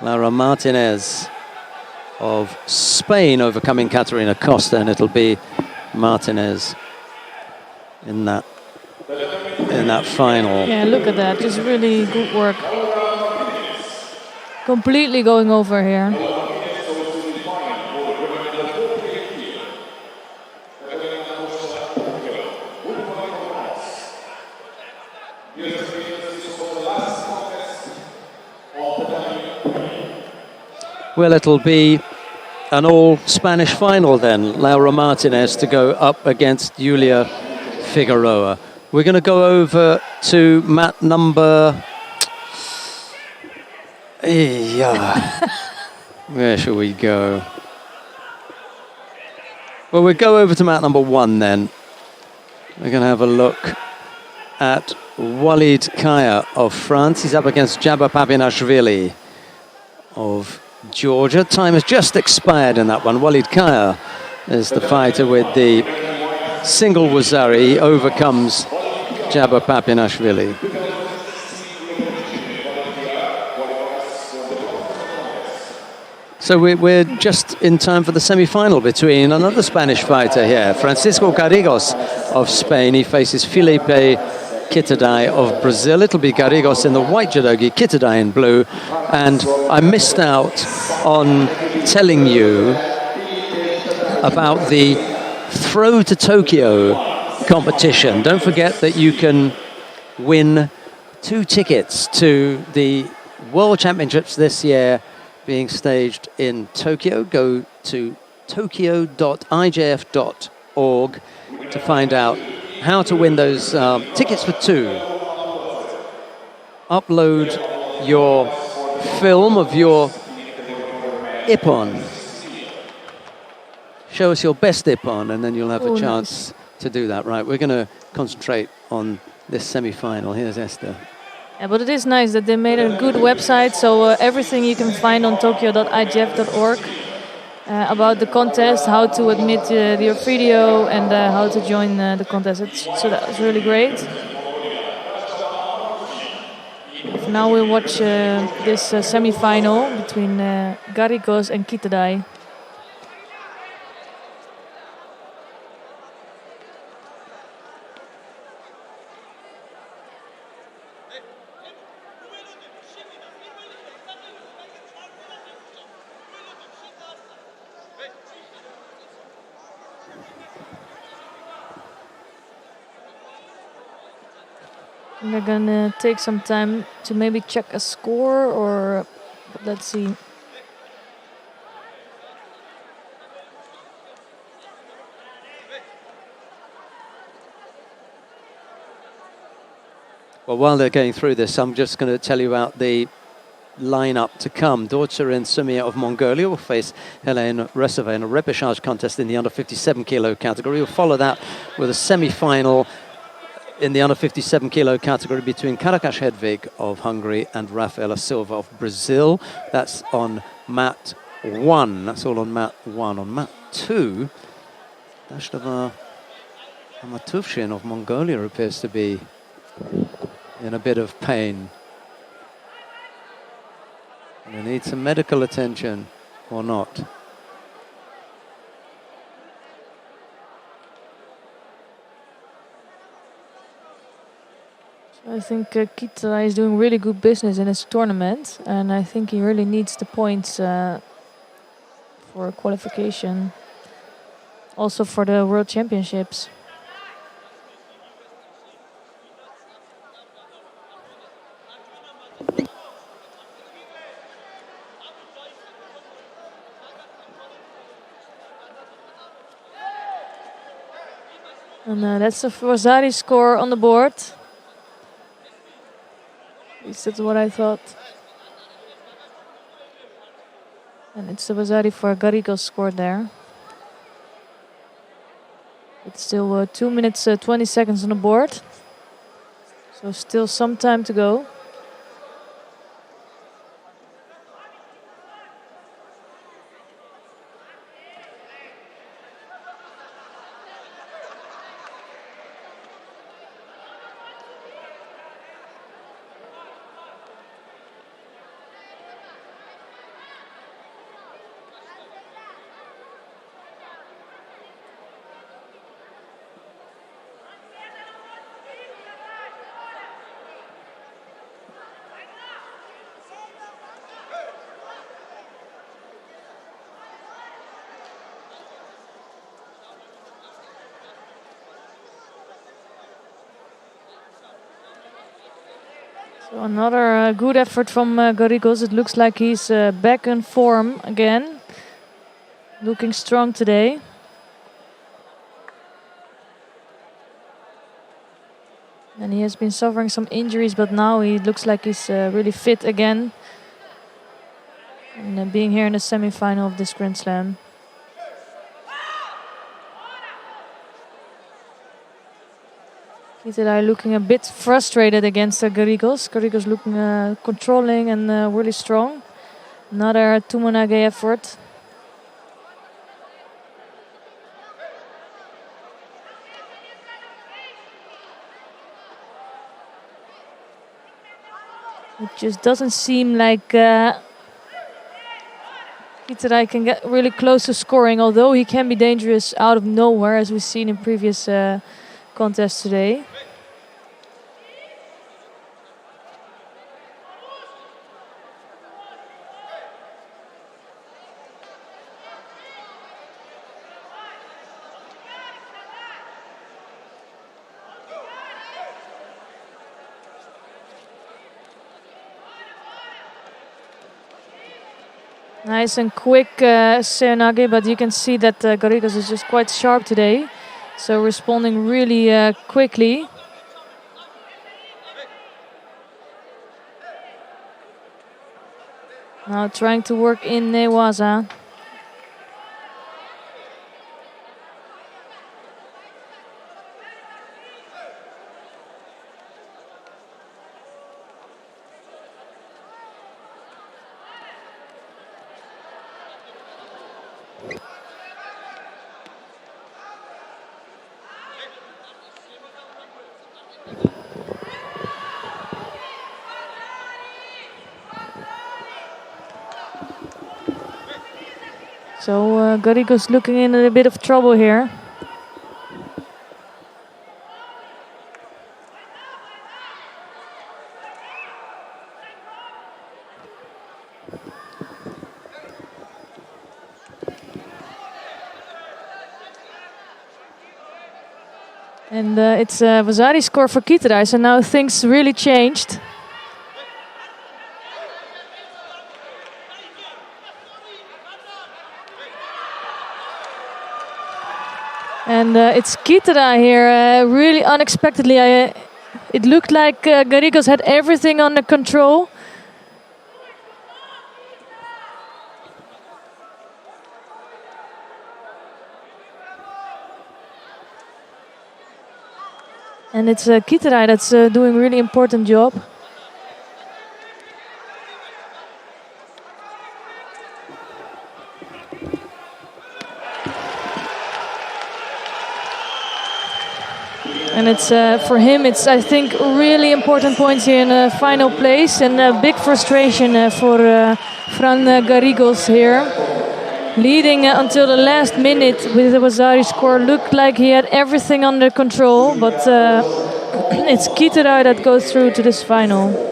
Laura Martinez of Spain overcoming Caterina Costa, and it'll be Martinez in that final. Yeah, look at that. Just really good work. Completely going over here. Well, it'll be an all-Spanish final then. Laura Martinez to go up against Julia Figueroa. We're going to go over to mat number... Where shall we go? Well, we'll go over to mat number 1 then. We're going to have a look at Walid Kaya of France. He's up against Jabba Papinashvili of Georgia. Time has just expired in that one. Walid Kaya is the fighter with the single Wazari. He overcomes Jabba Papinashvili. So we're just in time for the semi-final between another Spanish fighter here, Francisco Garrigos of Spain. He faces Felipe Kitadai of Brazil. It'll be Garrigos in the white judogi, Kitadai in blue. And I missed out on telling you about the Throw to Tokyo competition. Don't forget that you can win 2 tickets to the World Championships this year being staged in Tokyo. Go to tokyo.ijf.org to find out how to win those tickets for 2. Upload your film of your ippon. Show us your best ippon, and then you'll have a chance to do that. Right, we're going to concentrate on this semi-final. Here's Esther. Yeah, but it is nice that they made a good website, so everything you can find on tokyo.igf.org about the contest, how to admit your video, and how to join the contest. So that was really great. For now we'll watch this semi-final between Garrigos and Kitadai. They're gonna take some time to maybe check a score, or let's see. Well, while they're going through this, I'm just going to tell you about the lineup to come. Dorcharin Sumia of Mongolia will face Helene Resova in a repechage contest in the under 57 kilo category. We'll follow that with a semi-final in the under 57 kilo category between Karakash Hedvig of Hungary and Rafaela Silva of Brazil. That's on mat 1. That's all on mat 1. On mat 2, Dashtava Amatuvshin of Mongolia appears to be in a bit of pain. They need some medical attention or not. I think Kitadai is doing really good business in his tournament, and I think he really needs the points for qualification, also for the World Championships. And that's the Wazari score on the board. At least that's what I thought. And it's the Wazari for Garrigos score there. It's still 2 minutes 20 seconds on the board. So still some time to go. So another good effort from Garrigos. It looks like he's back in form again. Looking strong today. And he has been suffering some injuries, but now he looks like he's really fit again. And being here in the semi-final of this Grand Slam. Kitadai looking a bit frustrated against Garrigos. Garrigos looking controlling and really strong. Another Tumonage effort. It just doesn't seem like Kitarai can get really close to scoring, although he can be dangerous out of nowhere, as we've seen in previous contests today. Nice and quick Seonage, but you can see that Garrigos is just quite sharp today. So responding really quickly. Now trying to work in Newaza. So Garrigos looking in a bit of trouble here. And it's a Vasari score for Kitarai, so now things really changed. And it's Kitarai here, really unexpectedly. It looked like Garrigos had everything under control. And it's Kitarai that's doing a really important job. And it's for him, it's I think really important points here in the final place, and a big frustration for Fran Garrigos here. Leading until the last minute with the Vasari score, looked like he had everything under control, but it's Kitarai that goes through to this final.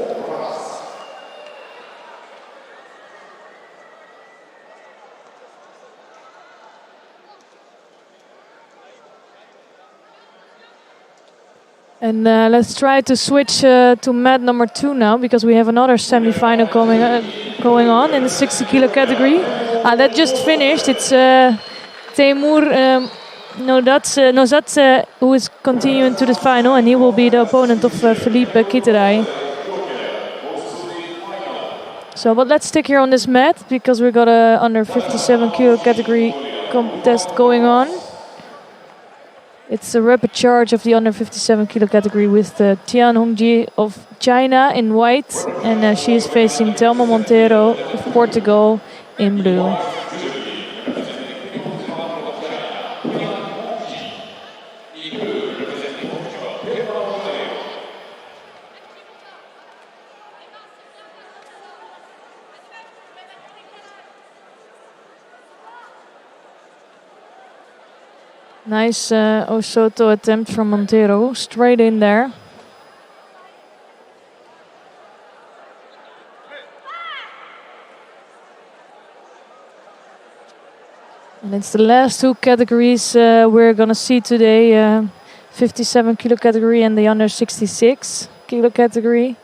And let's try to switch to mat number 2 now, because we have another semi-final going on in the 60 kilo category. That just finished. It's Teimur Nozat who is continuing to the final, and he will be the opponent of Philippe Kitarai. So, but let's stick here on this mat, because we've got a under 57 kilo category contest going on. It's a rapid charge of the under 57 kilo category with Tian Hongji of China in white, and she is facing Telma Monteiro of Portugal in blue. Nice Osoto attempt from Monteiro, straight in there. And it's the last 2 categories we're gonna see today, 57 kilo category and the under 66 kilo category.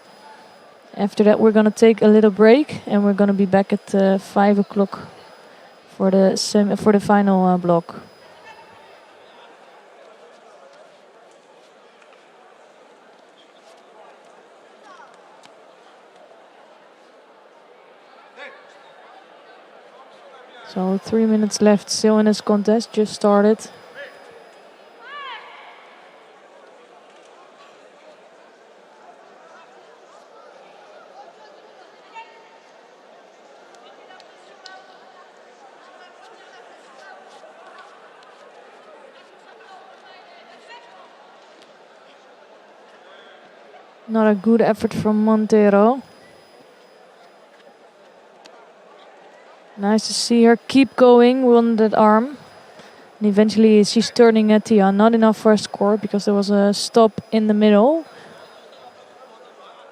After that we're gonna take a little break, and we're gonna be back at 5 o'clock for the final block. So 3 minutes left still in this contest, just started. Not a good effort from Montero. Nice to see her keep going on that arm. And eventually she's turning at Tian. Not enough for a score because there was a stop in the middle.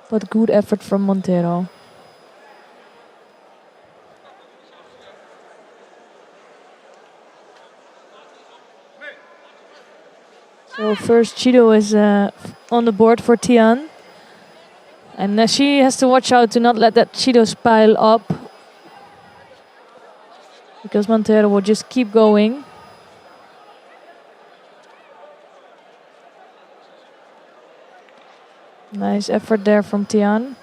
But good effort from Montero. So first Judo is on the board for Tian. And she has to watch out to not let that Judos pile up. Because Montero will just keep going. Nice effort there from Tian.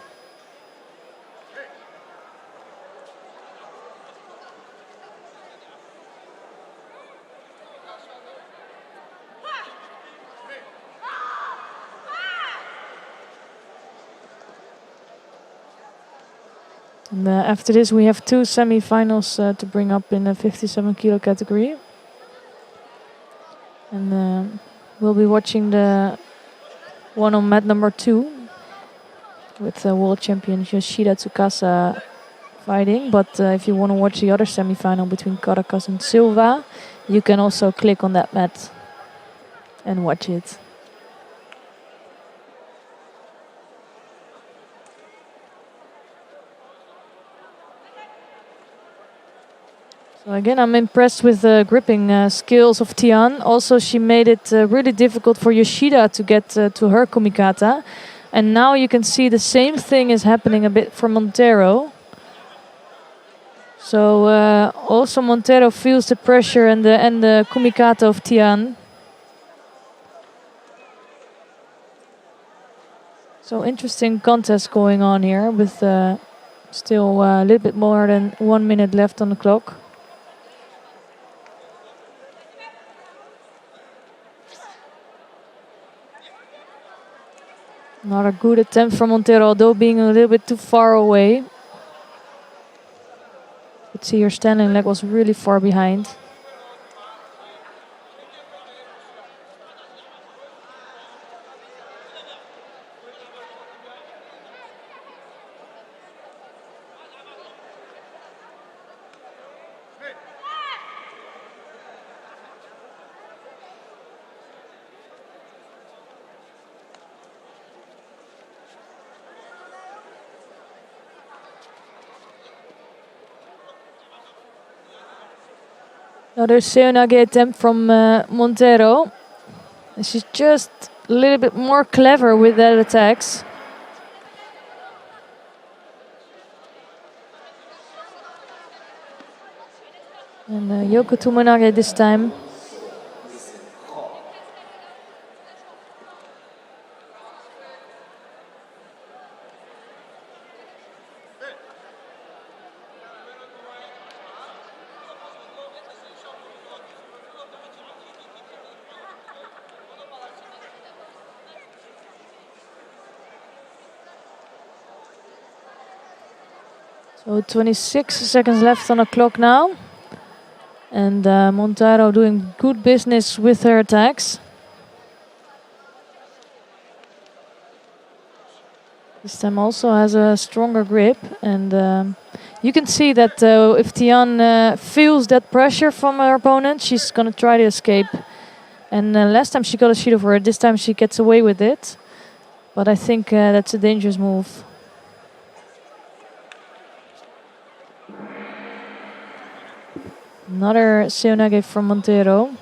And after this we have two semi-finals to bring up in the 57 kilo category. And we'll be watching the one on mat number 2 with world champion Yoshida Tsukasa fighting. But if you want to watch the other semi-final between Caracas and Silva, you can also click on that mat and watch it. So again, I'm impressed with the gripping skills of Tian. Also, she made it really difficult for Yoshida to get to her kumikata. And now you can see the same thing is happening a bit for Montero. So also Montero feels the pressure and the kumikata of Tian. So interesting contest going on here with still a little bit more than 1 minute left on the clock. Not a good attempt from Montero, although being a little bit too far away. You could see her standing leg was really far behind. Another Seonage attempt from Montero. And she's just a little bit more clever with that attacks. And Yoko Tomonage this time. So 26 seconds left on the clock now. And Montero doing good business with her attacks. This time also has a stronger grip. And you can see that if Tian feels that pressure from her opponent, she's going to try to escape. And last time she got a sheet over her, this time she gets away with it. But I think that's a dangerous move. Another Seonage from Montero.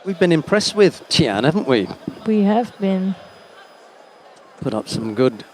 We've been impressed with Tian, haven't we? We have been. Put up some good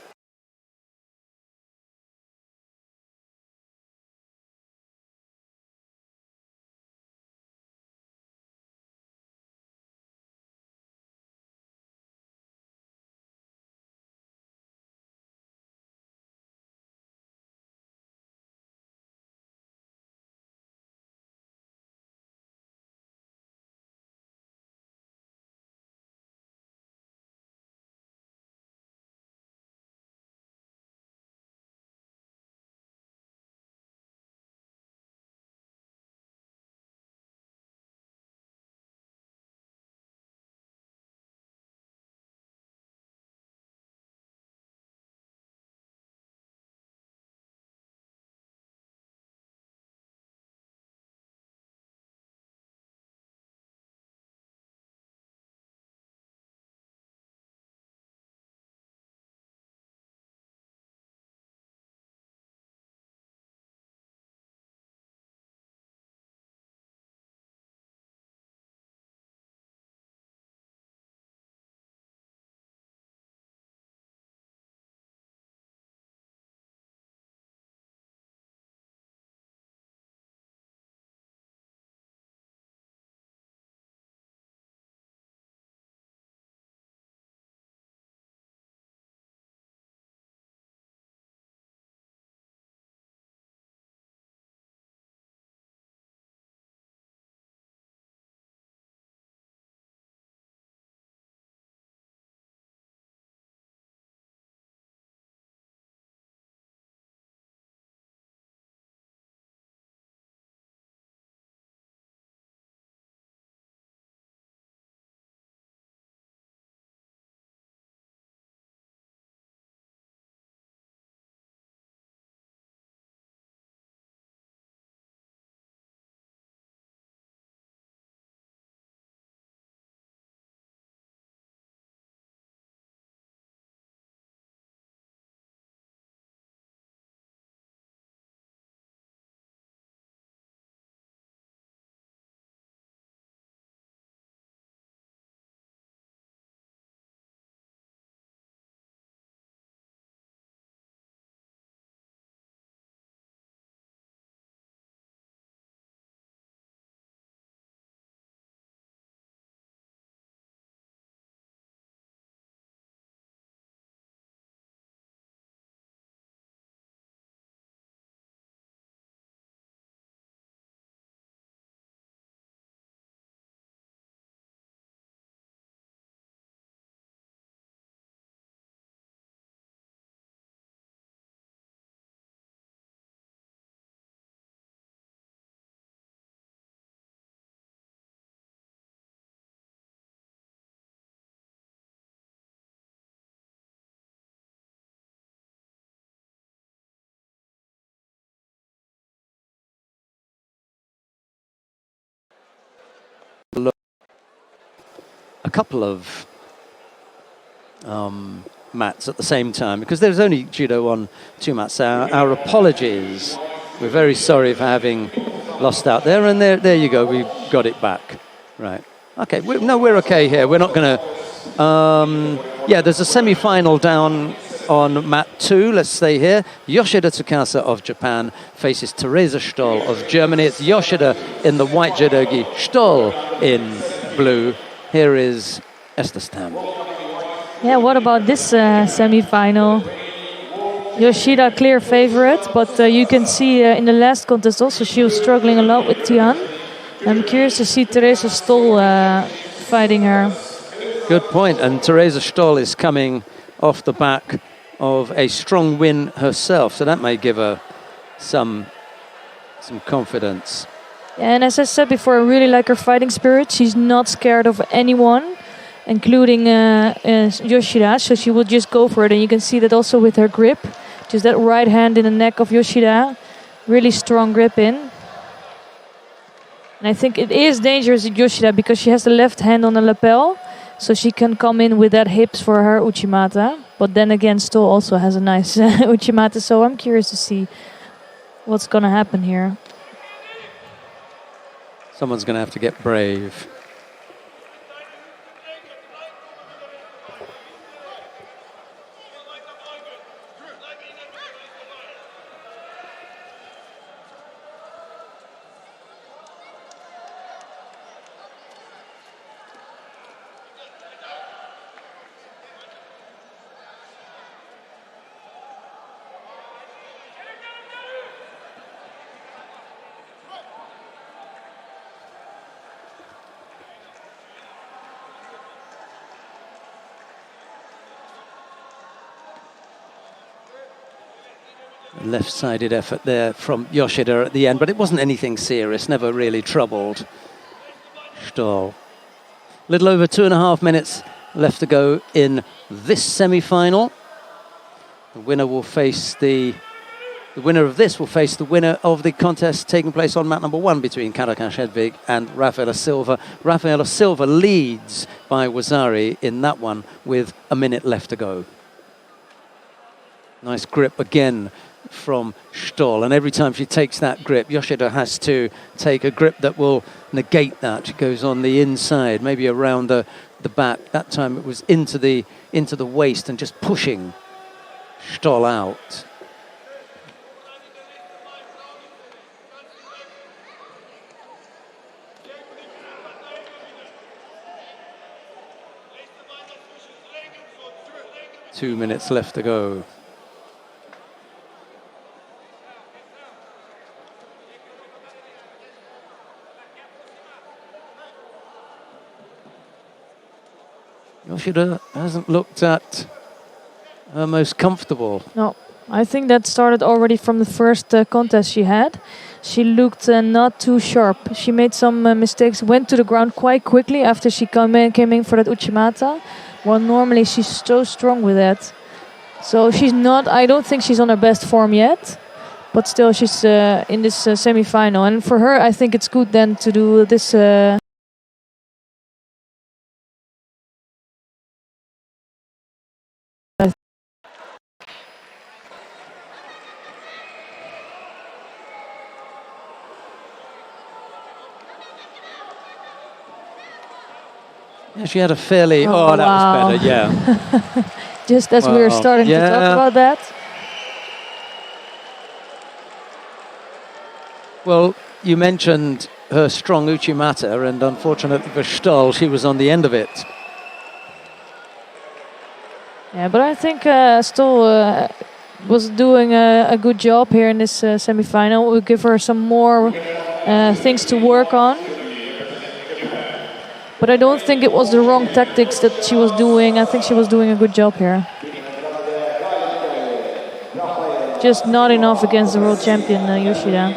a couple of mats at the same time, because there's only judo on 2 mats. Our apologies. We're very sorry for having lost out there, and there you go. We got it back. Right. Okay. We're okay here. We're not going to. Yeah, there's a semi-final down on mat 2. Let's stay here. Yoshida Tsukasa of Japan faces Teresa Stoll of Germany. It's Yoshida in the white judogi, Stoll in blue. Here is Esther Stam. Yeah, what about this semi-final? Yoshida, clear favorite, but you can see in the last contest also she was struggling a lot with Tian. I'm curious to see Teresa Stoll fighting her. Good point, and Teresa Stoll is coming off the back of a strong win herself, so that may give her some confidence. And as I said before, I really like her fighting spirit. She's not scared of anyone, including Yoshida, so she will just go for it. And you can see that also with her grip. Just that right hand in the neck of Yoshida. Really strong grip in. And I think it is dangerous with Yoshida because she has the left hand on the lapel. So she can come in with that hips for her Uchimata. But then again, Stoll also has a nice Uchimata. So I'm curious to see what's going to happen here. Someone's going to have to get brave. Left-sided effort there from Yoshida at the end, but it wasn't anything serious, never really troubled Stoll. Little over 2.5 minutes left to go in this semi-final. The winner will face the winner of this will face the winner of the contest taking place on mat number 1 between Karakas Hedvig and Rafaela Silva. Rafaela Silva leads by Wazari in that one with a minute left to go. Nice grip again from Stoll, and every time she takes that grip, Yoshida has to take a grip that will negate that. It goes on the inside, maybe around the back. That time it was into the waist and just pushing Stoll out. Two minutes left to go. Yoshida hasn't looked at her most comfortable. No, I think that started already from the first contest she had. She looked not too sharp. She made some mistakes, went to the ground quite quickly after she came in for that Uchimata. Well, normally she's so strong with that. So she's not, I don't think she's on her best form yet. But still, she's in this semi-final. And for her, I think it's good then to do this... Yeah, she had a fairly... Oh, that was better, yeah. Just as we were starting to talk about that. Well, you mentioned her strong Uchimata, and unfortunately for Stoll, she was on the end of it. Yeah, but I think Stoll was doing a good job here in this semi-final. We'll give her some more things to work on. But I don't think it was the wrong tactics that she was doing. I think she was doing a good job here. Just not enough against the world champion, Yoshida.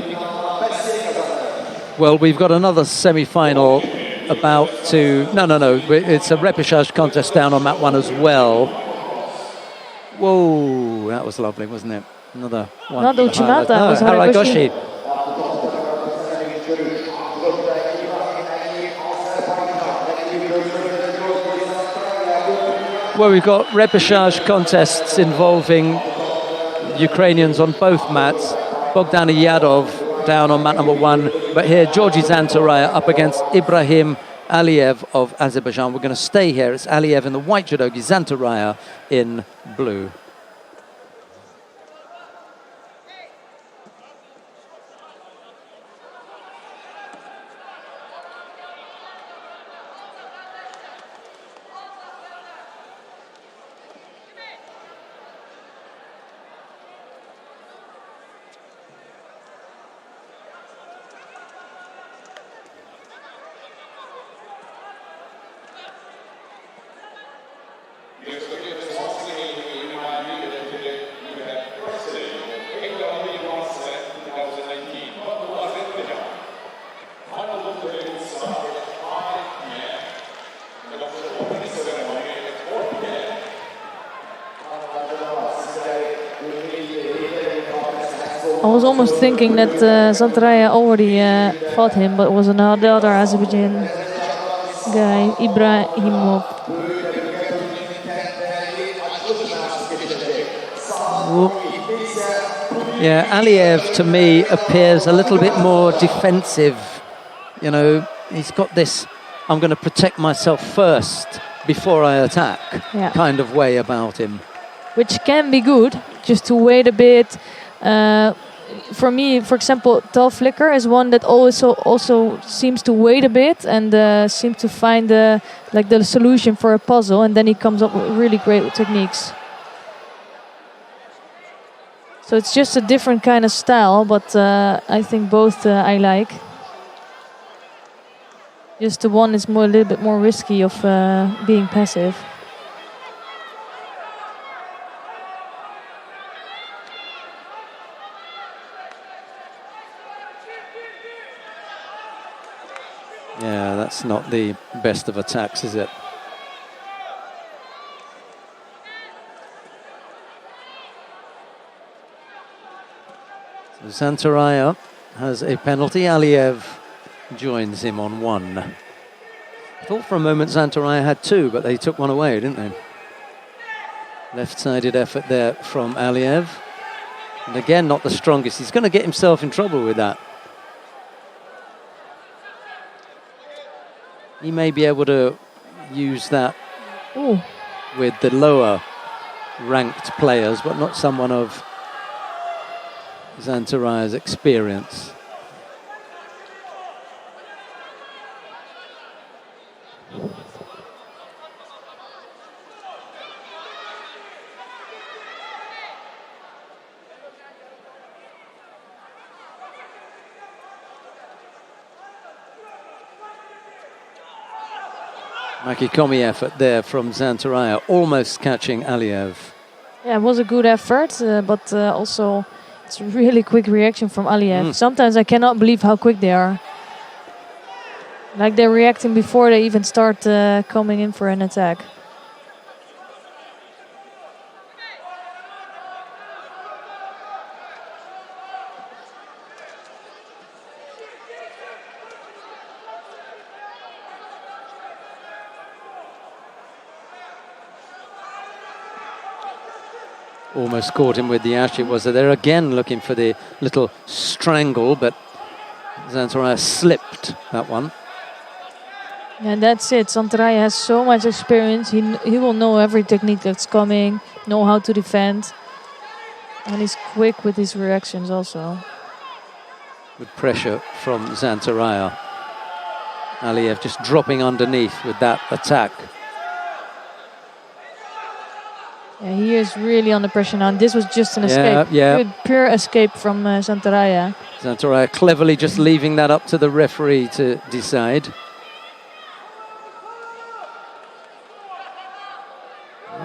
Well, we've got another semi-final about to... No. It's a repechage contest down on mat 1 as well. Whoa, that was lovely, wasn't it? Another one. Not Uchimata, it was Haragoshi. Well, we've got repechage contests involving Ukrainians on both mats. Bogdan Yadov down on mat number 1, but here Georgi Zantaraya up against Ibrahim Aliyev of Azerbaijan. We're going to stay here. It's Aliyev in the white judogi, Zantaraya in blue. I was almost thinking that Zantaraya already fought him, but it was another Azerbaijan guy, Ibrahimov. Yeah, Aliyev to me appears a little bit more defensive. You know, he's got this, I'm going to protect myself first before I attack kind of way about him. Which can be good, just to wait a bit. For me, for example, Tal Flicker is one that also seems to wait a bit and seems to find the solution for a puzzle, and then he comes up with really great techniques. So it's just a different kind of style, but I think both I like. Just the one is a little bit more risky of being passive. Yeah, that's not the best of attacks, is it? So Zantaraya has a penalty. Aliyev joins him on 1. I thought for a moment Zantaraya had 2, but they took one away, didn't they? Left-sided effort there from Aliyev. And again, not the strongest. He's going to get himself in trouble with that. He may be able to use that with the lower ranked players, but not someone of Zantaraya's experience. Makikomi effort there from Zantaraya, almost catching Aliyev. Yeah, it was a good effort, but also it's a really quick reaction from Aliyev. Sometimes I cannot believe how quick they are. Like they're reacting before they even start coming in for an attack. Almost caught him with the ash. It was there again, looking for the little strangle, but Zantaraya slipped that one. And that's it. Zantaraya has so much experience. He will know every technique that's coming, know how to defend, and he's quick with his reactions also. Good pressure from Zantaraya. Aliyev just dropping underneath with that attack. Yeah, he is really under pressure now. And this was just an escape. Good, pure escape from Zantaraya. Zantaraya cleverly just leaving that up to the referee to decide.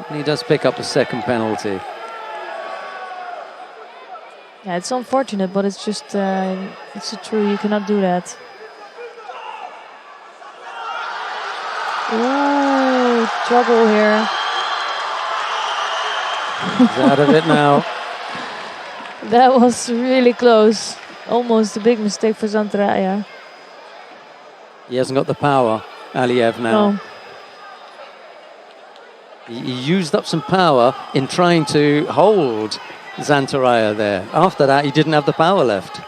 And he does pick up a second penalty. Yeah, it's unfortunate, but it's just it's true. You cannot do that. Ooh, trouble here. He's out of it now. That was really close. Almost a big mistake for Zantaraya. He hasn't got the power, Aliyev now. No. He used up some power in trying to hold Zantaraya there. After that, he didn't have the power left.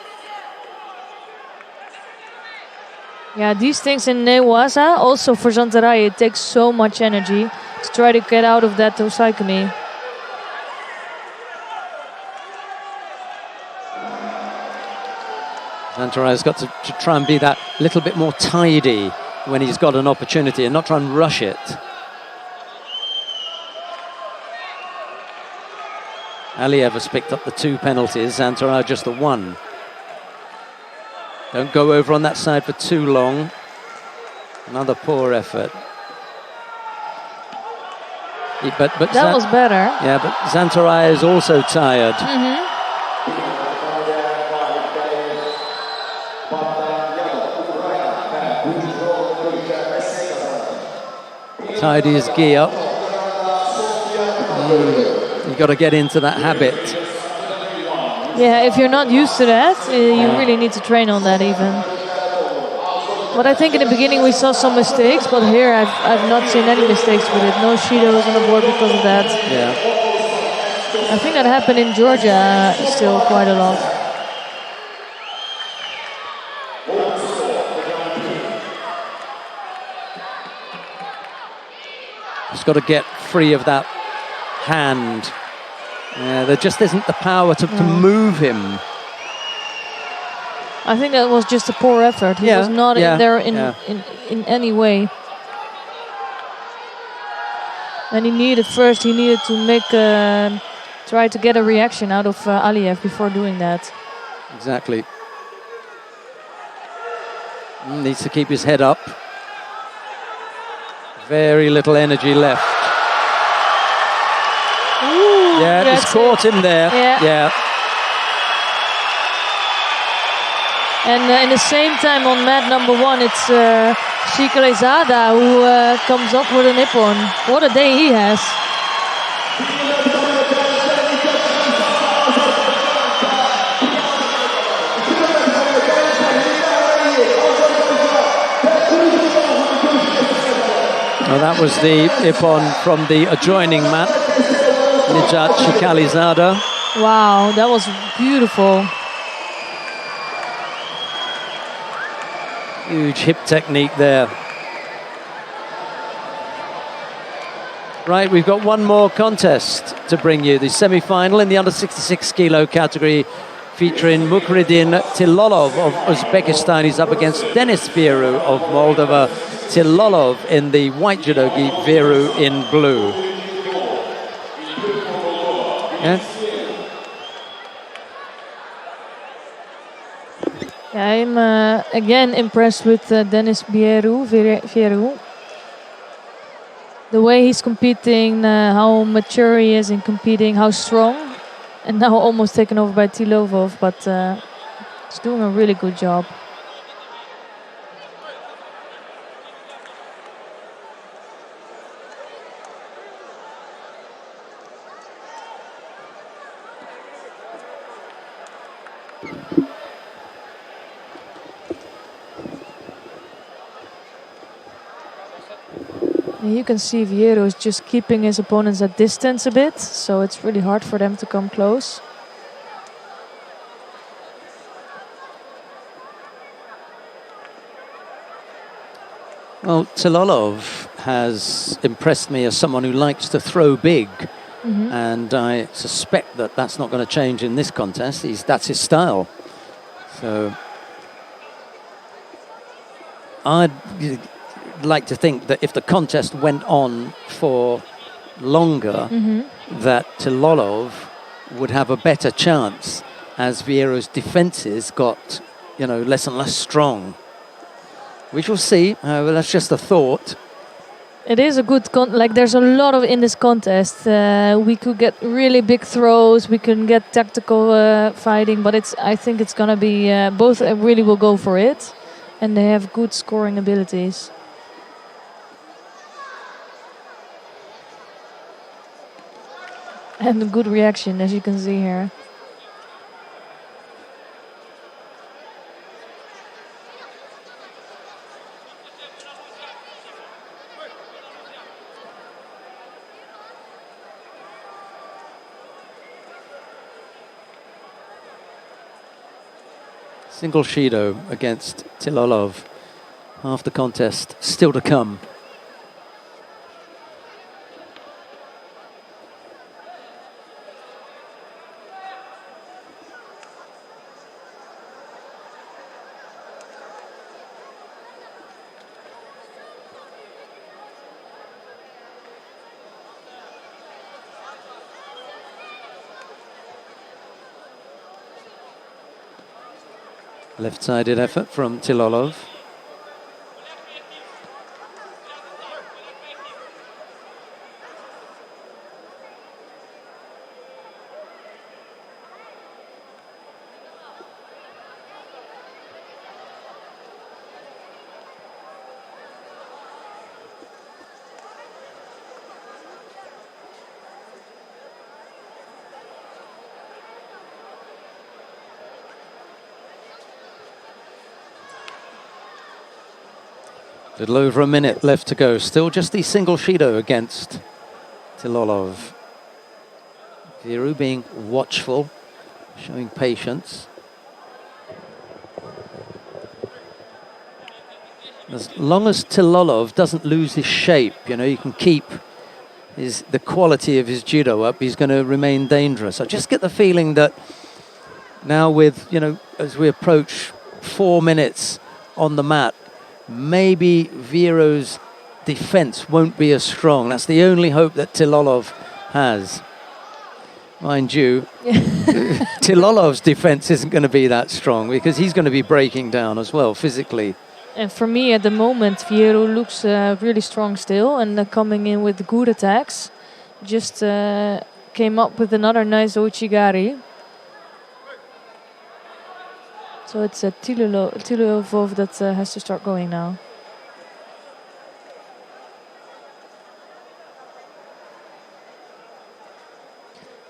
Yeah, these things in Newaza, also for Zantaraya, it takes so much energy to try to get out of that Tosaikami. Zantaraya's got to try and be that little bit more tidy when he's got an opportunity and not try and rush it. Aliyev has picked up the 2 penalties, Zantaraya just the 1. Don't go over on that side for too long. Another poor effort. But that was better. Yeah, but Zantaraya is also tired. Tidy his gear. You've got to get into that habit. Yeah, if you're not used to that, you really need to train on that even. But I think in the beginning we saw some mistakes, but here I've not seen any mistakes with it. No Shidos on the board because of that. Yeah. I think that happened in Georgia still quite a lot. He's got to get free of that hand. There just isn't the power to move him. I think that was just a poor effort. He was not in there in any way. And he needed to make try to get a reaction out of Aliyev before doing that. Exactly. Needs to keep his head up. Very little energy left. Ooh, yeah, he's caught him there. Yeah. And in the same time on mat number 1, it's Shikarezada who comes up with a nippon. What a day he has. Well, that was the ippon from the adjoining mat. Nijat Shikalizada. Wow, that was beautiful. Huge hip technique there. Right, we've got one more contest to bring you. The semi-final in the under 66 kilo category, featuring Mukridin Tilolov of Uzbekistan. He's up against Denis Vieru of Moldova. Tilolov in the white judogi, Vieru in blue. Yeah. I'm again impressed with Denis Vieru. The way he's competing, how mature he is in competing, how strong. And now almost taken over by Tilovov, but he's doing a really good job. And you can see Vieru is just keeping his opponents at distance a bit, so it's really hard for them to come close. Well, Tilolov has impressed me as someone who likes to throw big, and I suspect that that's not going to change in this contest. That's his style. So I'd like to think that if the contest went on for longer, that Tilolov would have a better chance as Vieru's defences got, less and less strong. We shall see. Well, that's just a thought. It is a good there's a lot of in this contest. We could get really big throws. We can get tactical fighting, but I think it's gonna be both really will go for it, and they have good scoring abilities. And a good reaction, as you can see here. Single Shido against Tilolov. Half the contest still to come. Left-sided effort from Tilolov. Little over a minute left to go. Still just the single Shido against Tilolov. Viru being watchful, showing patience. As long as Tilolov doesn't lose his shape, you know, you can keep the quality of his judo up, he's going to remain dangerous. I just get the feeling that now with, you know, as we approach 4 minutes on the mat, maybe Viru's defense won't be as strong. That's the only hope that Tilolov has. Mind you, Tilolov's defense isn't going to be that strong because he's going to be breaking down as well physically. And for me at the moment, Viru looks really strong still and coming in with good attacks. Just came up with another nice Ouchigari. So it's Tilolov that has to start going now.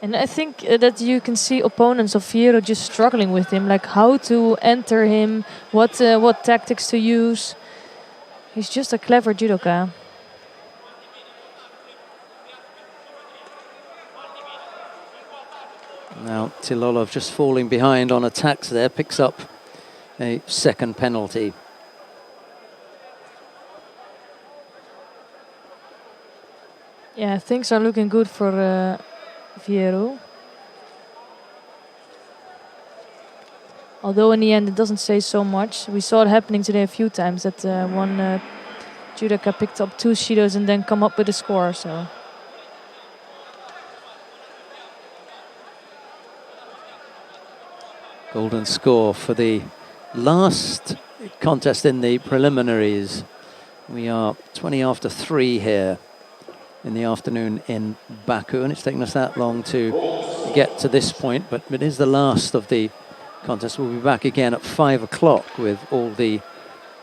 And I think that you can see opponents of Viru just struggling with him, like how to enter him, what tactics to use. He's just a clever judoka. Now Tilolov just falling behind on attacks there, picks up a second penalty. Yeah, things are looking good for Viru. Although in the end it doesn't say so much. We saw it happening today a few times that one judoka picked up 2 Shidos and then come up with a score. So. Golden score for the last contest in the preliminaries. We are 20 after 3 here in the afternoon in Baku, and it's taken us that long to get to this point, but it is the last of the contest. We'll be back again at 5 o'clock with all the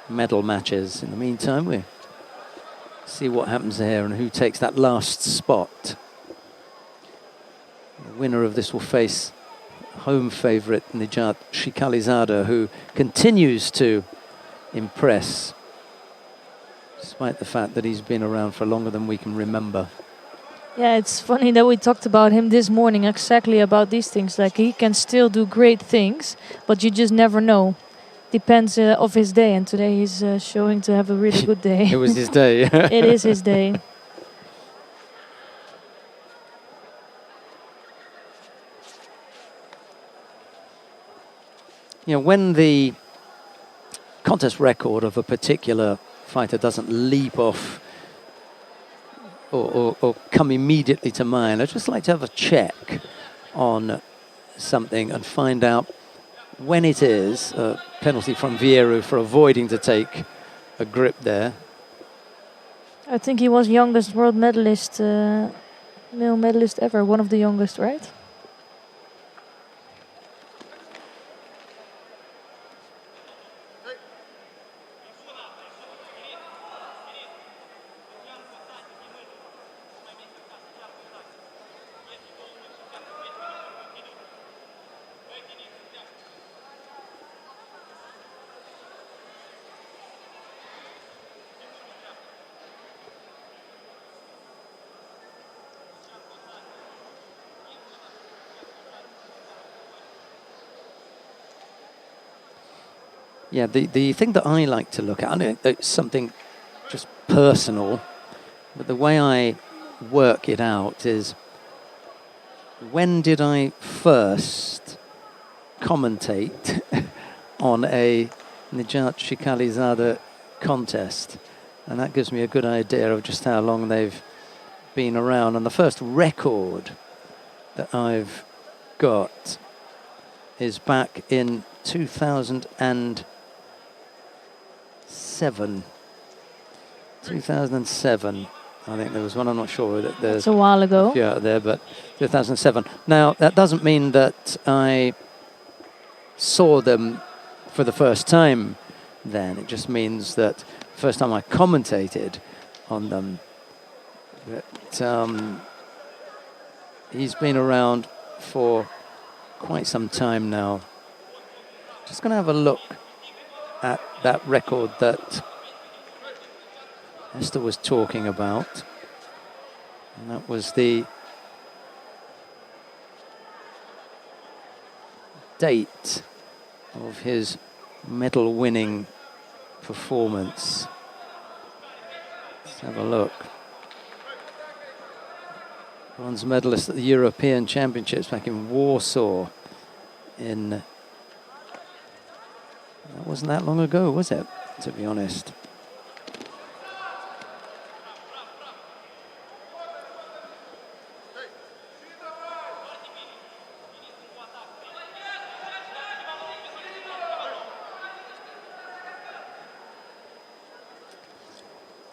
medal matches. In the meantime, we see what happens there and who takes that last spot. The winner of this will face home favourite Nijat Shikalizada, who continues to impress despite the fact that he's been around for longer than we can remember. Yeah, it's funny that we talked about him this morning exactly about these things. Like he can still do great things, but you just never know. Depends of his day, and today he's showing to have a really good day. It was his day. It is his day. You know, when the contest record of a particular fighter doesn't leap off or come immediately to mind, I'd just like to have a check on something and find out when it is a penalty from Viru for avoiding to take a grip there. I think he was youngest world medalist, male medalist ever, one of the youngest, right? Yeah, the thing that I like to look at, I know it's something just personal, but the way I work it out is, when did I first commentate on a Nijat Shikalizada contest? And that gives me a good idea of just how long they've been around. And the first record that I've got is back in 2007. 2007. I think there was one, I'm not sure. That's a while ago. Yeah, there, but 2007. Now, that doesn't mean that I saw them for the first time then. It just means that the first time I commentated on them, that he's been around for quite some time now. Just going to have a look at that record that Esther was talking about, and that was the date of his medal-winning performance. Let's have a look. Bronze medalist at the European Championships back in Warsaw. That wasn't that long ago, was it? To be honest.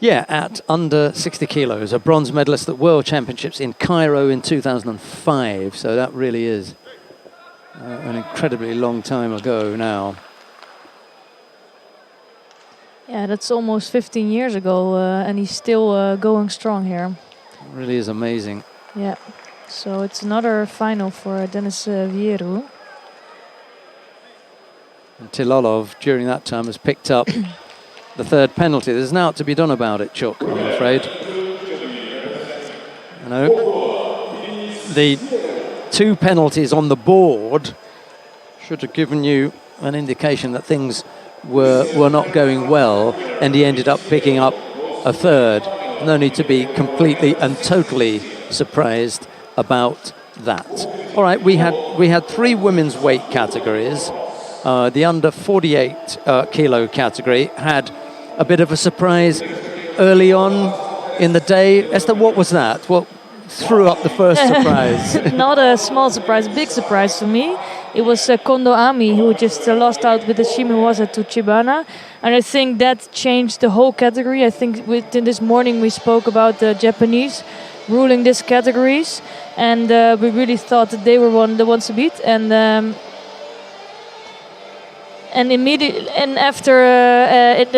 Yeah, at under 60 kilos, a bronze medalist at World Championships in Cairo in 2005. So that really is an incredibly long time ago now. Yeah, that's almost 15 years ago, and he's still going strong here. It really is amazing. Yeah, so it's another final for Denis Vieru. And Tilolov, during that time, has picked up the third penalty. There's now to be done about it, Chuck, I'm afraid. You know, the two penalties on the board should have given you an indication that things were not going well, and he ended up picking up a third. No need to be completely and totally surprised about that. All right, we had three women's weight categories. The under 48 kilo category had a bit of a surprise early on in the day. Esther, what was that? What threw up the first surprise? Not a small surprise, big surprise for me. It was Kondo Ami who just lost out with the Shimiwaza to Chibana. And I think that changed the whole category. I think within this morning we spoke about the Japanese ruling these categories. And we really thought that they were the ones to beat. And immediately, and after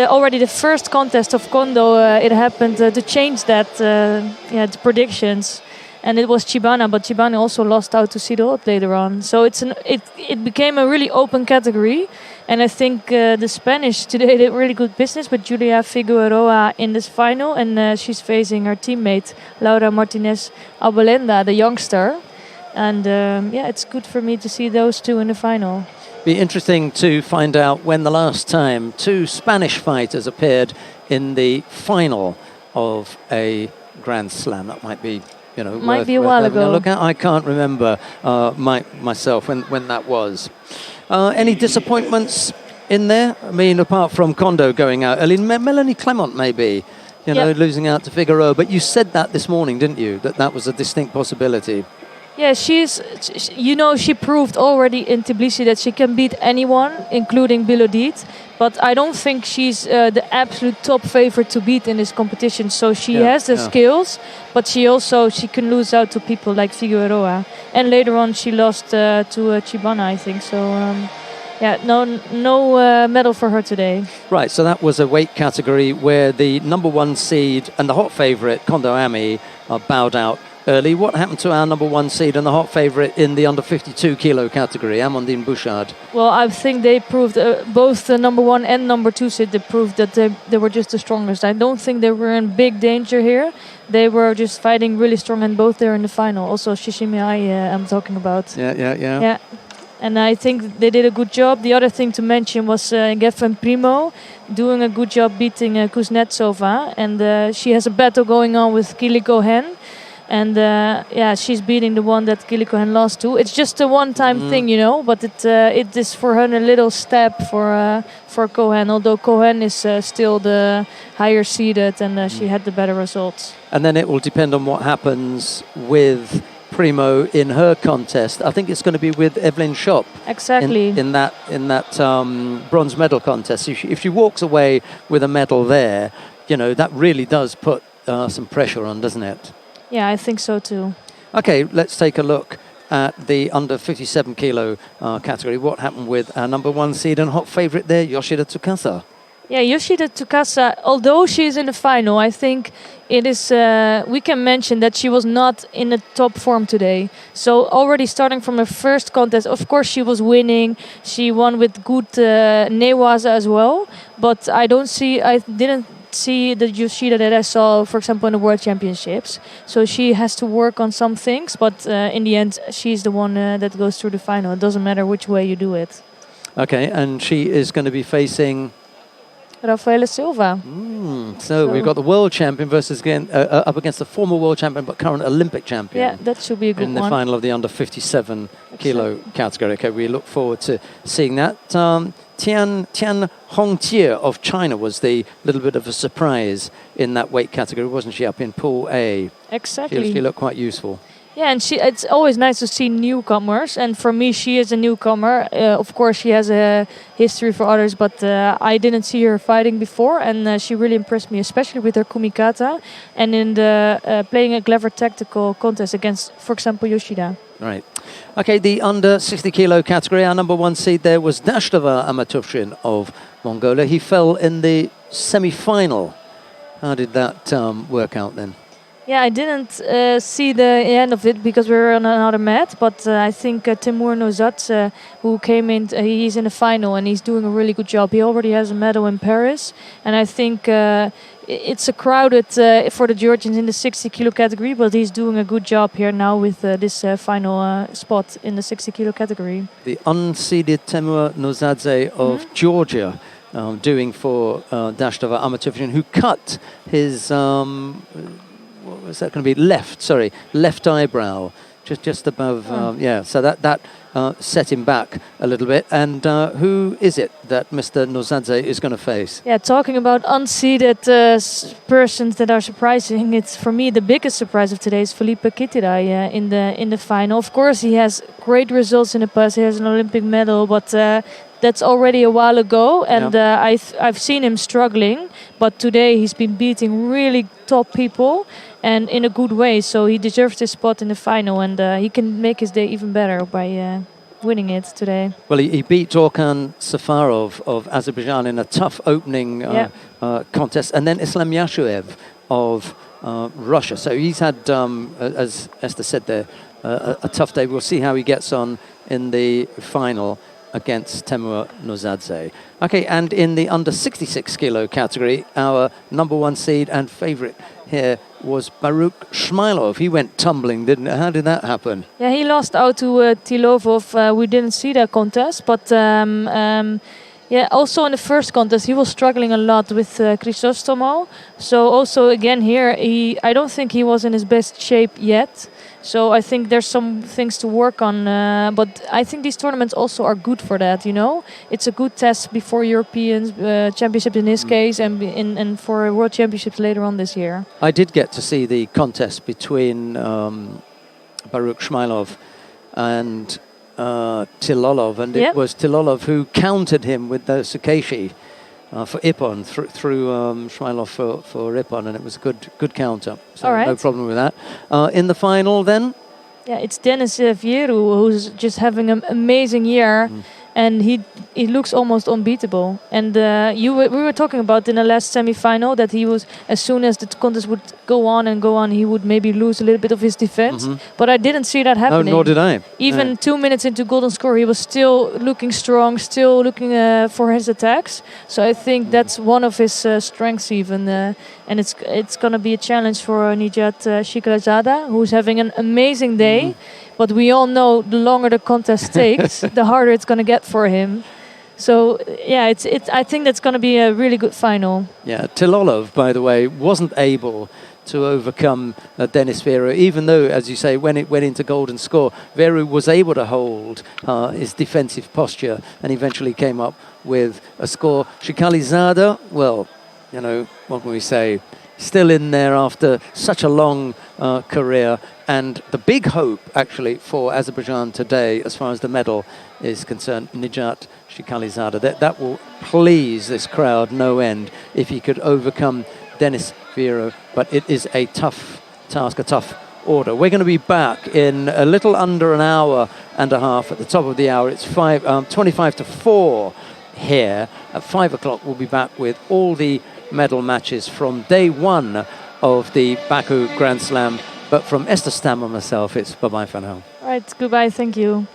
already the first contest of Kondo, it happened to change that the predictions, and it was Chibana, but Chibana also lost out to Sidot later on. So it became a really open category, and I think the Spanish today did really good business with Julia Figueroa in this final, and she's facing her teammate Laura Martinez Abolenda, the youngster, and it's good for me to see those two in the final. Be interesting to find out when the last time two Spanish fighters appeared in the final of a Grand Slam. That might be, might be a while ago. Look at. I can't remember myself when that was. Any disappointments in there? I mean, apart from Kondo going out, Melanie Clement maybe, losing out to Figueroa. But you said that this morning, didn't you? That was a distinct possibility. Yeah, she proved already in Tbilisi that she can beat anyone, including Bilodit. But I don't think she's the absolute top favorite to beat in this competition. So she has the skills, but she can lose out to people like Figueroa. And later on, she lost to Chibana, I think. So no medal for her today. Right. So that was a weight category where the number one seed and the hot favorite Kondo Ami bowed out early. What happened to our number one seed and the hot favourite in the under 52 kilo category, Amandine Bouchard? Well, I think they proved, both the number one and number two seed, they proved that they were just the strongest. I don't think they were in big danger here. They were just fighting really strong, and both there in the final. Also, Shishimi I'm talking about. Yeah. And I think they did a good job. The other thing to mention was Geffen Primo doing a good job beating Kuznetsova. And she has a battle going on with Kili Cohen. And she's beating the one that Kili Cohen lost to. It's just a one-time thing, you know, but it is for her a little step for Cohen. Although Cohen is still the higher seeded, and she had the better results. And then it will depend on what happens with Primo in her contest. I think it's going to be with Evelyn Schopp. Exactly. In that bronze medal contest. If she walks away with a medal there, you know, that really does put some pressure on, doesn't it? Yeah, I think so too. Okay, let's take a look at the under 57 kilo category. What happened with our number 1 seed and hot favorite there, Yoshida Tsukasa? Yeah, Yoshida Tsukasa, although she's in the final, I think it is. We can mention that she was not in the top form today. So already starting from her first contest, of course she was winning. She won with good newaza as well. But I didn't see the Yoshida that I saw, for example, in the World Championships. So she has to work on some things, but in the end, she's the one that goes through the final. It doesn't matter which way you do it. Okay, and she is going to be facing Rafaela Silva. So we've got the world champion versus up against the former world champion but current Olympic champion. Yeah, that should be a good one. In the final of the under 57 kilo category. Okay, we look forward to seeing that. Tian Hongjie of China was the little bit of a surprise in that weight category, wasn't she, up in Pool A? Exactly. She looked quite useful. Yeah, and it's always nice to see newcomers. And for me, she is a newcomer. Of course, she has a history for others, but I didn't see her fighting before. And she really impressed me, especially with her kumikata and in the playing a clever tactical contest against, for example, Yoshida. Right. Okay, the under 60 kilo category, our number 1 seed there was Dashtava Amatufshin of Mongolia. He fell in the semi-final. How did that work out then? Yeah, I didn't see the end of it because we were on another mat. But I think Timur Nozat, who came in, he's in the final and he's doing a really good job. He already has a medal in Paris. And I think it's a crowded for the Georgians in the 60 kilo category. But he's doing a good job here now with this final spot in the 60 kilo category. The unseeded Timur Nozadze of Georgia. Doing for Dashtava Amatufshin, who cut his... what was that going to be? Left eyebrow, just above. So that set him back a little bit. And who is it that Mr. Nozadze is going to face? Yeah, talking about unseeded persons that are surprising, it's for me the biggest surprise of today is Felipe Kitirai in the final. Of course, he has great results in the past. He has an Olympic medal, but that's already a while ago, and I've seen him struggling. But today he's been beating really top people, and in a good way. So he deserves this spot in the final, and he can make his day even better by winning it today. Well, he beat Orkan Safarov of Azerbaijan in a tough opening contest, and then Islam Yashuev of Russia. So he's had, as Esther said there, a tough day. We'll see how he gets on in the final against Temur Nozadze. Okay, and in the under 66 kilo category, our number 1 seed and favorite here was Baruch Shmailov. He went tumbling, didn't it? How did that happen? Yeah, he lost out to Tilovov. We didn't see that contest, but also in the first contest, he was struggling a lot with Chrysostomo. So also again here, I don't think he was in his best shape yet. So I think there's some things to work on, but I think these tournaments also are good for that. You know, it's a good test before European Championships in his case, and for World Championships later on this year. I did get to see the contest between Baruch Shmailov and Tilolov, and it was Tilolov who countered him with the Sukeshi for Ippon through Shmailov for Ippon, and it was a good counter. So no problem with that. In the final then? Yeah, it's Denis Vieru, who's just having an amazing year. And he looks almost unbeatable. And we were talking about in the last semi-final that he was, as soon as the contest would go on, he would maybe lose a little bit of his defense. But I didn't see that happening. No, nor did I. Even 2 minutes into golden score, he was still looking strong, still looking for his attacks. So I think that's one of his strengths even. And it's going to be a challenge for Nijat Shikrazada, who's having an amazing day. But we all know the longer the contest takes, the harder it's going to get for him. So yeah, it's. I think that's going to be a really good final. Yeah, Tilolov, by the way, wasn't able to overcome Denis Veru, even though, as you say, when it went into golden score, Veru was able to hold his defensive posture and eventually came up with a score. Shikalizada, well, you know, what can we say? Still in there after such a long career. And the big hope, actually, for Azerbaijan today, as far as the medal is concerned, Nijat Shikalizada, that will please this crowd no end if he could overcome Denis Veru. But it is a tough task, a tough order. We're going to be back in a little under an hour and a half. At the top of the hour, it's 25 to 4 here. At 5 o'clock, we'll be back with all the medal matches from day one of the Baku Grand Slam. But from Esther Stam and myself, it's bye-bye for now. All right, goodbye, thank you.